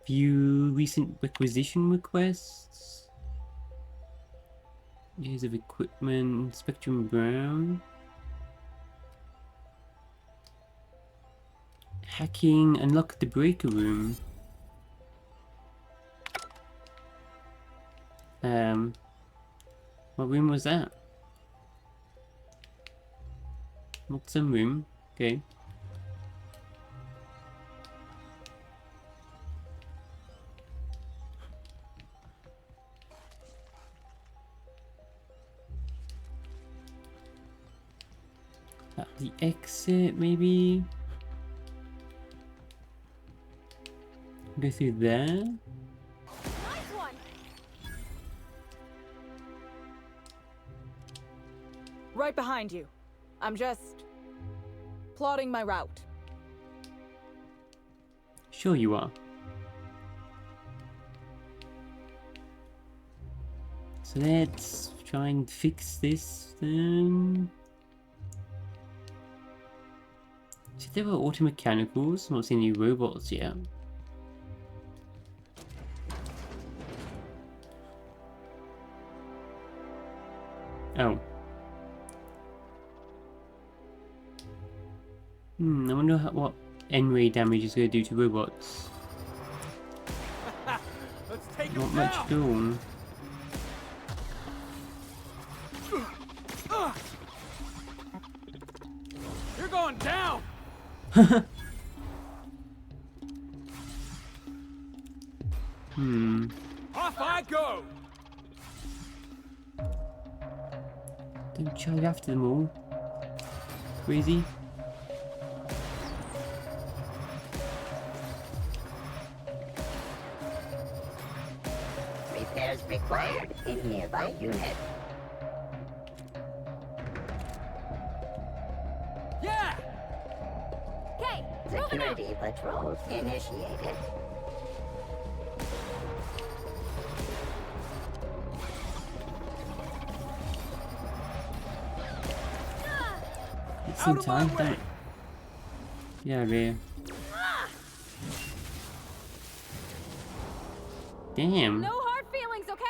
View recent requisition requests. Years of equipment. Spectrum Brown. Hacking. Unlock the breaker room. What room was that? Not some room. Okay. The exit, maybe? Go through there? Nice one. Right behind you. I'm just plotting my route. Sure you are. So let's try and fix this then. See, there were auto mechanicals. I'm not seeing any robots yet. Oh. I wonder what N-ray damage is going to do to robots. Let's take Not him much down. at all. You're going down. Off I go. Don't charge after them all. Crazy. Repairs required in nearby unit. Yeah. Okay, Security patrol initiated. It's in time, don't. Yeah, there. Damn. No hard feelings, okay?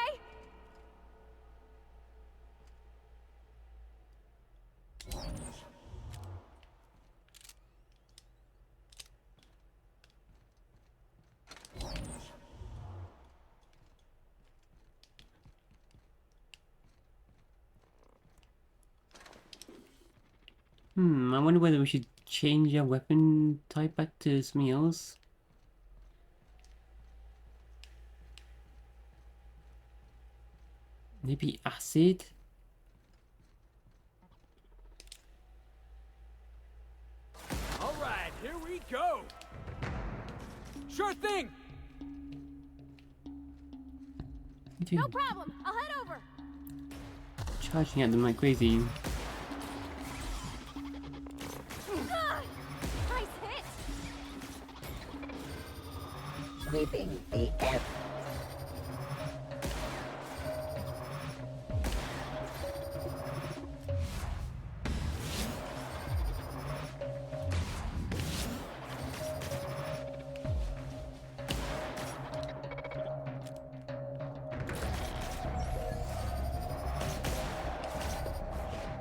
I wonder whether we should change our weapon type back to something else. Maybe acid? All right, here we go. Sure thing. No problem. I'll head over. Charging at them like crazy. Nice hit. Sweeping the air.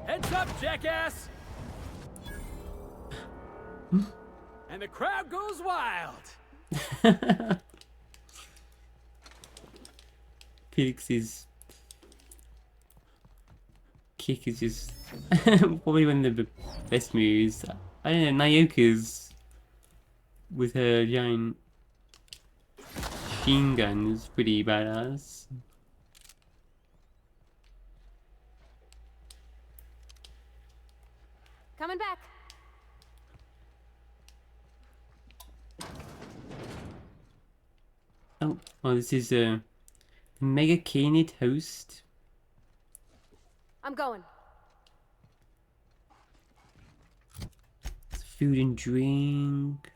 Heads up, jackass. And the crowd goes wild. Felix is kick is just probably one of the best moves. I don't know, Nyoka's with her giant machine gun is pretty badass. Coming back. Oh, this is a Mega Canid host. I'm going. It's food and drink.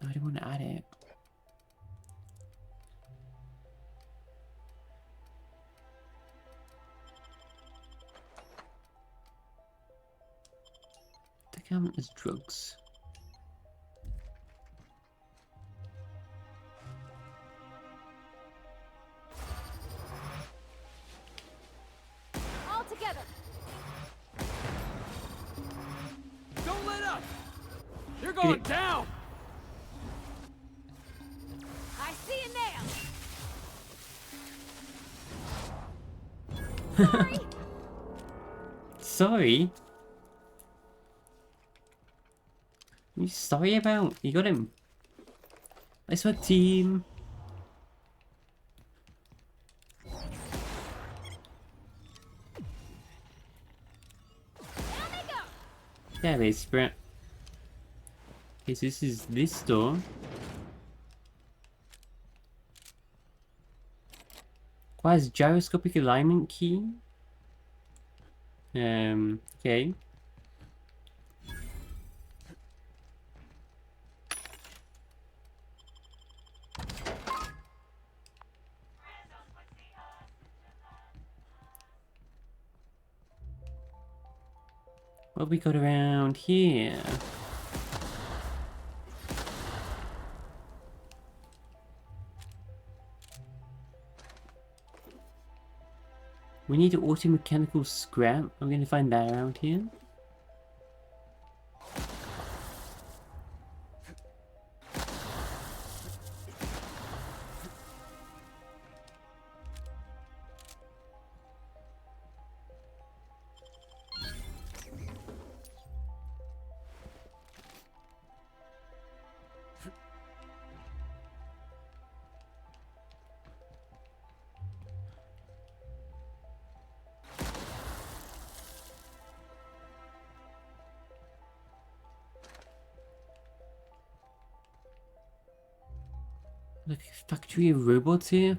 I don't want to add it. The count as drugs. All together. Don't let up! You're going down! I see you now. Sorry. Sorry? What are you sorry about? You got him. Nice work, team. There it is, Brett. Okay, so this is this door. Requires gyroscopic alignment key. Okay. What have we got around here? We need an auto-mechanical scrap. I'm going to find that around here. Like a factory of robots here.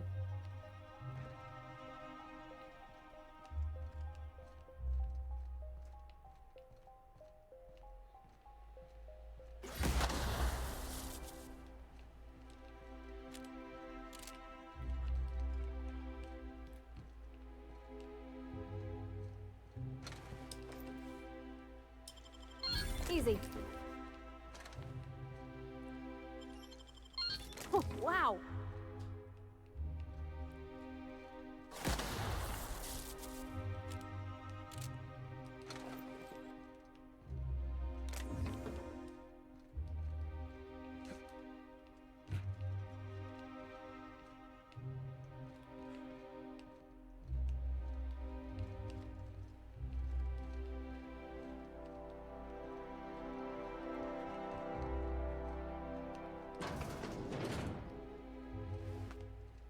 Easy. Oh, wow.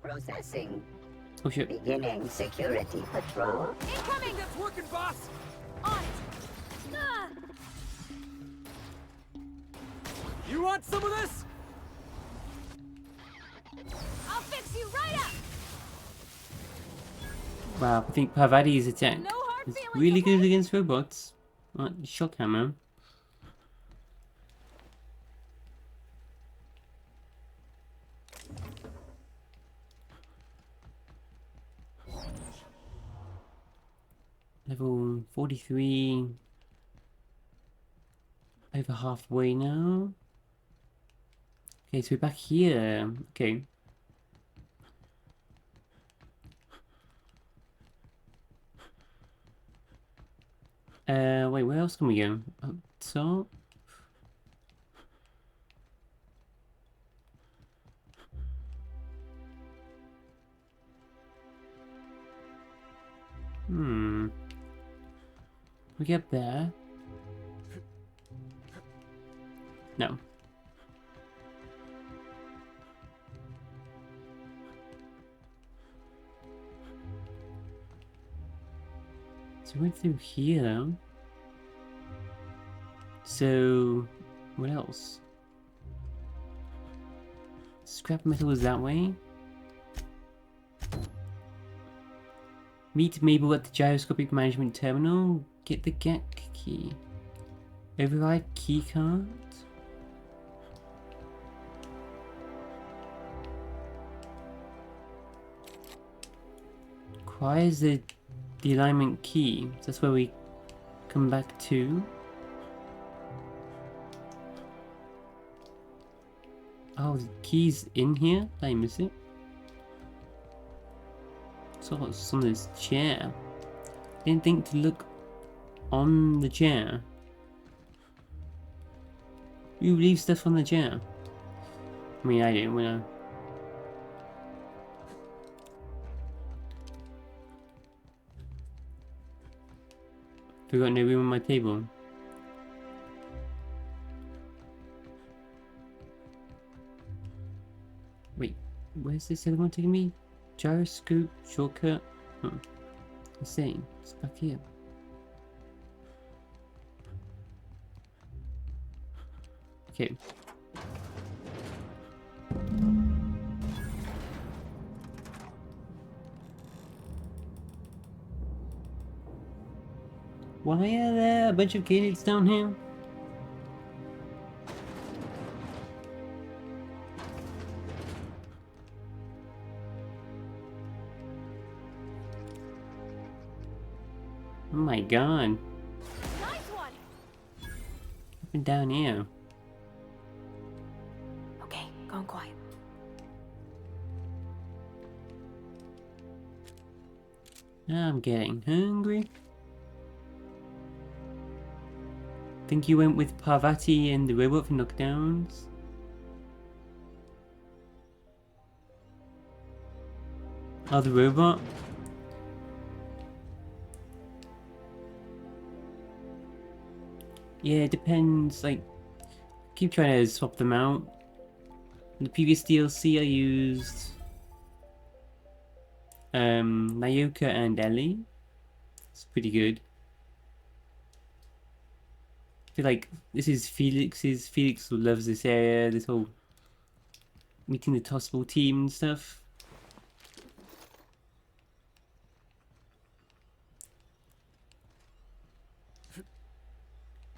Processing. Oh shit. Beginning security patrol. Incoming! That's working, boss! On it! Ah! You want some of this? I'll fix you right up! Wow, I think Parvati's attack is really good against robots. Shock hammer. Level 43. Over halfway now. Okay, so we're back here. Okay. Wait, where else can we go? So. We get there. No. So we went through here. So, what else? Scrap metal is that way. Meet Mabel at the gyroscopic management terminal. Get the GAC key. Override keycard. Requires the alignment key. That's where we come back to. Oh, the key's in here? Did I miss it? So what's on this chair? Didn't think to look on the chair. You leave stuff on the chair. I mean, I do when I... Forgot no room on my table. Wait, where's this other one taking me? Gyroscope, shortcut. Let's see, it's back here. Okay. Why are there a bunch of kids down here? Oh my god. Nice one. Up and down here. Okay, going quiet. I'm getting hungry. Think you went with Parvati and the robot for knockdowns? Oh, the robot? Yeah, it depends, like, keep trying to swap them out. In the previous DLC I used Nayoka and Ellie. It's pretty good. I feel like this is Felix's. Felix loves this area, this whole meeting the Tospel team and stuff.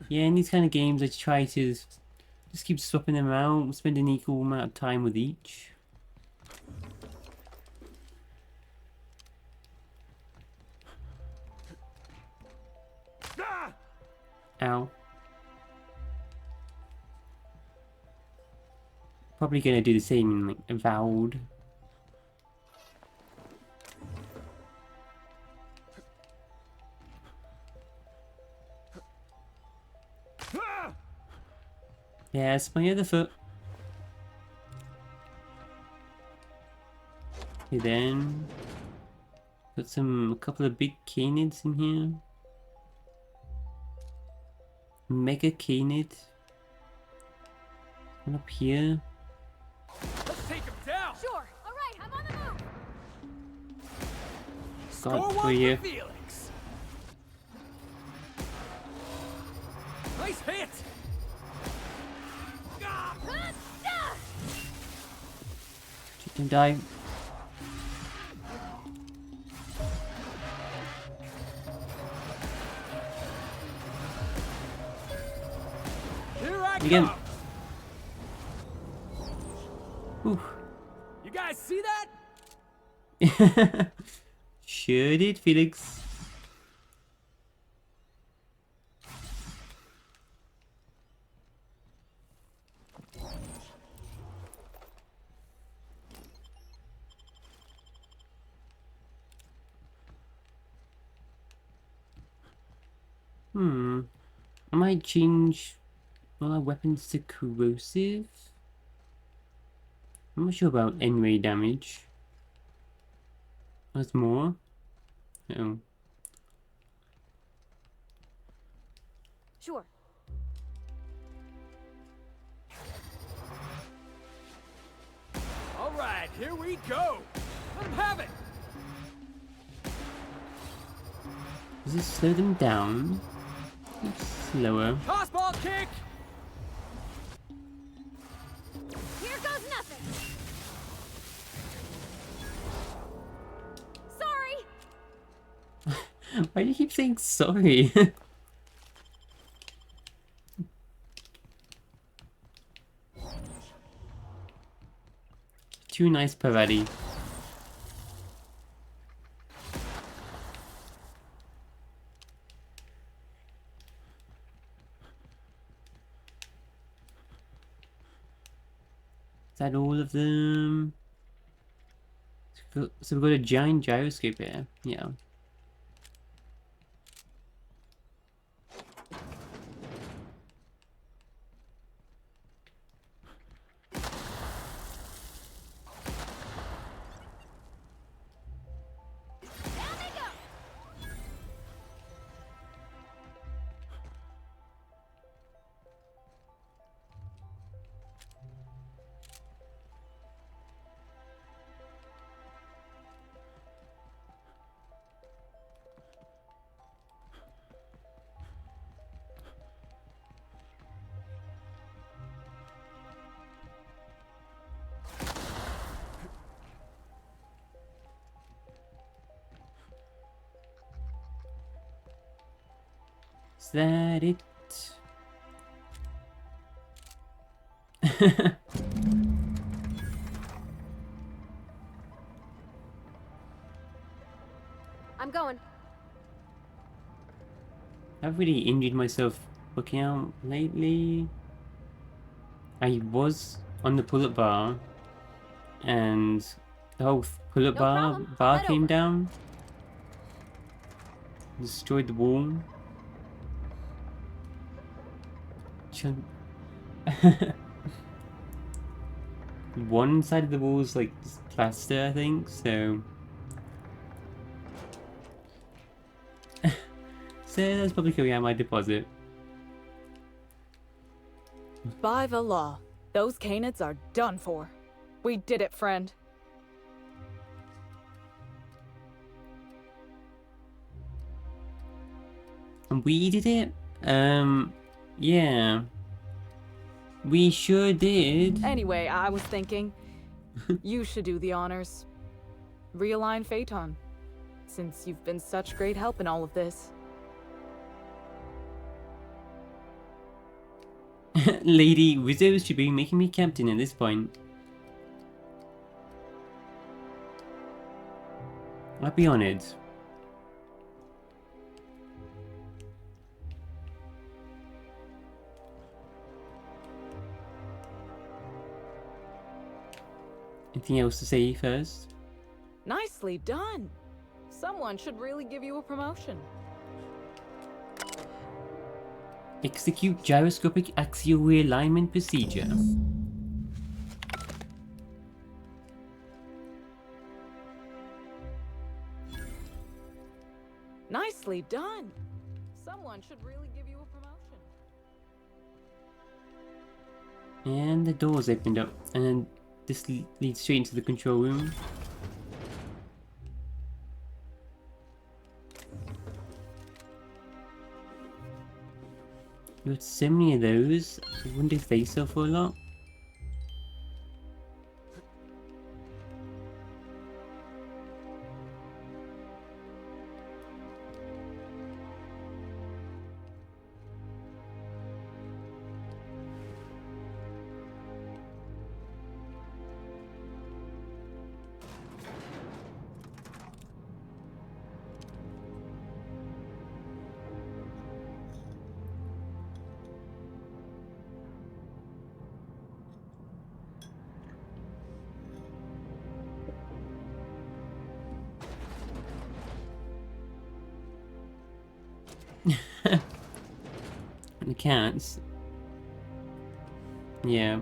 Yeah, in these kind of games I try to just keep swapping them out, spend an equal amount of time with each. Ow. Probably gonna do the same in like Avowed. Yes, my other foot. Okay, then put a couple of big canids in here. Mega canid. One up here. Let's take him down. Sure. All right, I'm on the move. Got for you. Felix. Nice hit. Chicken die. Here I Again. come. Oof. You guys see that? Sure did, Felix. I might change all our weapons to corrosive. I'm not sure about N-ray damage. That's more. Uh oh. Sure. All right, here we go. Let him have it. Does it slow them down? Slower. Toss ball kick. Here goes nothing. Sorry. Why do you keep saying sorry? Too nice, Parati. Is that all of them? So we've got a giant gyroscope here. Yeah. Is that it? I'm going. I've really injured myself working out lately. I was on the pull-up bar and the whole pull-up bar came down. Destroyed the wall. One side of the wall is like just plaster, I think, so... So that's probably going out my deposit. By the law, those Canids are done for. We did it, friend. And we did it? Yeah. We sure did. Anyway, I was thinking, you should do the honors. Realign Phaeton, since you've been such great help in all of this. Lady Wizards should be making me captain at this point. I'll be honored. Anything else to say first? Nicely done. Someone should really give you a promotion. Execute gyroscopic axial realignment procedure. Nicely done. Someone should really give you a promotion. And the doors opened up, and then this leads straight into the control room. We've got so many of those. I wonder if they sell for a lot. The cats. Yeah.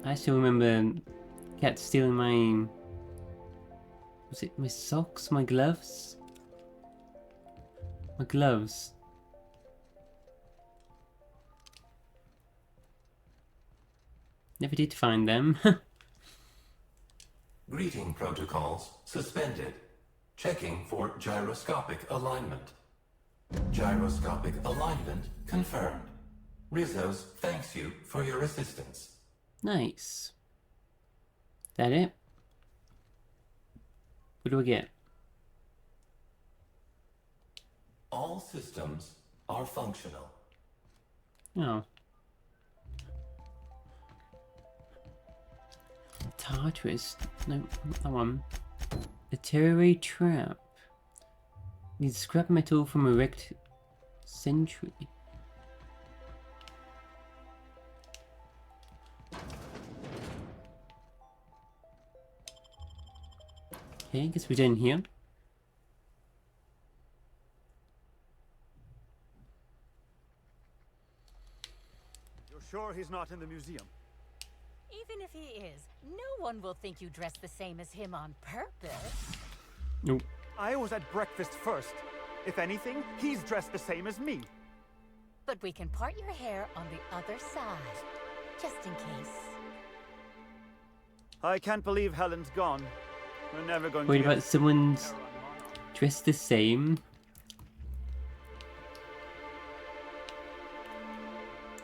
I still remember cats stealing my... Was it my socks? My gloves? My gloves. Never did find them. Greeting protocols suspended. Checking for gyroscopic alignment. Gyroscopic alignment confirmed. Rizzo's thanks you for your assistance. Nice. That it? What do we get? All systems are functional. Oh. Tartarus. No, not that one. The Terror Trap. Needs scrap metal from a wrecked Sentry. Okay, I guess we're done here. You're sure he's not in the museum? Even if he is, no one will think you dressed the same as him on purpose. Nope. I was at breakfast first. If anything, he's dressed the same as me. But we can part your hair on the other side, just in case. I can't believe Helen's gone. We're never going Wait, to about someone's dressed the same?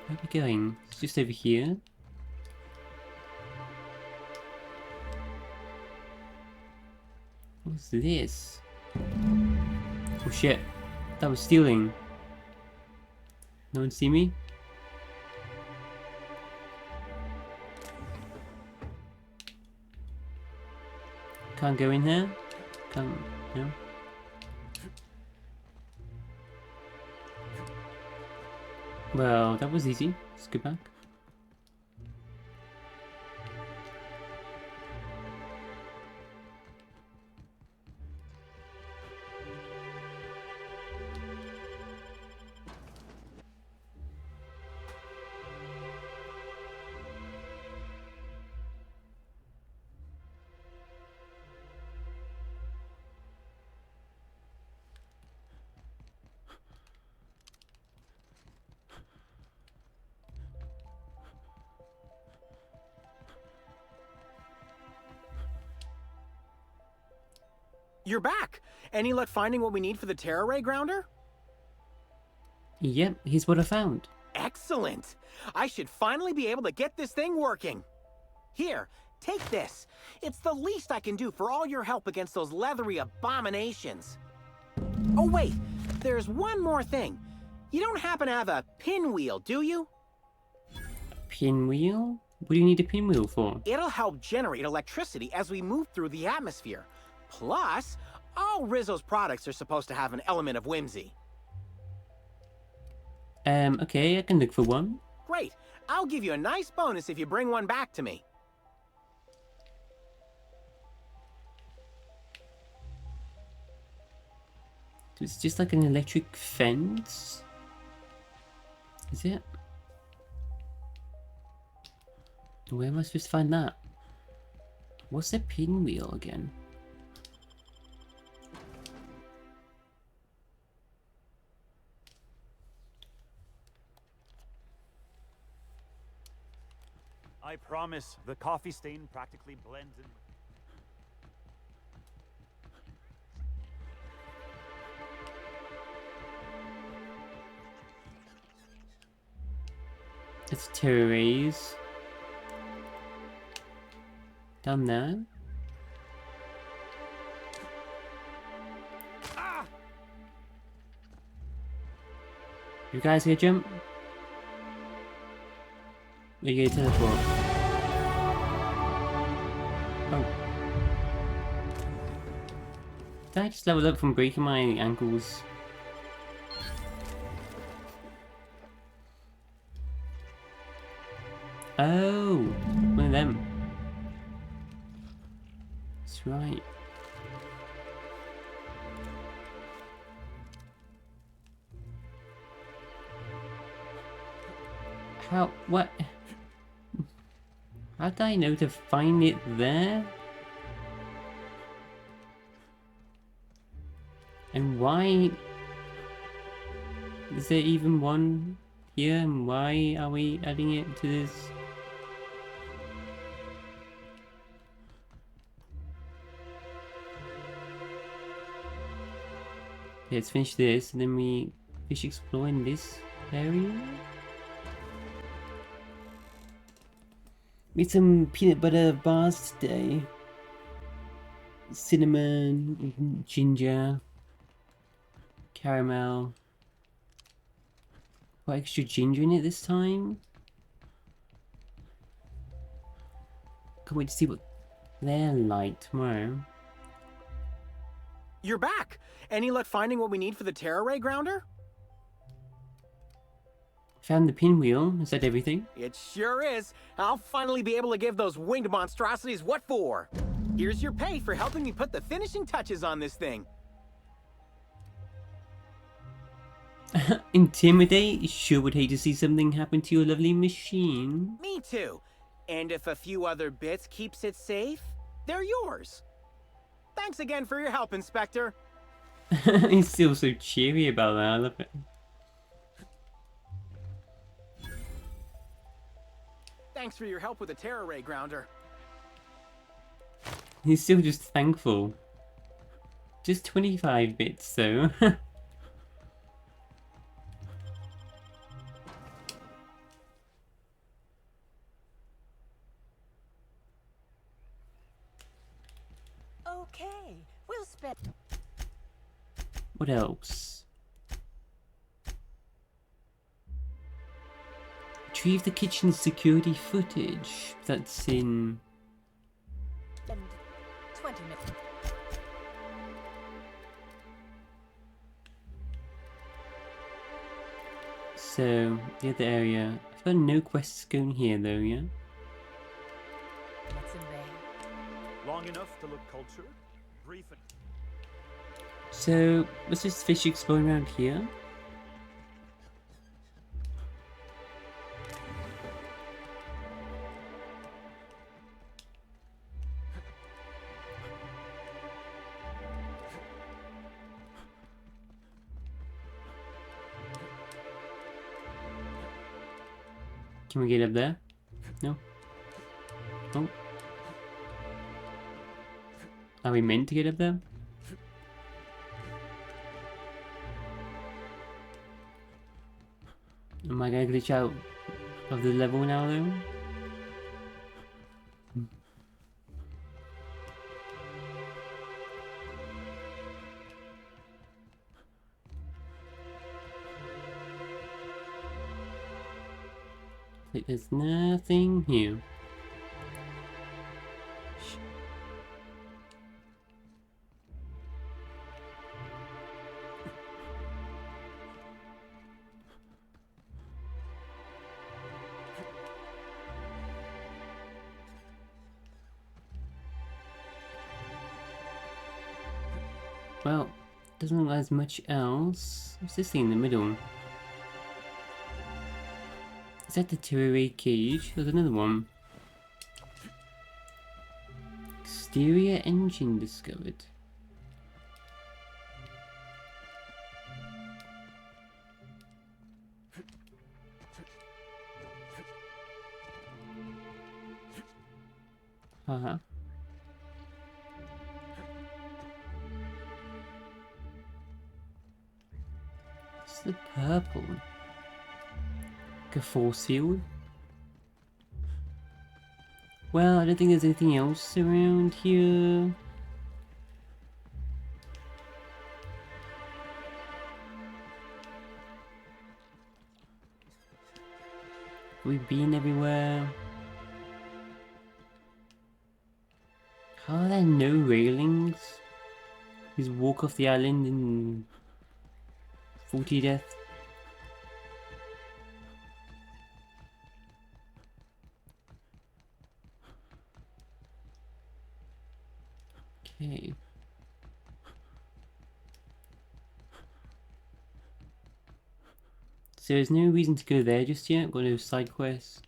Where are we going? It's just over here. What's this? Oh shit. That was stealing. No one see me? Can't go in there? Can't, no? Well, that was easy. Let's go back. You're back! Any luck finding what we need for the Terra Ray grounder? Yep, here's what I found. Excellent! I should finally be able to get this thing working. Here, take this. It's the least I can do for all your help against those leathery abominations. Oh wait, there's one more thing. You don't happen to have a pinwheel, do you? Pinwheel? What do you need a pinwheel for? It'll help generate electricity as we move through the atmosphere. Plus, all Rizzo's products are supposed to have an element of whimsy. Okay, I can look for one. Great. I'll give you a nice bonus if you bring one back to me. So it's just like an electric fence? Is it? Where am I supposed to find that? What's a pinwheel again? I promise, the coffee stain practically blends in. It's terrace. Down there. Ah! You guys gonna jump? Or you gonna teleport? Oh. Did I just level up from breaking my ankles? Oh, one of them. That's right. How? What? How did I know to find it there? And why Is there even one here, and why are we adding it to this? Okay, let's finish this, and then we fish explore in this area. Made some peanut butter bars today. Cinnamon, ginger, caramel. Got extra ginger in it this time. Can't wait to see what they're like tomorrow. You're back! Any luck finding what we need for the Terra Ray Grounder? Found the pinwheel. Is that everything? It sure is. I'll finally be able to give those winged monstrosities what for. Here's your pay for helping me put the finishing touches on this thing. Intimidate? Sure would hate to see something happen to your lovely machine. Me too. And if a few other bits keeps it safe, they're yours. Thanks again for your help, Inspector. He's still so cheery about that. I love it. Thanks for your help with the Terra Ray Grounder. He's still just thankful. Just 25 bits though. Okay, we'll spend. What else? Retrieve the kitchen security footage. That's in... Spend 20 minutes. So, the other area. I've got no quests going here though, yeah? What's in there? Long enough to look cultured? Brief and... So, let's just fish exploring around here. Can we get up there? No? Oh. Are we meant to get up there? Am I gonna glitch out of the level now though? Like there's nothing here. Well, doesn't look like there's much else. What's this thing in the middle? Is that the Terra cage? There's another one. Exterior engine discovered. Uh-huh. What's the purple? Like a force field? Well, I don't think there's anything else around here. We've been everywhere. How are there no railings? Just walk off the island in 40 death. Okay. So there's no reason to go there just yet. Got no side quests.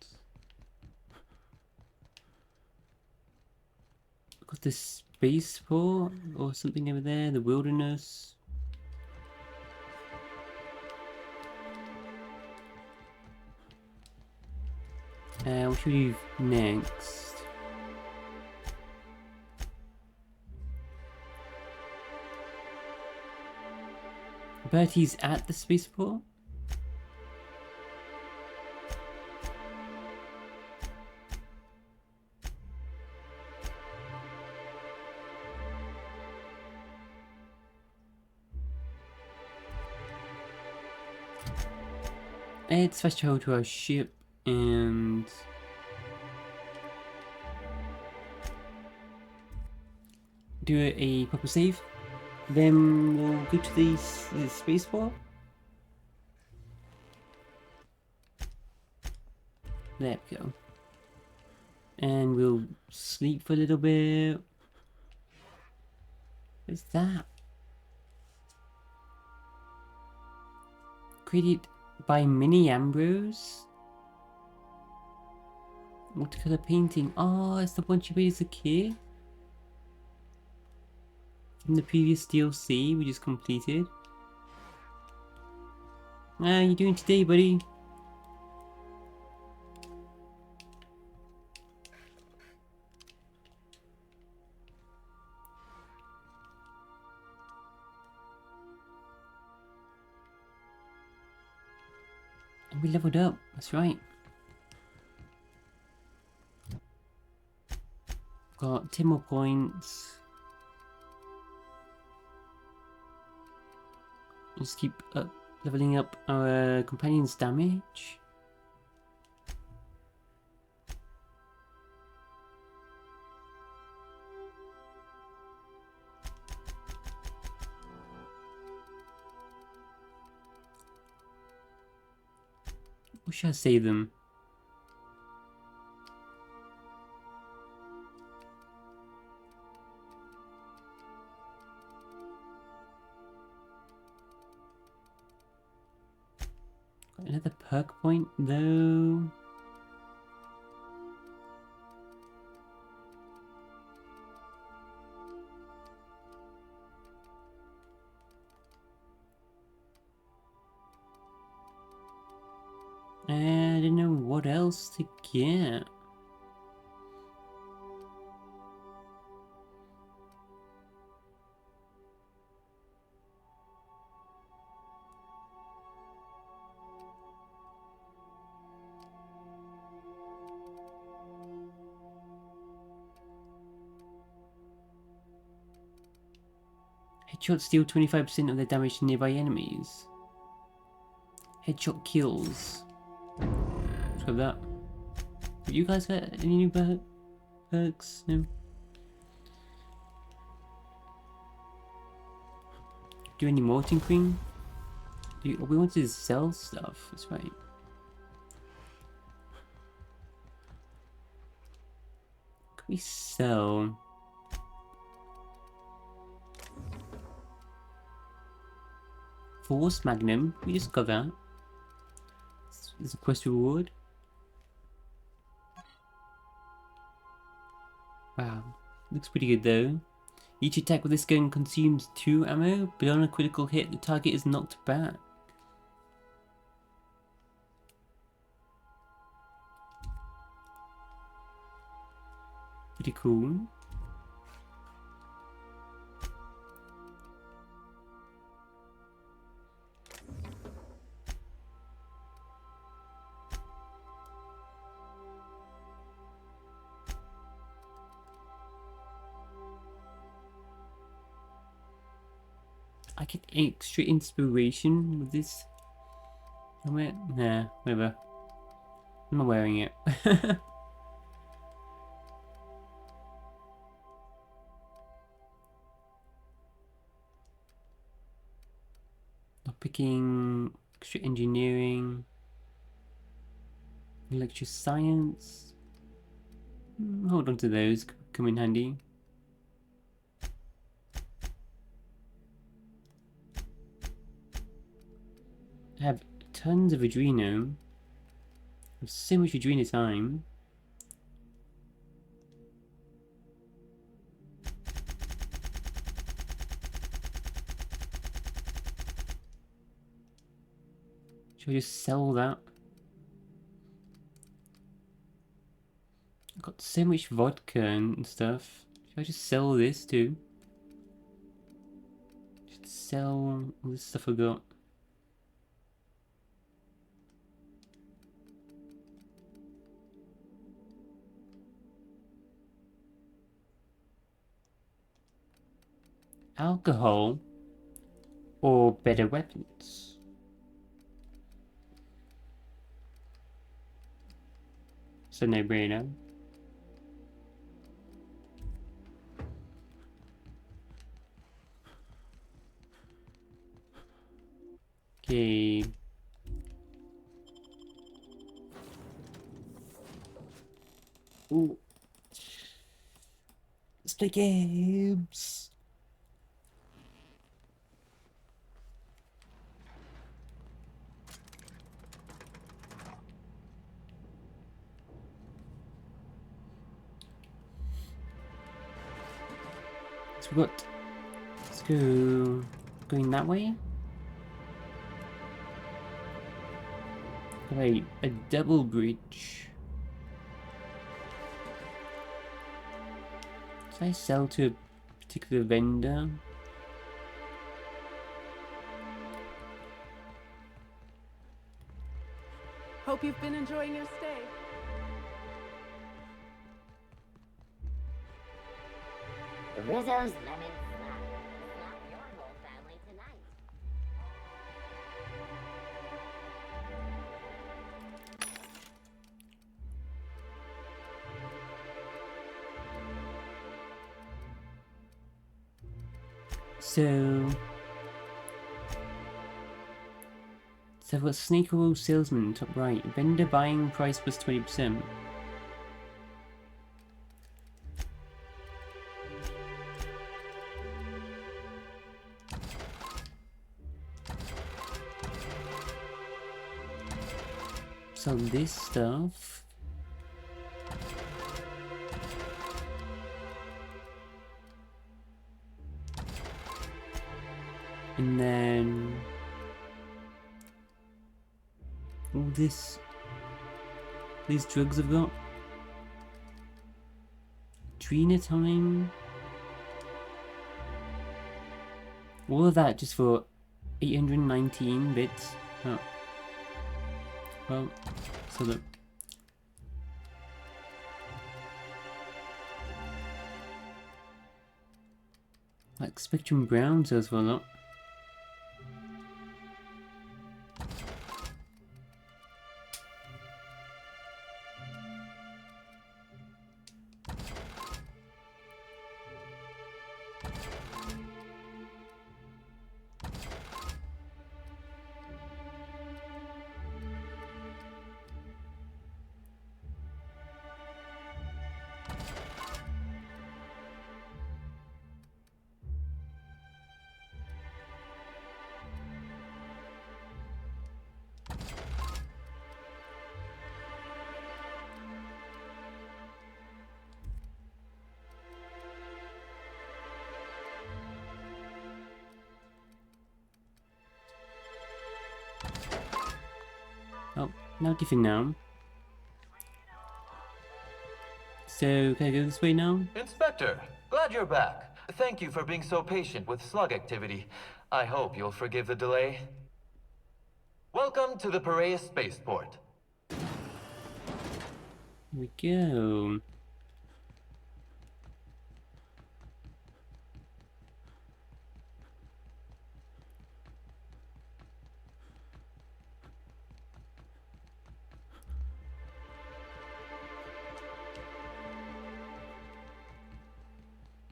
Got the spaceport or something over there. The wilderness. What should we do next? Bertie's at the spaceport? Let's fast travel to our ship and do a proper save. Then we'll go to the spaceport. There we go. And we'll sleep for a little bit. What's that? Created by Mini Ambrose? Watercolor painting. Oh, it's the one she made as a kid? From the previous DLC we just completed. How you doing today, buddy? And we leveled up, that's right. Got 10 more points. Just keep leveling up our companion's damage. Or should I save them? Got another perk point though. I don't know what else to get. Headshots deal 25% of their damage to nearby enemies. Headshot kills. Let's grab that. Have you guys got any new perks? No? Do any more tinkering? All we want to sell stuff, that's right. What can we sell? Force Magnum, we just got that. There's a quest reward. Wow, looks pretty good though. Each attack with this gun consumes 2 ammo, but on a critical hit the target is knocked back. Pretty cool. I get extra inspiration with this helmet? Nah, whatever. I'm not wearing it. Not picking extra engineering, electric science. Hold on to those, come in handy. I have tons of Adreno. I have so much Adreno time. Should I just sell that? Got so much vodka and stuff. Should I just sell this too? Should sell all this stuff I got. Alcohol or better weapons? It's a no-brainer. Okay. Ooh. Let's play games. So we got. Let's go. Going that way. Wait, a double bridge. Should I sell to a particular vendor? Hope you've been enjoying your stay. Rizzo's Lemon Snap. Snap your whole family tonight. So I've got Sneaker Roll Salesman, top right. Vendor buying price plus 20%. So this stuff. And then all these drugs I've got. Trina time. All of that just for 819 bits. Oh. Well, so look. Like Spectrum Brown sells for a lot. Oh, now different now. So, can I go this way now? Inspector, glad you're back. Thank you for being so patient with slug activity. I hope you'll forgive the delay. Welcome to the Piraeus spaceport. Here we go.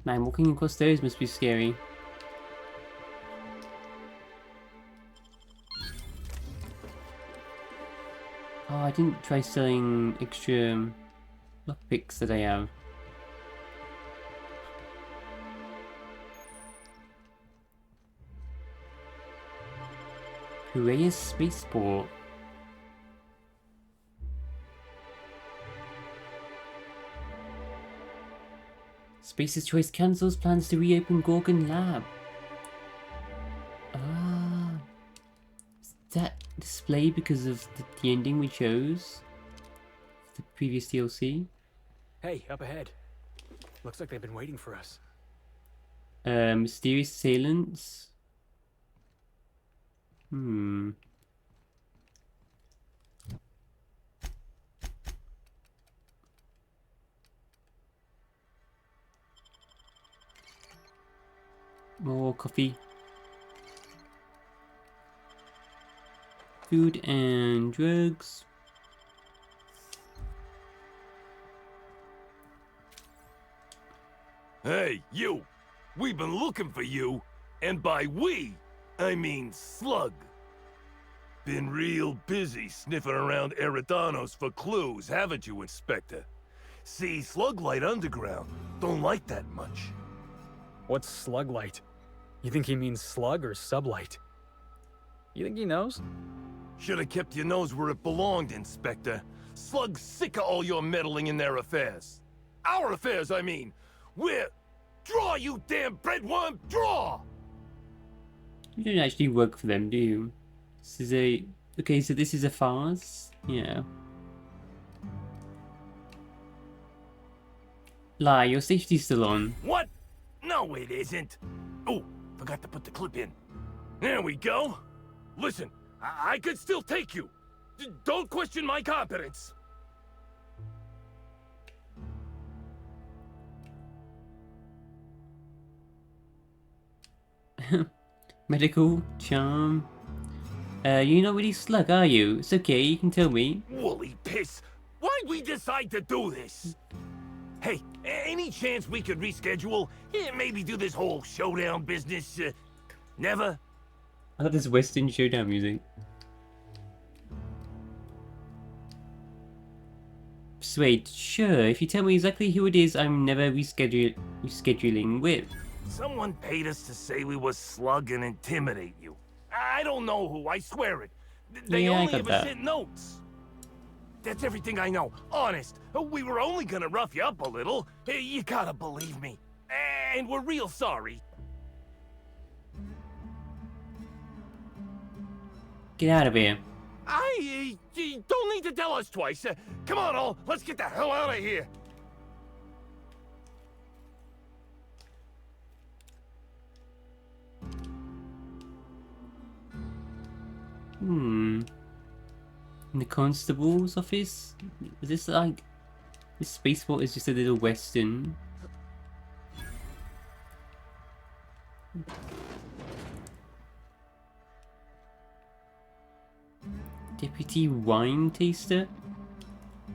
Man, walking across those must be scary. Oh, I didn't try selling extra lockpicks that I have. Piraeus Spaceport. Space's Choice cancels plans to reopen Gorgon Lab. Ah, is that display because of the ending we chose? The previous DLC? Hey, up ahead. Looks like they've been waiting for us. Mysterious assailants. More coffee. Food and drugs. Hey, you! We've been looking for you, and by we, I mean Slug. Been real busy sniffing around Eridanos for clues, haven't you, Inspector? See, Sluglight Underground don't like that much. What's Sluglight? You think he means slug or sublight? You think he knows? Should have kept your nose where it belonged, Inspector. Slug's sick of all your meddling in their affairs. Our affairs, I mean. We're... Draw, you damn breadworm, draw! You don't actually work for them, do you? This is a... Okay, so this is a farce? Yeah. Lie, your safety's still on. What? No, it isn't. Oh, forgot to put the clip in. There we go. Listen, I could still take you. Don't question my competence. Medical, charm. You're not really Slug, are you? It's okay, you can tell me. Woolly piss. Why'd we decide to do this? Hey, any chance we could reschedule? Maybe do this whole showdown business? Never? I thought this Western showdown music. Persuade, sure. If you tell me exactly who it is, I'm never rescheduling with. Someone paid us to say we was Slug and intimidate you. I don't know who, I swear it. They Yeah, I only got ever that. sent notes. That's everything I know. Honest. We were only gonna rough you up a little. You gotta believe me. And we're real sorry. Get out of here. I don't need to tell us twice. Come on, all. Let's get the hell out of here. In the constable's office? Is this like... This spaceport is just a little Western. Deputy wine taster?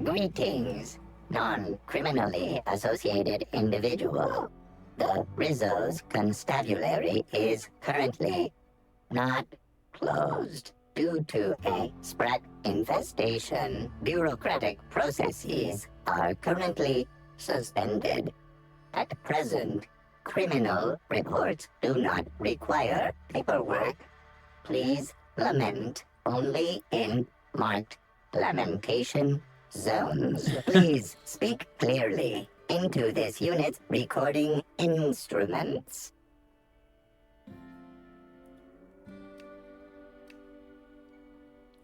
Greetings, non-criminally associated individual. The Rizzo's constabulary is currently not closed due to a Sprat infestation. Bureaucratic processes are currently suspended. At present, criminal reports do not require paperwork. Please lament only in marked lamentation zones. Please speak clearly into this unit's recording instruments.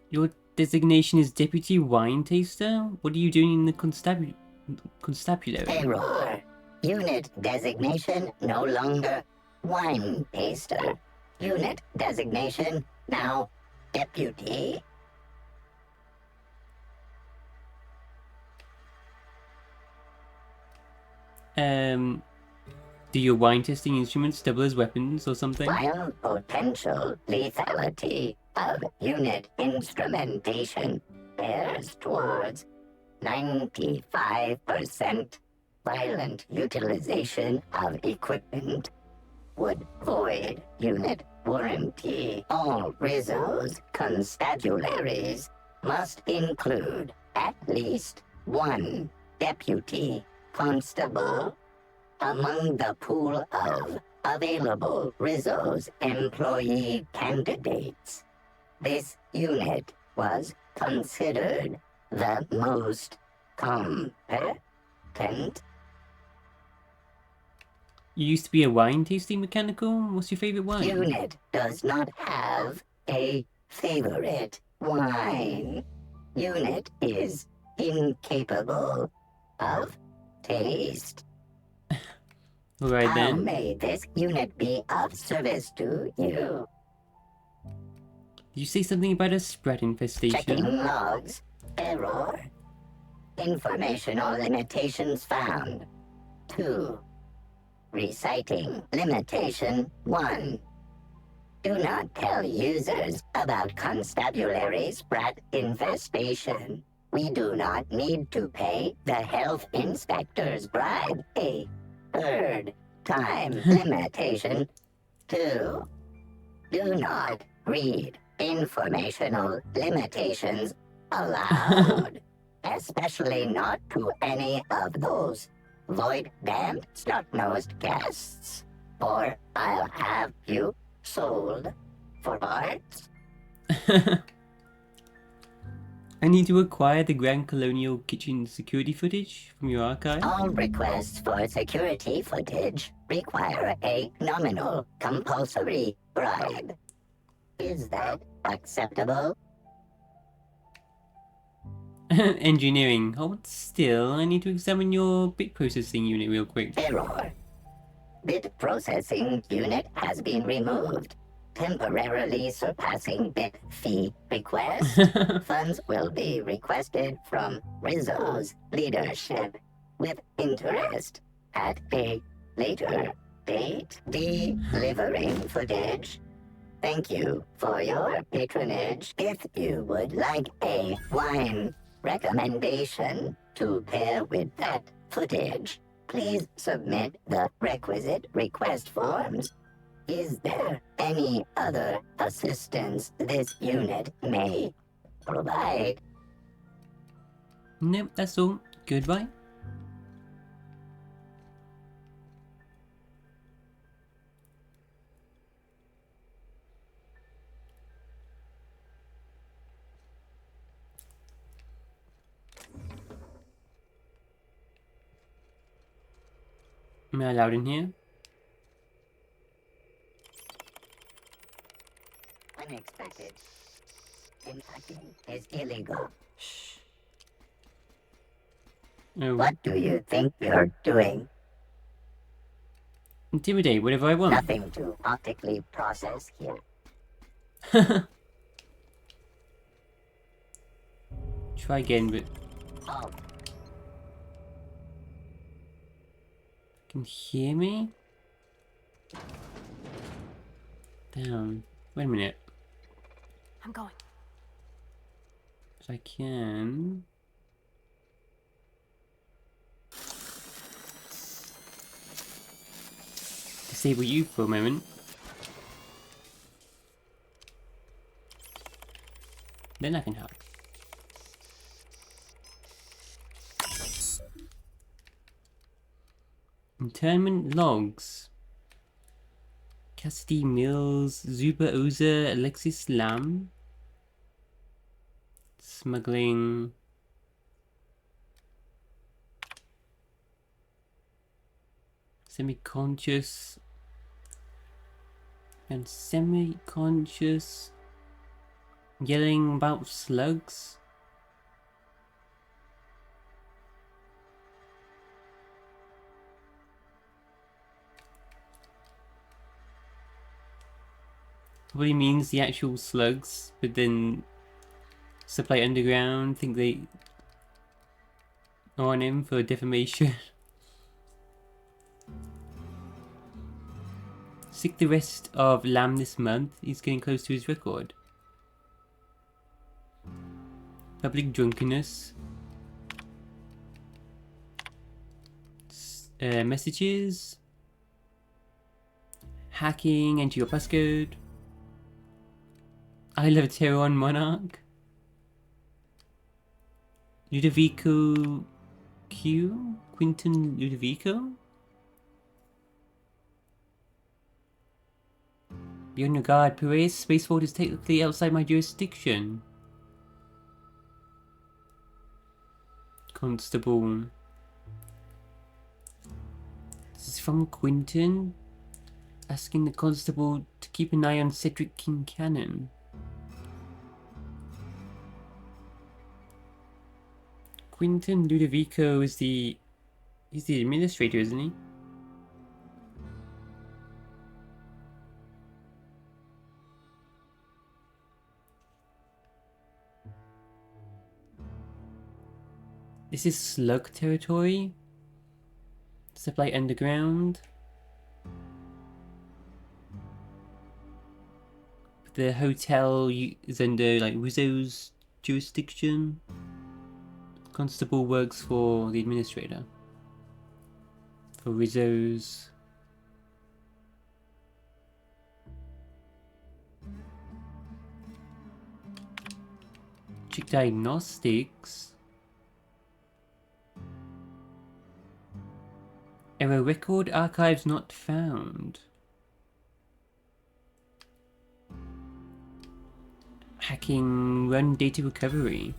Your designation is Deputy Wine Taster? What are you doing in the constabulary? Error. Unit designation no longer wine taster. Unit designation now deputy. Do your wine testing instruments double as weapons or something? While potential lethality of unit instrumentation bears towards 95%, violent utilization of equipment would void unit warranty. All Rizzo's constabularies must include at least one deputy constable among the pool of available Rizzo's employee candidates. This unit was considered the most competent. You used to be a wine tasting mechanical? What's your favorite wine? Unit does not have a favorite wine. Unit is incapable of taste. Alright How then. may this unit be of service to you? Did you say something about a spread Checking infestation? logs. Error. Informational limitations found. 2. Reciting limitation 1. Do not tell users about constabulary sprat infestation. We do not need to pay the health inspector's bribe. A third time limitation 2. Do not read informational limitations aloud, especially not to any of those void-damned snot-nosed guests, or I'll have you sold for parts. I need to acquire the Grand Colonial Kitchen security footage from your archive. All requests for security footage require a nominal compulsory bribe. Is that acceptable? Engineering. Hold still. I need to examine your bit processing unit real quick. Error. Bit processing unit has been removed, temporarily surpassing bit fee request. Funds will be requested from Rizzo's leadership with interest at a later date. Delivering footage. Thank you for your patronage. If you would like a wine recommendation to pair with that footage, please submit the requisite request forms. Is there any other assistance this unit may provide? Nope, that's all. Goodbye. Am I allowed in here? Unexpected. Impacting is illegal. Shh. Oh. What do you think you're doing? Intimidate, whatever I want. Nothing to optically process here. Try again, but... Oh. Can hear me? Down. Wait a minute. I'm going. If I can... disable you for a moment. Then I can help. Internment logs. Cassidy Mills, Zuba Oza, Alexis Lam. Smuggling. Semi-conscious. And semi-conscious. Yelling about slugs. Probably means the actual slugs, but then Supply Underground think they are on him for defamation. Sick the rest of Lamb this month. He's getting close to his record. Public drunkenness. Messages. Hacking, enter your passcode. I love Terron Monarch. Ludovico Q? Quinton Ludovico? Be on your guard, Perez. Spaceport is technically outside my jurisdiction. Constable. This is from Quinton. Asking the constable to keep an eye on Cedric Kincannon. Quinton Ludovico is the He's the administrator, isn't he? This is slug territory. Supply underground. The hotel is under like Rizzo's jurisdiction. Constable works for the administrator. For Rizzo's. Check diagnostics. Error record archives not found. Hacking run data recovery.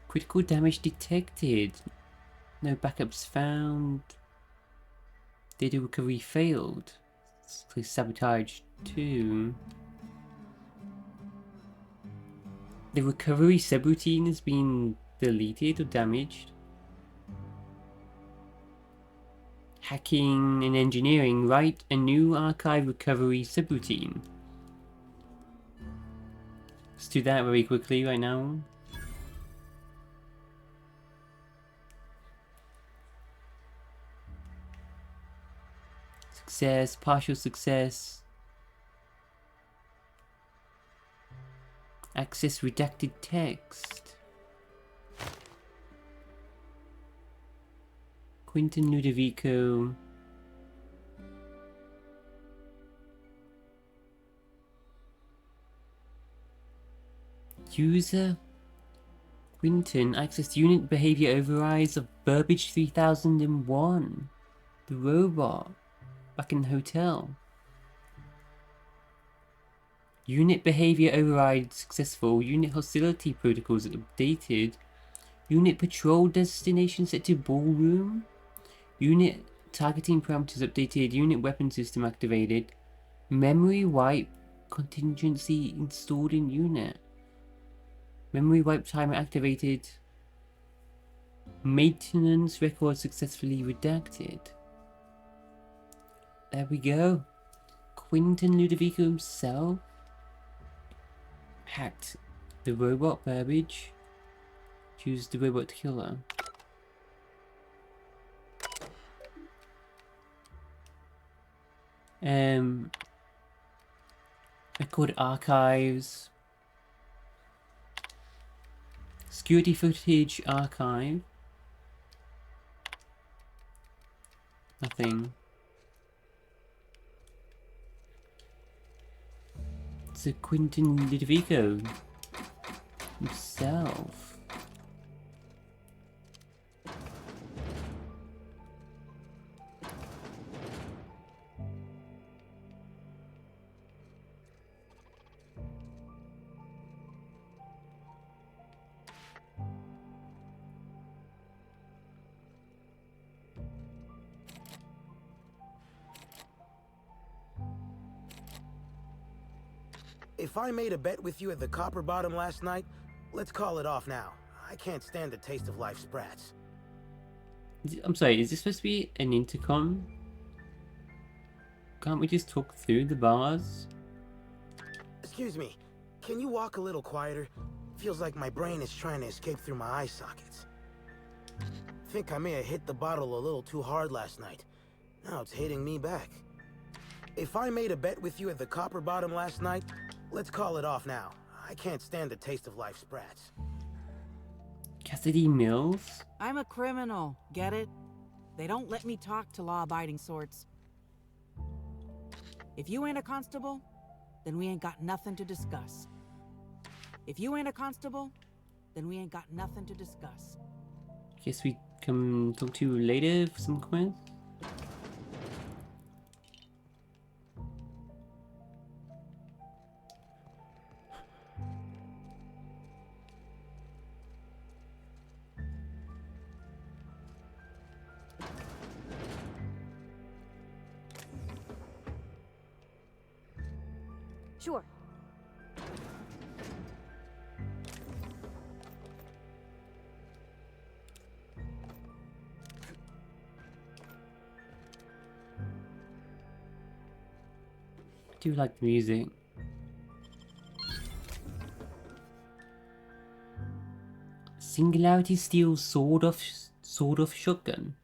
Critical damage detected. No backups found. Data recovery failed. Please sabotage too. The recovery subroutine has been deleted or damaged. Hacking and engineering. Write a new archive recovery subroutine. Let's do that very quickly right now. Success, partial success. Access redacted text. Quinton Ludovico. User Quinton accessed unit behavior overrides of Burbage 3001. The robot. Back in the hotel. Unit behavior override successful. Unit hostility protocols updated. Unit patrol destination set to ballroom. Unit targeting parameters updated. Unit weapon system activated. Memory wipe contingency installed in unit. Memory wipe timer activated. Maintenance record successfully redacted. There we go. Quinton Ludovico himself hacked the robot Burbage. Choose the robot killer. Record archives. Security footage archive. Nothing. It's a Quinton Ludovico himself. If I made a bet with you at the Copper Bottom last night, let's call it off now. I can't stand the taste of life sprats. I'm sorry, is this supposed to be an intercom? Can't we just talk through the bars? Excuse me, can you walk a little quieter? Feels like my brain is trying to escape through my eye sockets. Think I may have hit the bottle a little too hard last night. Now it's hitting me back. If I made a bet with you at the Copper Bottom last night, let's call it off now. I can't stand the taste of life sprats. Cassidy Mills? I'm a criminal, get it? They don't let me talk to law-abiding sorts. If you ain't a constable, then we ain't got nothing to discuss. If you ain't a constable, then we ain't got nothing to discuss. Guess we can talk to you later for some comments. Sure. do like the music. Singularity Steel sawed-off shotgun.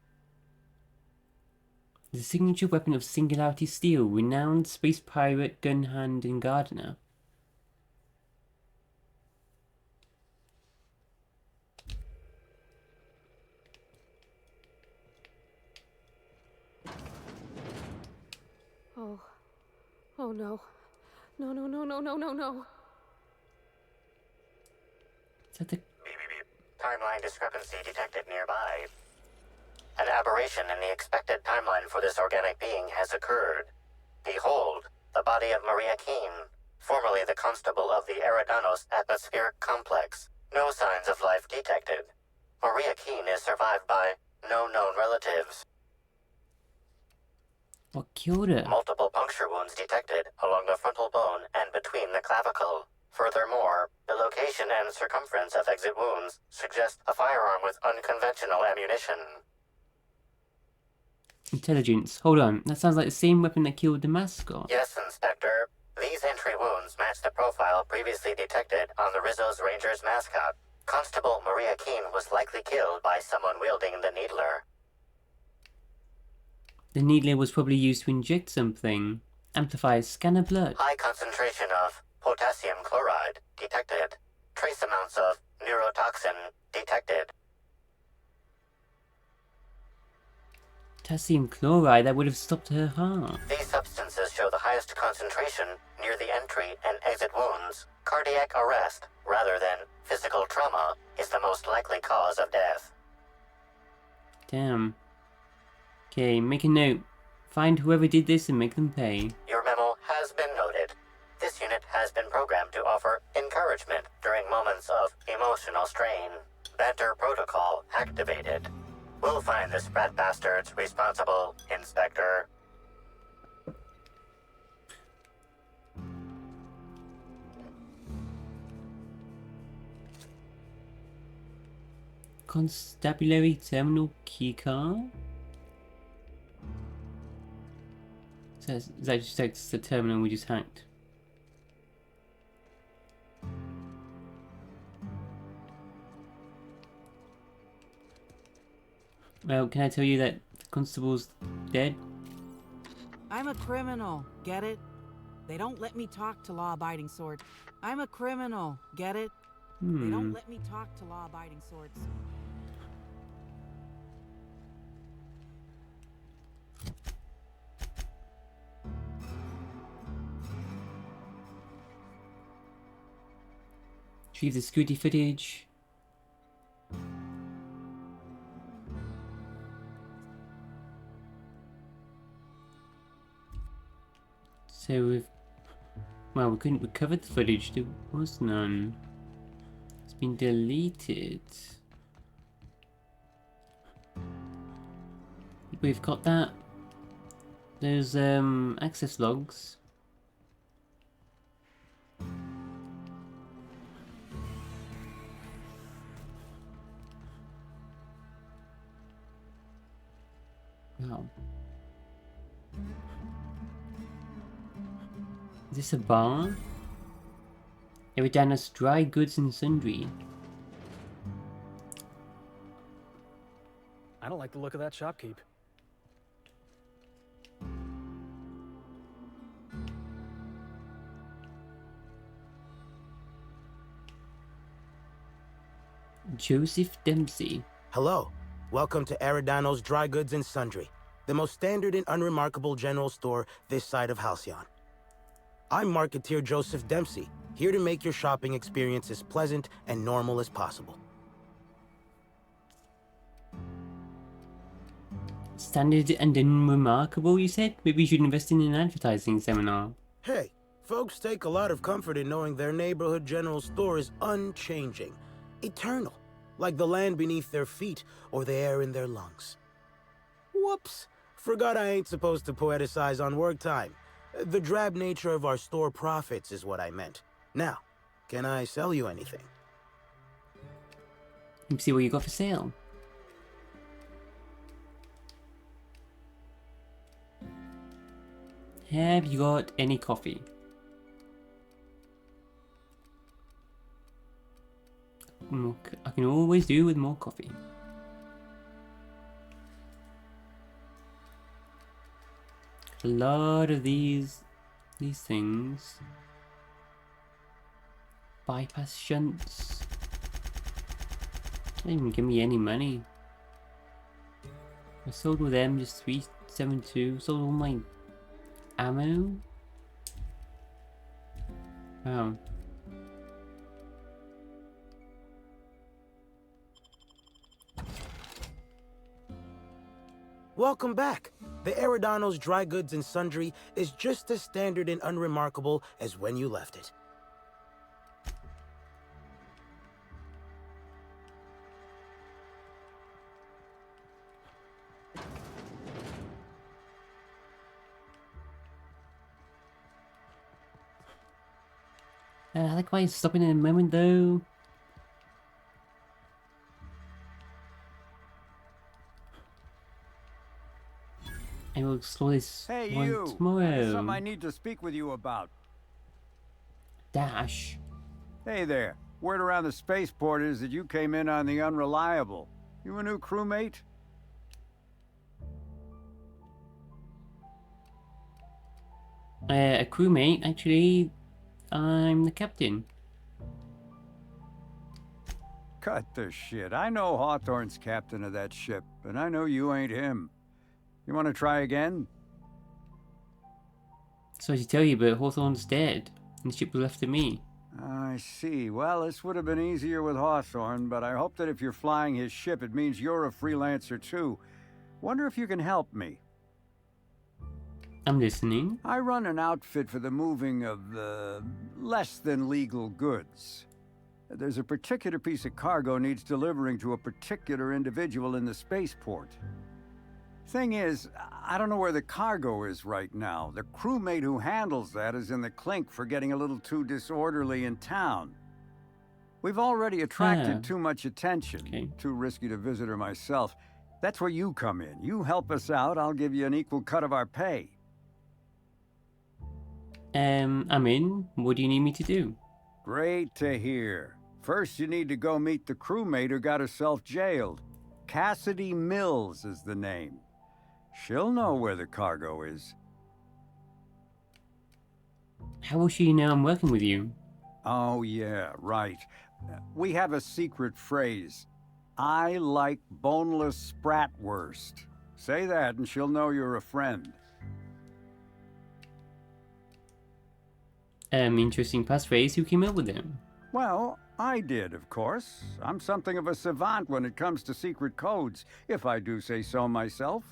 The signature weapon of Singularity Steel, renowned space pirate, gun hand, and gardener. Oh. Oh no. No, no, no, no, no, no, no. Is that the... Timeline discrepancy detected nearby. An aberration in the expected timeline for this organic being has occurred. Behold, the body of Maria Keene, formerly the constable of the Eridanos atmospheric complex. No signs of life detected. Maria Keene is survived by no known relatives. What killed her? Multiple puncture wounds detected along the frontal bone and between the clavicle. Furthermore, the location and circumference of exit wounds suggest a firearm with unconventional ammunition. Intelligence. Hold on. That sounds like the same weapon that killed the mascot. Yes, Inspector. These entry wounds match the profile previously detected on the Rizzo's Rangers mascot. Constable Maria Keene was likely killed by someone wielding the needler. The needler was probably used to inject something. Amplify a scanner blood. High concentration of potassium chloride detected. Trace amounts of neurotoxin detected. Potassium chloride, that would have stopped her heart. These substances show the highest concentration near the entry and exit wounds. Cardiac arrest, rather than physical trauma, is the most likely cause of death. Damn. Okay, make a note. Find whoever did this and make them pay. Your memo has been noted. This unit has been programmed to offer encouragement during moments of emotional strain. Banter protocol activated. We'll find this brat bastards responsible, Inspector. Constabulary terminal keycard? So that just takes the terminal we just hacked. Well, can I tell you that the constable's dead? I'm a criminal, get it? They don't let me talk to law-abiding sorts. I'm a criminal, get it? They don't let me talk to law-abiding sorts. Retrieve the security footage. So we've... Well, we couldn't recover the footage. There was none. It's been deleted. We've got that. There's access logs. Wow. Is this a bar? Eridanos dry goods and sundry. I don't like the look of that shopkeep. Joseph Dempsey. Hello. Welcome to Eridanos Dry Goods and Sundry, the most standard and unremarkable general store this side of Halcyon. I'm Marketeer Joseph Dempsey, here to make your shopping experience as pleasant and normal as possible. Standard and unremarkable, you said? Maybe you should invest in an advertising seminar. Hey, folks take a lot of comfort in knowing their neighborhood general store is unchanging, eternal, like the land beneath their feet or the air in their lungs. Whoops, forgot I ain't supposed to poeticize on work time. The drab nature of our store profits is what I meant. Now, can I sell you anything? Let me see what you got for sale. Have you got any coffee? I can always do with more coffee. A lot of these things. Bypass shunts. They didn't even give me any money. I sold with them just 372. Sold all my ammo. Wow. Welcome back. The Eridanos Dry Goods and Sundry is just as standard and unremarkable as when you left it. I like why it's stopping in a moment though. I will explore this Hey, one you! tomorrow. There's something I need to speak with you about. Dash. Hey there. Word around the spaceport is that you came in on the Unreliable. You a new crewmate? A crewmate? Actually, I'm the captain. Cut the shit. I know Hawthorne's captain of that ship, and I know you ain't him. You want to try again? Sorry to tell you, but Hawthorne's dead, and the ship was left to me. I see. Well, this would have been easier with Hawthorne, but I hope that if you're flying his ship, it means you're a freelancer too. Wonder if you can help me. I'm listening. I run an outfit for the moving of less than legal goods. There's a particular piece of cargo needs delivering to a particular individual in the spaceport. Thing is, I don't know where the cargo is right now. The crewmate who handles that is in the clink for getting a little too disorderly in town. We've already attracted too much attention. Okay. Too risky to visit her myself. That's where you come in. You help us out, I'll give you an equal cut of our pay. I'm in. What do you need me to do? Great to hear. First, you need to go meet the crewmate who got herself jailed. Cassidy Mills is the name. She'll know where the cargo is. How will she know I'm working with you? Oh, yeah, right. We have a secret phrase. I like boneless spratwurst. Say that and she'll know you're a friend. Interesting passphrase. Who came up with them? Well, I did, of course. I'm something of a savant when it comes to secret codes, if I do say so myself.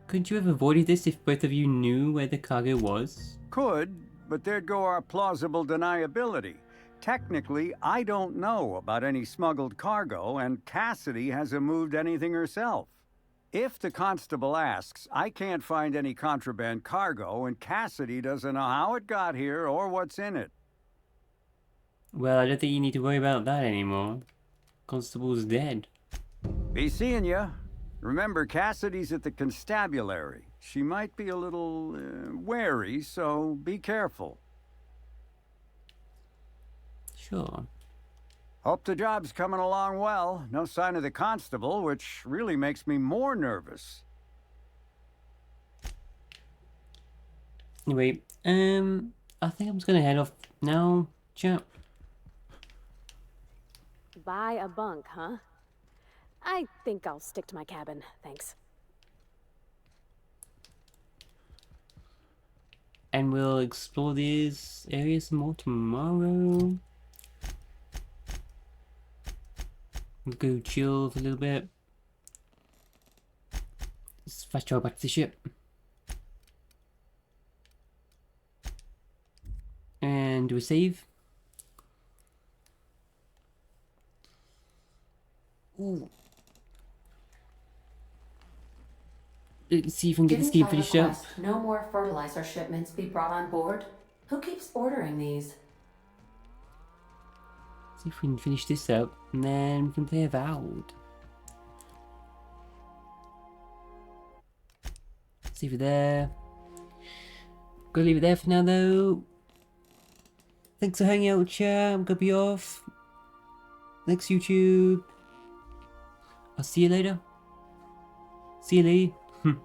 Couldn't you have avoided this if both of you knew where the cargo was? Could, but there'd go our plausible deniability. Technically, I don't know about any smuggled cargo, and Cassidy hasn't moved anything herself. If the constable asks, I can't find any contraband cargo, and Cassidy doesn't know how it got here or what's in it. Well, I don't think you need to worry about that anymore. Constable's dead. Be seeing ya. Remember, Cassidy's at the constabulary. She might be a little wary, so be careful. Sure. Hope the job's coming along well. No sign of the constable, which really makes me more nervous. Anyway, I think I'm just gonna head off now, chap. Buy a bunk, huh? I think I'll stick to my cabin, thanks. And we'll explore these areas some more tomorrow. We'll go chill for a little bit. Let's fast travel back to the ship. And do a save. Ooh. Let's see if we can get this game finished up. No more fertilizer shipments be brought on board. Who keeps ordering these? See if we can finish this up, and then we can play Avowed. Let's leave it there. Gonna leave it there for now though. Thanks for hanging out, chat. I'm gonna be off. Thanks, YouTube. I'll see you later. See you later.